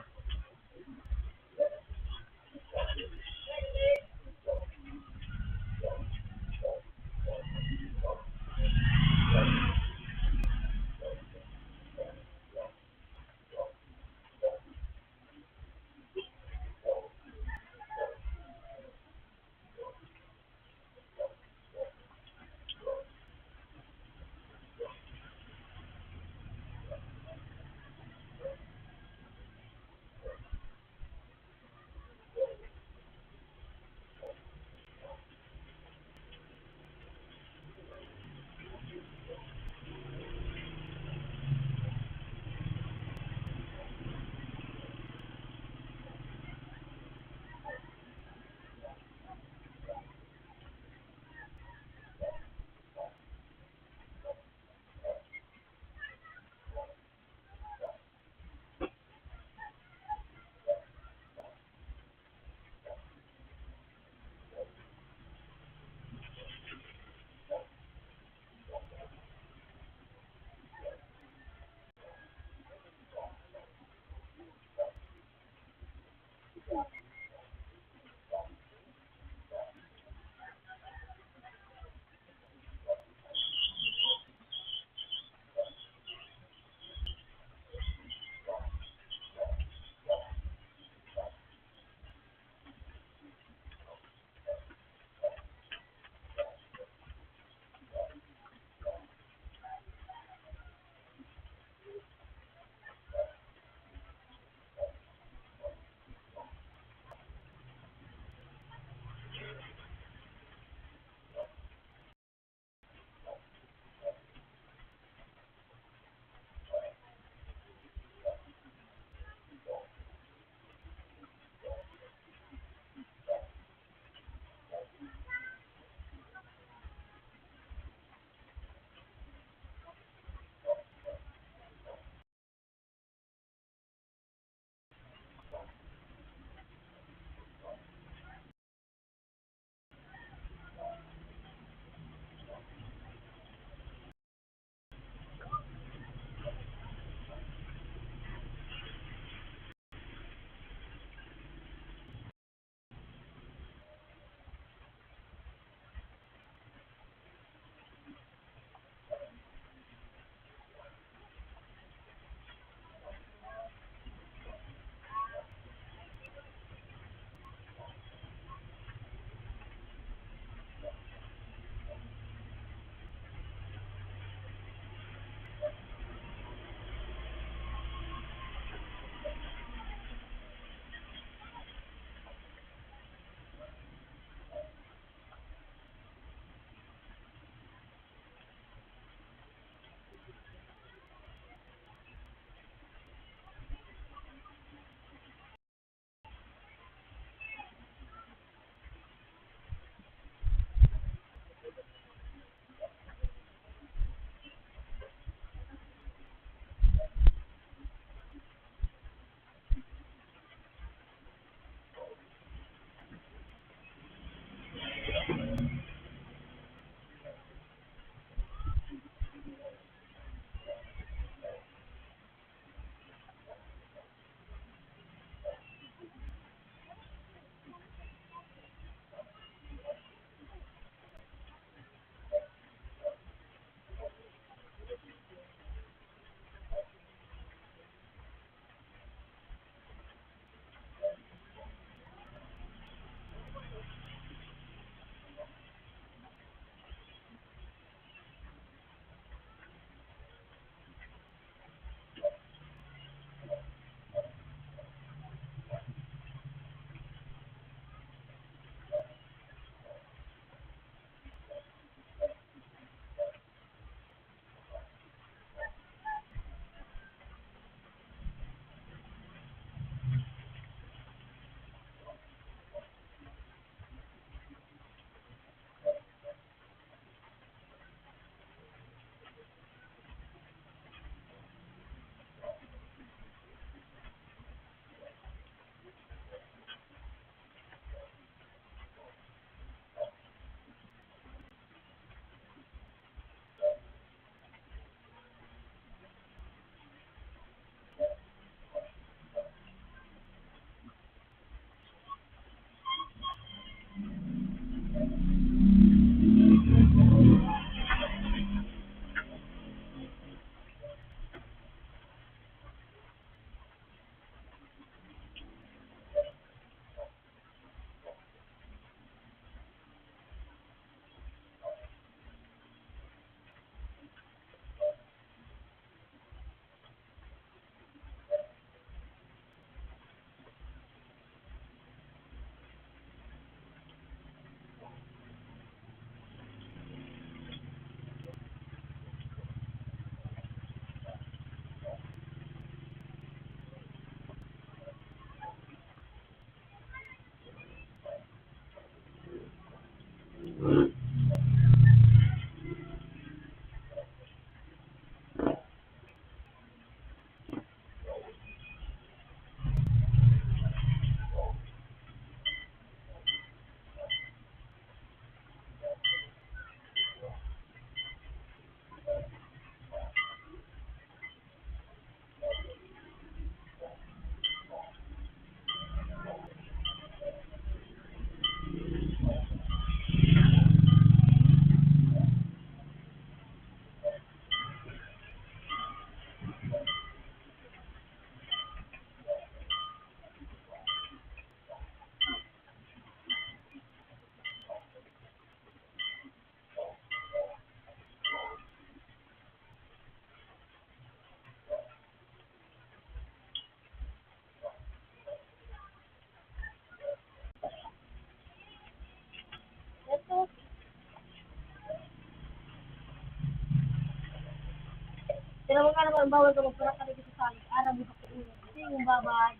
Kaya wag ka naman bawal ka magparak ka dito sa akin. Araw mo ka ulo. Kasi yung babad.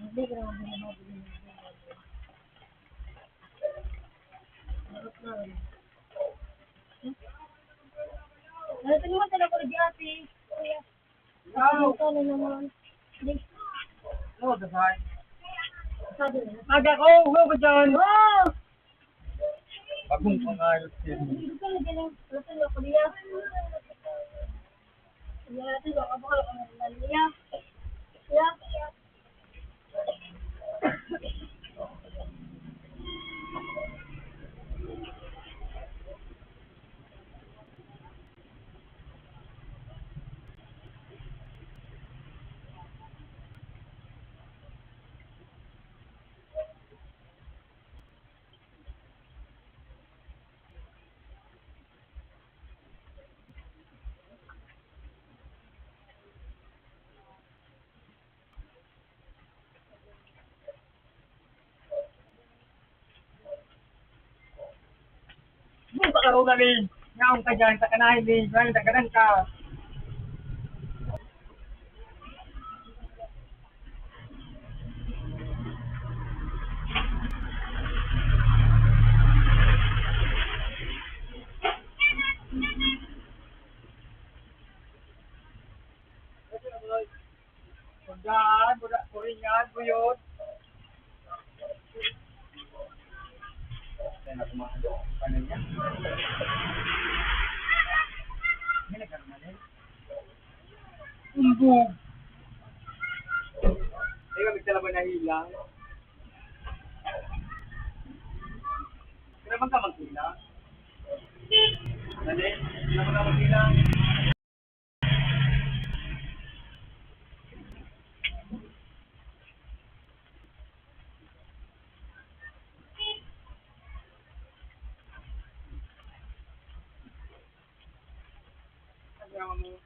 Hindi ka naman binabad. Nalating mo talaga ko di ate. Kuya. Ito na naman. Hindi. Ano ba sa? Sabi na. Aga ko, huwag ko dyan. Wow! Bagong pangayos din. Hindi ka na din. Nalating ako niya. Nalating ako. Baka ako na niya. Kuya. Hindi pa karo na rin. Ngaong ka dyan, sa kanahin rin. Ngayon, tagadan ka. Pagdaan, kuringan, buyot. Kaya na kumahalo. Paano niya? May nagkakamalin. Umbog. Hindi ka magtala ba na hilang? Kaya bang ka maghilang? Dali, kaya bang ka maghilang? Kaya mo.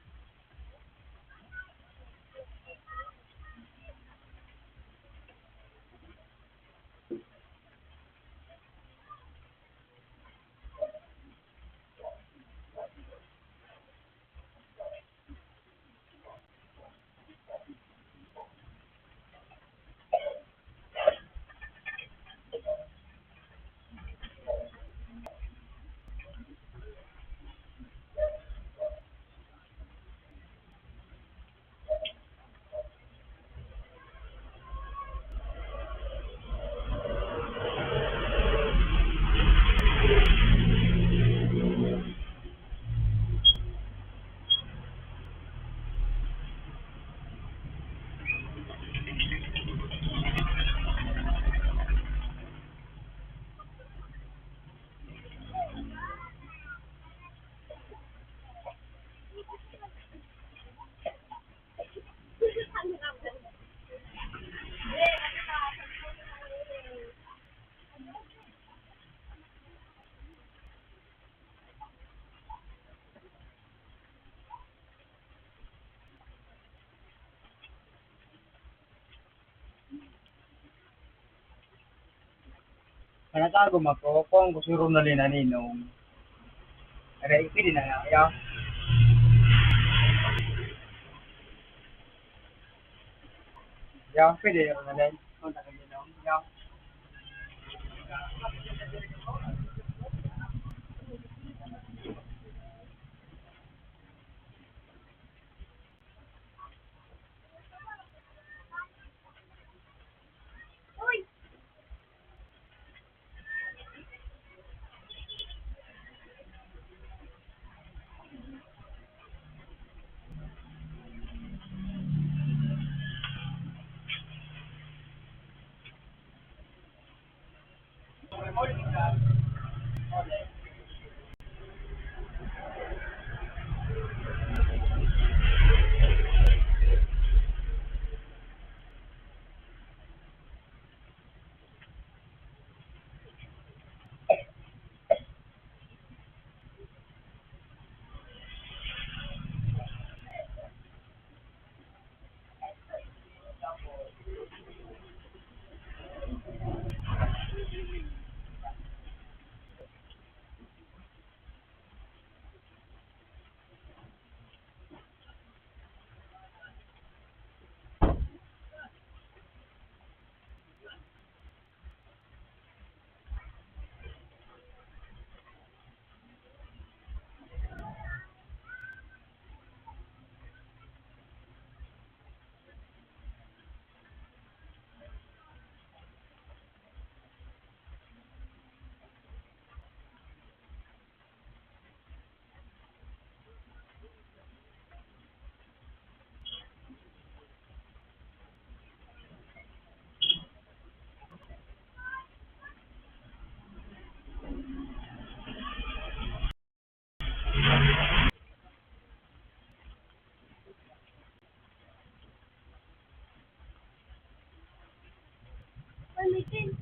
Panatago mako kung kusuro na rin naninong. Aray, pwede na nga. Ayaw. Ayaw, pwede na rin. Kung tagal ninong. Ayaw. gamitin.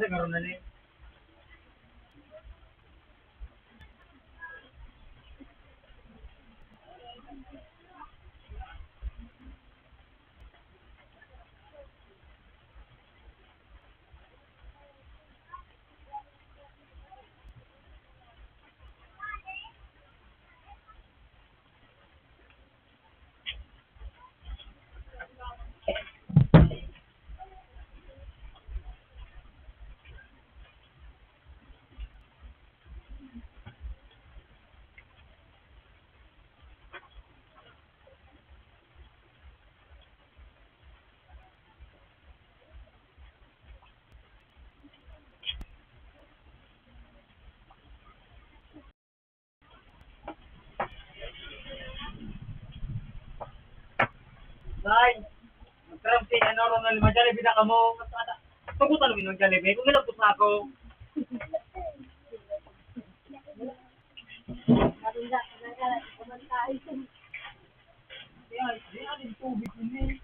Ay, karoon na ni. Nay, magkaroon si ano, Ronald, Jollibee na ka mo. Pagutan mo yung Jollibee. Kung nilagpot na ako. Yan yung tubig yun eh.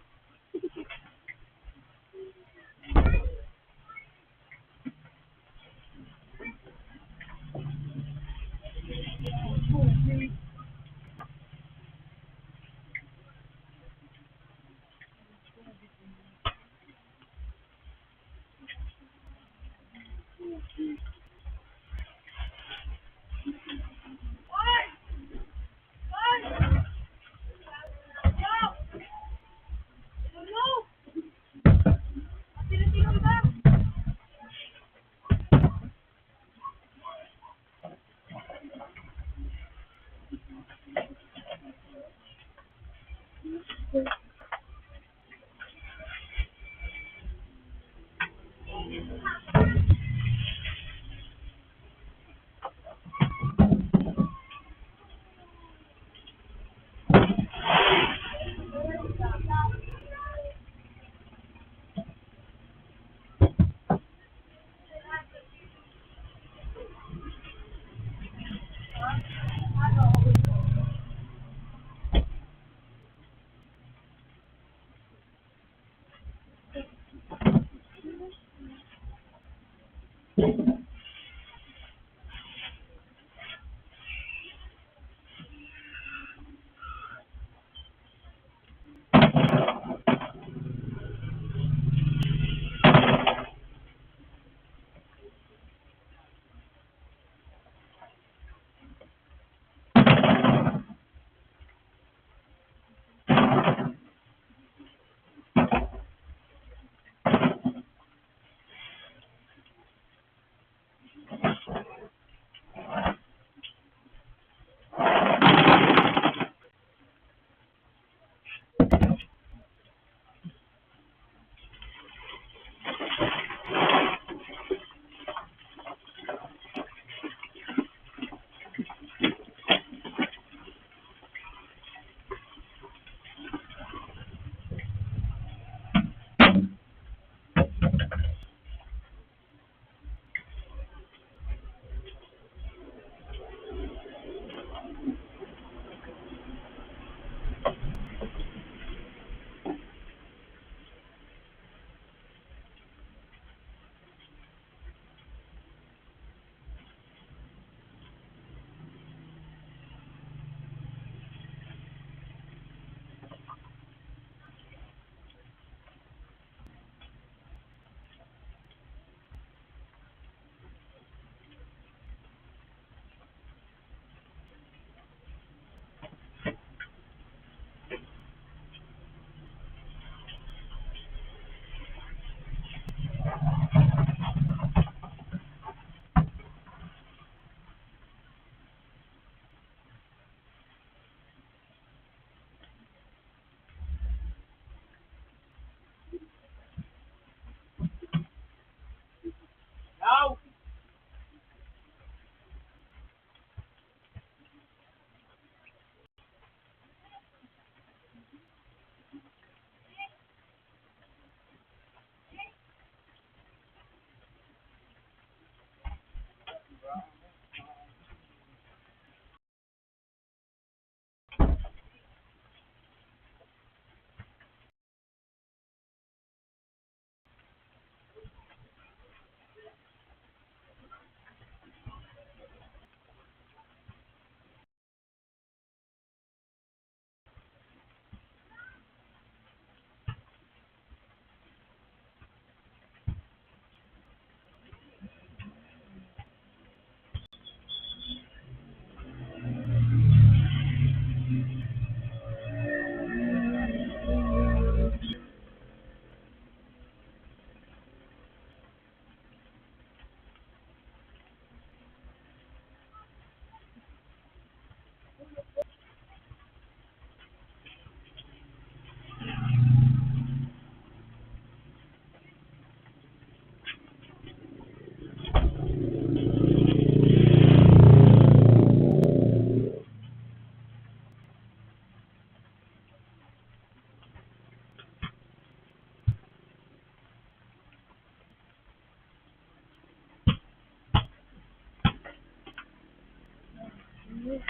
Hey!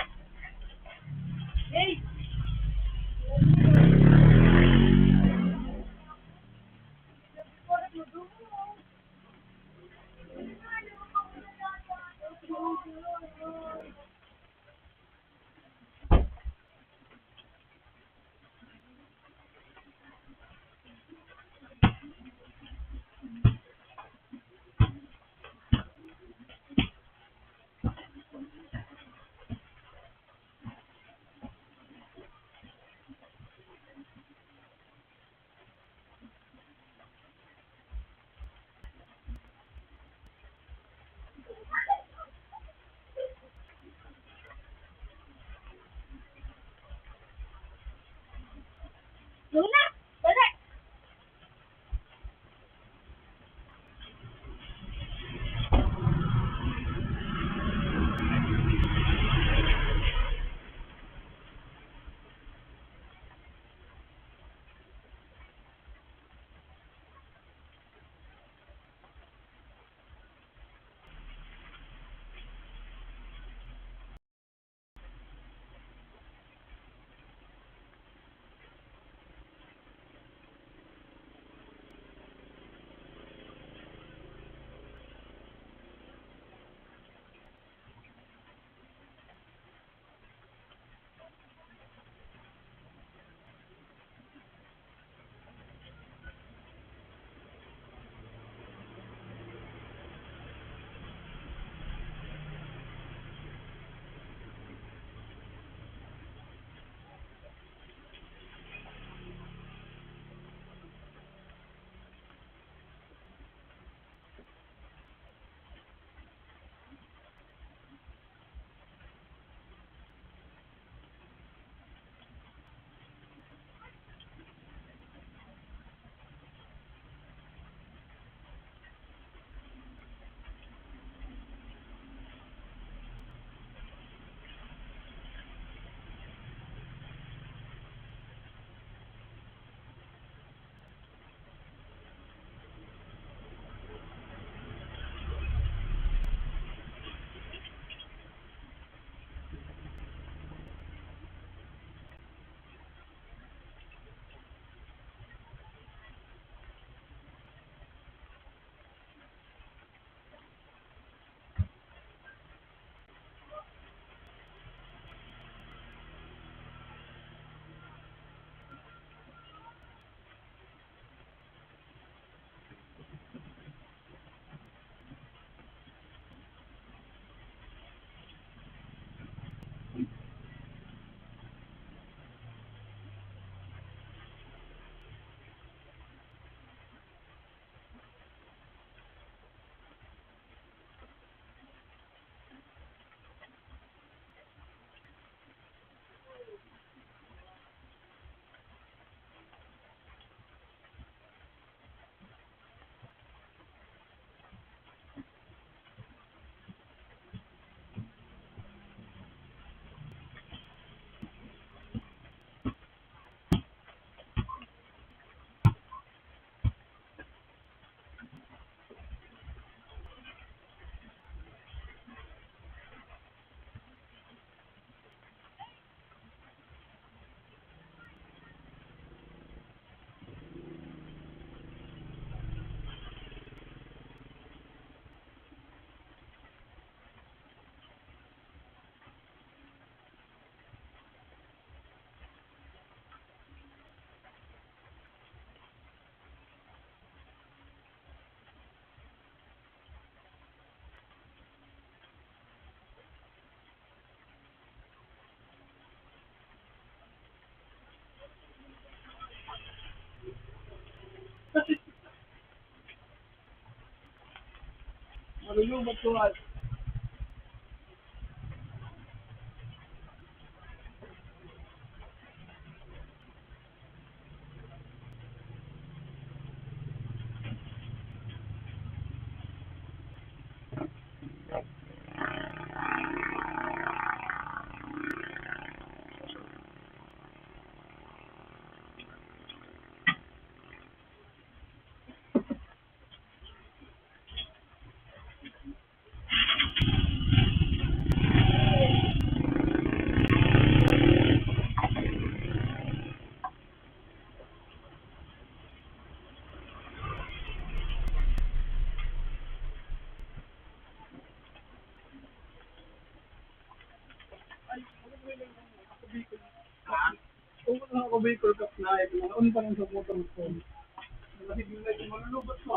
Luna! Dali! Malulubot ko at ako Bicol Cup na, ito na, un pa lang sa motor ko. Kasi medyo malulubot ko.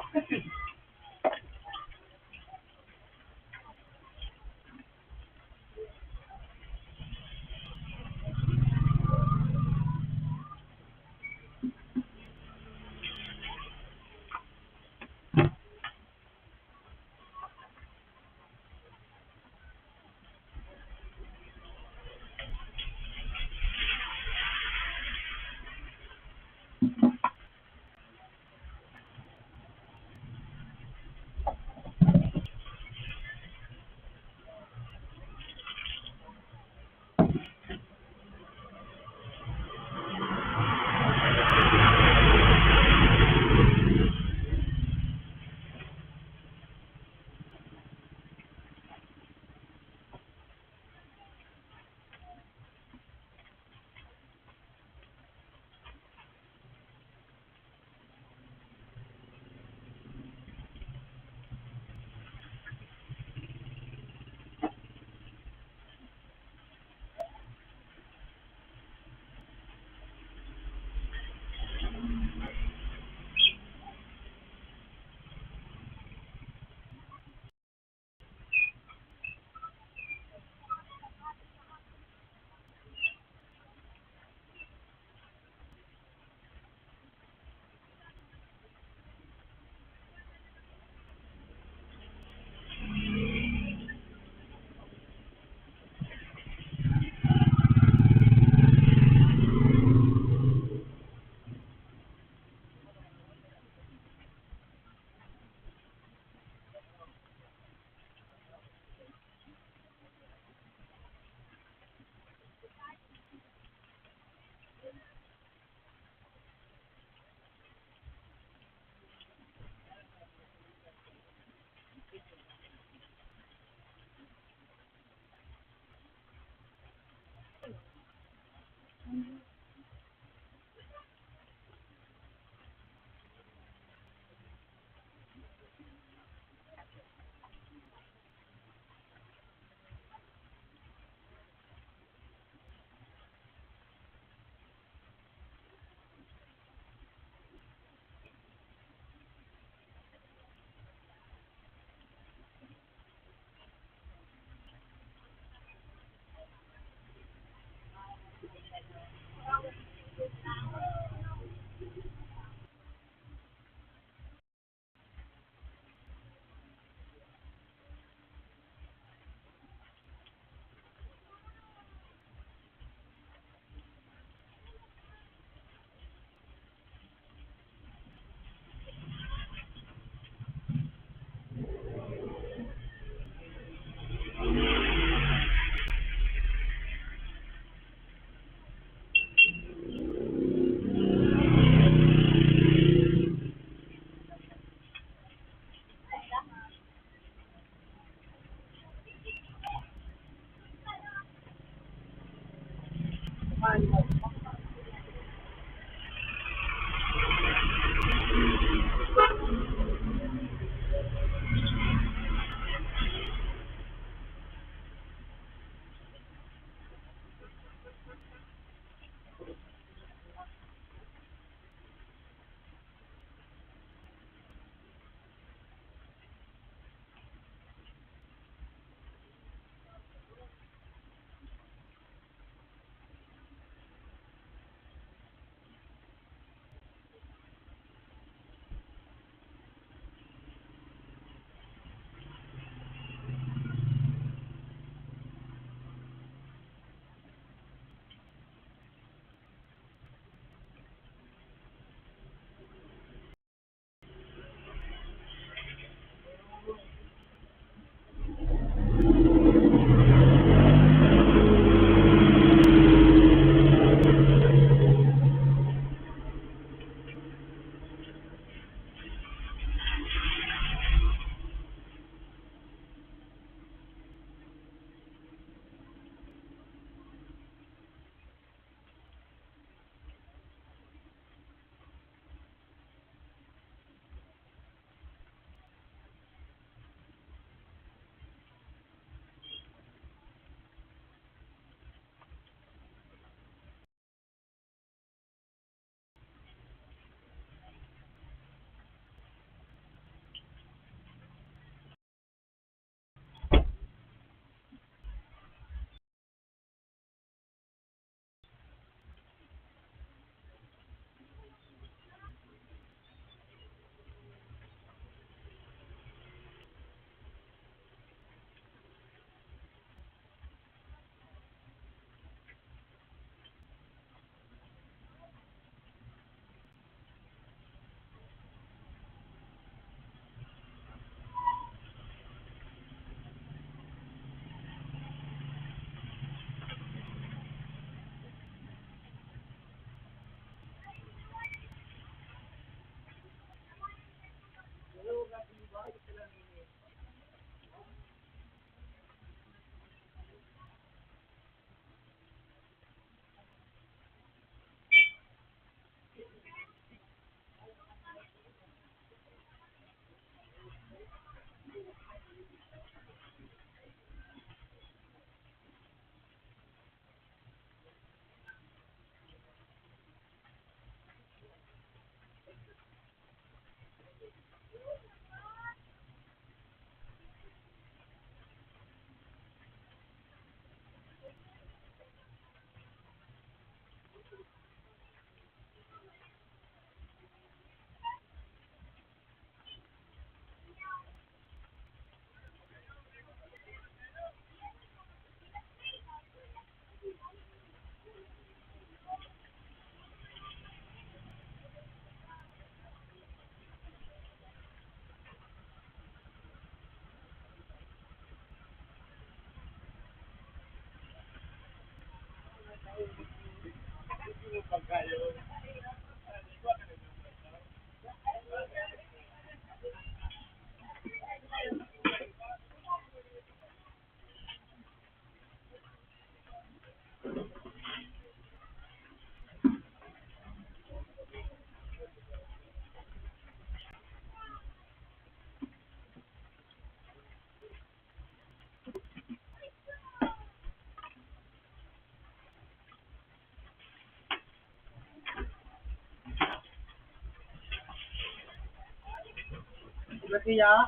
Latiya,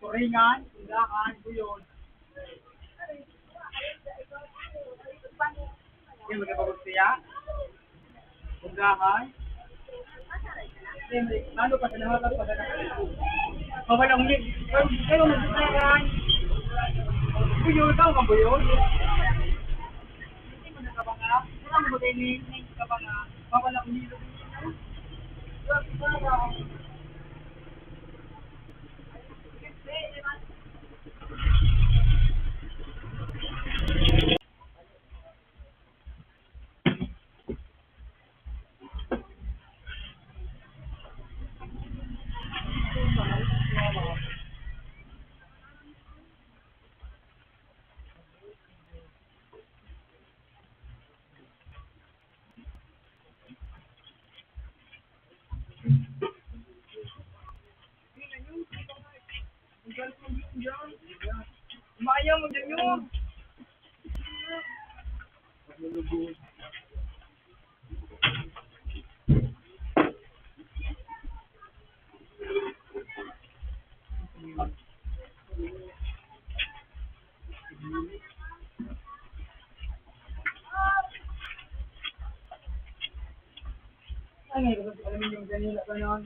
Turingan, Tindakan, Buyon. Yung mga pagsiya, Tindakan. Ano pa sa lahat pa sa Mawalang ulit. Kayo magsisayakan. Buyon daw ka buyon. Hindi mo nakabanga. Wala mo ba tayo ni kabanga? Mawalang ulit. Maya mo dyan yun. Ay, ngayon, alam mo yung ganila ka nun.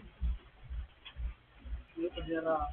Dito, dira.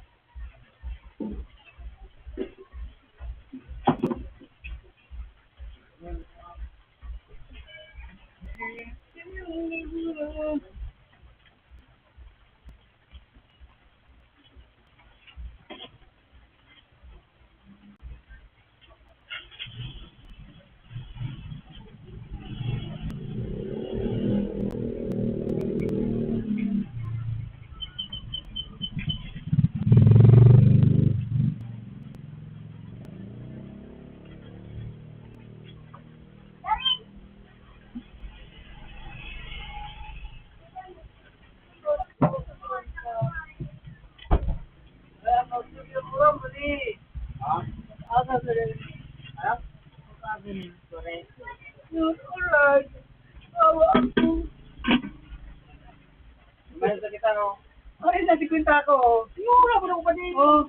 Mahal sa kita, no? Ay, nasa kwenta ko. Sigura mo na ko pa din. Oh.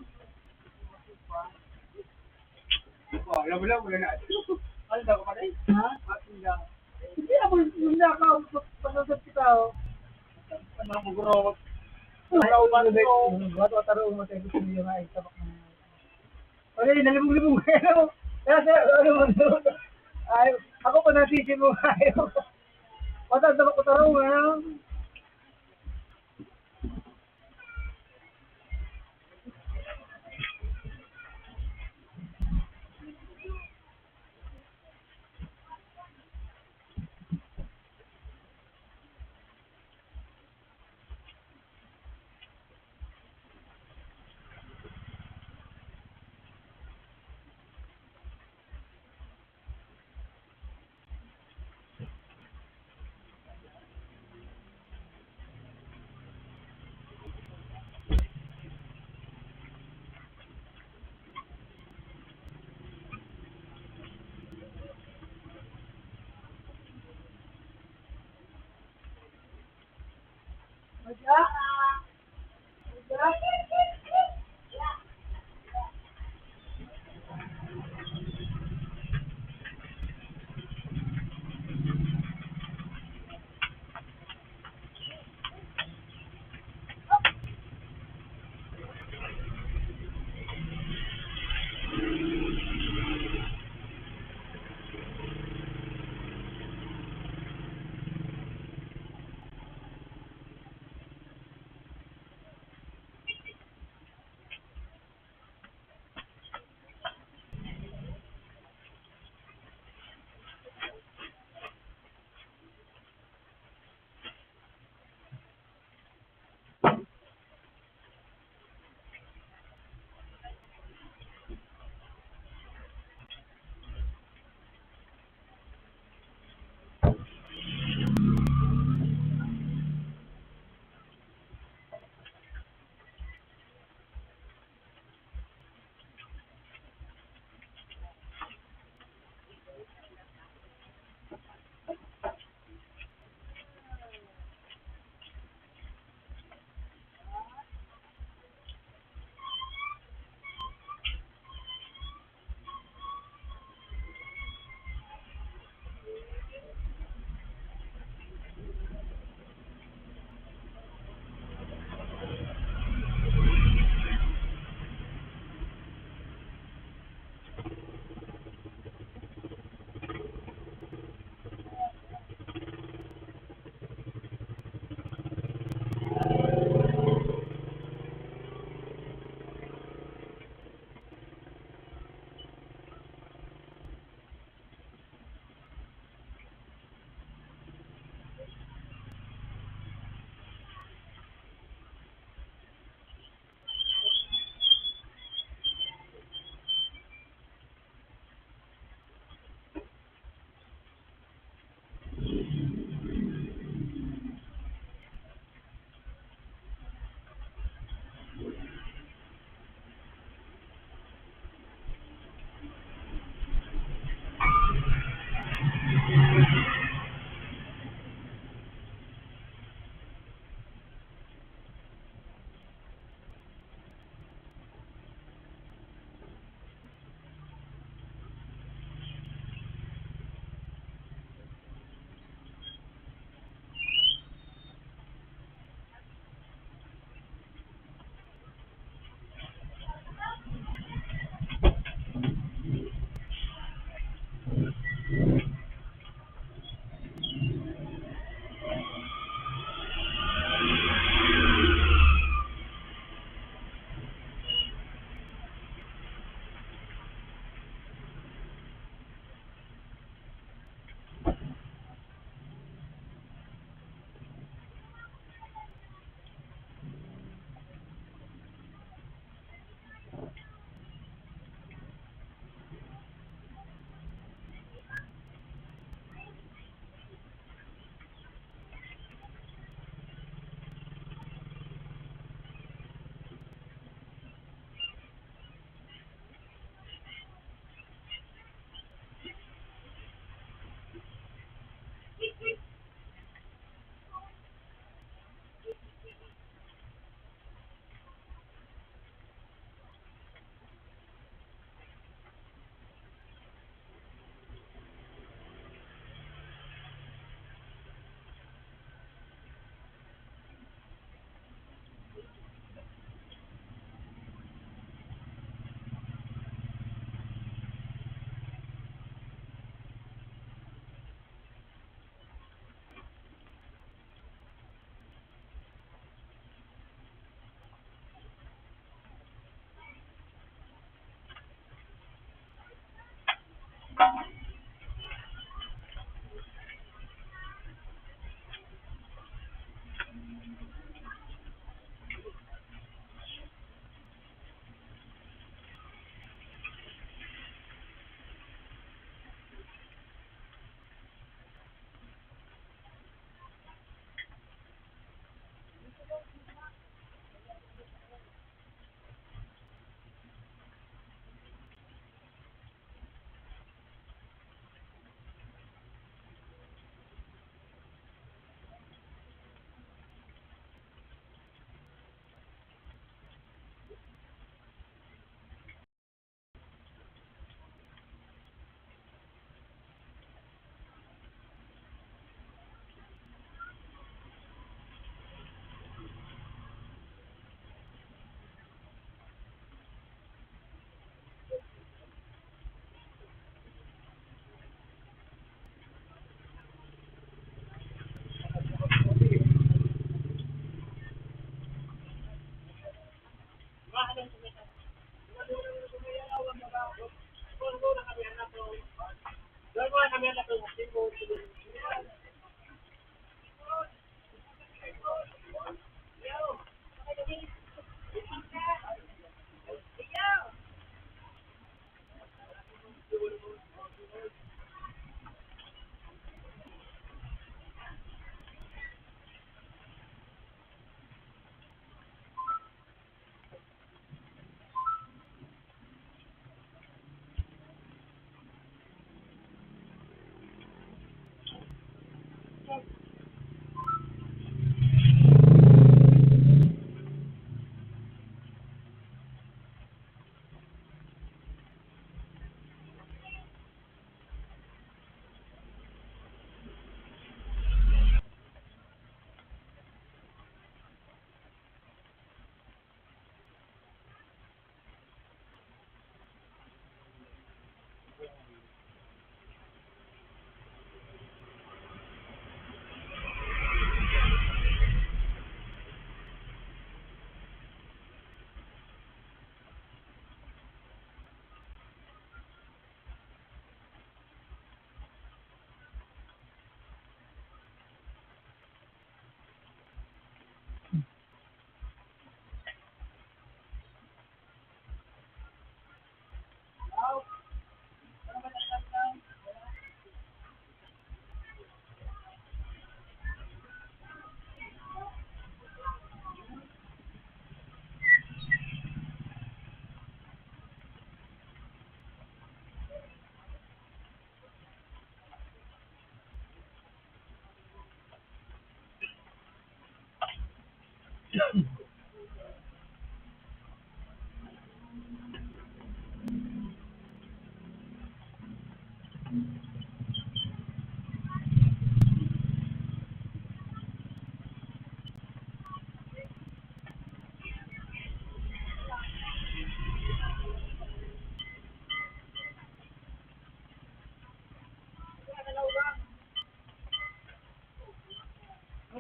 Alam mo lang, wala na. Ano daw ko pa din? Ha? Ating lang. Hindi ako, hindi ako. Panasap kita, oh. Ano mo, guro? Wala ko pa rin. Bato at taro, matay ko sa iyo nga. Tabak na. Okay, nalibong-libong kayo. Kasi, ano mo, ay, ako pa nasisi mo kayo. Bato, tabak ko taro, ha?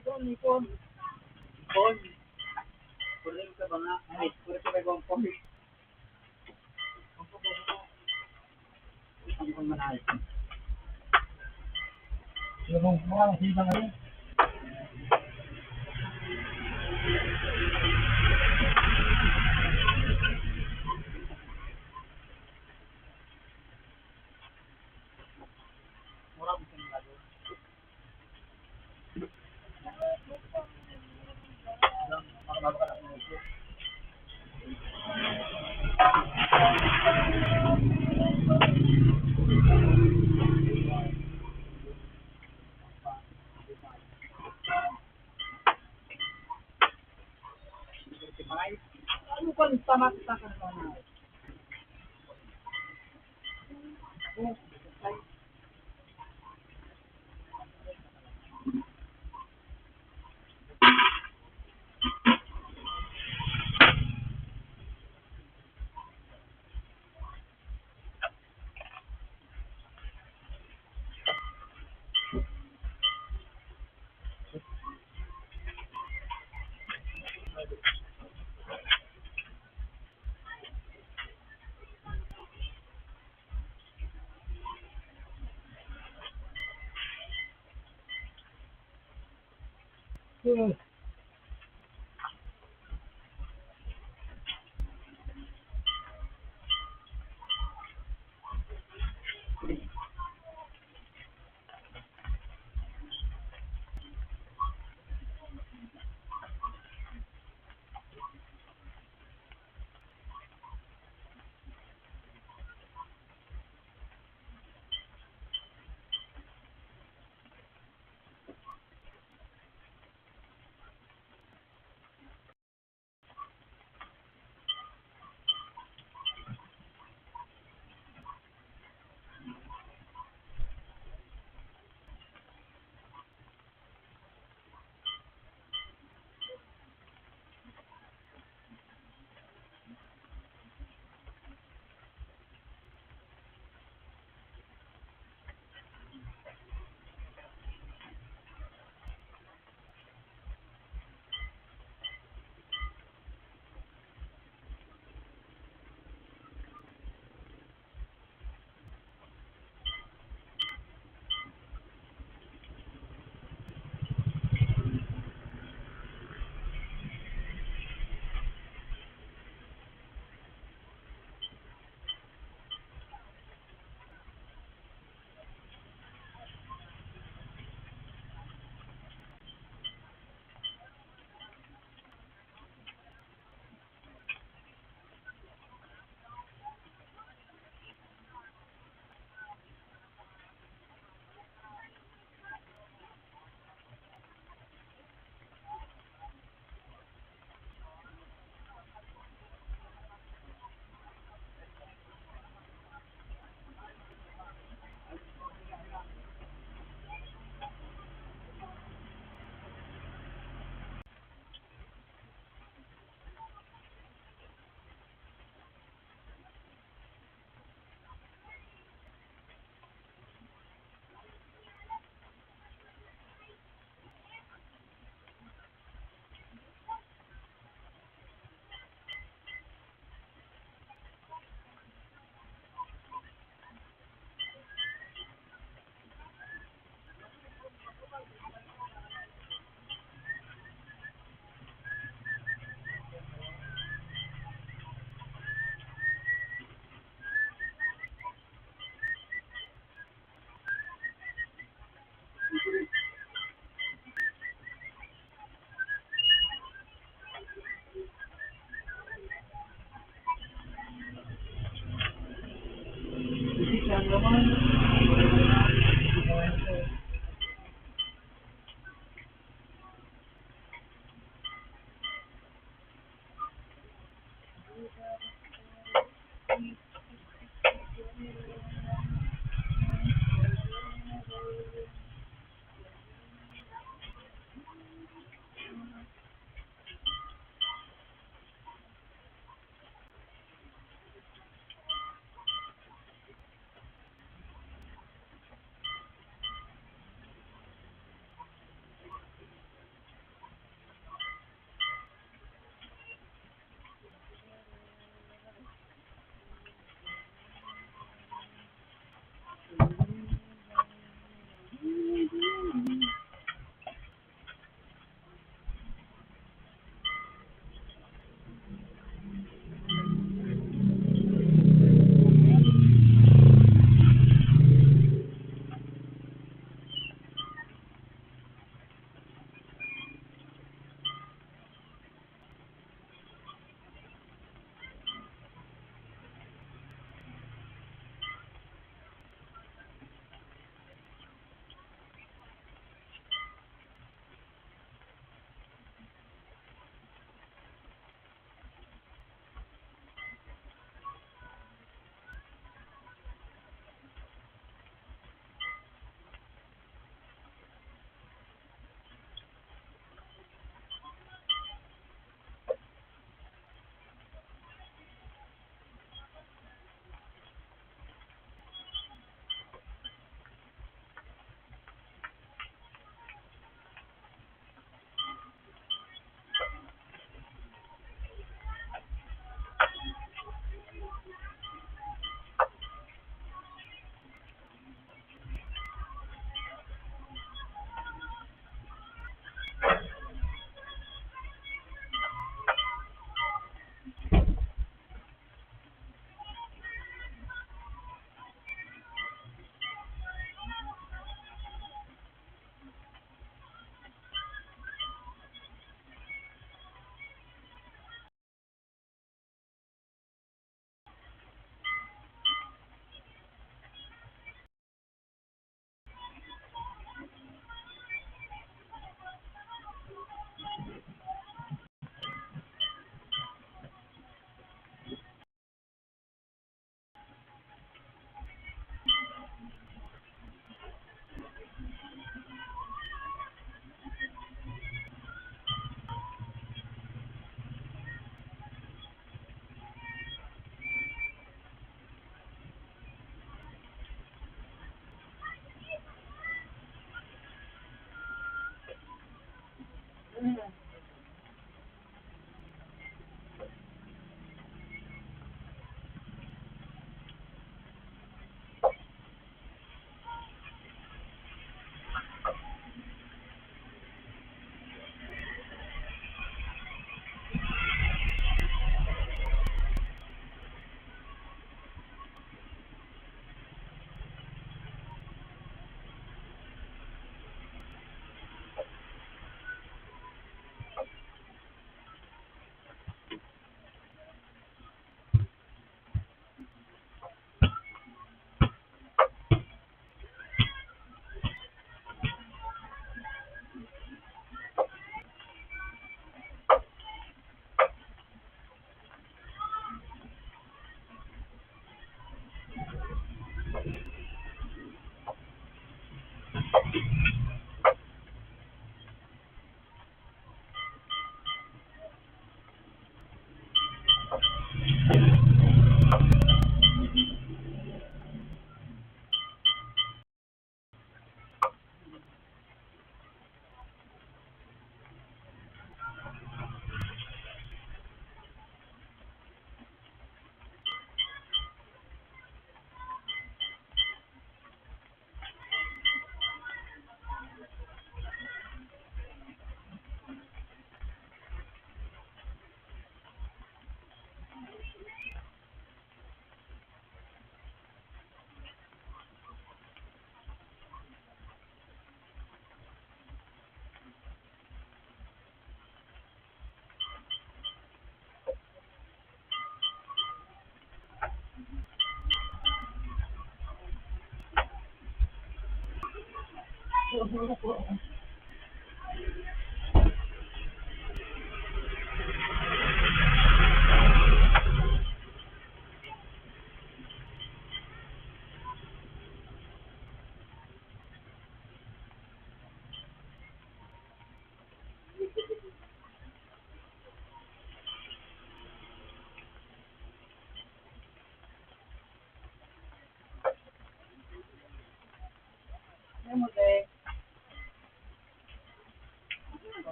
Ipon, ipon. Ipon. Puro ka ba nga? Ay, puro ka ba ang pump? Ang pumanay. Yung mga sila ngayon. Mura mo siyang lalo. Para ka lang mo. Ano pa ang tamat-takan ka na?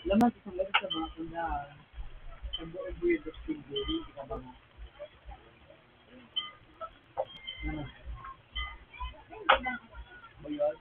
Laman sa lagi sa mga tandaan. Ang buong weird of Tilbury, ika ba nga? Ba yun?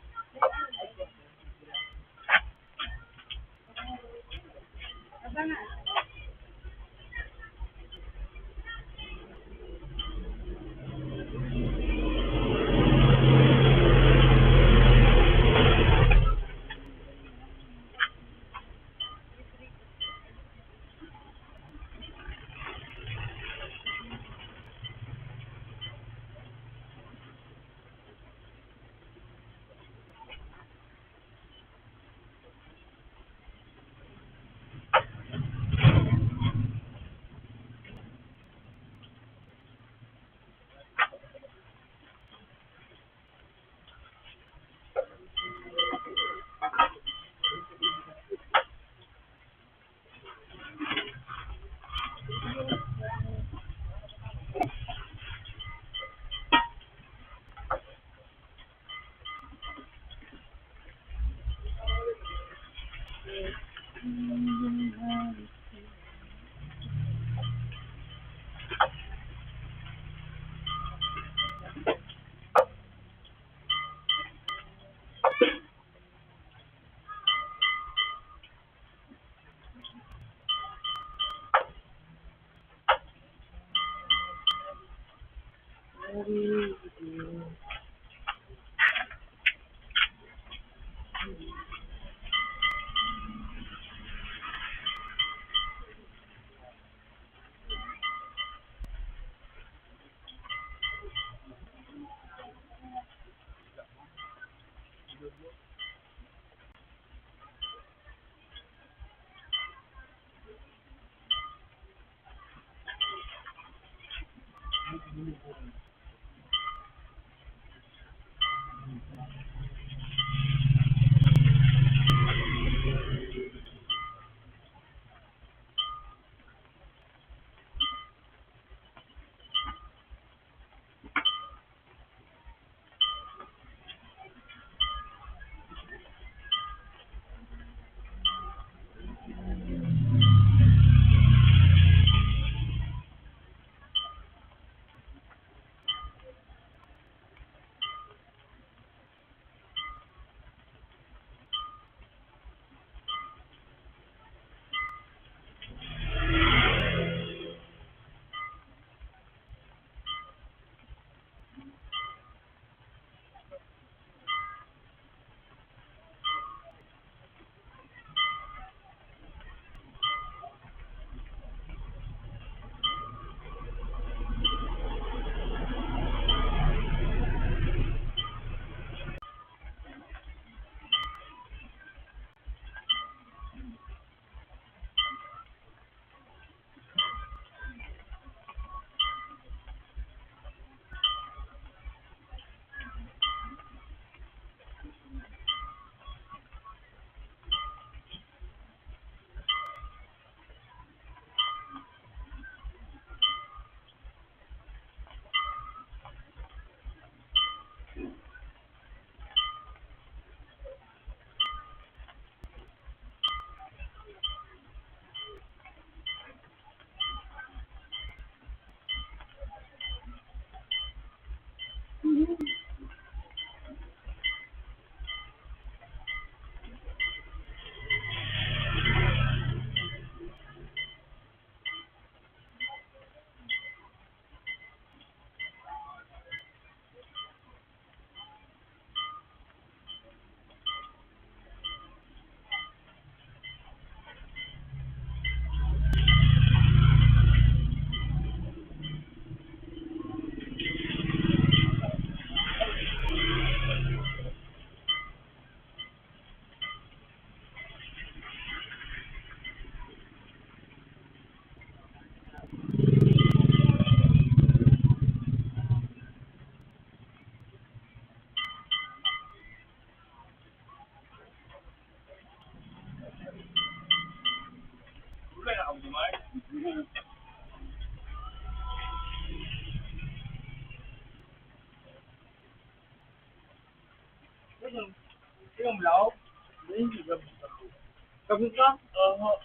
Kapit ka? Oo.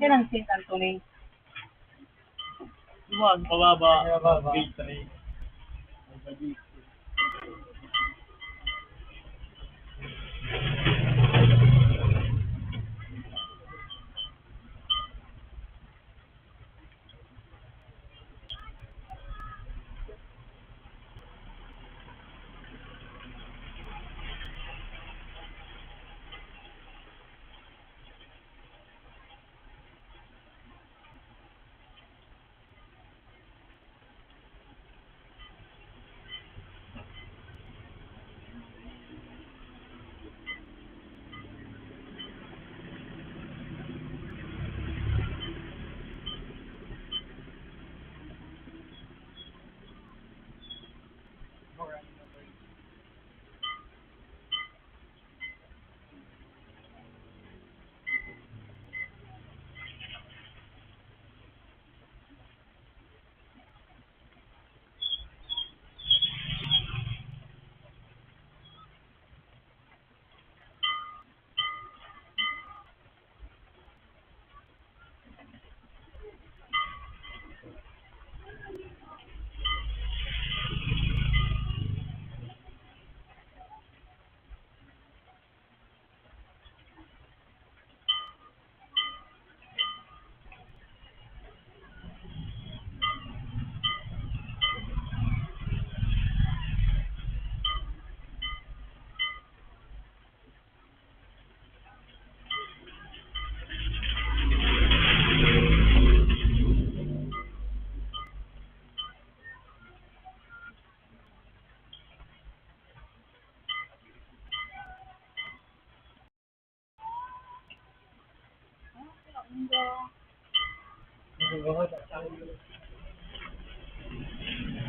Yan ang St. Anthony. Dumaan, pababa. Pababa. Grade 3.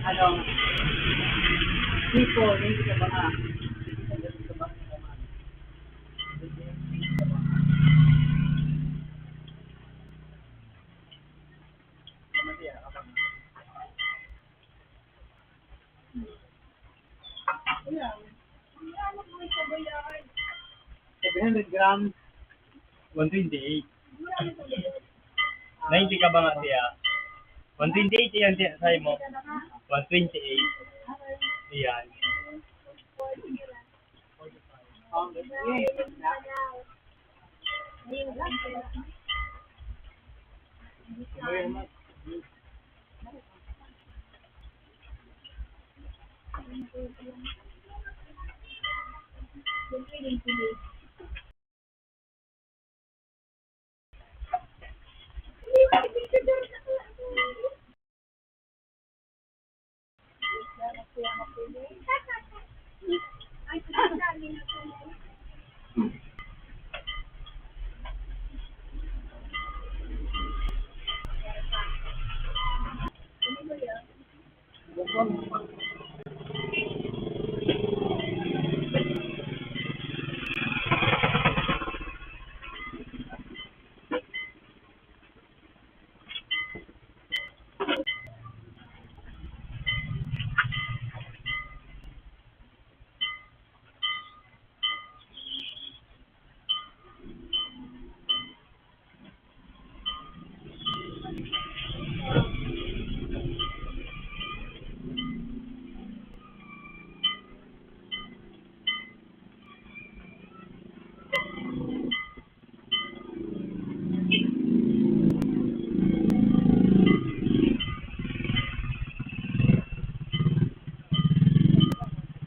Ano? Dito, hindi ka ba nga? Ano po ito ba yan? 700 grams. 128. 90 ka ba nga siya? 128 yan siya, sabi mo. 128. Ayan.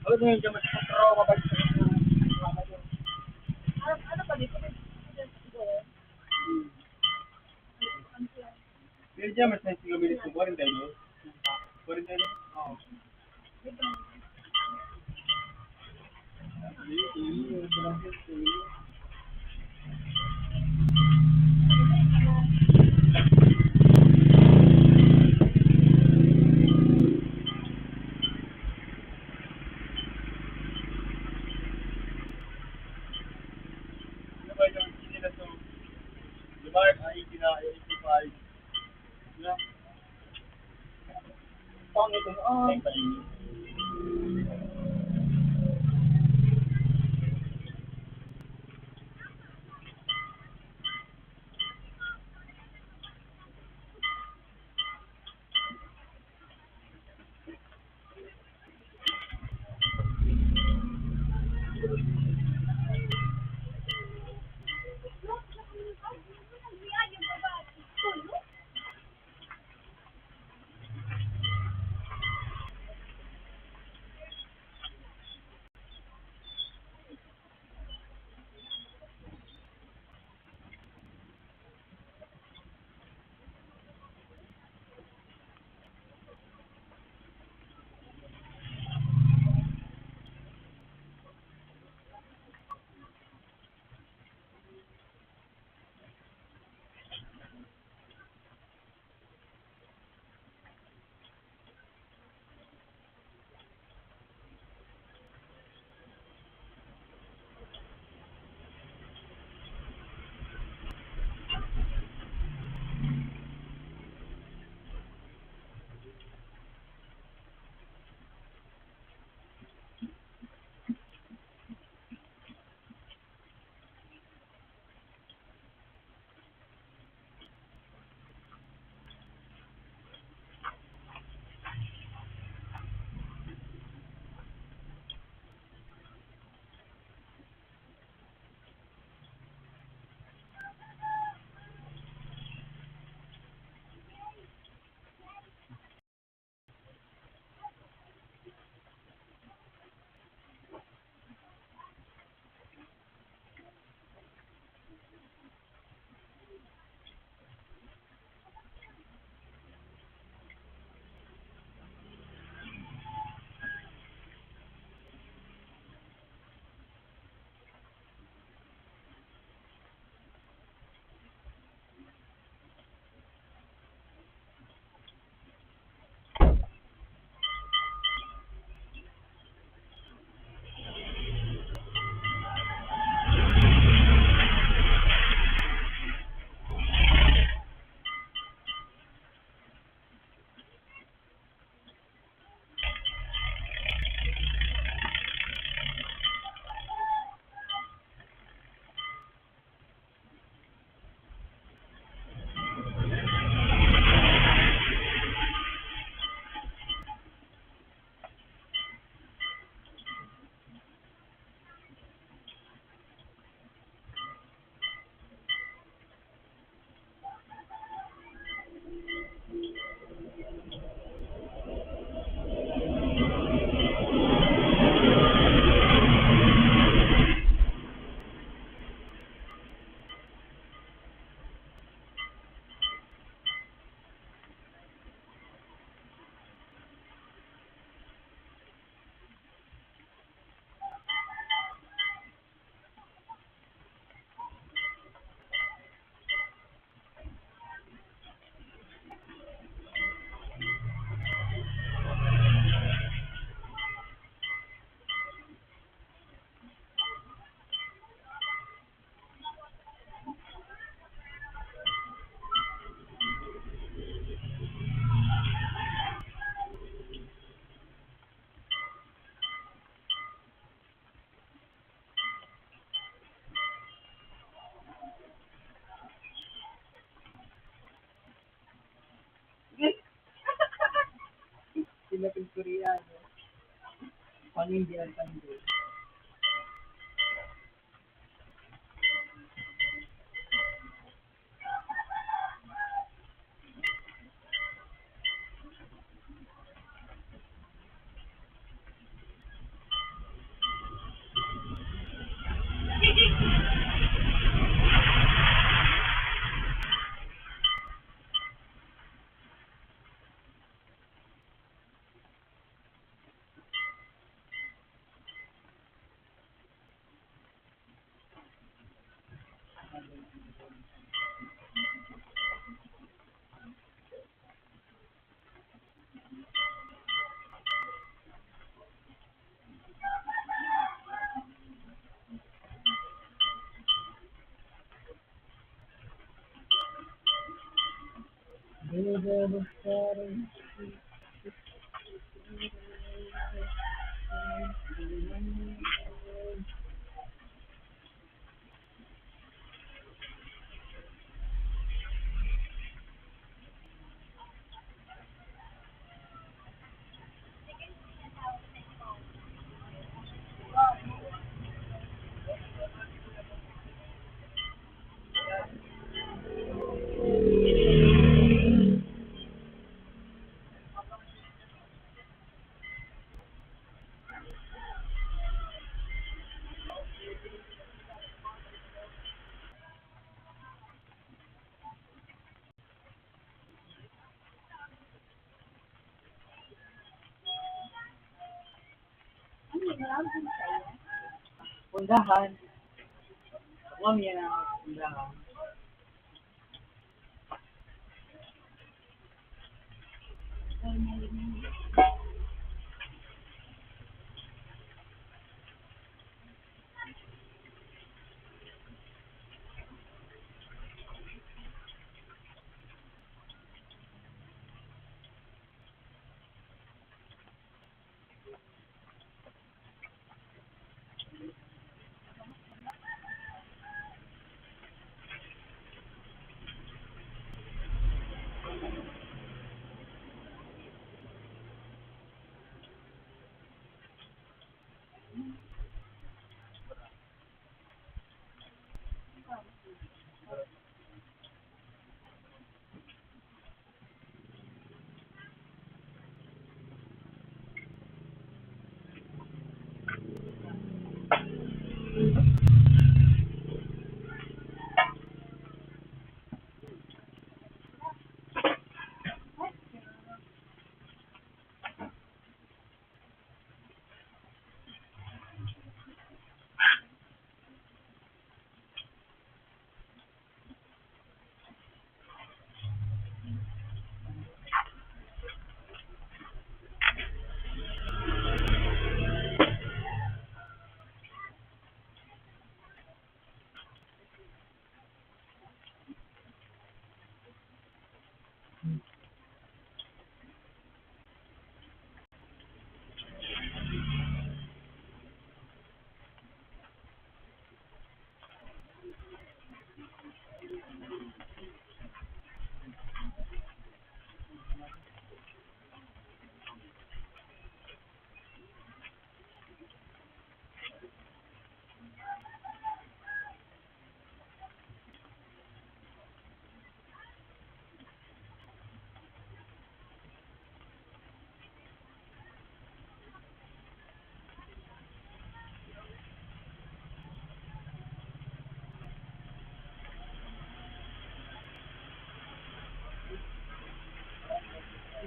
Ano ba yung jamas sa trauma ba? Ano ba dito? Yung jamas na yung minutes ko, 40 no? 40 no? Oo. Ano ba yung nila to? Lumark ay 85. Yeah. Pangit ito. Koreano. Pang-Indian tandoor. Pundahan. Huwag yan ang pundahan.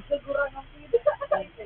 Siguro ng pili. Siguro.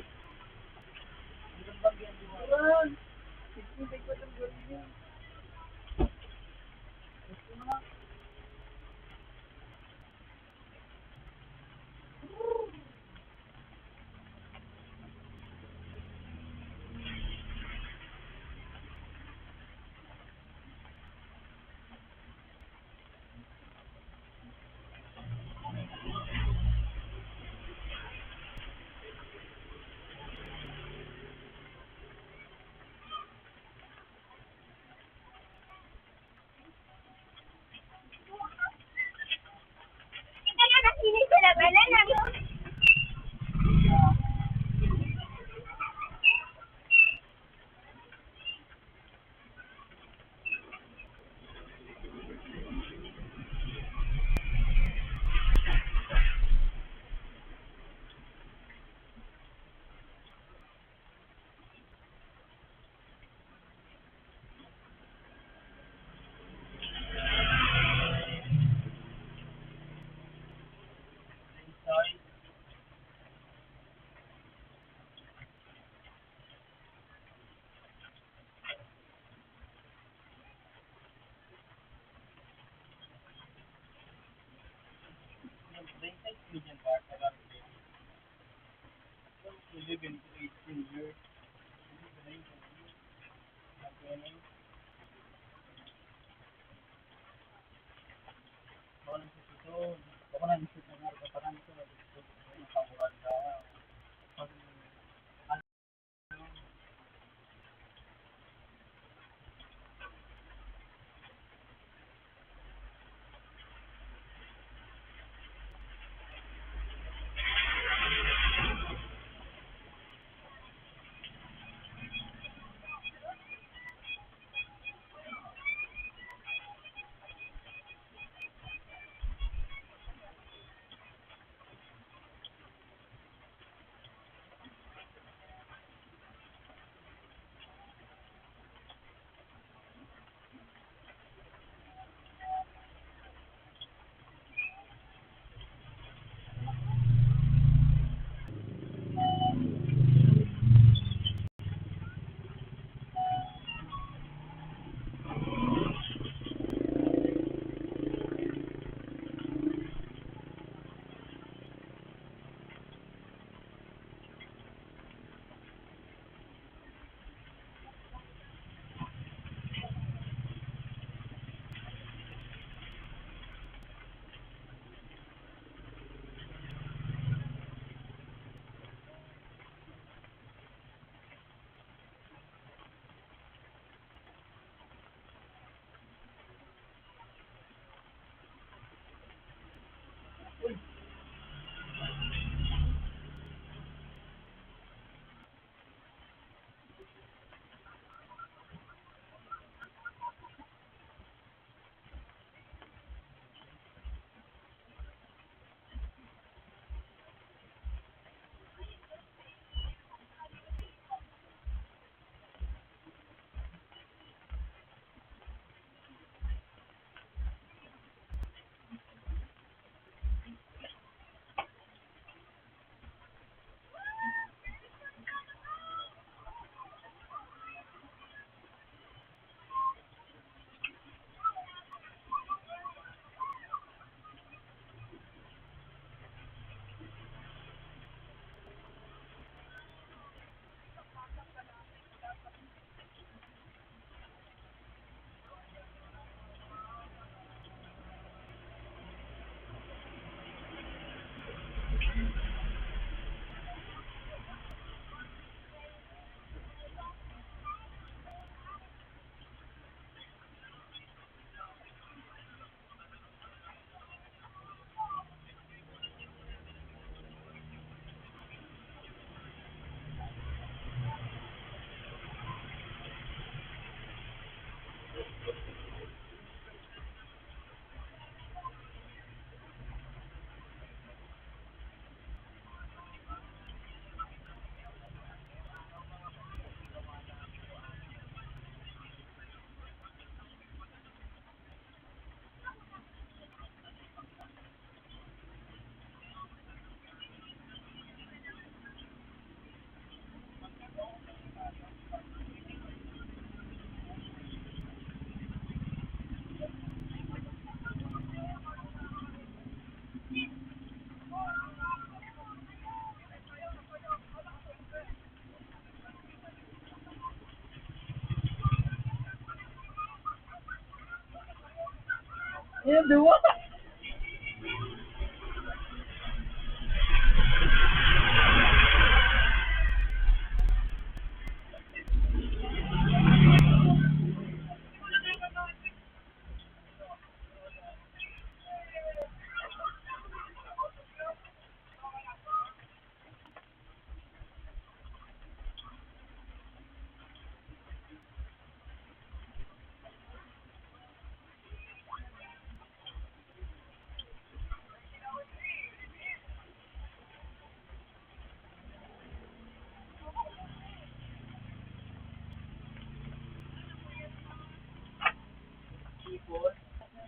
Yan, diwa.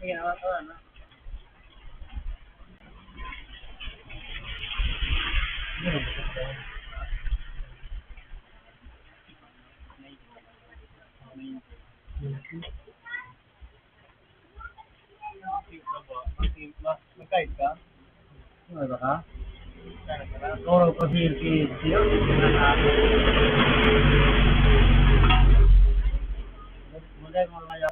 Ginawa ko, ano? Magkait ka? Ano ba ka? Oro ko si Kid. Mulai mo kaya.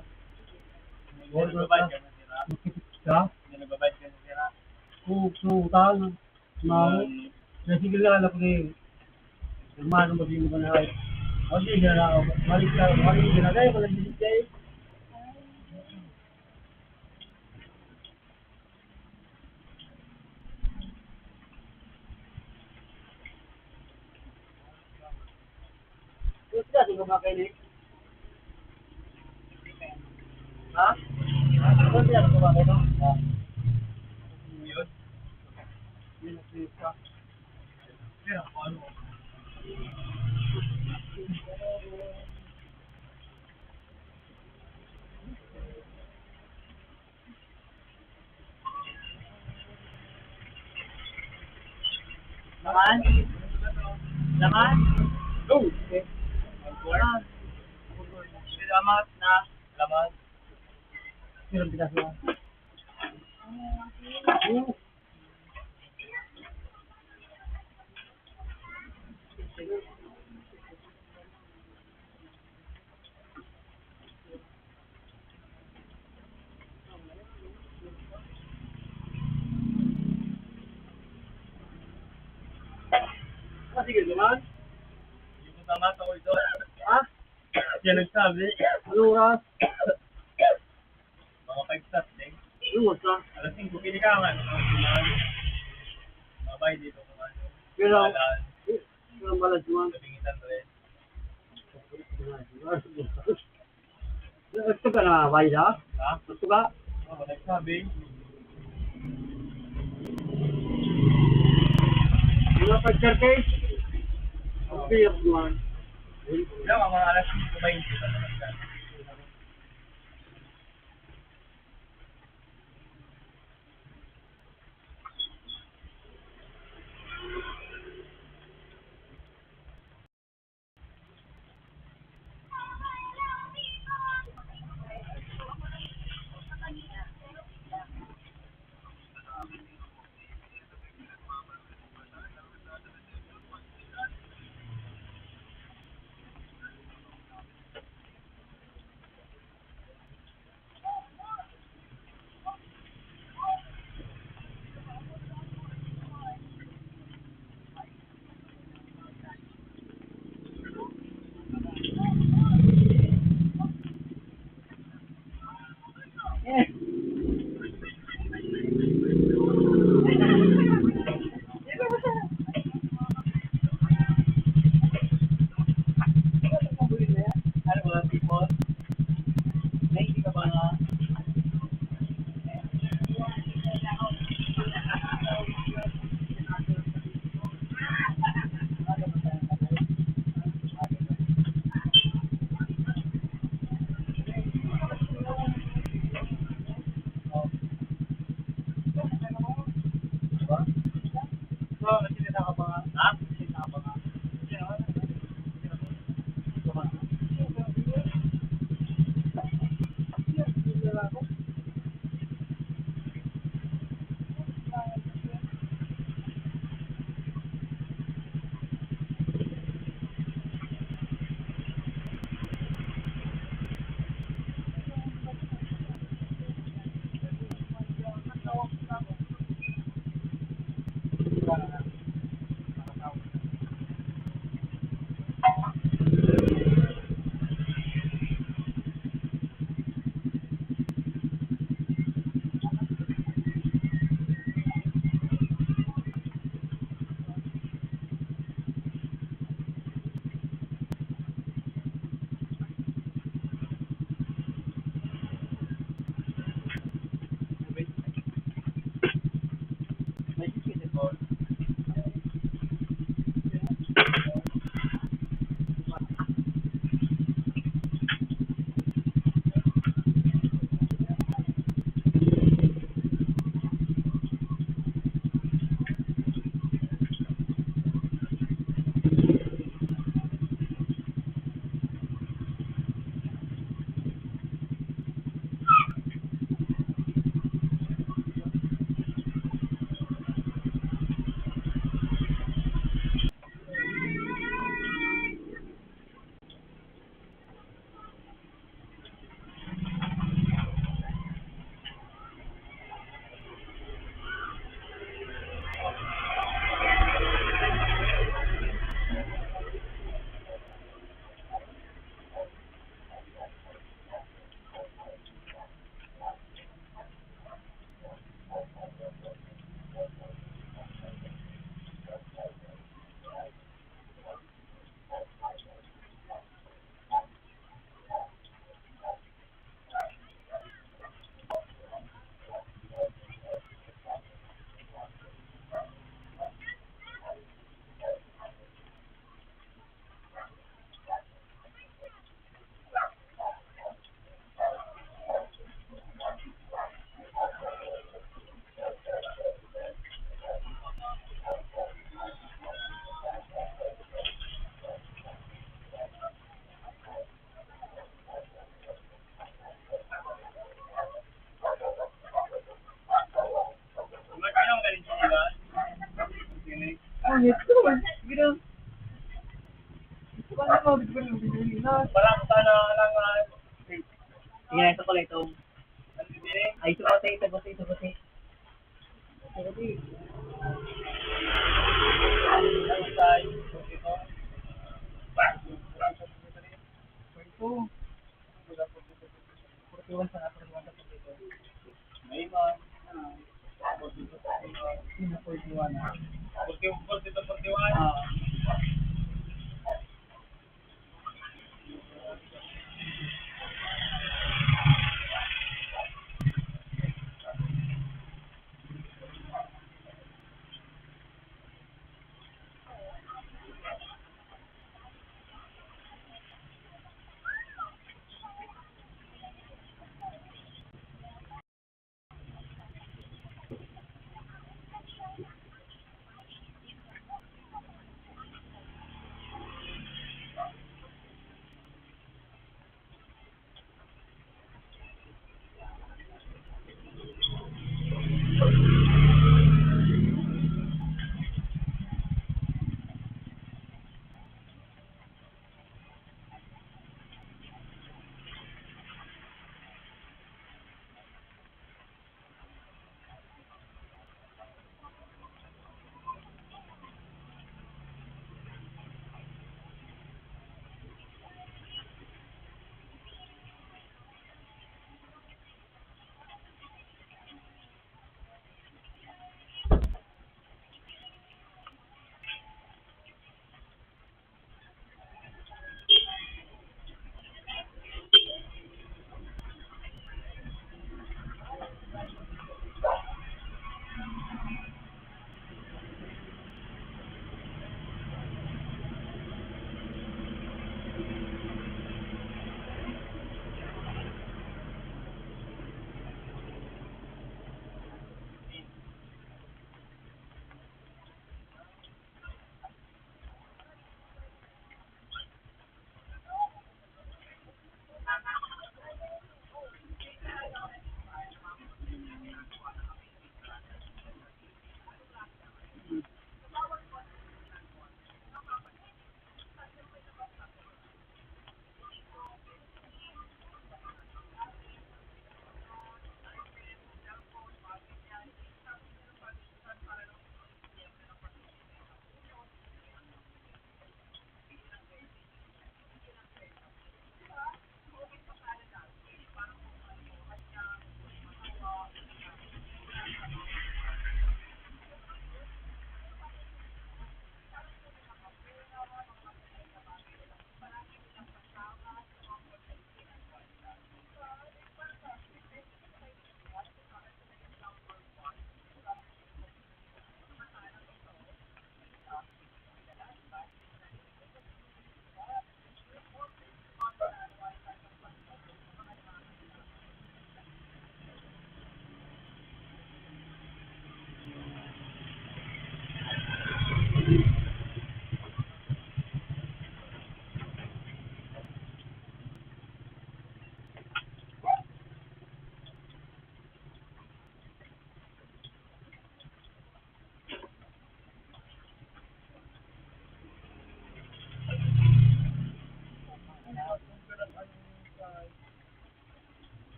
Nagbabayad ka na sira. Ha? Nagbabayad ka na sira. Utang. Mau. Sige lang ako ni. Hermano mo din mo na ay. Hindi na ako. Malik na kaya ko lang din. Sudah di rumah ini. Hah? Sudah di rumah ini. Yun. Yun ang sisa. Pero ano? Laman? Laman? Oh! Laman. Salamat na. Salamat. Meron bigas mo. Sige naman. Yung kasama ko ito. Ha? Yan nagsabi. Ano oras? Mga 5 stars din. Ano oras ka? Alas 5 kinikangan. Mabay dito kung ano. Pero, Alas. pero malas naman. Kabingitan rin. Ito ka na, Wajda? Ha? Ito ka? Oo, nagsabi. Mga pag-share okay, naman. Yan, mga alas 5 ba hindi pa naman ka. Ano ba, people? Nahindi ka ba nga? Parang sana lang Tingnan ito pala ito. Ay, ito kasi.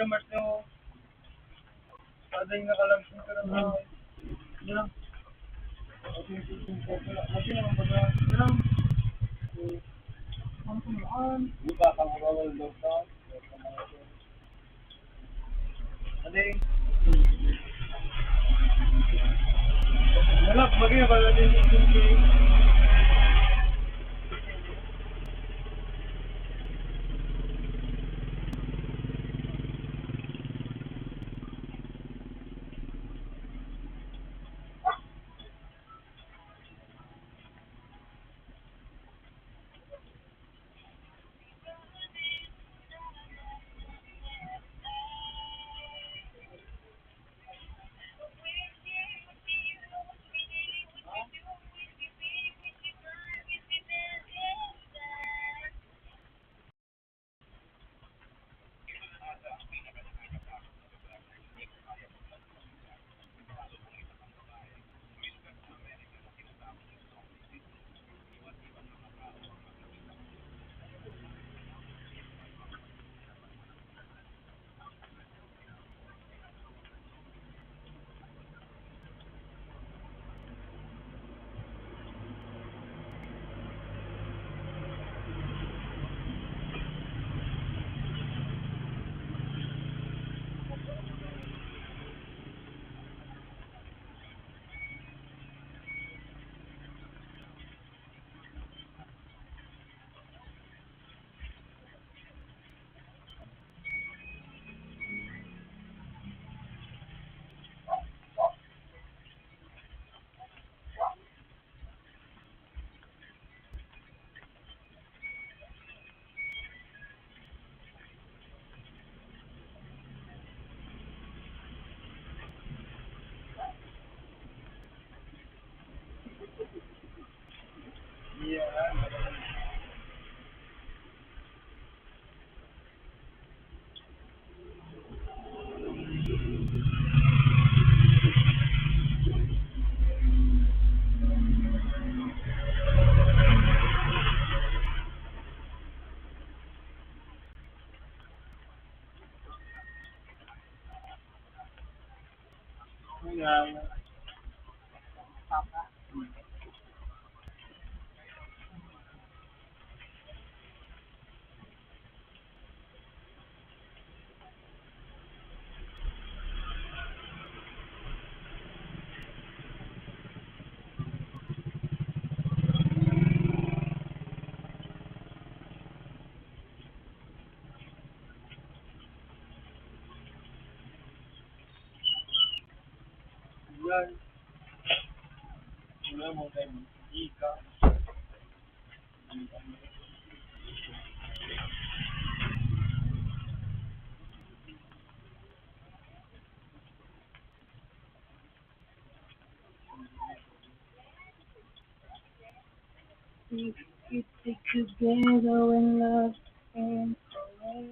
Yung Mars nyo, ada yung nakalagsin ka na lang. Kasi naman ba na? Di ba kang roll daw ka? Ade. Wala, bagay ba natin yung Together when love and forever.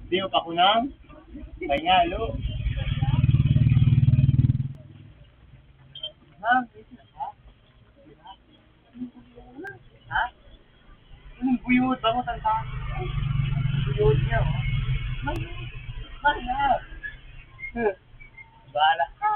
Di mo pa kunang? Pahingalo. Ha? Ha? Anong buyod? Bango tanda. Buyod niya, oh. Mahal. Bahala ka.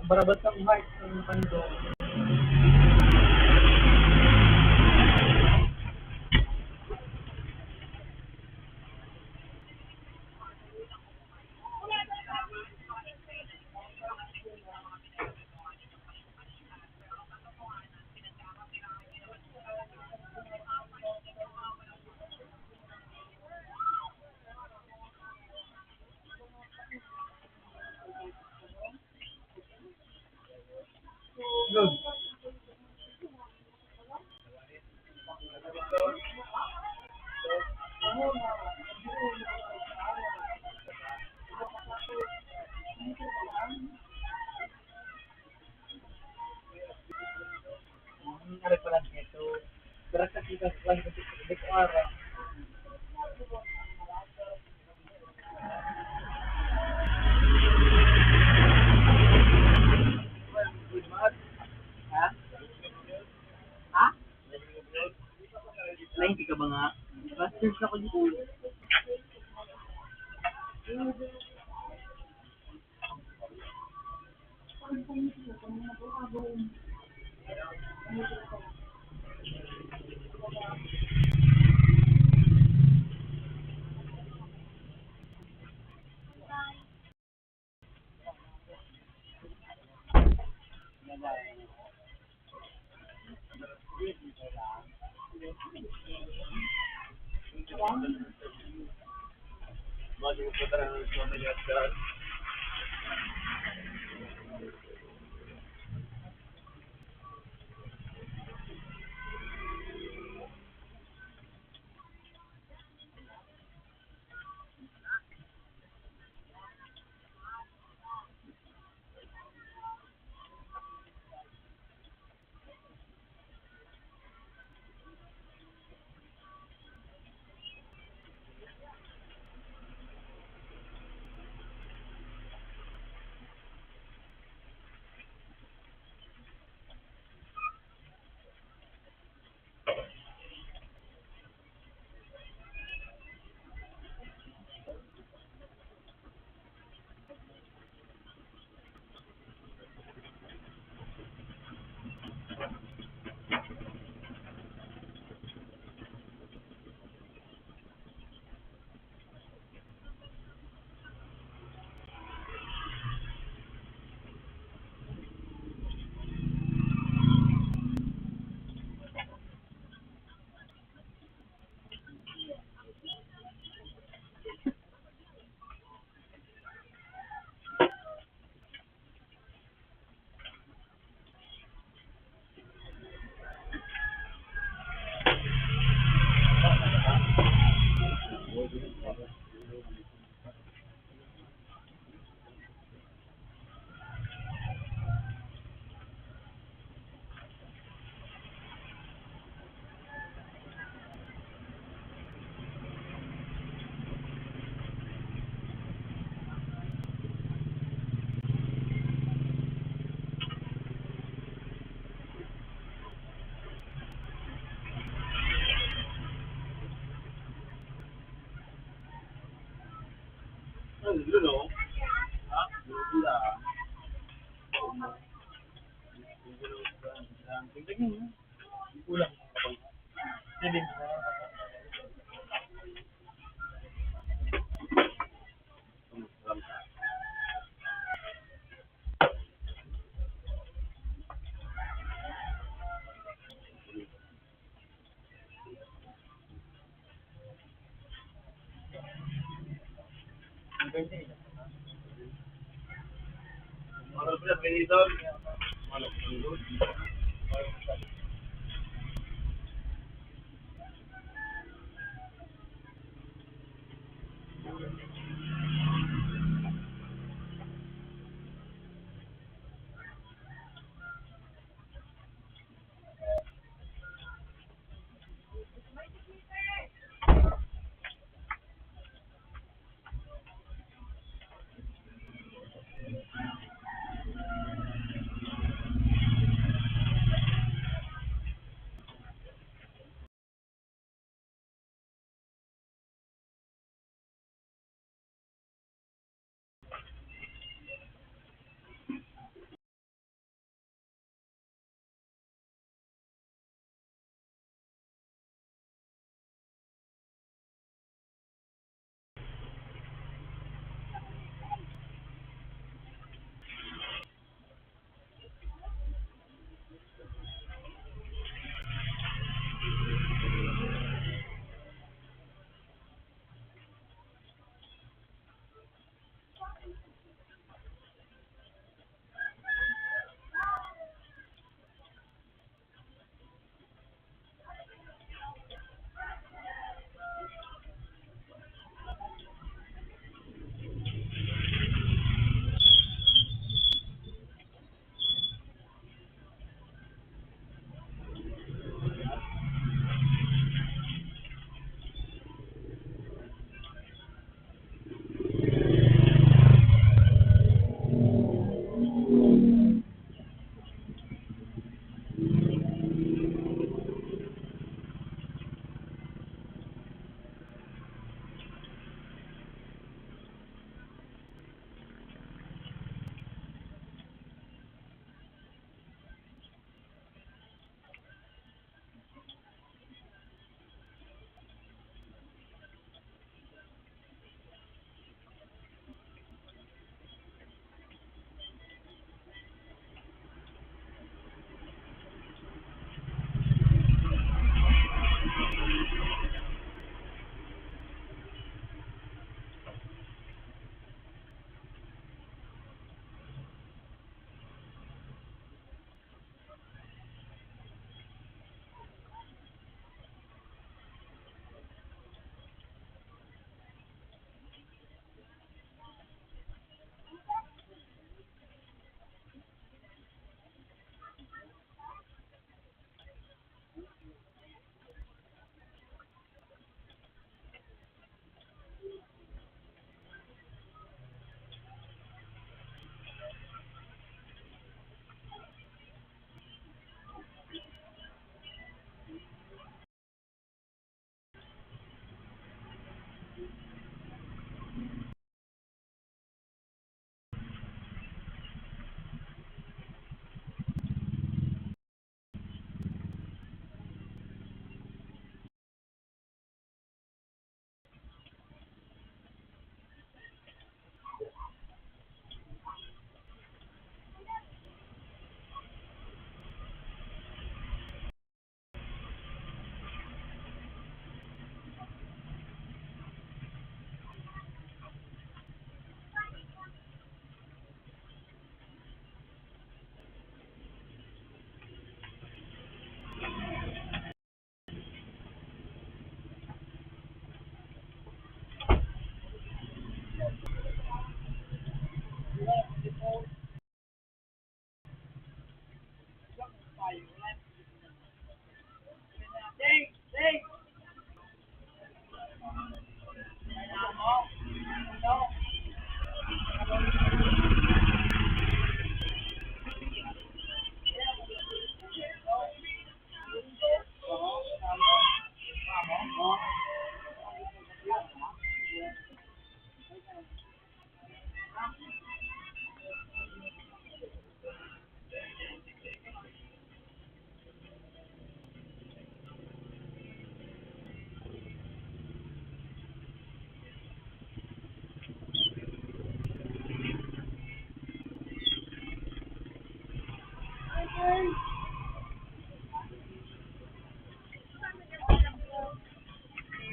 Barabat ang height ng pando. Good. Ano pala ito? Pero sa kita sa lang kasi araw. Ha? Ha? Hindi ka ba nga? Last years ako dito.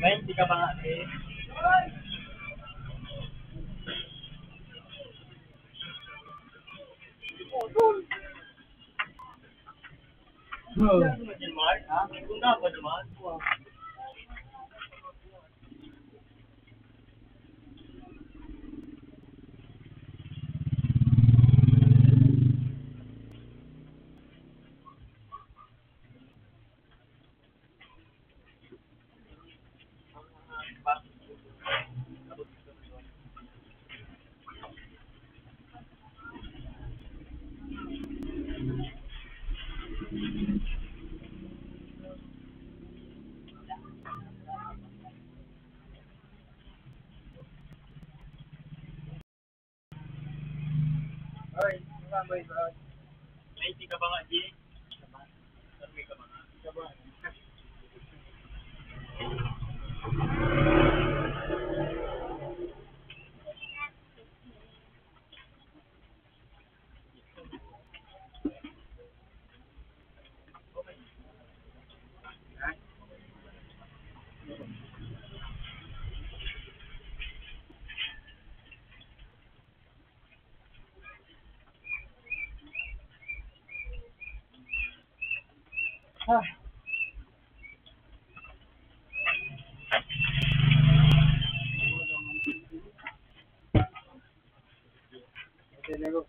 20 ka ba nga eh? Mark, ha? Kung na ba naman? Ay, mamay ba? 20 ka ba nga, G? Sabi ka ba nga? Ha? Tinego.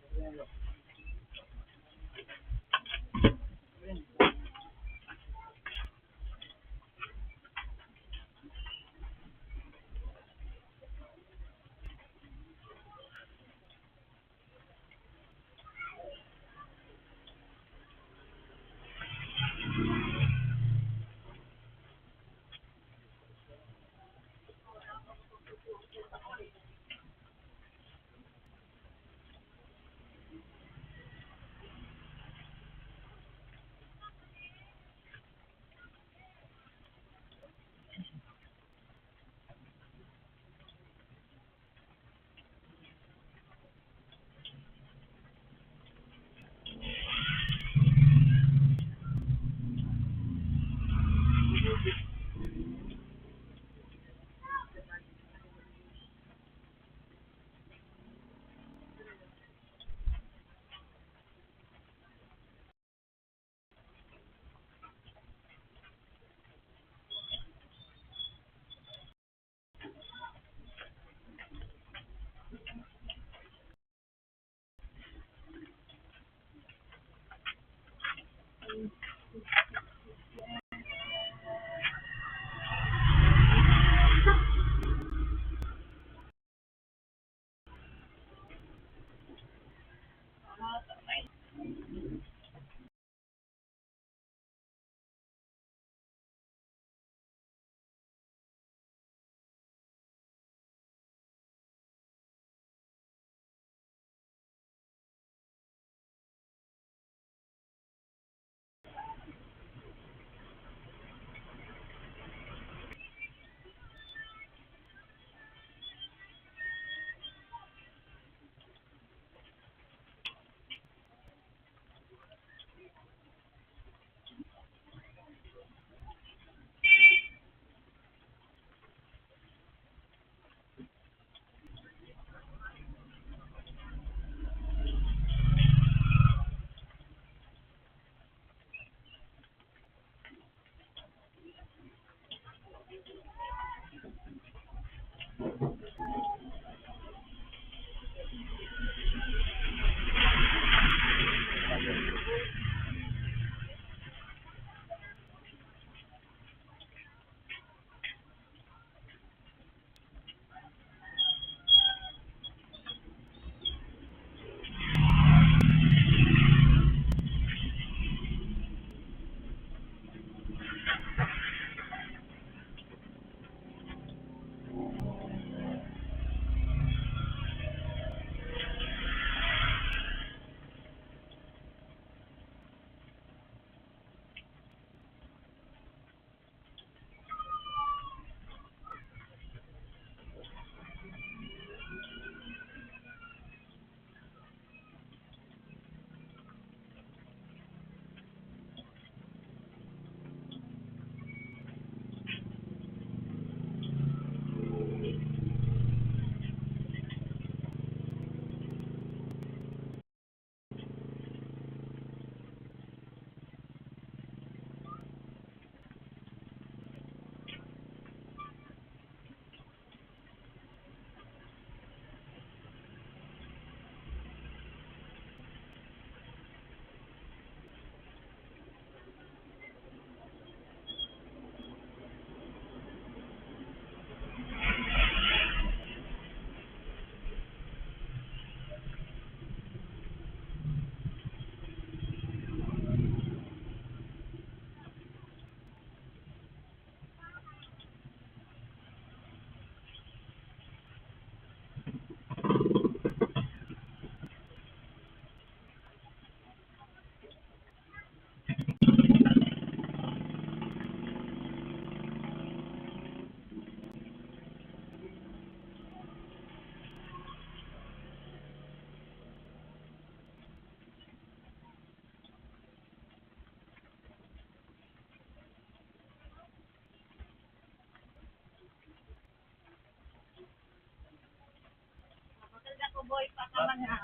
boy pa sa mga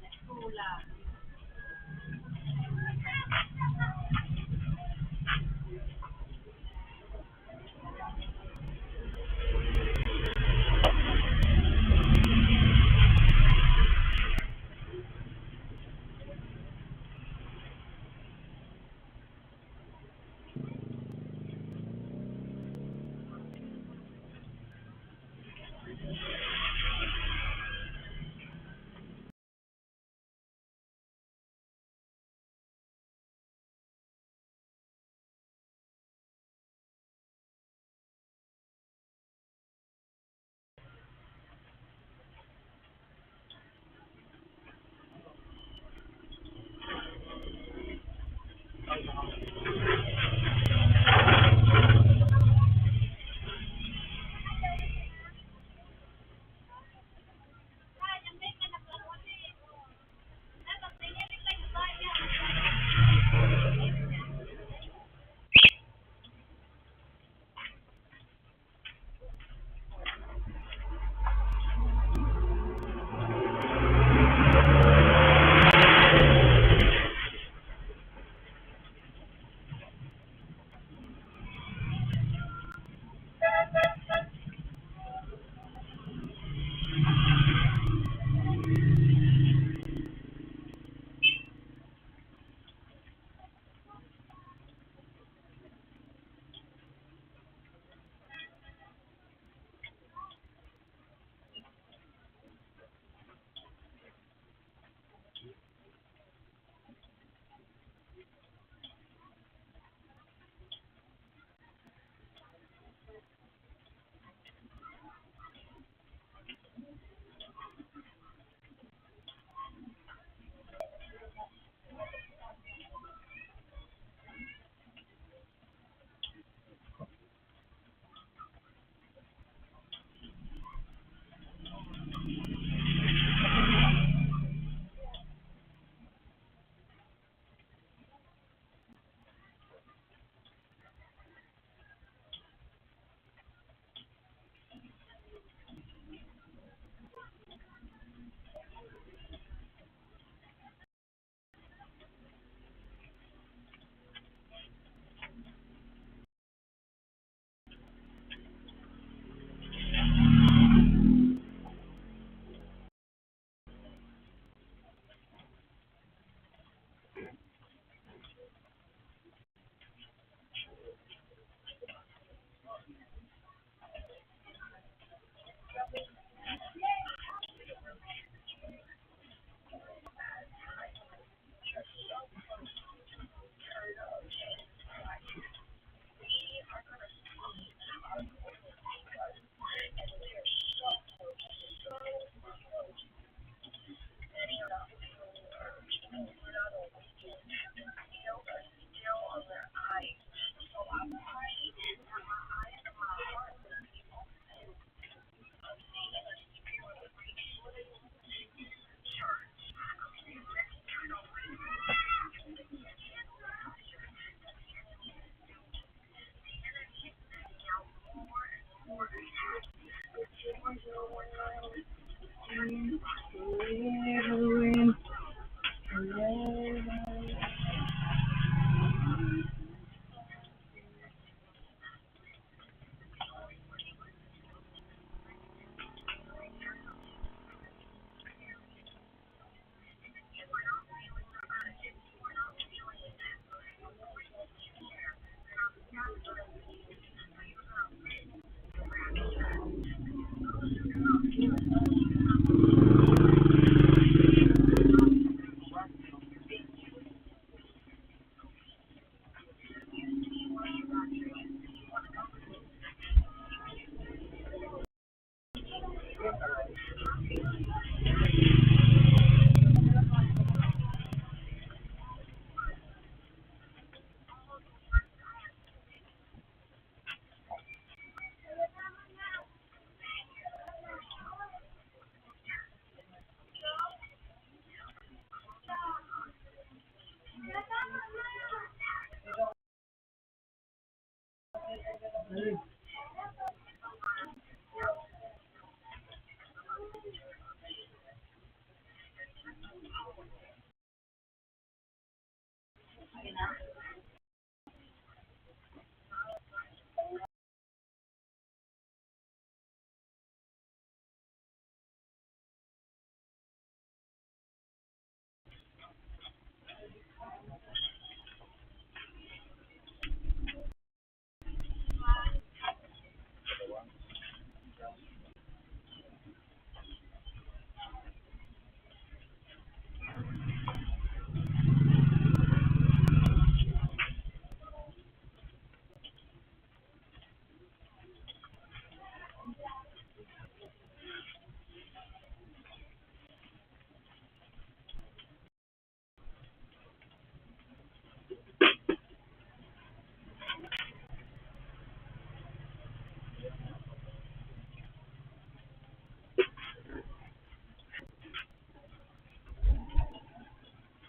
eskula.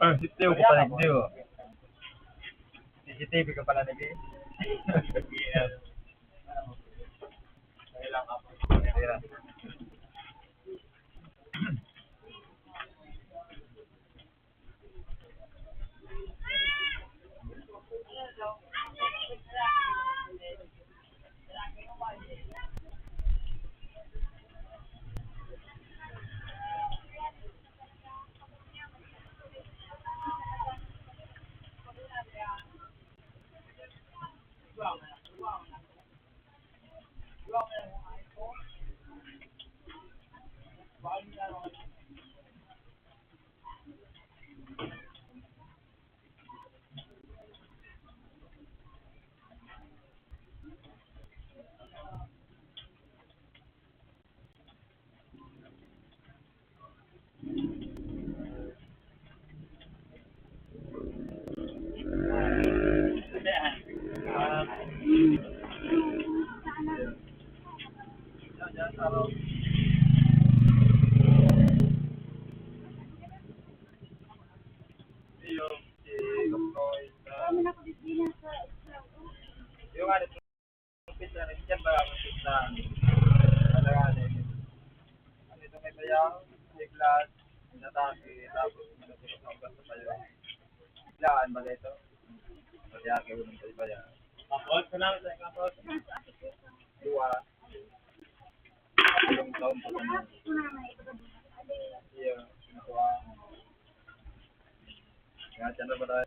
Ah, si Teo ka pala, Teo. CCTV ka pala nag Yes. Kailang ako. Kailang. Yung ano, pizza rin dyan, maraming pizza. Talaga ano ito may bayang, may glass, natake, tapos managin ko ang basta tayo. Biglaan ba ito? Pati ake, unang tayo ba yan? Kapot, salamat tayo kapot. Dua. Yung taon po kami. Iya, dua. Kaya dyan na ba tayo?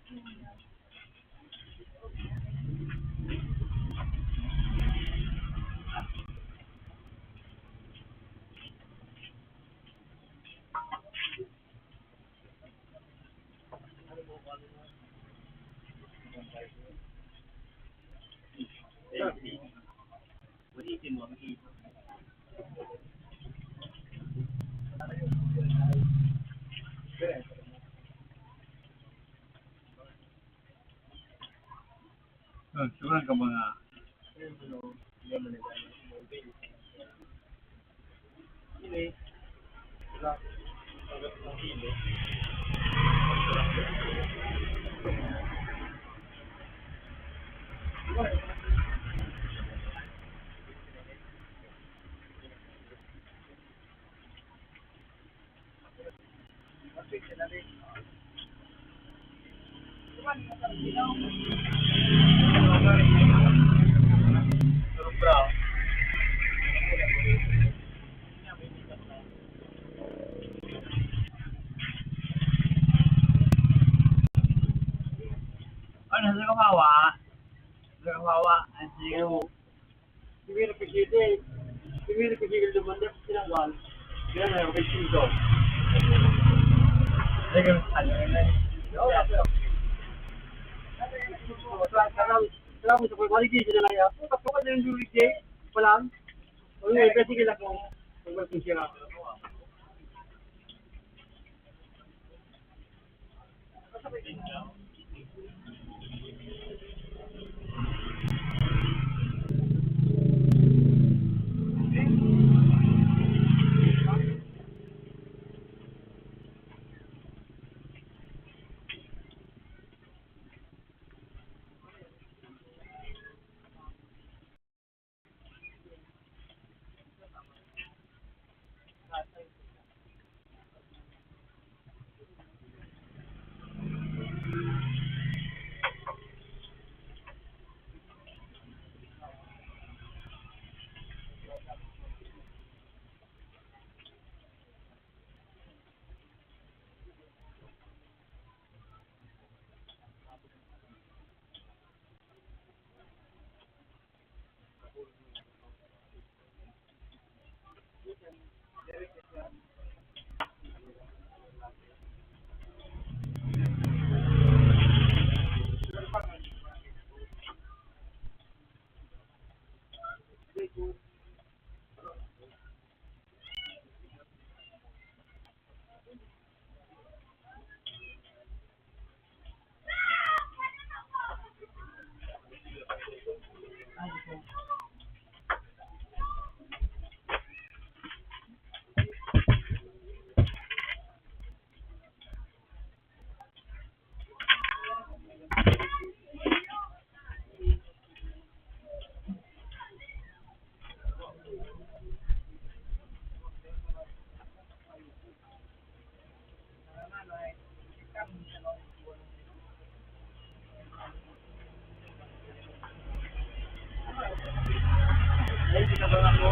Suran ka mga brown. Ano sa kawawa? Sa kawawa, ano Hindi na pagkita hindi na pagkita lumanda sa sinawal. Kaya na yung pagkita. Lagi mo sa kanya. Salamat sa pagkakalitin sa nalaya. Kapag ka na yung durig day, palang. O yun, pwede ka lang kung magbating siya. Ay, hindi na ba ako?